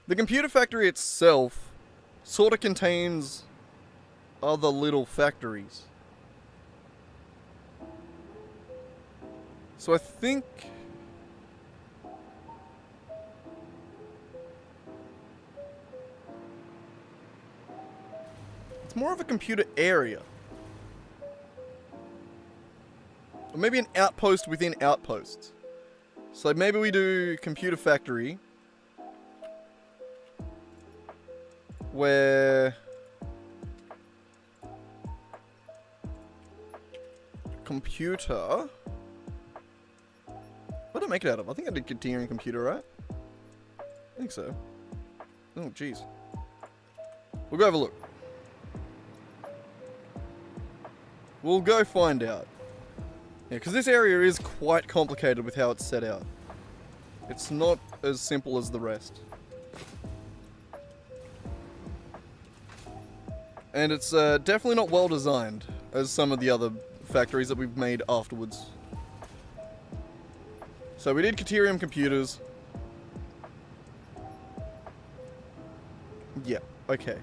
The computer factory itself sort of contains other little factories. So I think... it's more of a computer area. Or maybe an outpost within outposts. So maybe we do computer factory, where computer, what did I make it out of? I think I did continuing computer, right? I think so. Oh, jeez. We'll go have a look. We'll go find out. Yeah, because this area is quite complicated with how it's set out. It's not as simple as the rest. And it's definitely not well designed as some of the other factories that we've made afterwards. So we did Caterium computers. Yeah, okay.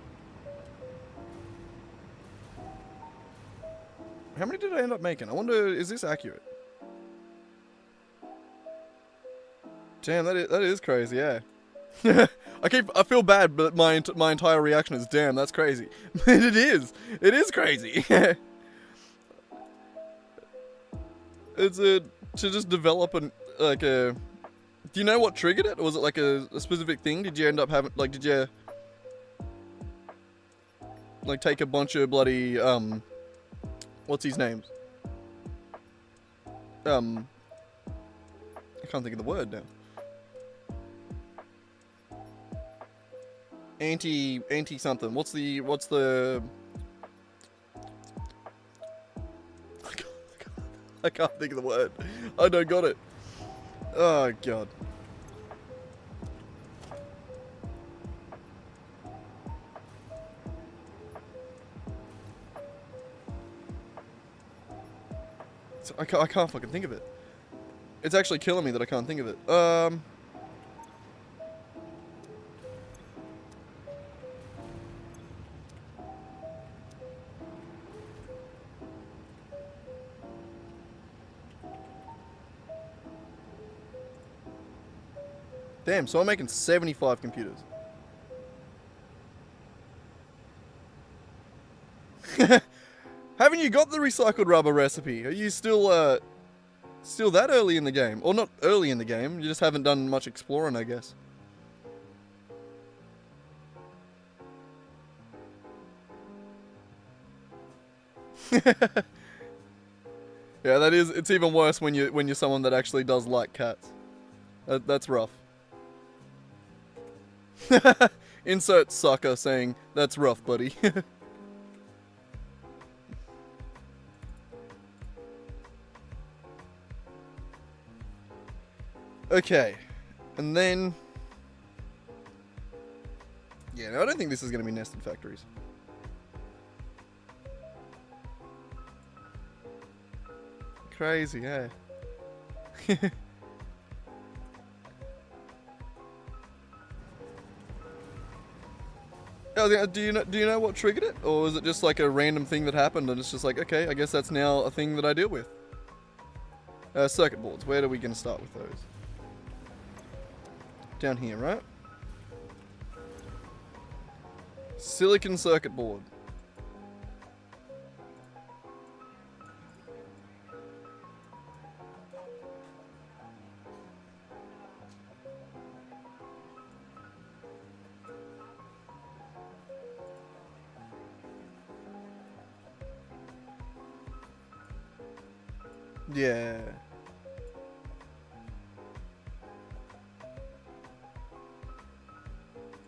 How many did I end up making? I wonder, is this accurate? Damn, that is crazy, yeah. I feel bad, but my entire reaction is, damn, that's crazy. It is crazy. It's to just develop do you know what triggered it? Or was it like a specific thing? Did you end up having, like, did you, like, take a bunch of bloody, what's his names? I can't think of the word now. Anti something. What's the I can't think of the word. I don't got it. Oh god. I can't fucking think of it. It's actually killing me that I can't think of it. Damn, so I'm making 75 computers. Haven't you got the recycled rubber recipe? Are you still that early in the game? Or not early in the game, you just haven't done much exploring, I guess. Yeah, it's even worse when you're someone that actually does like cats. That's rough. Insert sucker saying, that's rough, buddy. Okay. And then... yeah, no, I don't think this is going to be nested factories. Crazy, yeah. Oh, do you know what triggered it? Or is it just like a random thing that happened and it's just like, okay, I guess that's now a thing that I deal with? Circuit boards, where are we going to start with those? Down here, right? Silicon circuit board. Yeah.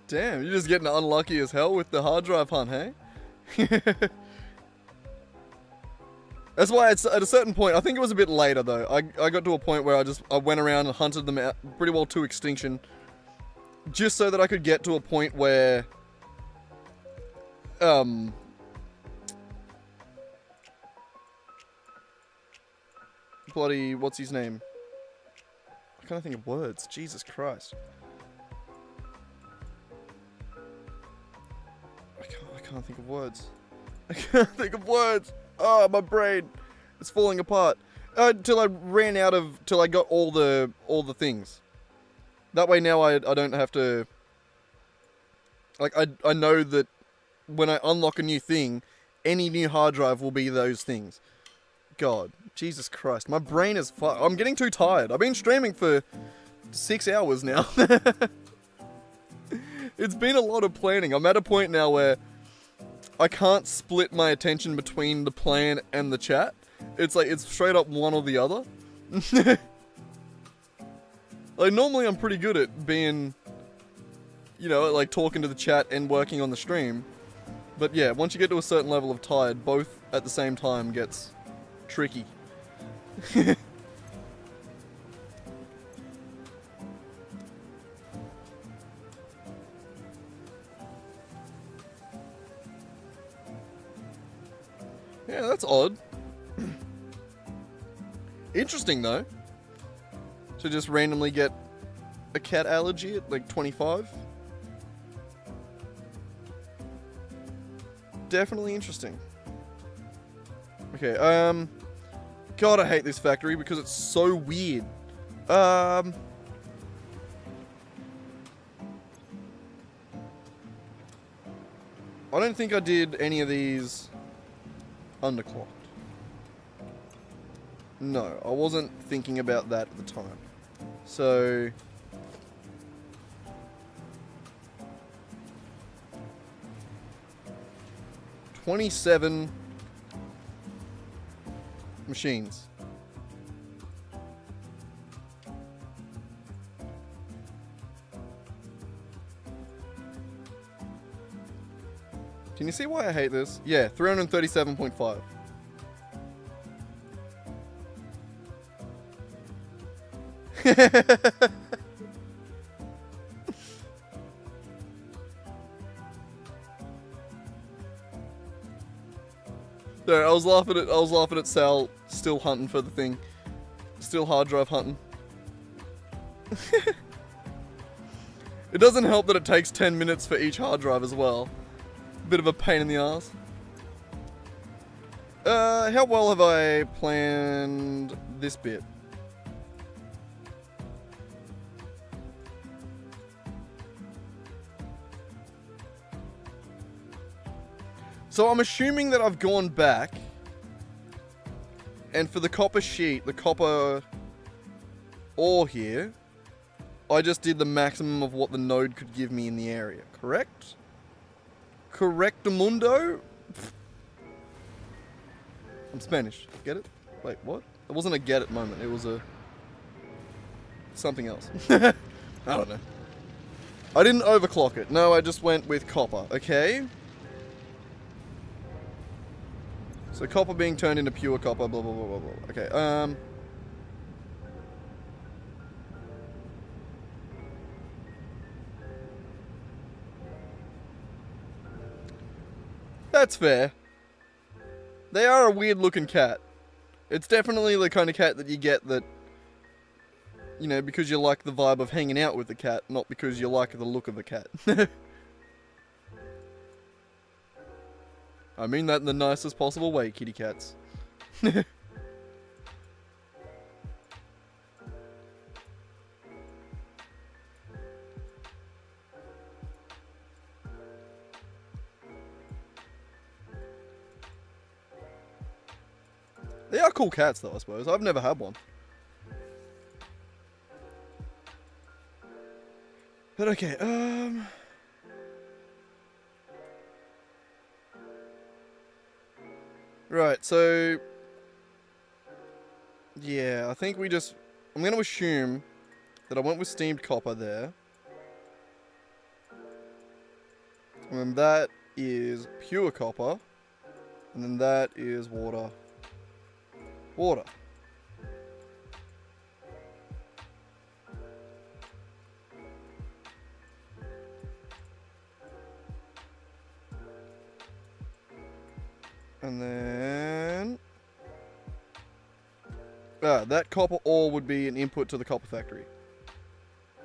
Damn, you're just getting unlucky as hell with the hard drive hunt, hey? That's why it's at a certain point, I think it was a bit later though. I got to a point where I went around and hunted them out pretty well to extinction. Just so that I could get to a point where bloody, what's his name? I can't think of words. Jesus Christ. I can't think of words. I can't think of words. Oh, my brain. It's falling apart. Till I got all the things. That way now I don't have to, like, I know that when I unlock a new thing, any new hard drive will be those things. God, Jesus Christ, my brain is I'm getting too tired. I've been streaming for 6 hours now. It's been a lot of planning. I'm at a point now where I can't split my attention between the plan and the chat. It's like, it's straight up one or the other. Like, normally I'm pretty good at being, you know, like talking to the chat and working on the stream. But yeah, once you get to a certain level of tired, both at the same time gets tricky. Yeah, that's odd. Interesting though. To just randomly get a cat allergy at like 25. Definitely interesting. Okay, God, I hate this factory because it's so weird. I don't think I did any of these underclocked. No, I wasn't thinking about that at the time. So... $27 machines. Can you see why I hate this? Yeah, 337.5. No, I was laughing at Sal still hunting for the thing. Still hard drive hunting. It doesn't help that it takes 10 minutes for each hard drive as well. Bit of a pain in the ass. How well have I planned this bit? So I'm assuming that I've gone back, and for the copper sheet, the copper ore here, I just did the maximum of what the node could give me in the area, correct? Correctamundo? I'm Spanish, get it? Wait, what? It wasn't a get it moment, it was a... something else. I don't know. I didn't overclock it, no, I just went with copper, okay? So copper being turned into pure copper, blah, blah, blah, blah, blah. Okay, that's fair. They are a weird looking cat. It's definitely the kind of cat that you get that, you know, because you like the vibe of hanging out with the cat, not because you like the look of the cat. I mean that in the nicest possible way, kitty cats. They are cool cats though, I suppose. I've never had one. But okay, right, so... Yeah, I think I'm going to assume that I went with steamed copper there. And then that is pure copper. And then that is water. Water. And then... that copper ore would be an input to the copper factory.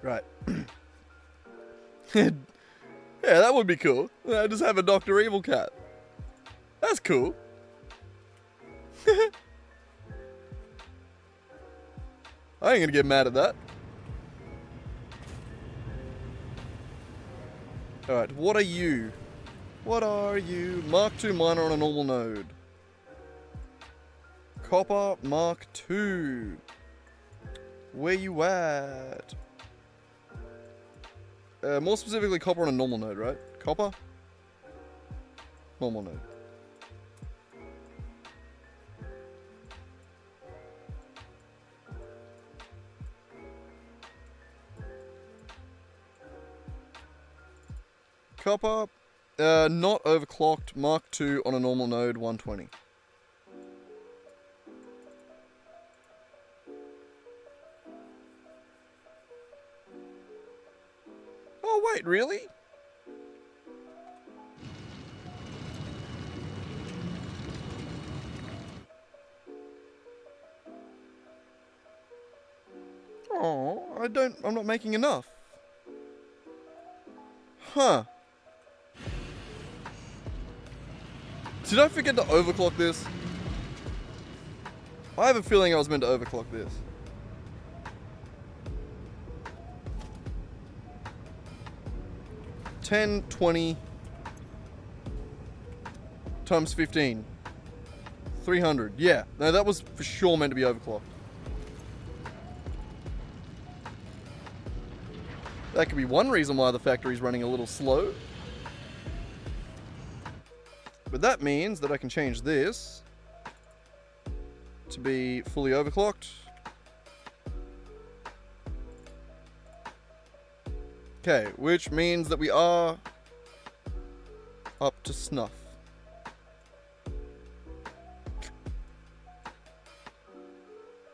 Right. Yeah, that would be cool. Just have a Dr. Evil cat. That's cool. I ain't gonna get mad at that. Alright, what are you? What are you? Mark II miner on a normal node. Copper Mark II. Where you at? More specifically, copper on a normal node, right? Copper? Normal node. Copper, not overclocked, Mark II on a normal node, 120. Oh wait, really? Oh, I'm not making enough. Huh. Did I forget to overclock this? I have a feeling I was meant to overclock this. $10.20 times 15. 300. Yeah. No, that was for sure meant to be overclocked. That could be one reason why the factory's running a little slow. But that means that I can change this to be fully overclocked. Okay, which means that we are up to snuff.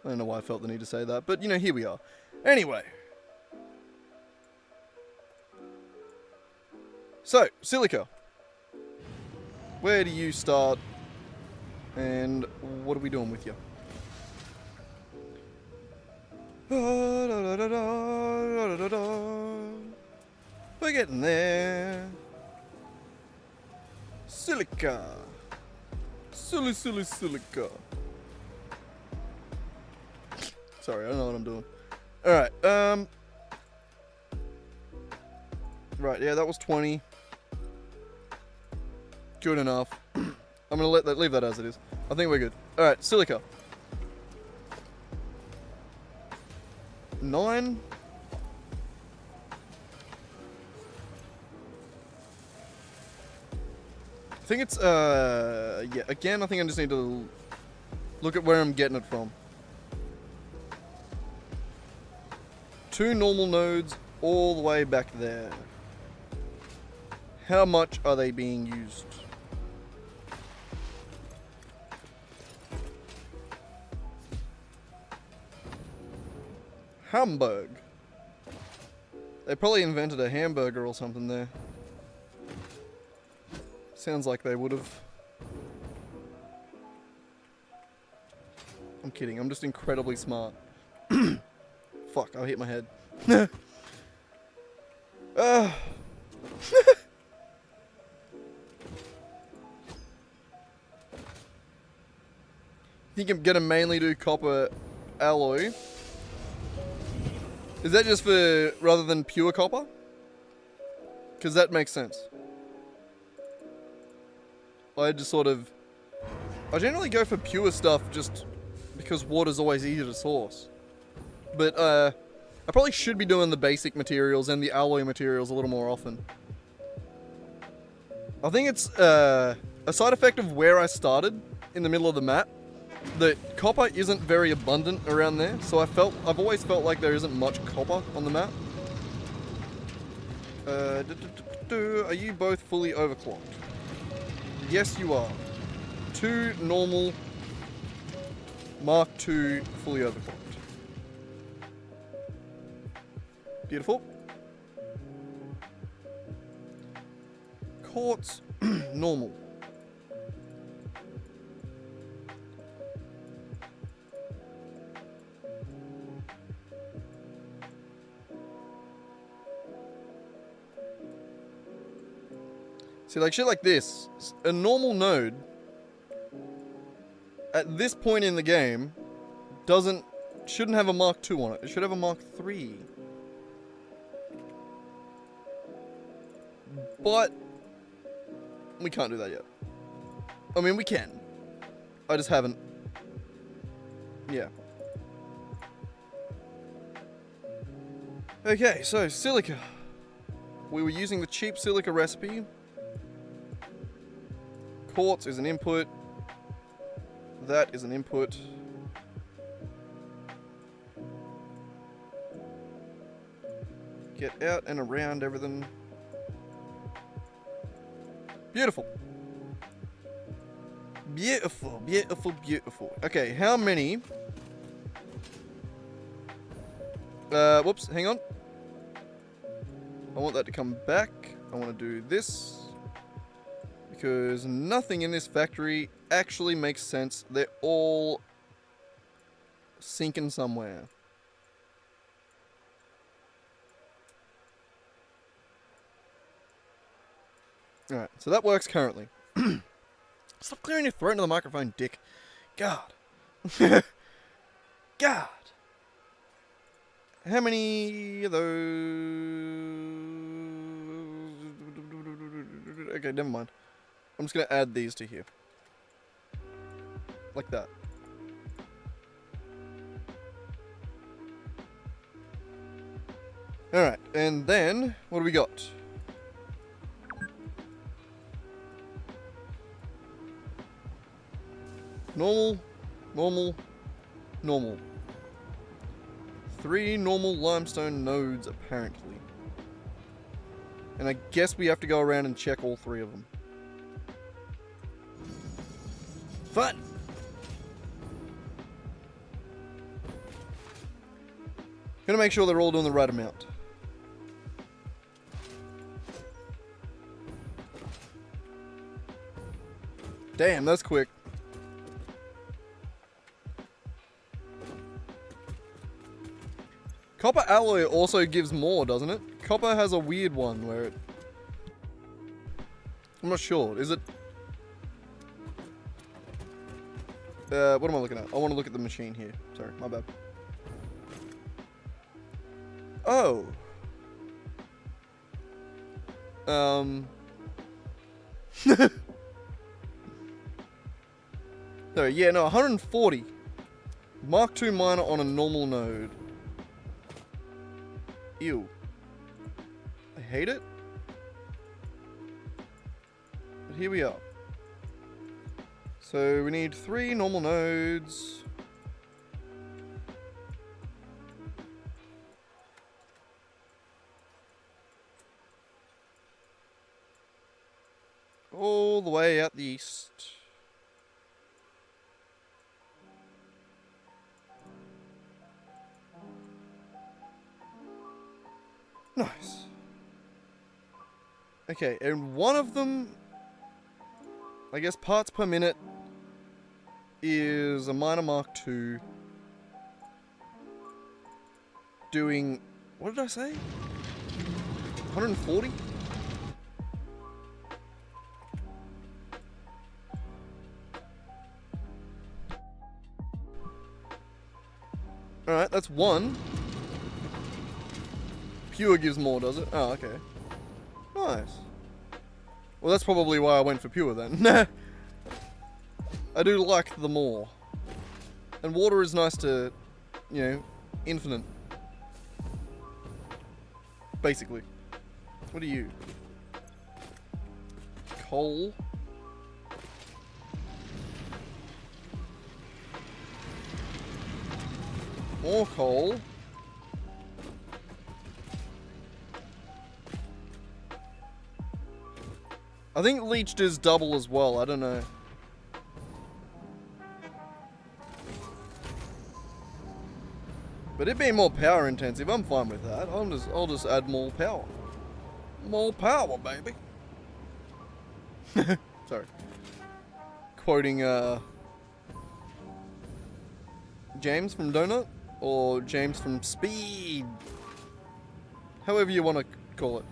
I don't know why I felt the need to say that, but you know, here we are. Anyway. So, silica. Where do you start? And what are we doing with you? We're getting there. Silica. Silica. Sorry, I don't know what I'm doing. Alright, right, yeah, that was 20. Good enough. I'm gonna leave that as it is. I think we're good. Alright, silica. 9. I think it's, yeah, again, I think I just need to look at where I'm getting it from. 2 normal nodes all the way back there. How much are they being used? Hamburg. They probably invented a hamburger or something there. Sounds like they would have. I'm kidding, I'm just incredibly smart. Fuck, I'll hit my head. I think I'm gonna mainly do copper alloy. Is that just for rather than pure copper? Because that makes sense. I generally go for pure stuff just because water's always easier to source. But I probably should be doing the basic materials and the alloy materials a little more often. I think it's a side effect of where I started in the middle of the map. that copper isn't very abundant around there, so I've always felt like there isn't much copper on the map. Are you both fully overclocked? Yes, you are. 2 normal, Mark II fully overclocked. Beautiful. Quartz, normal. See, like shit like this, a normal node at this point in the game shouldn't have a Mark II on it. It should have a Mark III. But we can't do that yet. I mean, we can. I just haven't. Yeah. Okay, so silica. We were using the cheap silica recipe. Quartz is an input. That is an input. Get out and around everything. Beautiful. Beautiful, beautiful, beautiful. Okay, how many? Whoops, hang on. I want that to come back. I want to do this. Because nothing in this factory actually makes sense. They're all sinking somewhere. Alright, so that works currently. Stop clearing your throat into the microphone, dick. God. God. How many of those? Okay, never mind. I'm just going to add these to here. Like that. Alright, and then, what do we got? Normal, normal, normal. 3 normal limestone nodes, apparently. And I guess we have to go around and check all 3 of them. Fun! Gonna make sure they're all doing the right amount. Damn, that's quick. Copper alloy also gives more, doesn't it? Copper has a weird one where it... I'm not sure. Is it... what am I looking at? I want to look at the machine here. Sorry, my bad. Oh. No, yeah, no, 140. Mark II miner on a normal node. Ew. I hate it. But here we are. So we need 3 normal nodes. All the way out the east. Nice. Okay, and one of them, I guess parts per minute, is a miner Mark II doing, what did I say? 140? Alright, that's 1. Pure gives more, does it? Oh, okay. Nice. Well, that's probably why I went for pure then. I do like the more. And water is nice to, you know, infinite. Basically. What are you? Coal. More coal. I think leech does double as well. I don't know. But it being more power intensive, I'm fine with that. I'll just add more power. More power, baby. Sorry. Quoting James from Donut or James from Speed. However you want to call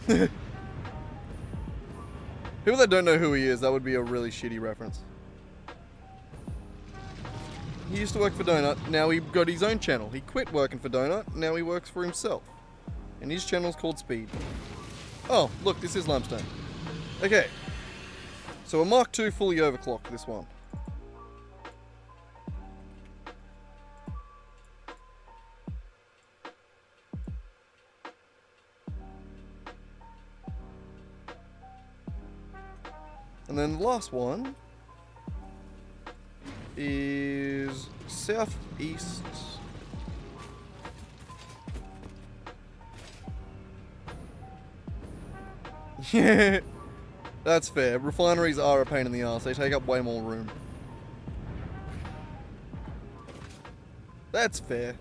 it. People that don't know who he is, that would be a really shitty reference. He used to work for Donut, now he got his own channel. He quit working for Donut, now he works for himself. And his channel's called Speed. Oh, look, this is limestone. Okay. So a Mark II fully overclocked, this one. And then the last one is southeast. Yeah, that's fair. Refineries are a pain in the ass. They take up way more room. That's fair.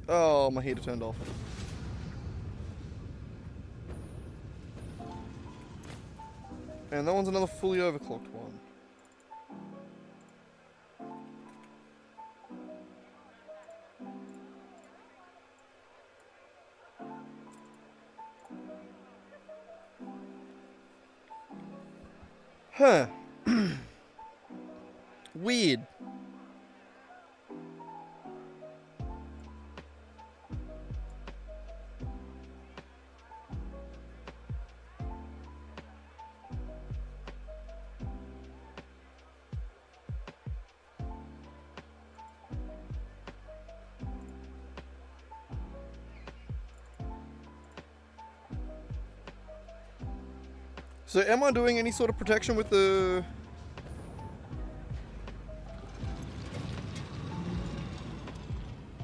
Oh, my heater turned off. And that one's another fully overclocked one. Huh. Weird. So am I doing any sort of protection with the...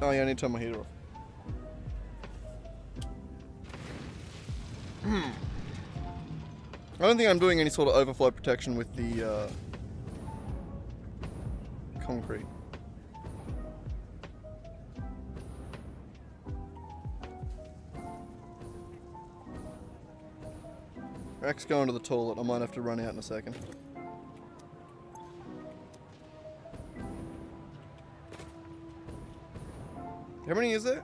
Oh yeah, I need to turn my heater off. I don't think I'm doing any sort of overflow protection with the concrete. Rex going to the toilet. I might have to run out in a second. How many is there?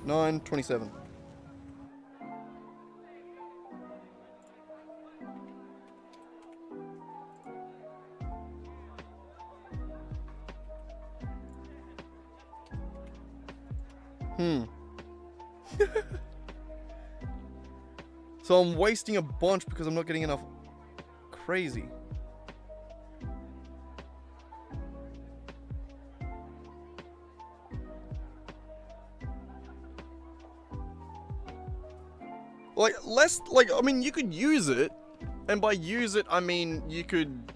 9:27. So I'm wasting a bunch because I'm not getting enough crazy. I mean, you could use it, and by use it, I mean, you could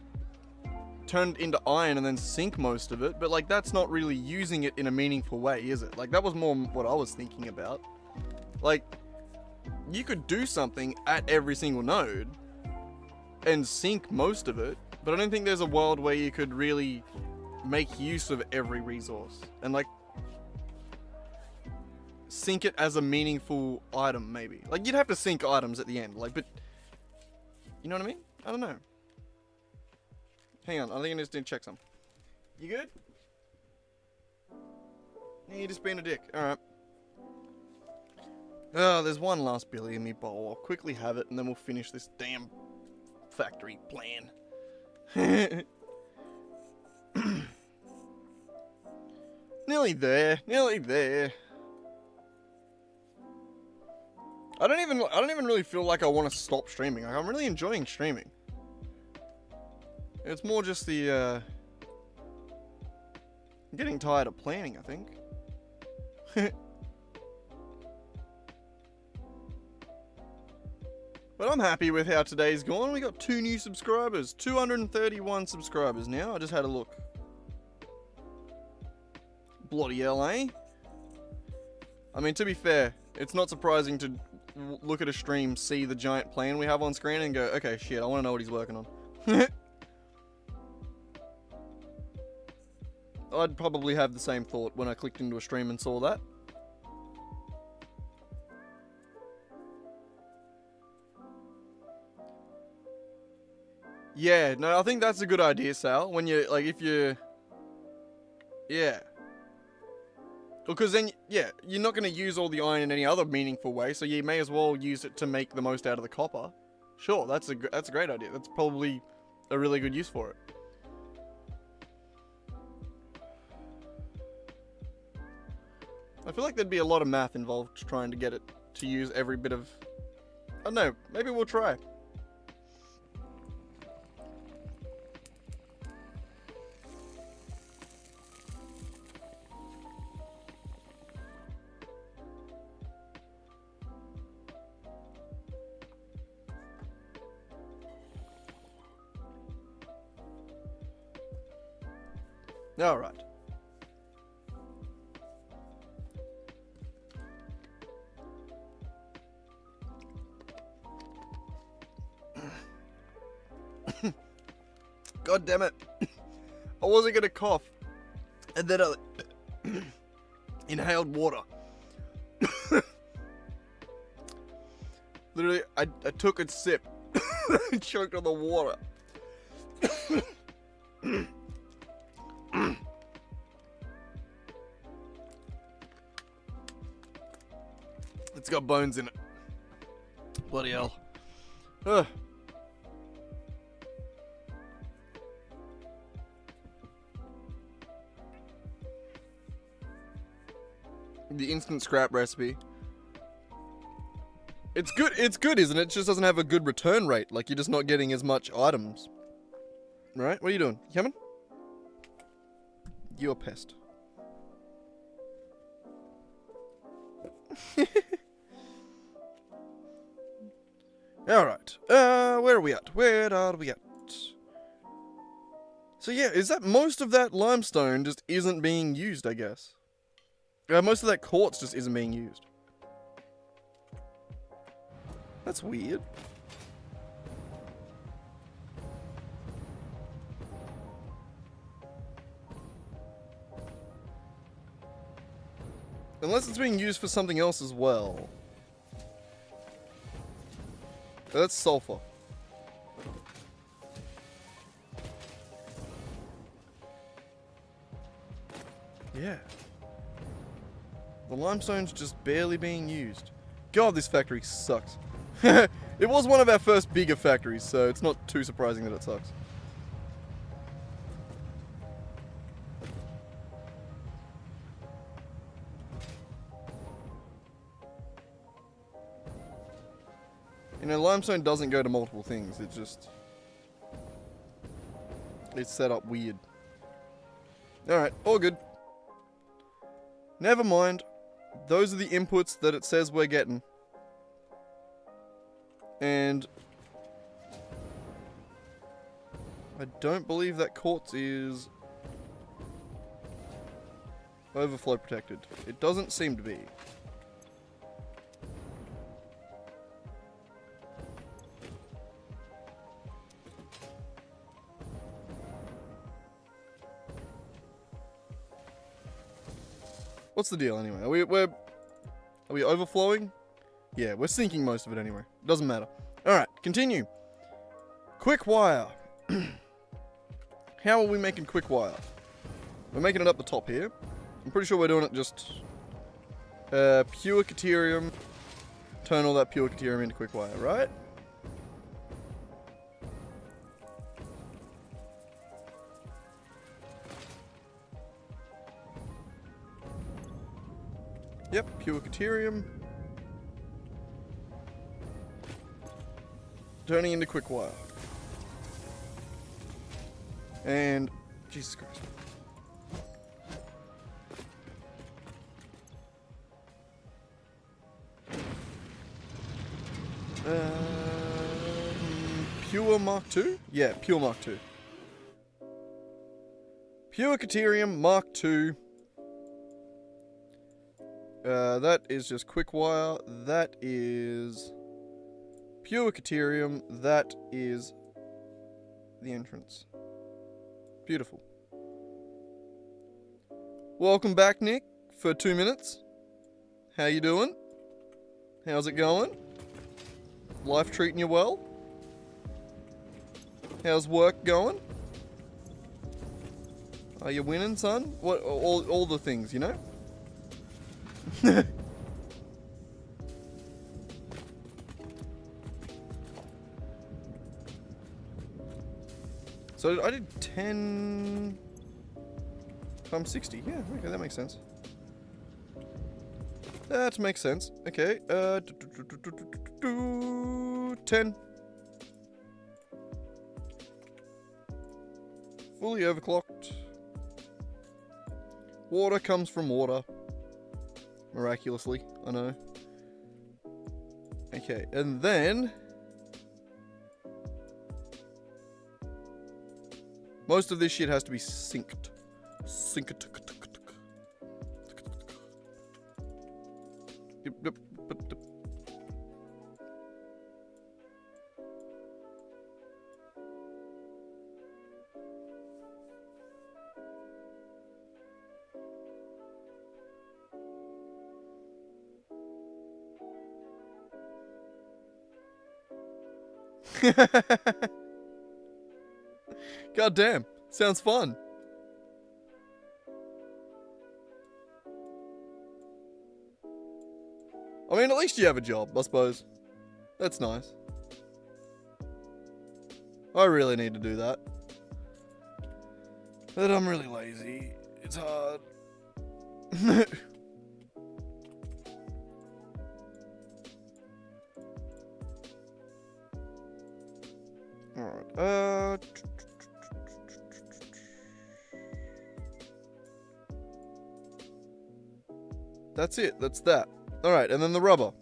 turn it into iron and then sink most of it, but like, that's not really using it in a meaningful way, is it? Like, that was more what I was thinking about. Like, you could do something at every single node and sink most of it, but I don't think there's a world where you could really make use of every resource and like sink it as a meaningful item, maybe. Like, you'd have to sink items at the end, like, but you know what I mean? I don't know. Hang on, I think I just need to check some. You good? Yeah, you're just being a dick. Alright. Oh, there's one last billy in me bowl. I'll quickly have it and then we'll finish this damn factory plan. Nearly there. Nearly there. I don't even really feel like I want to stop streaming. Like, I'm really enjoying streaming. It's more just the I'm getting tired of planning, I think. But I'm happy with how today's gone. We got 2 new subscribers. 231 subscribers now. I just had a look. Bloody hell, eh? I mean, to be fair, it's not surprising to look at a stream, see the giant plan we have on screen, and go, okay, shit, I want to know what he's working on. I'd probably have the same thought when I clicked into a stream and saw that. Yeah, no, I think that's a good idea, Sal. When you, like, if you... Yeah. Because then, yeah, you're not going to use all the iron in any other meaningful way, so you may as well use it to make the most out of the copper. Sure, that's a great idea. That's probably a really good use for it. I feel like there'd be a lot of math involved trying to get it to use every bit of... I don't know, maybe we'll try. Alright. God damn it. I wasn't gonna cough. And then I inhaled water. Literally, I took a sip and choked on the water. It's got bones in it. Bloody hell. Ugh. The instant scrap recipe. It's good, isn't it? It just doesn't have a good return rate. Like, you're just not getting as much items. Right? What are you doing? You coming? You're a pest. Alright. Where are we at? Where are we at? So yeah, is that most of that limestone just isn't being used, I guess? Most of that quartz just isn't being used. That's weird. Unless it's being used for something else as well. That's sulfur. Yeah. The limestone's just barely being used. God, this factory sucks. It was one of our first bigger factories, so it's not too surprising that it sucks. You know, limestone doesn't go to multiple things, it just... It's set up weird. Alright, all good. Never mind. Those are the inputs that it says we're getting. And... I don't believe that quartz is... overflow protected. It doesn't seem to be. What's the deal anyway? Are we overflowing? Yeah, we're sinking most of it anyway. Doesn't matter. Alright, continue. Quick wire. How are we making quick wire? We're making it up the top here. I'm pretty sure we're doing it just... pure caterium. Turn all that pure caterium into quick wire, right? Yep, pure caterium. Turning into quick wire. And... Jesus Christ. Pure Mark II? Yeah, Pure Mark II. Pure Caterium Mark II. That is just quick wire. That is Pure Caterium. That is the entrance. Beautiful. Welcome back, Nick, for 2 minutes. How you doing? How's it going? Life treating you well? How's work going? Are you winning, son? What? All the things, you know? So I did 10 times 60. Yeah, okay, that makes sense. That makes sense. Okay, 10. Fully overclocked. Water comes from water. Miraculously, I know. Okay, and then most of this shit has to be synced. Synced. Yep. God damn, sounds fun. I mean, at least you have a job, I suppose. That's nice. I really need to do that. But I'm really lazy. It's hard. Alright, that's it, that's that. Alright, and then the rubber.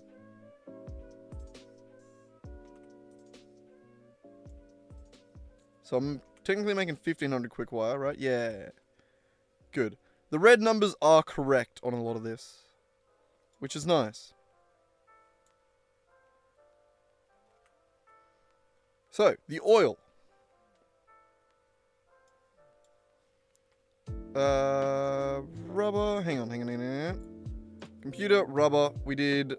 So I'm technically making 1500 quick wire, right? Yeah. Good. The red numbers are correct on a lot of this, which is nice. So, the oil. Rubber. Hang on. Computer, rubber. We did.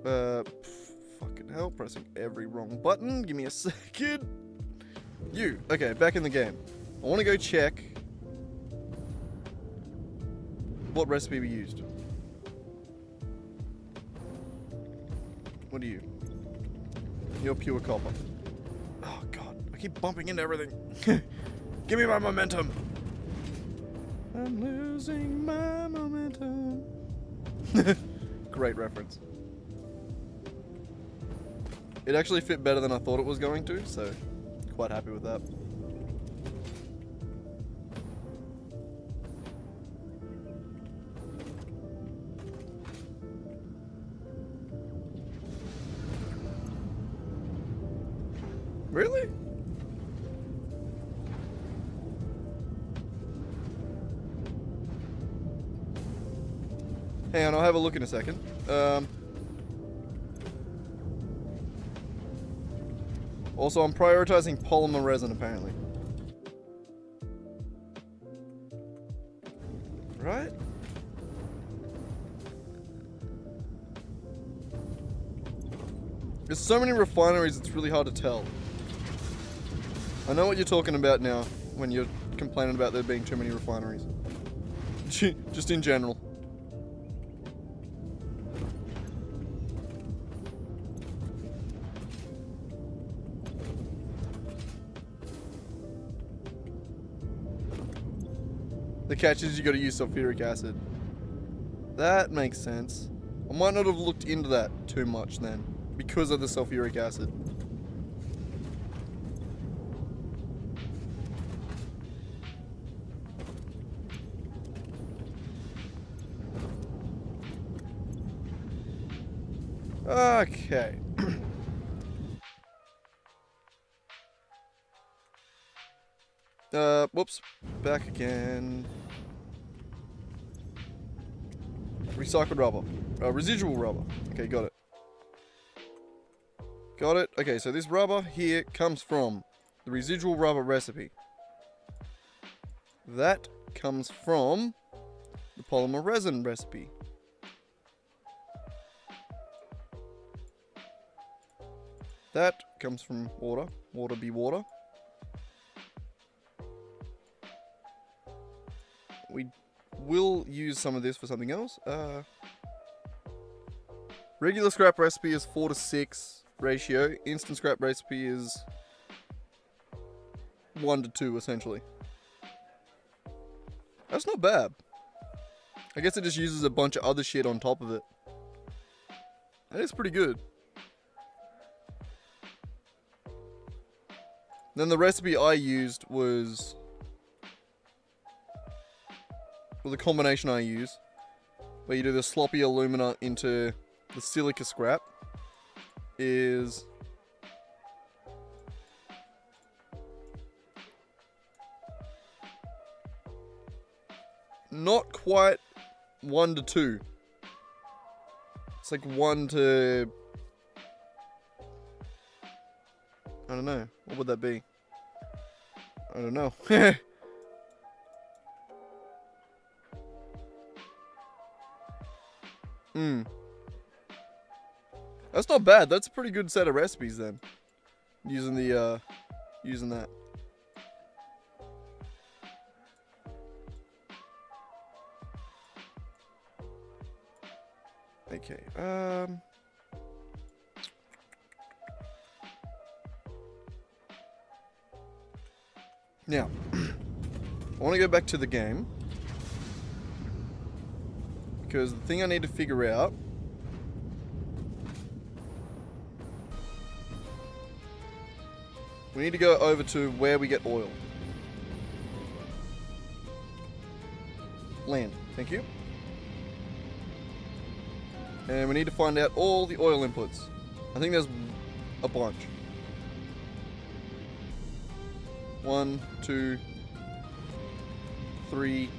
Fucking hell, pressing every wrong button. Give me a second. Okay, back in the game. I want to go check what recipe we used. What are you? You're pure copper. Oh god, I keep bumping into everything. Give me my momentum. I'm losing my momentum. Great reference. It actually fit better than I thought it was going to, so quite happy with that. Really? Hang on, I'll have a look in a second. Also, I'm prioritizing polymer resin, apparently. Right? There's so many refineries, it's really hard to tell. I know what you're talking about now, when you're complaining about there being too many refineries. Just in general. The catch is you gotta use sulfuric acid. That makes sense. I might not have looked into that too much then, because of the sulfuric acid. Okay. Whoops. Back again. Recycled rubber. Residual rubber. Okay, got it. Got it. Okay, so this rubber here comes from the residual rubber recipe. That comes from the polymer resin recipe. That comes from water. Water be water. We will use some of this for something else. Regular scrap recipe is 4:6 ratio. Instant scrap recipe is 1:2 essentially. That's not bad. I guess it just uses a bunch of other shit on top of it. That is pretty good. Then the recipe I used was... well, the combination I use, where you do the sloppy alumina into the silica scrap, is... not quite 1:2. It's like 1 to... I don't know. What would that be? I don't know. That's not bad. That's a pretty good set of recipes then. Using the, using that. Okay, now, I want to go back to the game, because the thing I need to figure out we need to go over to where we get oil. Land, thank you. And we need to find out all the oil inputs. I think there's a bunch. 1, 2, 3.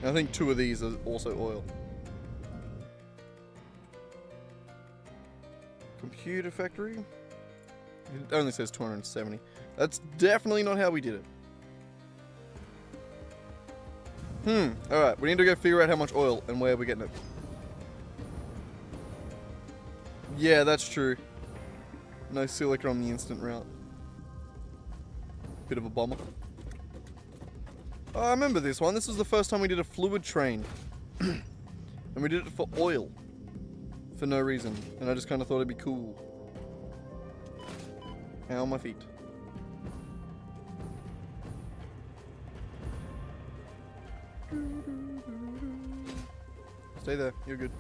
And I think 2 of these are also oil. Computer factory. It only says 270. That's definitely not how we did it. Alright, we need to go figure out how much oil and where we're getting it. Yeah, that's true. No silica on the instant route. Bit of a bummer. Oh, I remember this one. This was the first time we did a fluid train. And we did it for oil. For no reason. And I just kind of thought it'd be cool. Ow, my feet. Stay there. You're good.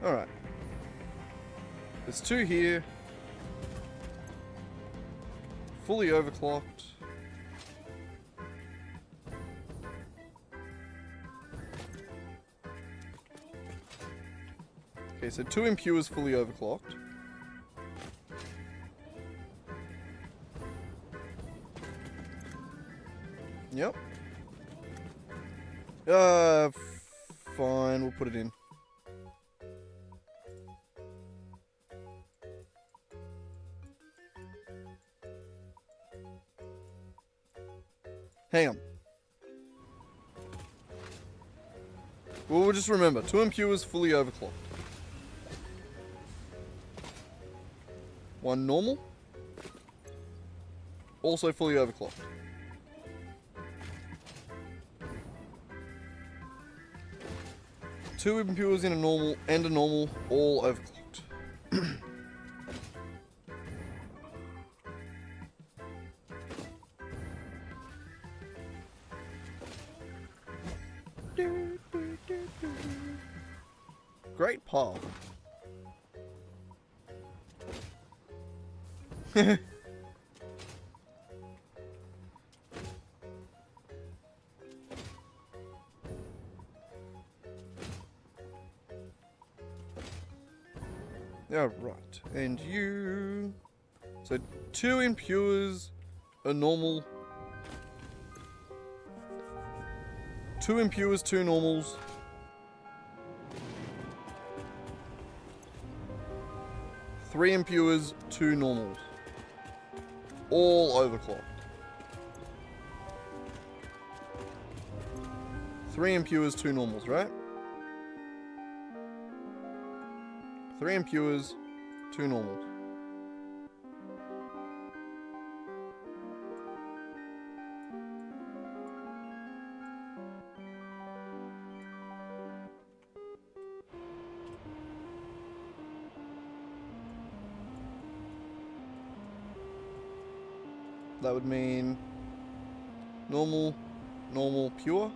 Alright. There's 2 here. Fully overclocked. Okay, so 2 impures fully overclocked. Yep. Fine, we'll put it in. Hang on. Well, we'll just remember, 2 impures fully overclocked. 1 normal. Also fully overclocked. 2 impures in a normal and a normal, all overclocked. Great path. Yeah, right. And you... So 2 impures, a normal. 2 impures, 2 normals. 3 impures, 2 normals. All overclocked. 3 impures, 2 normals, right? 3 impures, 2 normals. That would mean normal, normal, pure.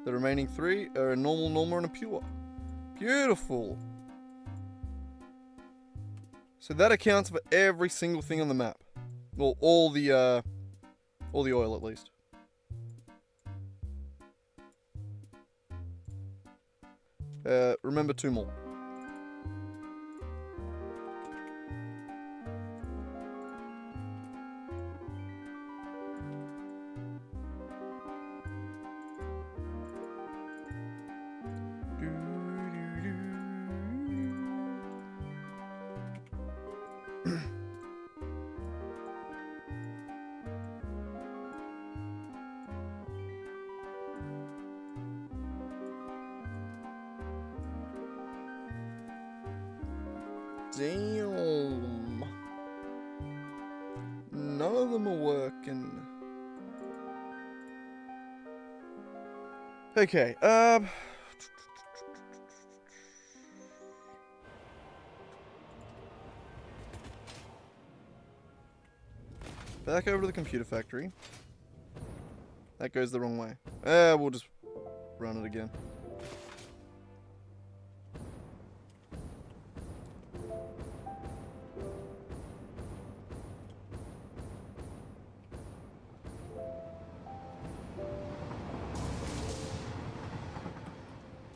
The remaining 3 are a normal, normal, and a pure. Beautiful. So that accounts for every single thing on the map. Well, all the oil at least. Remember 2 more. Damn. None of them are working. Okay, back over to the computer factory. That goes the wrong way. We'll just run it again.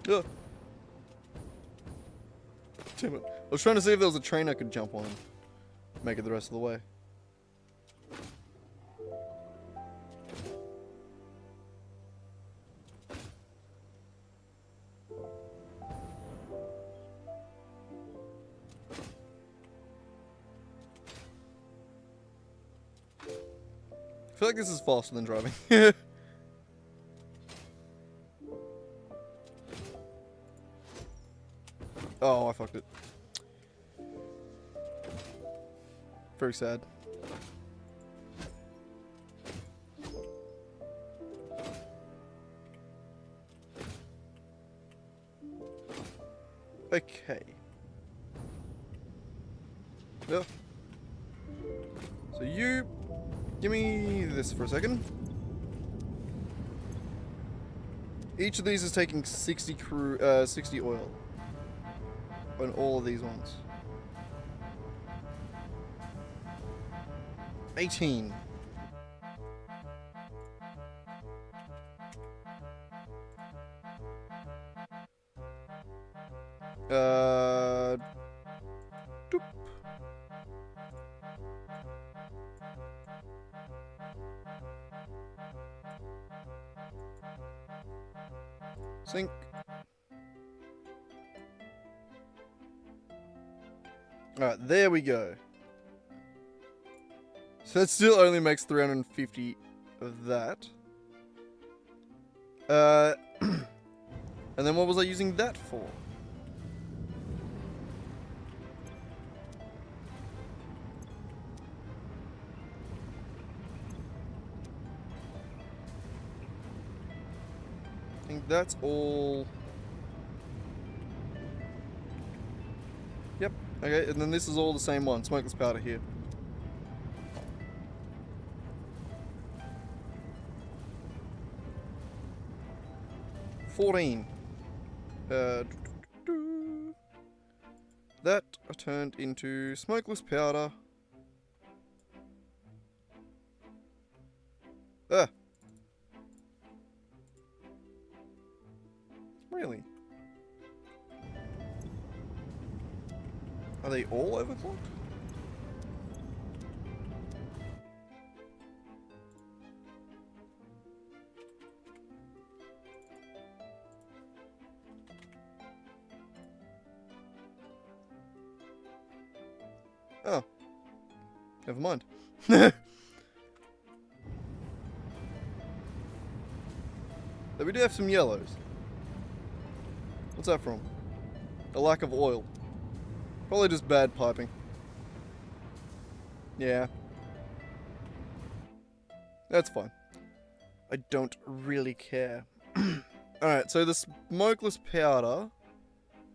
Ugh. Damn it. I was trying to see if there was a train I could jump on and make it the rest of the way. I feel like this is faster than driving. Oh, I fucked it. Very sad. Okay. Yeah. So you give me this for a second. Each of these is taking 60 oil. On all of these ones. 18. Doop. Sink. Alright, there we go. So that still only makes 350 of that. And then what was I using that for? I think that's all. Yep. Okay, and then this is all the same one. Smokeless powder here. That I turned into smokeless powder. Really? Are they all overclocked? Oh. Never mind. But we do have some yellows. What's that from? A lack of oil. Probably just bad piping. Yeah. That's fine. I don't really care. Alright, so the smokeless powder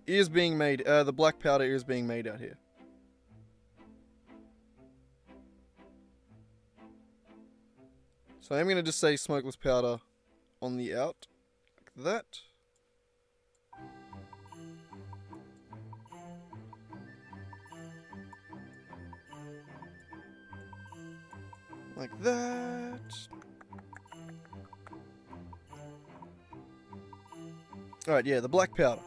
is being made, the black powder is being made out here. So I'm going to just say smokeless powder on the out, like that. Like that. Alright, yeah, the black powder.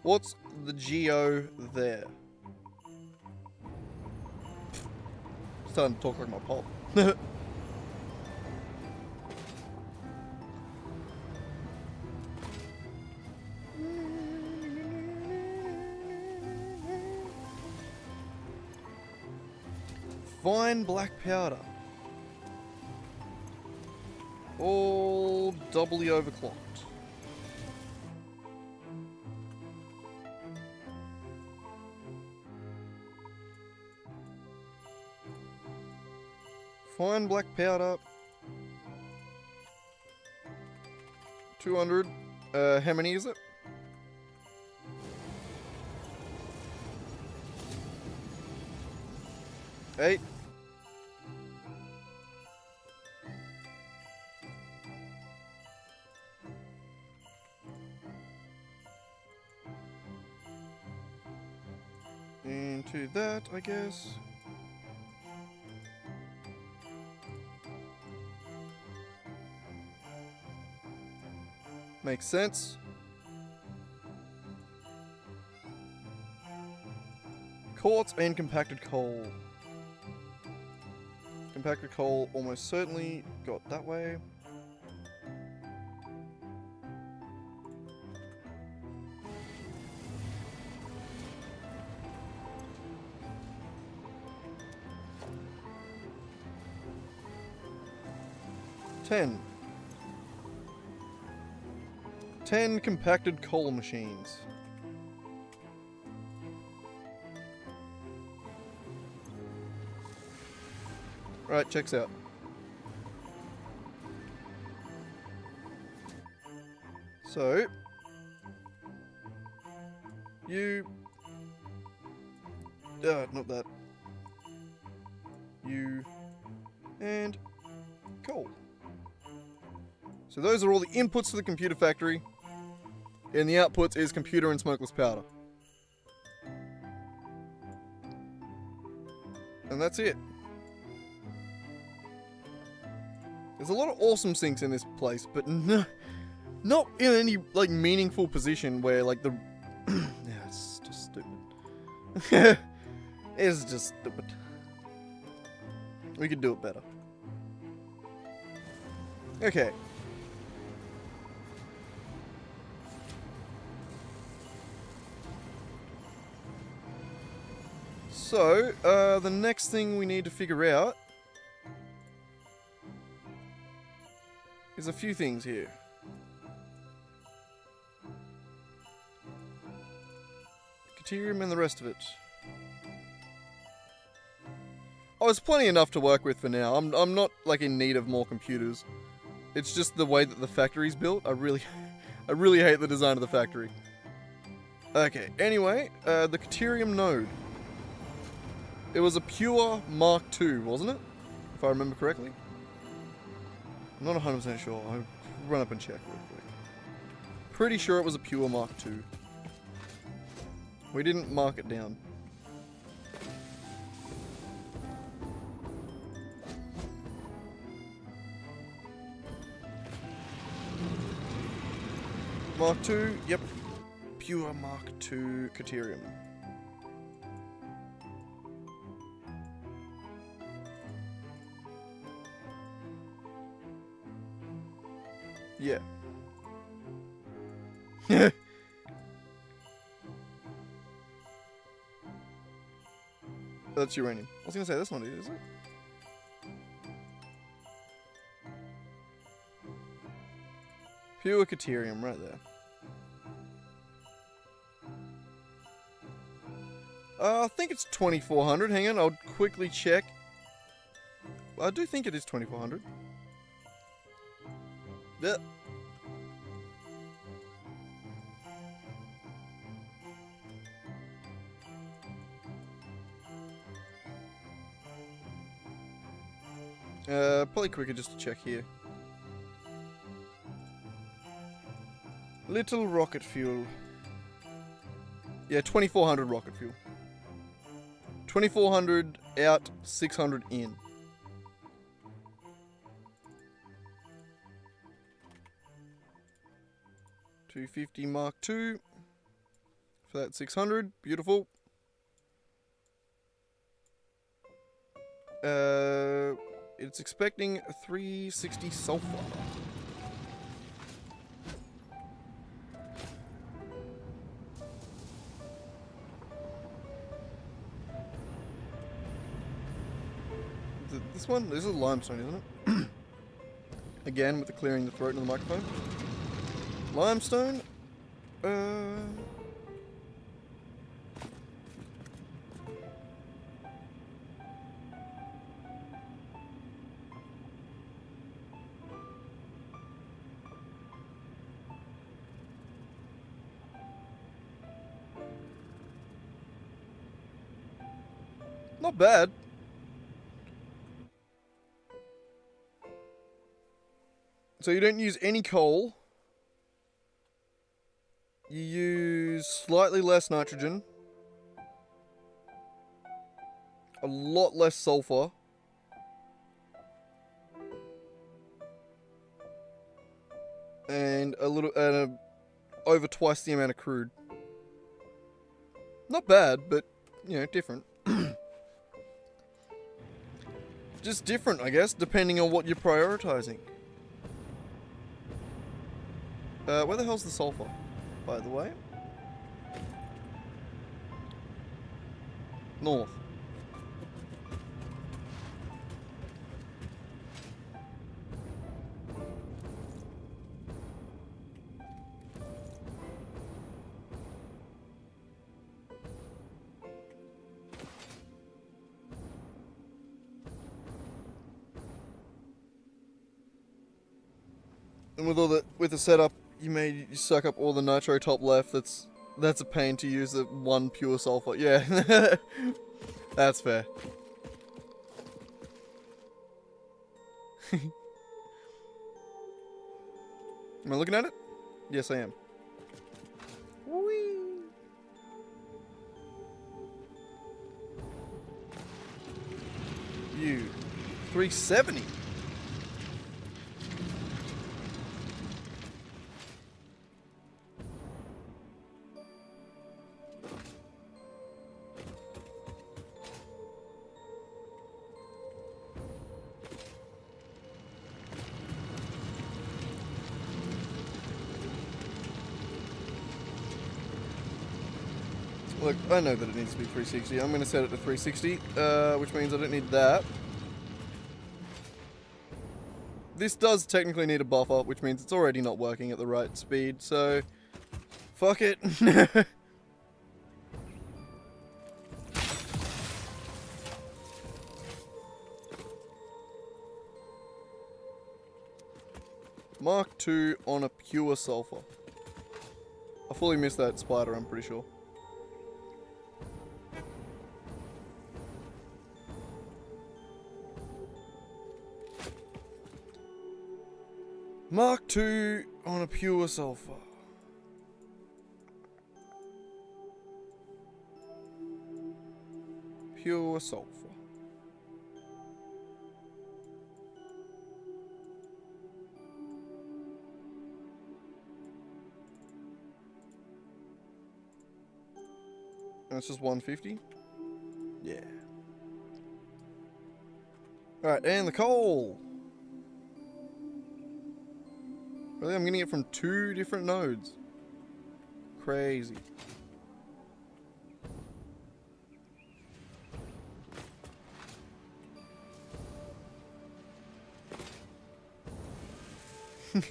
What's the geo there? Starting to talk like my pop. Fine black powder. All doubly overclocked. Fine black powder. 200. How many is it? Eight. Into that, I guess. Makes sense. Quartz and compacted coal. Compacted coal almost certainly got that way. Ten. 10 compacted coal machines. Right, checks out. So, you... not that. You... And... coal. So those are all the inputs to the computer factory. And the outputs is computer and smokeless powder. And that's it. There's a lot of awesome sinks in this place, but no, not in any, like, meaningful position where, like, the... yeah, it's just stupid. It's just stupid. We could do it better. Okay. So, the next thing we need to figure out is a few things here. Deuterium and the rest of it. Oh, it's plenty enough to work with for now. I'm not, like, in need of more computers. It's just the way that the factory's built. I really hate the design of the factory. Okay, anyway, the Deuterium node. It was a pure Mark II, wasn't it? If I remember correctly. I'm not 100% sure. I'll run up and check real quick. Pretty sure it was a pure Mark II. We didn't mark it down. Mark II, yep. Pure Mark II Caterium. Yeah. That's uranium. I was gonna say, that's not it, is it? Pure Caterium, right there. I think it's 2400. Hang on, I'll quickly check. I do think it is 2400. Yeah. Probably quicker just to check here. Little rocket fuel. Yeah, 2400 rocket fuel. 2400 out, 600 in. $250 Mark II. For that 600. Beautiful. It's expecting 360 sulfur. This one? This is limestone, isn't it? Again, with the clearing the throat in the microphone. Limestone. Not bad. So you don't use any coal. You use slightly less nitrogen. A lot less sulfur. And over twice the amount of crude. Not bad, but, you know, different. Just different, I guess, depending on what you're prioritizing. Where the hell's the sulfur, by the way? North. And with the setup you suck up all the nitro top left. That's a pain to use the one pure sulfur. Yeah, that's fair. Am I looking at it? Yes, I am. Whee! You 370. Look, I know that it needs to be 360. I'm going to set it to 360, which means I don't need that. This does technically need a buffer, which means it's already not working at the right speed, so fuck it. Mark II on a pure sulfur. I fully missed that spider, I'm pretty sure. Mark II on a pure sulfur. Pure sulfur. That's just 150. Yeah. Alright, and the coal. Really, I'm getting it from 2 different nodes. Crazy. I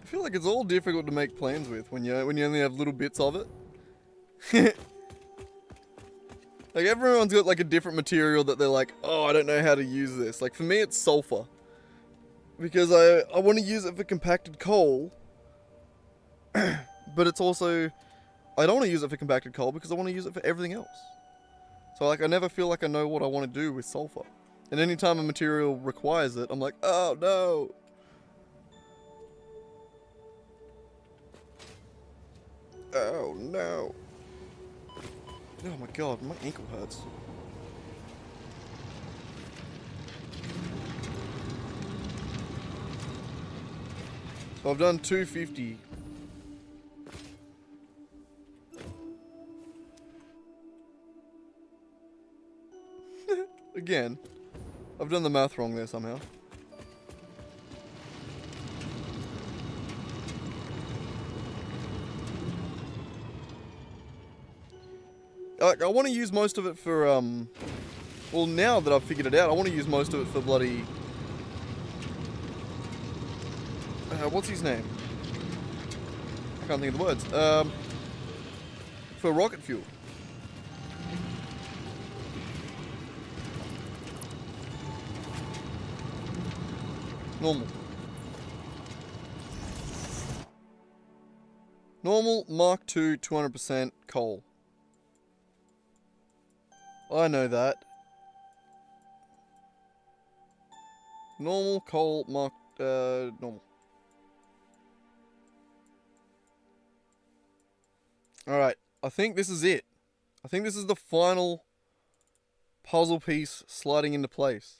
feel like it's all difficult to make plans with when you only have little bits of it. Like everyone's got like a different material that they're like, oh, I don't know how to use this. Like for me, it's sulfur because I want to use it for compacted coal, but it's also I don't want to use it for compacted coal because I want to use it for everything else. So like I never feel like I know what I want to do with sulfur, and anytime a material requires it, I'm like, oh no. Oh no. Oh my god, my ankle hurts. So I've done 250. Again, I've done the math wrong there somehow. I want to use most of it for, well, now that I've figured it out, I want to use most of it for bloody... what's his name? I can't think of the words. For rocket fuel. Normal. Normal, Mark II, 200% coal. I know that. Normal, coal, Mark, normal. Alright, I think this is it. I think this is the final puzzle piece sliding into place.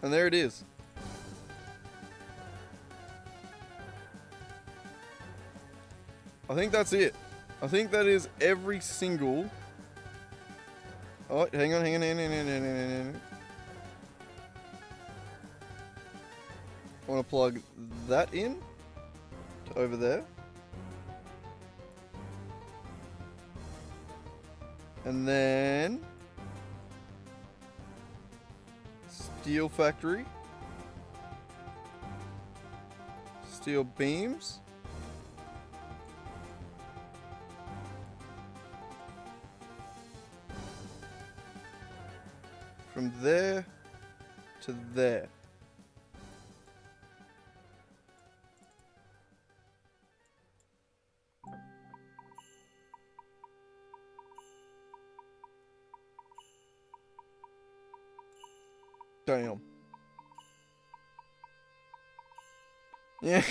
And there it is. I think that's it. I think that is every single... Oh, hang on. I want to plug that in to over there. And then... Steel factory. Steel beams. From there to there. Damn. Yeah.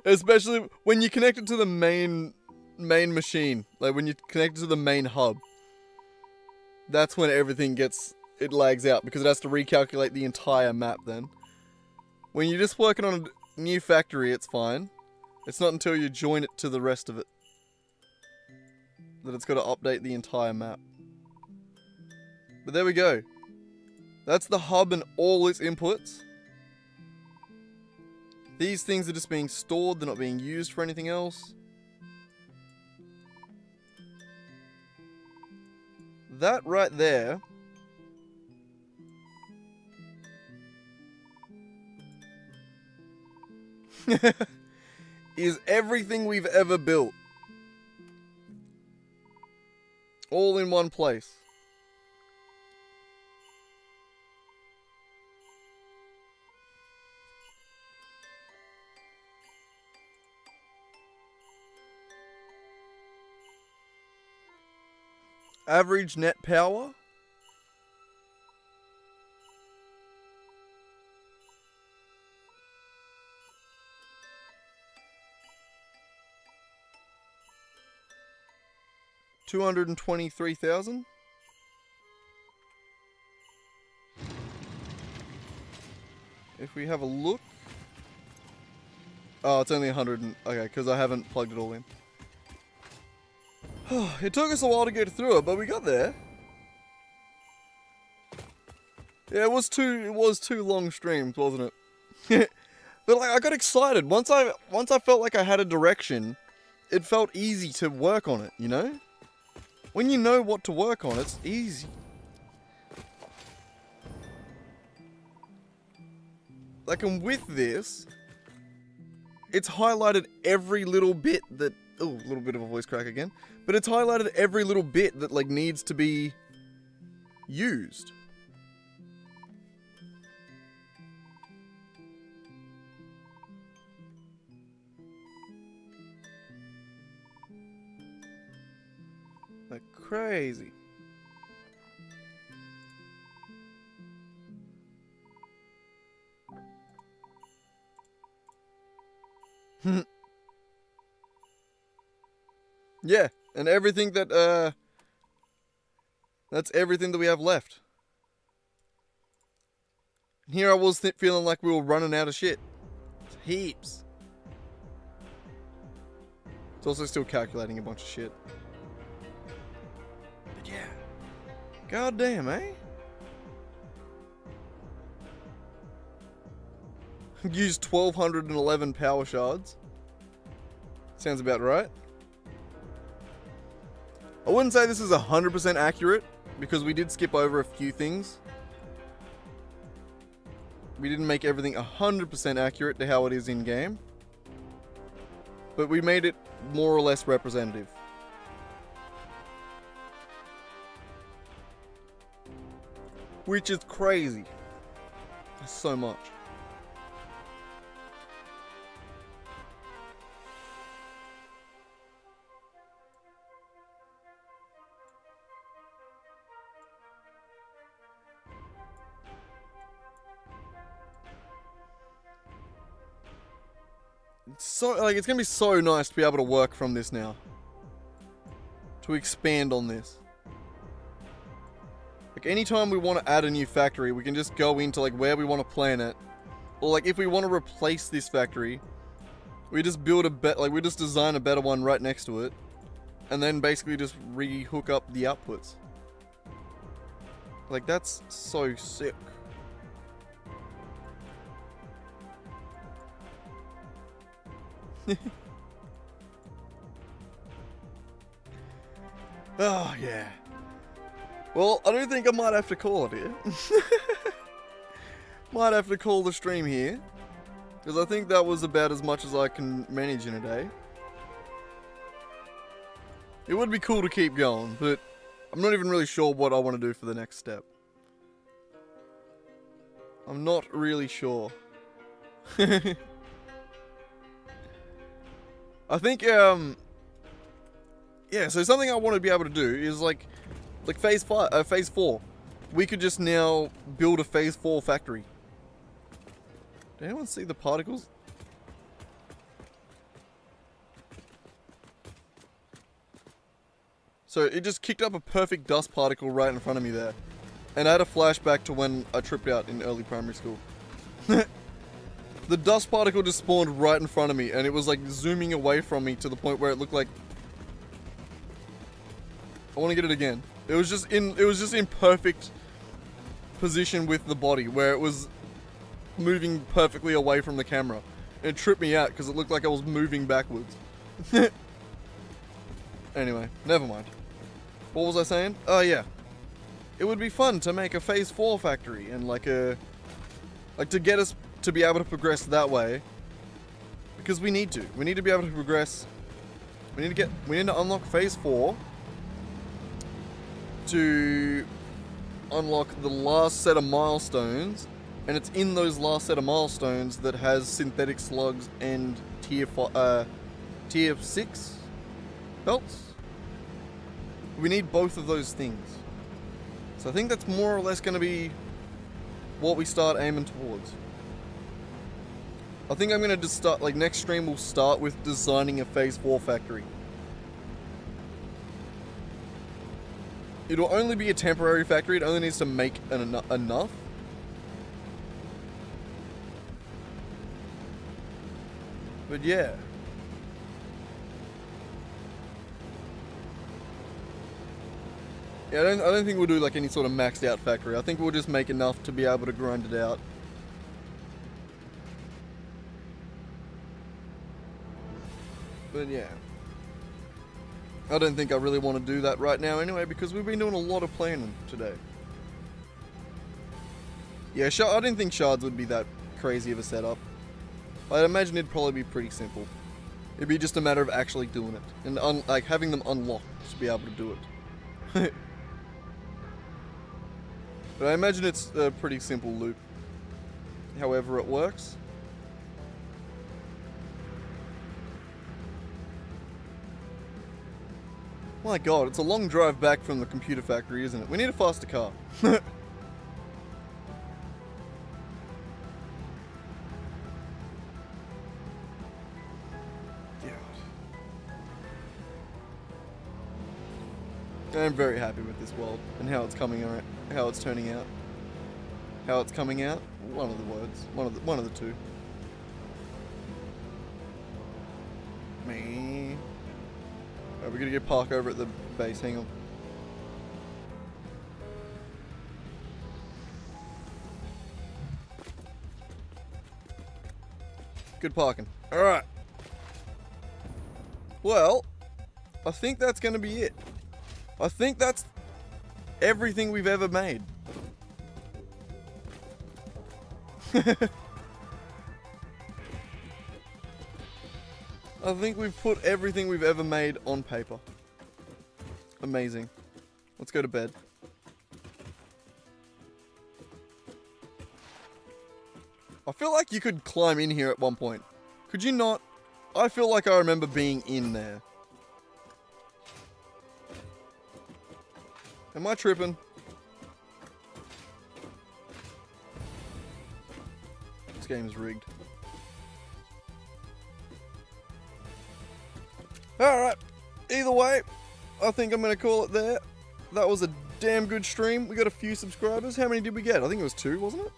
Especially when you connect it to the main machine. Like when you connect it to the main hub. That's when everything it lags out because it has to recalculate the entire map then. When you're just working on a new factory, it's fine. It's not until you join it to the rest of it that it's got to update the entire map. But there we go. That's the hub and all its inputs. These things are just being stored, they're not being used for anything else. That right there is everything we've ever built. All in one place. Average net power. $223,000. if we have a look... Oh, it's only 100 and... Okay, because I haven't plugged it all in. It took us a while to get through it, but we got there. Yeah, it was two long streams, wasn't it? But like, I got excited. Once I felt like I had a direction, it felt easy to work on it, you know? When you know what to work on, it's easy. Like, and with this, it's highlighted every little bit that... Oh, a little bit of a voice crack again. But it's highlighted every little bit that, like, needs to be used. Like, crazy. Yeah, and everything that, that's everything that we have left. Here I was feeling like we were running out of shit. Heaps. It's also still calculating a bunch of shit. But yeah. God damn, eh? Used 1,211 power shards. Sounds about right. I wouldn't say this is 100% accurate, because we did skip over a few things. We didn't make everything 100% accurate to how it is in-game. But we made it more or less representative. Which is crazy. That's so much. So, like, it's gonna be so nice to be able to work from this now. To expand on this. Like, anytime we want to add a new factory, we can just go into, like, where we want to plan it. Or, like, if we want to replace this factory, we just build we just design a better one right next to it. And then basically just re-hook up the outputs. Like, that's so sick. Oh, yeah. Well, I don't think I might have to call it here. Might have to call the stream here. Because I think that was about as much as I can manage in a day. It would be cool to keep going, but I'm not even really sure what I want to do for the next step. I'm not really sure. I think, yeah, so something I want to be able to do is like phase 4. We could just now build a phase 4 factory. Did anyone see the particles? So it just kicked up a perfect dust particle right in front of me there. And I had a flashback to when I tripped out in early primary school. The dust particle just spawned right in front of me, and it was like zooming away from me to the point where it looked like... I want to get it again. It was just in perfect position with the body, where it was moving perfectly away from the camera. And it tripped me out because it looked like I was moving backwards. Anyway, never mind. What was I saying? Oh yeah. It would be fun to make a phase 4 factory and to get us to be able to progress that way. Because we need to. We need to be able to progress. We need to unlock phase 4 to unlock the last set of milestones, and it's in those last set of milestones that has synthetic slugs and tier 6 belts. We need both of those things. So I think that's more or less going to be what we start aiming towards. I think I'm going to just start, next stream we'll start with designing a phase 4 factory. It'll only be a temporary factory, it only needs to make enough. But yeah. Yeah, I don't think we'll do like any sort of maxed out factory. I think we'll just make enough to be able to grind it out. But yeah. I don't think I really want to do that right now anyway, because we've been doing a lot of planning today. Yeah, I didn't think shards would be that crazy of a setup. I'd imagine it'd probably be pretty simple. It'd be just a matter of actually doing it. And like having them unlocked to be able to do it. But I imagine it's a pretty simple loop. However it works. My god, it's a long drive back from the computer factory, isn't it? We need a faster car. God. I'm very happy with this world and how it's coming out, how it's turning out. How it's coming out? One of the words. One of the two. Me. Alright, we're gonna get park over at the base. Hang on. Good parking. Alright. Well, I think that's gonna be it. I think that's everything we've ever made. I think we've put everything we've ever made on paper. Amazing. Let's go to bed. I feel like you could climb in here at one point. Could you not? I feel like I remember being in there. Am I tripping? This game is rigged. Alright. Either way, I think I'm going to call it there. That was a damn good stream. We got a few subscribers. How many did we get? I think it was 2, wasn't it?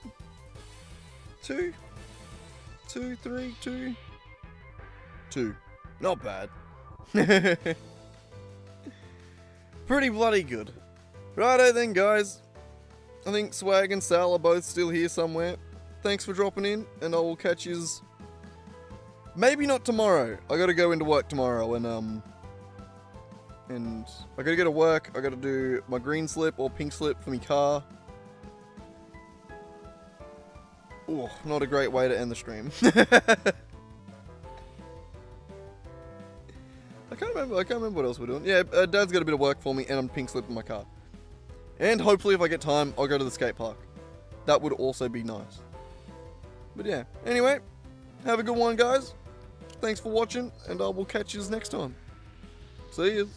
2? 2, 3, 2? 2. Not bad. Pretty bloody good. Righto then, guys. I think Swag and Sal are both still here somewhere. Thanks for dropping in, and I will catch yous. Maybe not tomorrow. I gotta go into work tomorrow, and I gotta go to work. I gotta do my green slip or pink slip for my car. Oh, not a great way to end the stream. I can't remember what else we're doing. Yeah, Dad's got a bit of work for me, and I'm pink slipping my car. And hopefully, if I get time, I'll go to the skate park. That would also be nice. But yeah, anyway, have a good one, guys. Thanks for watching, and I will catch you next time. See yous.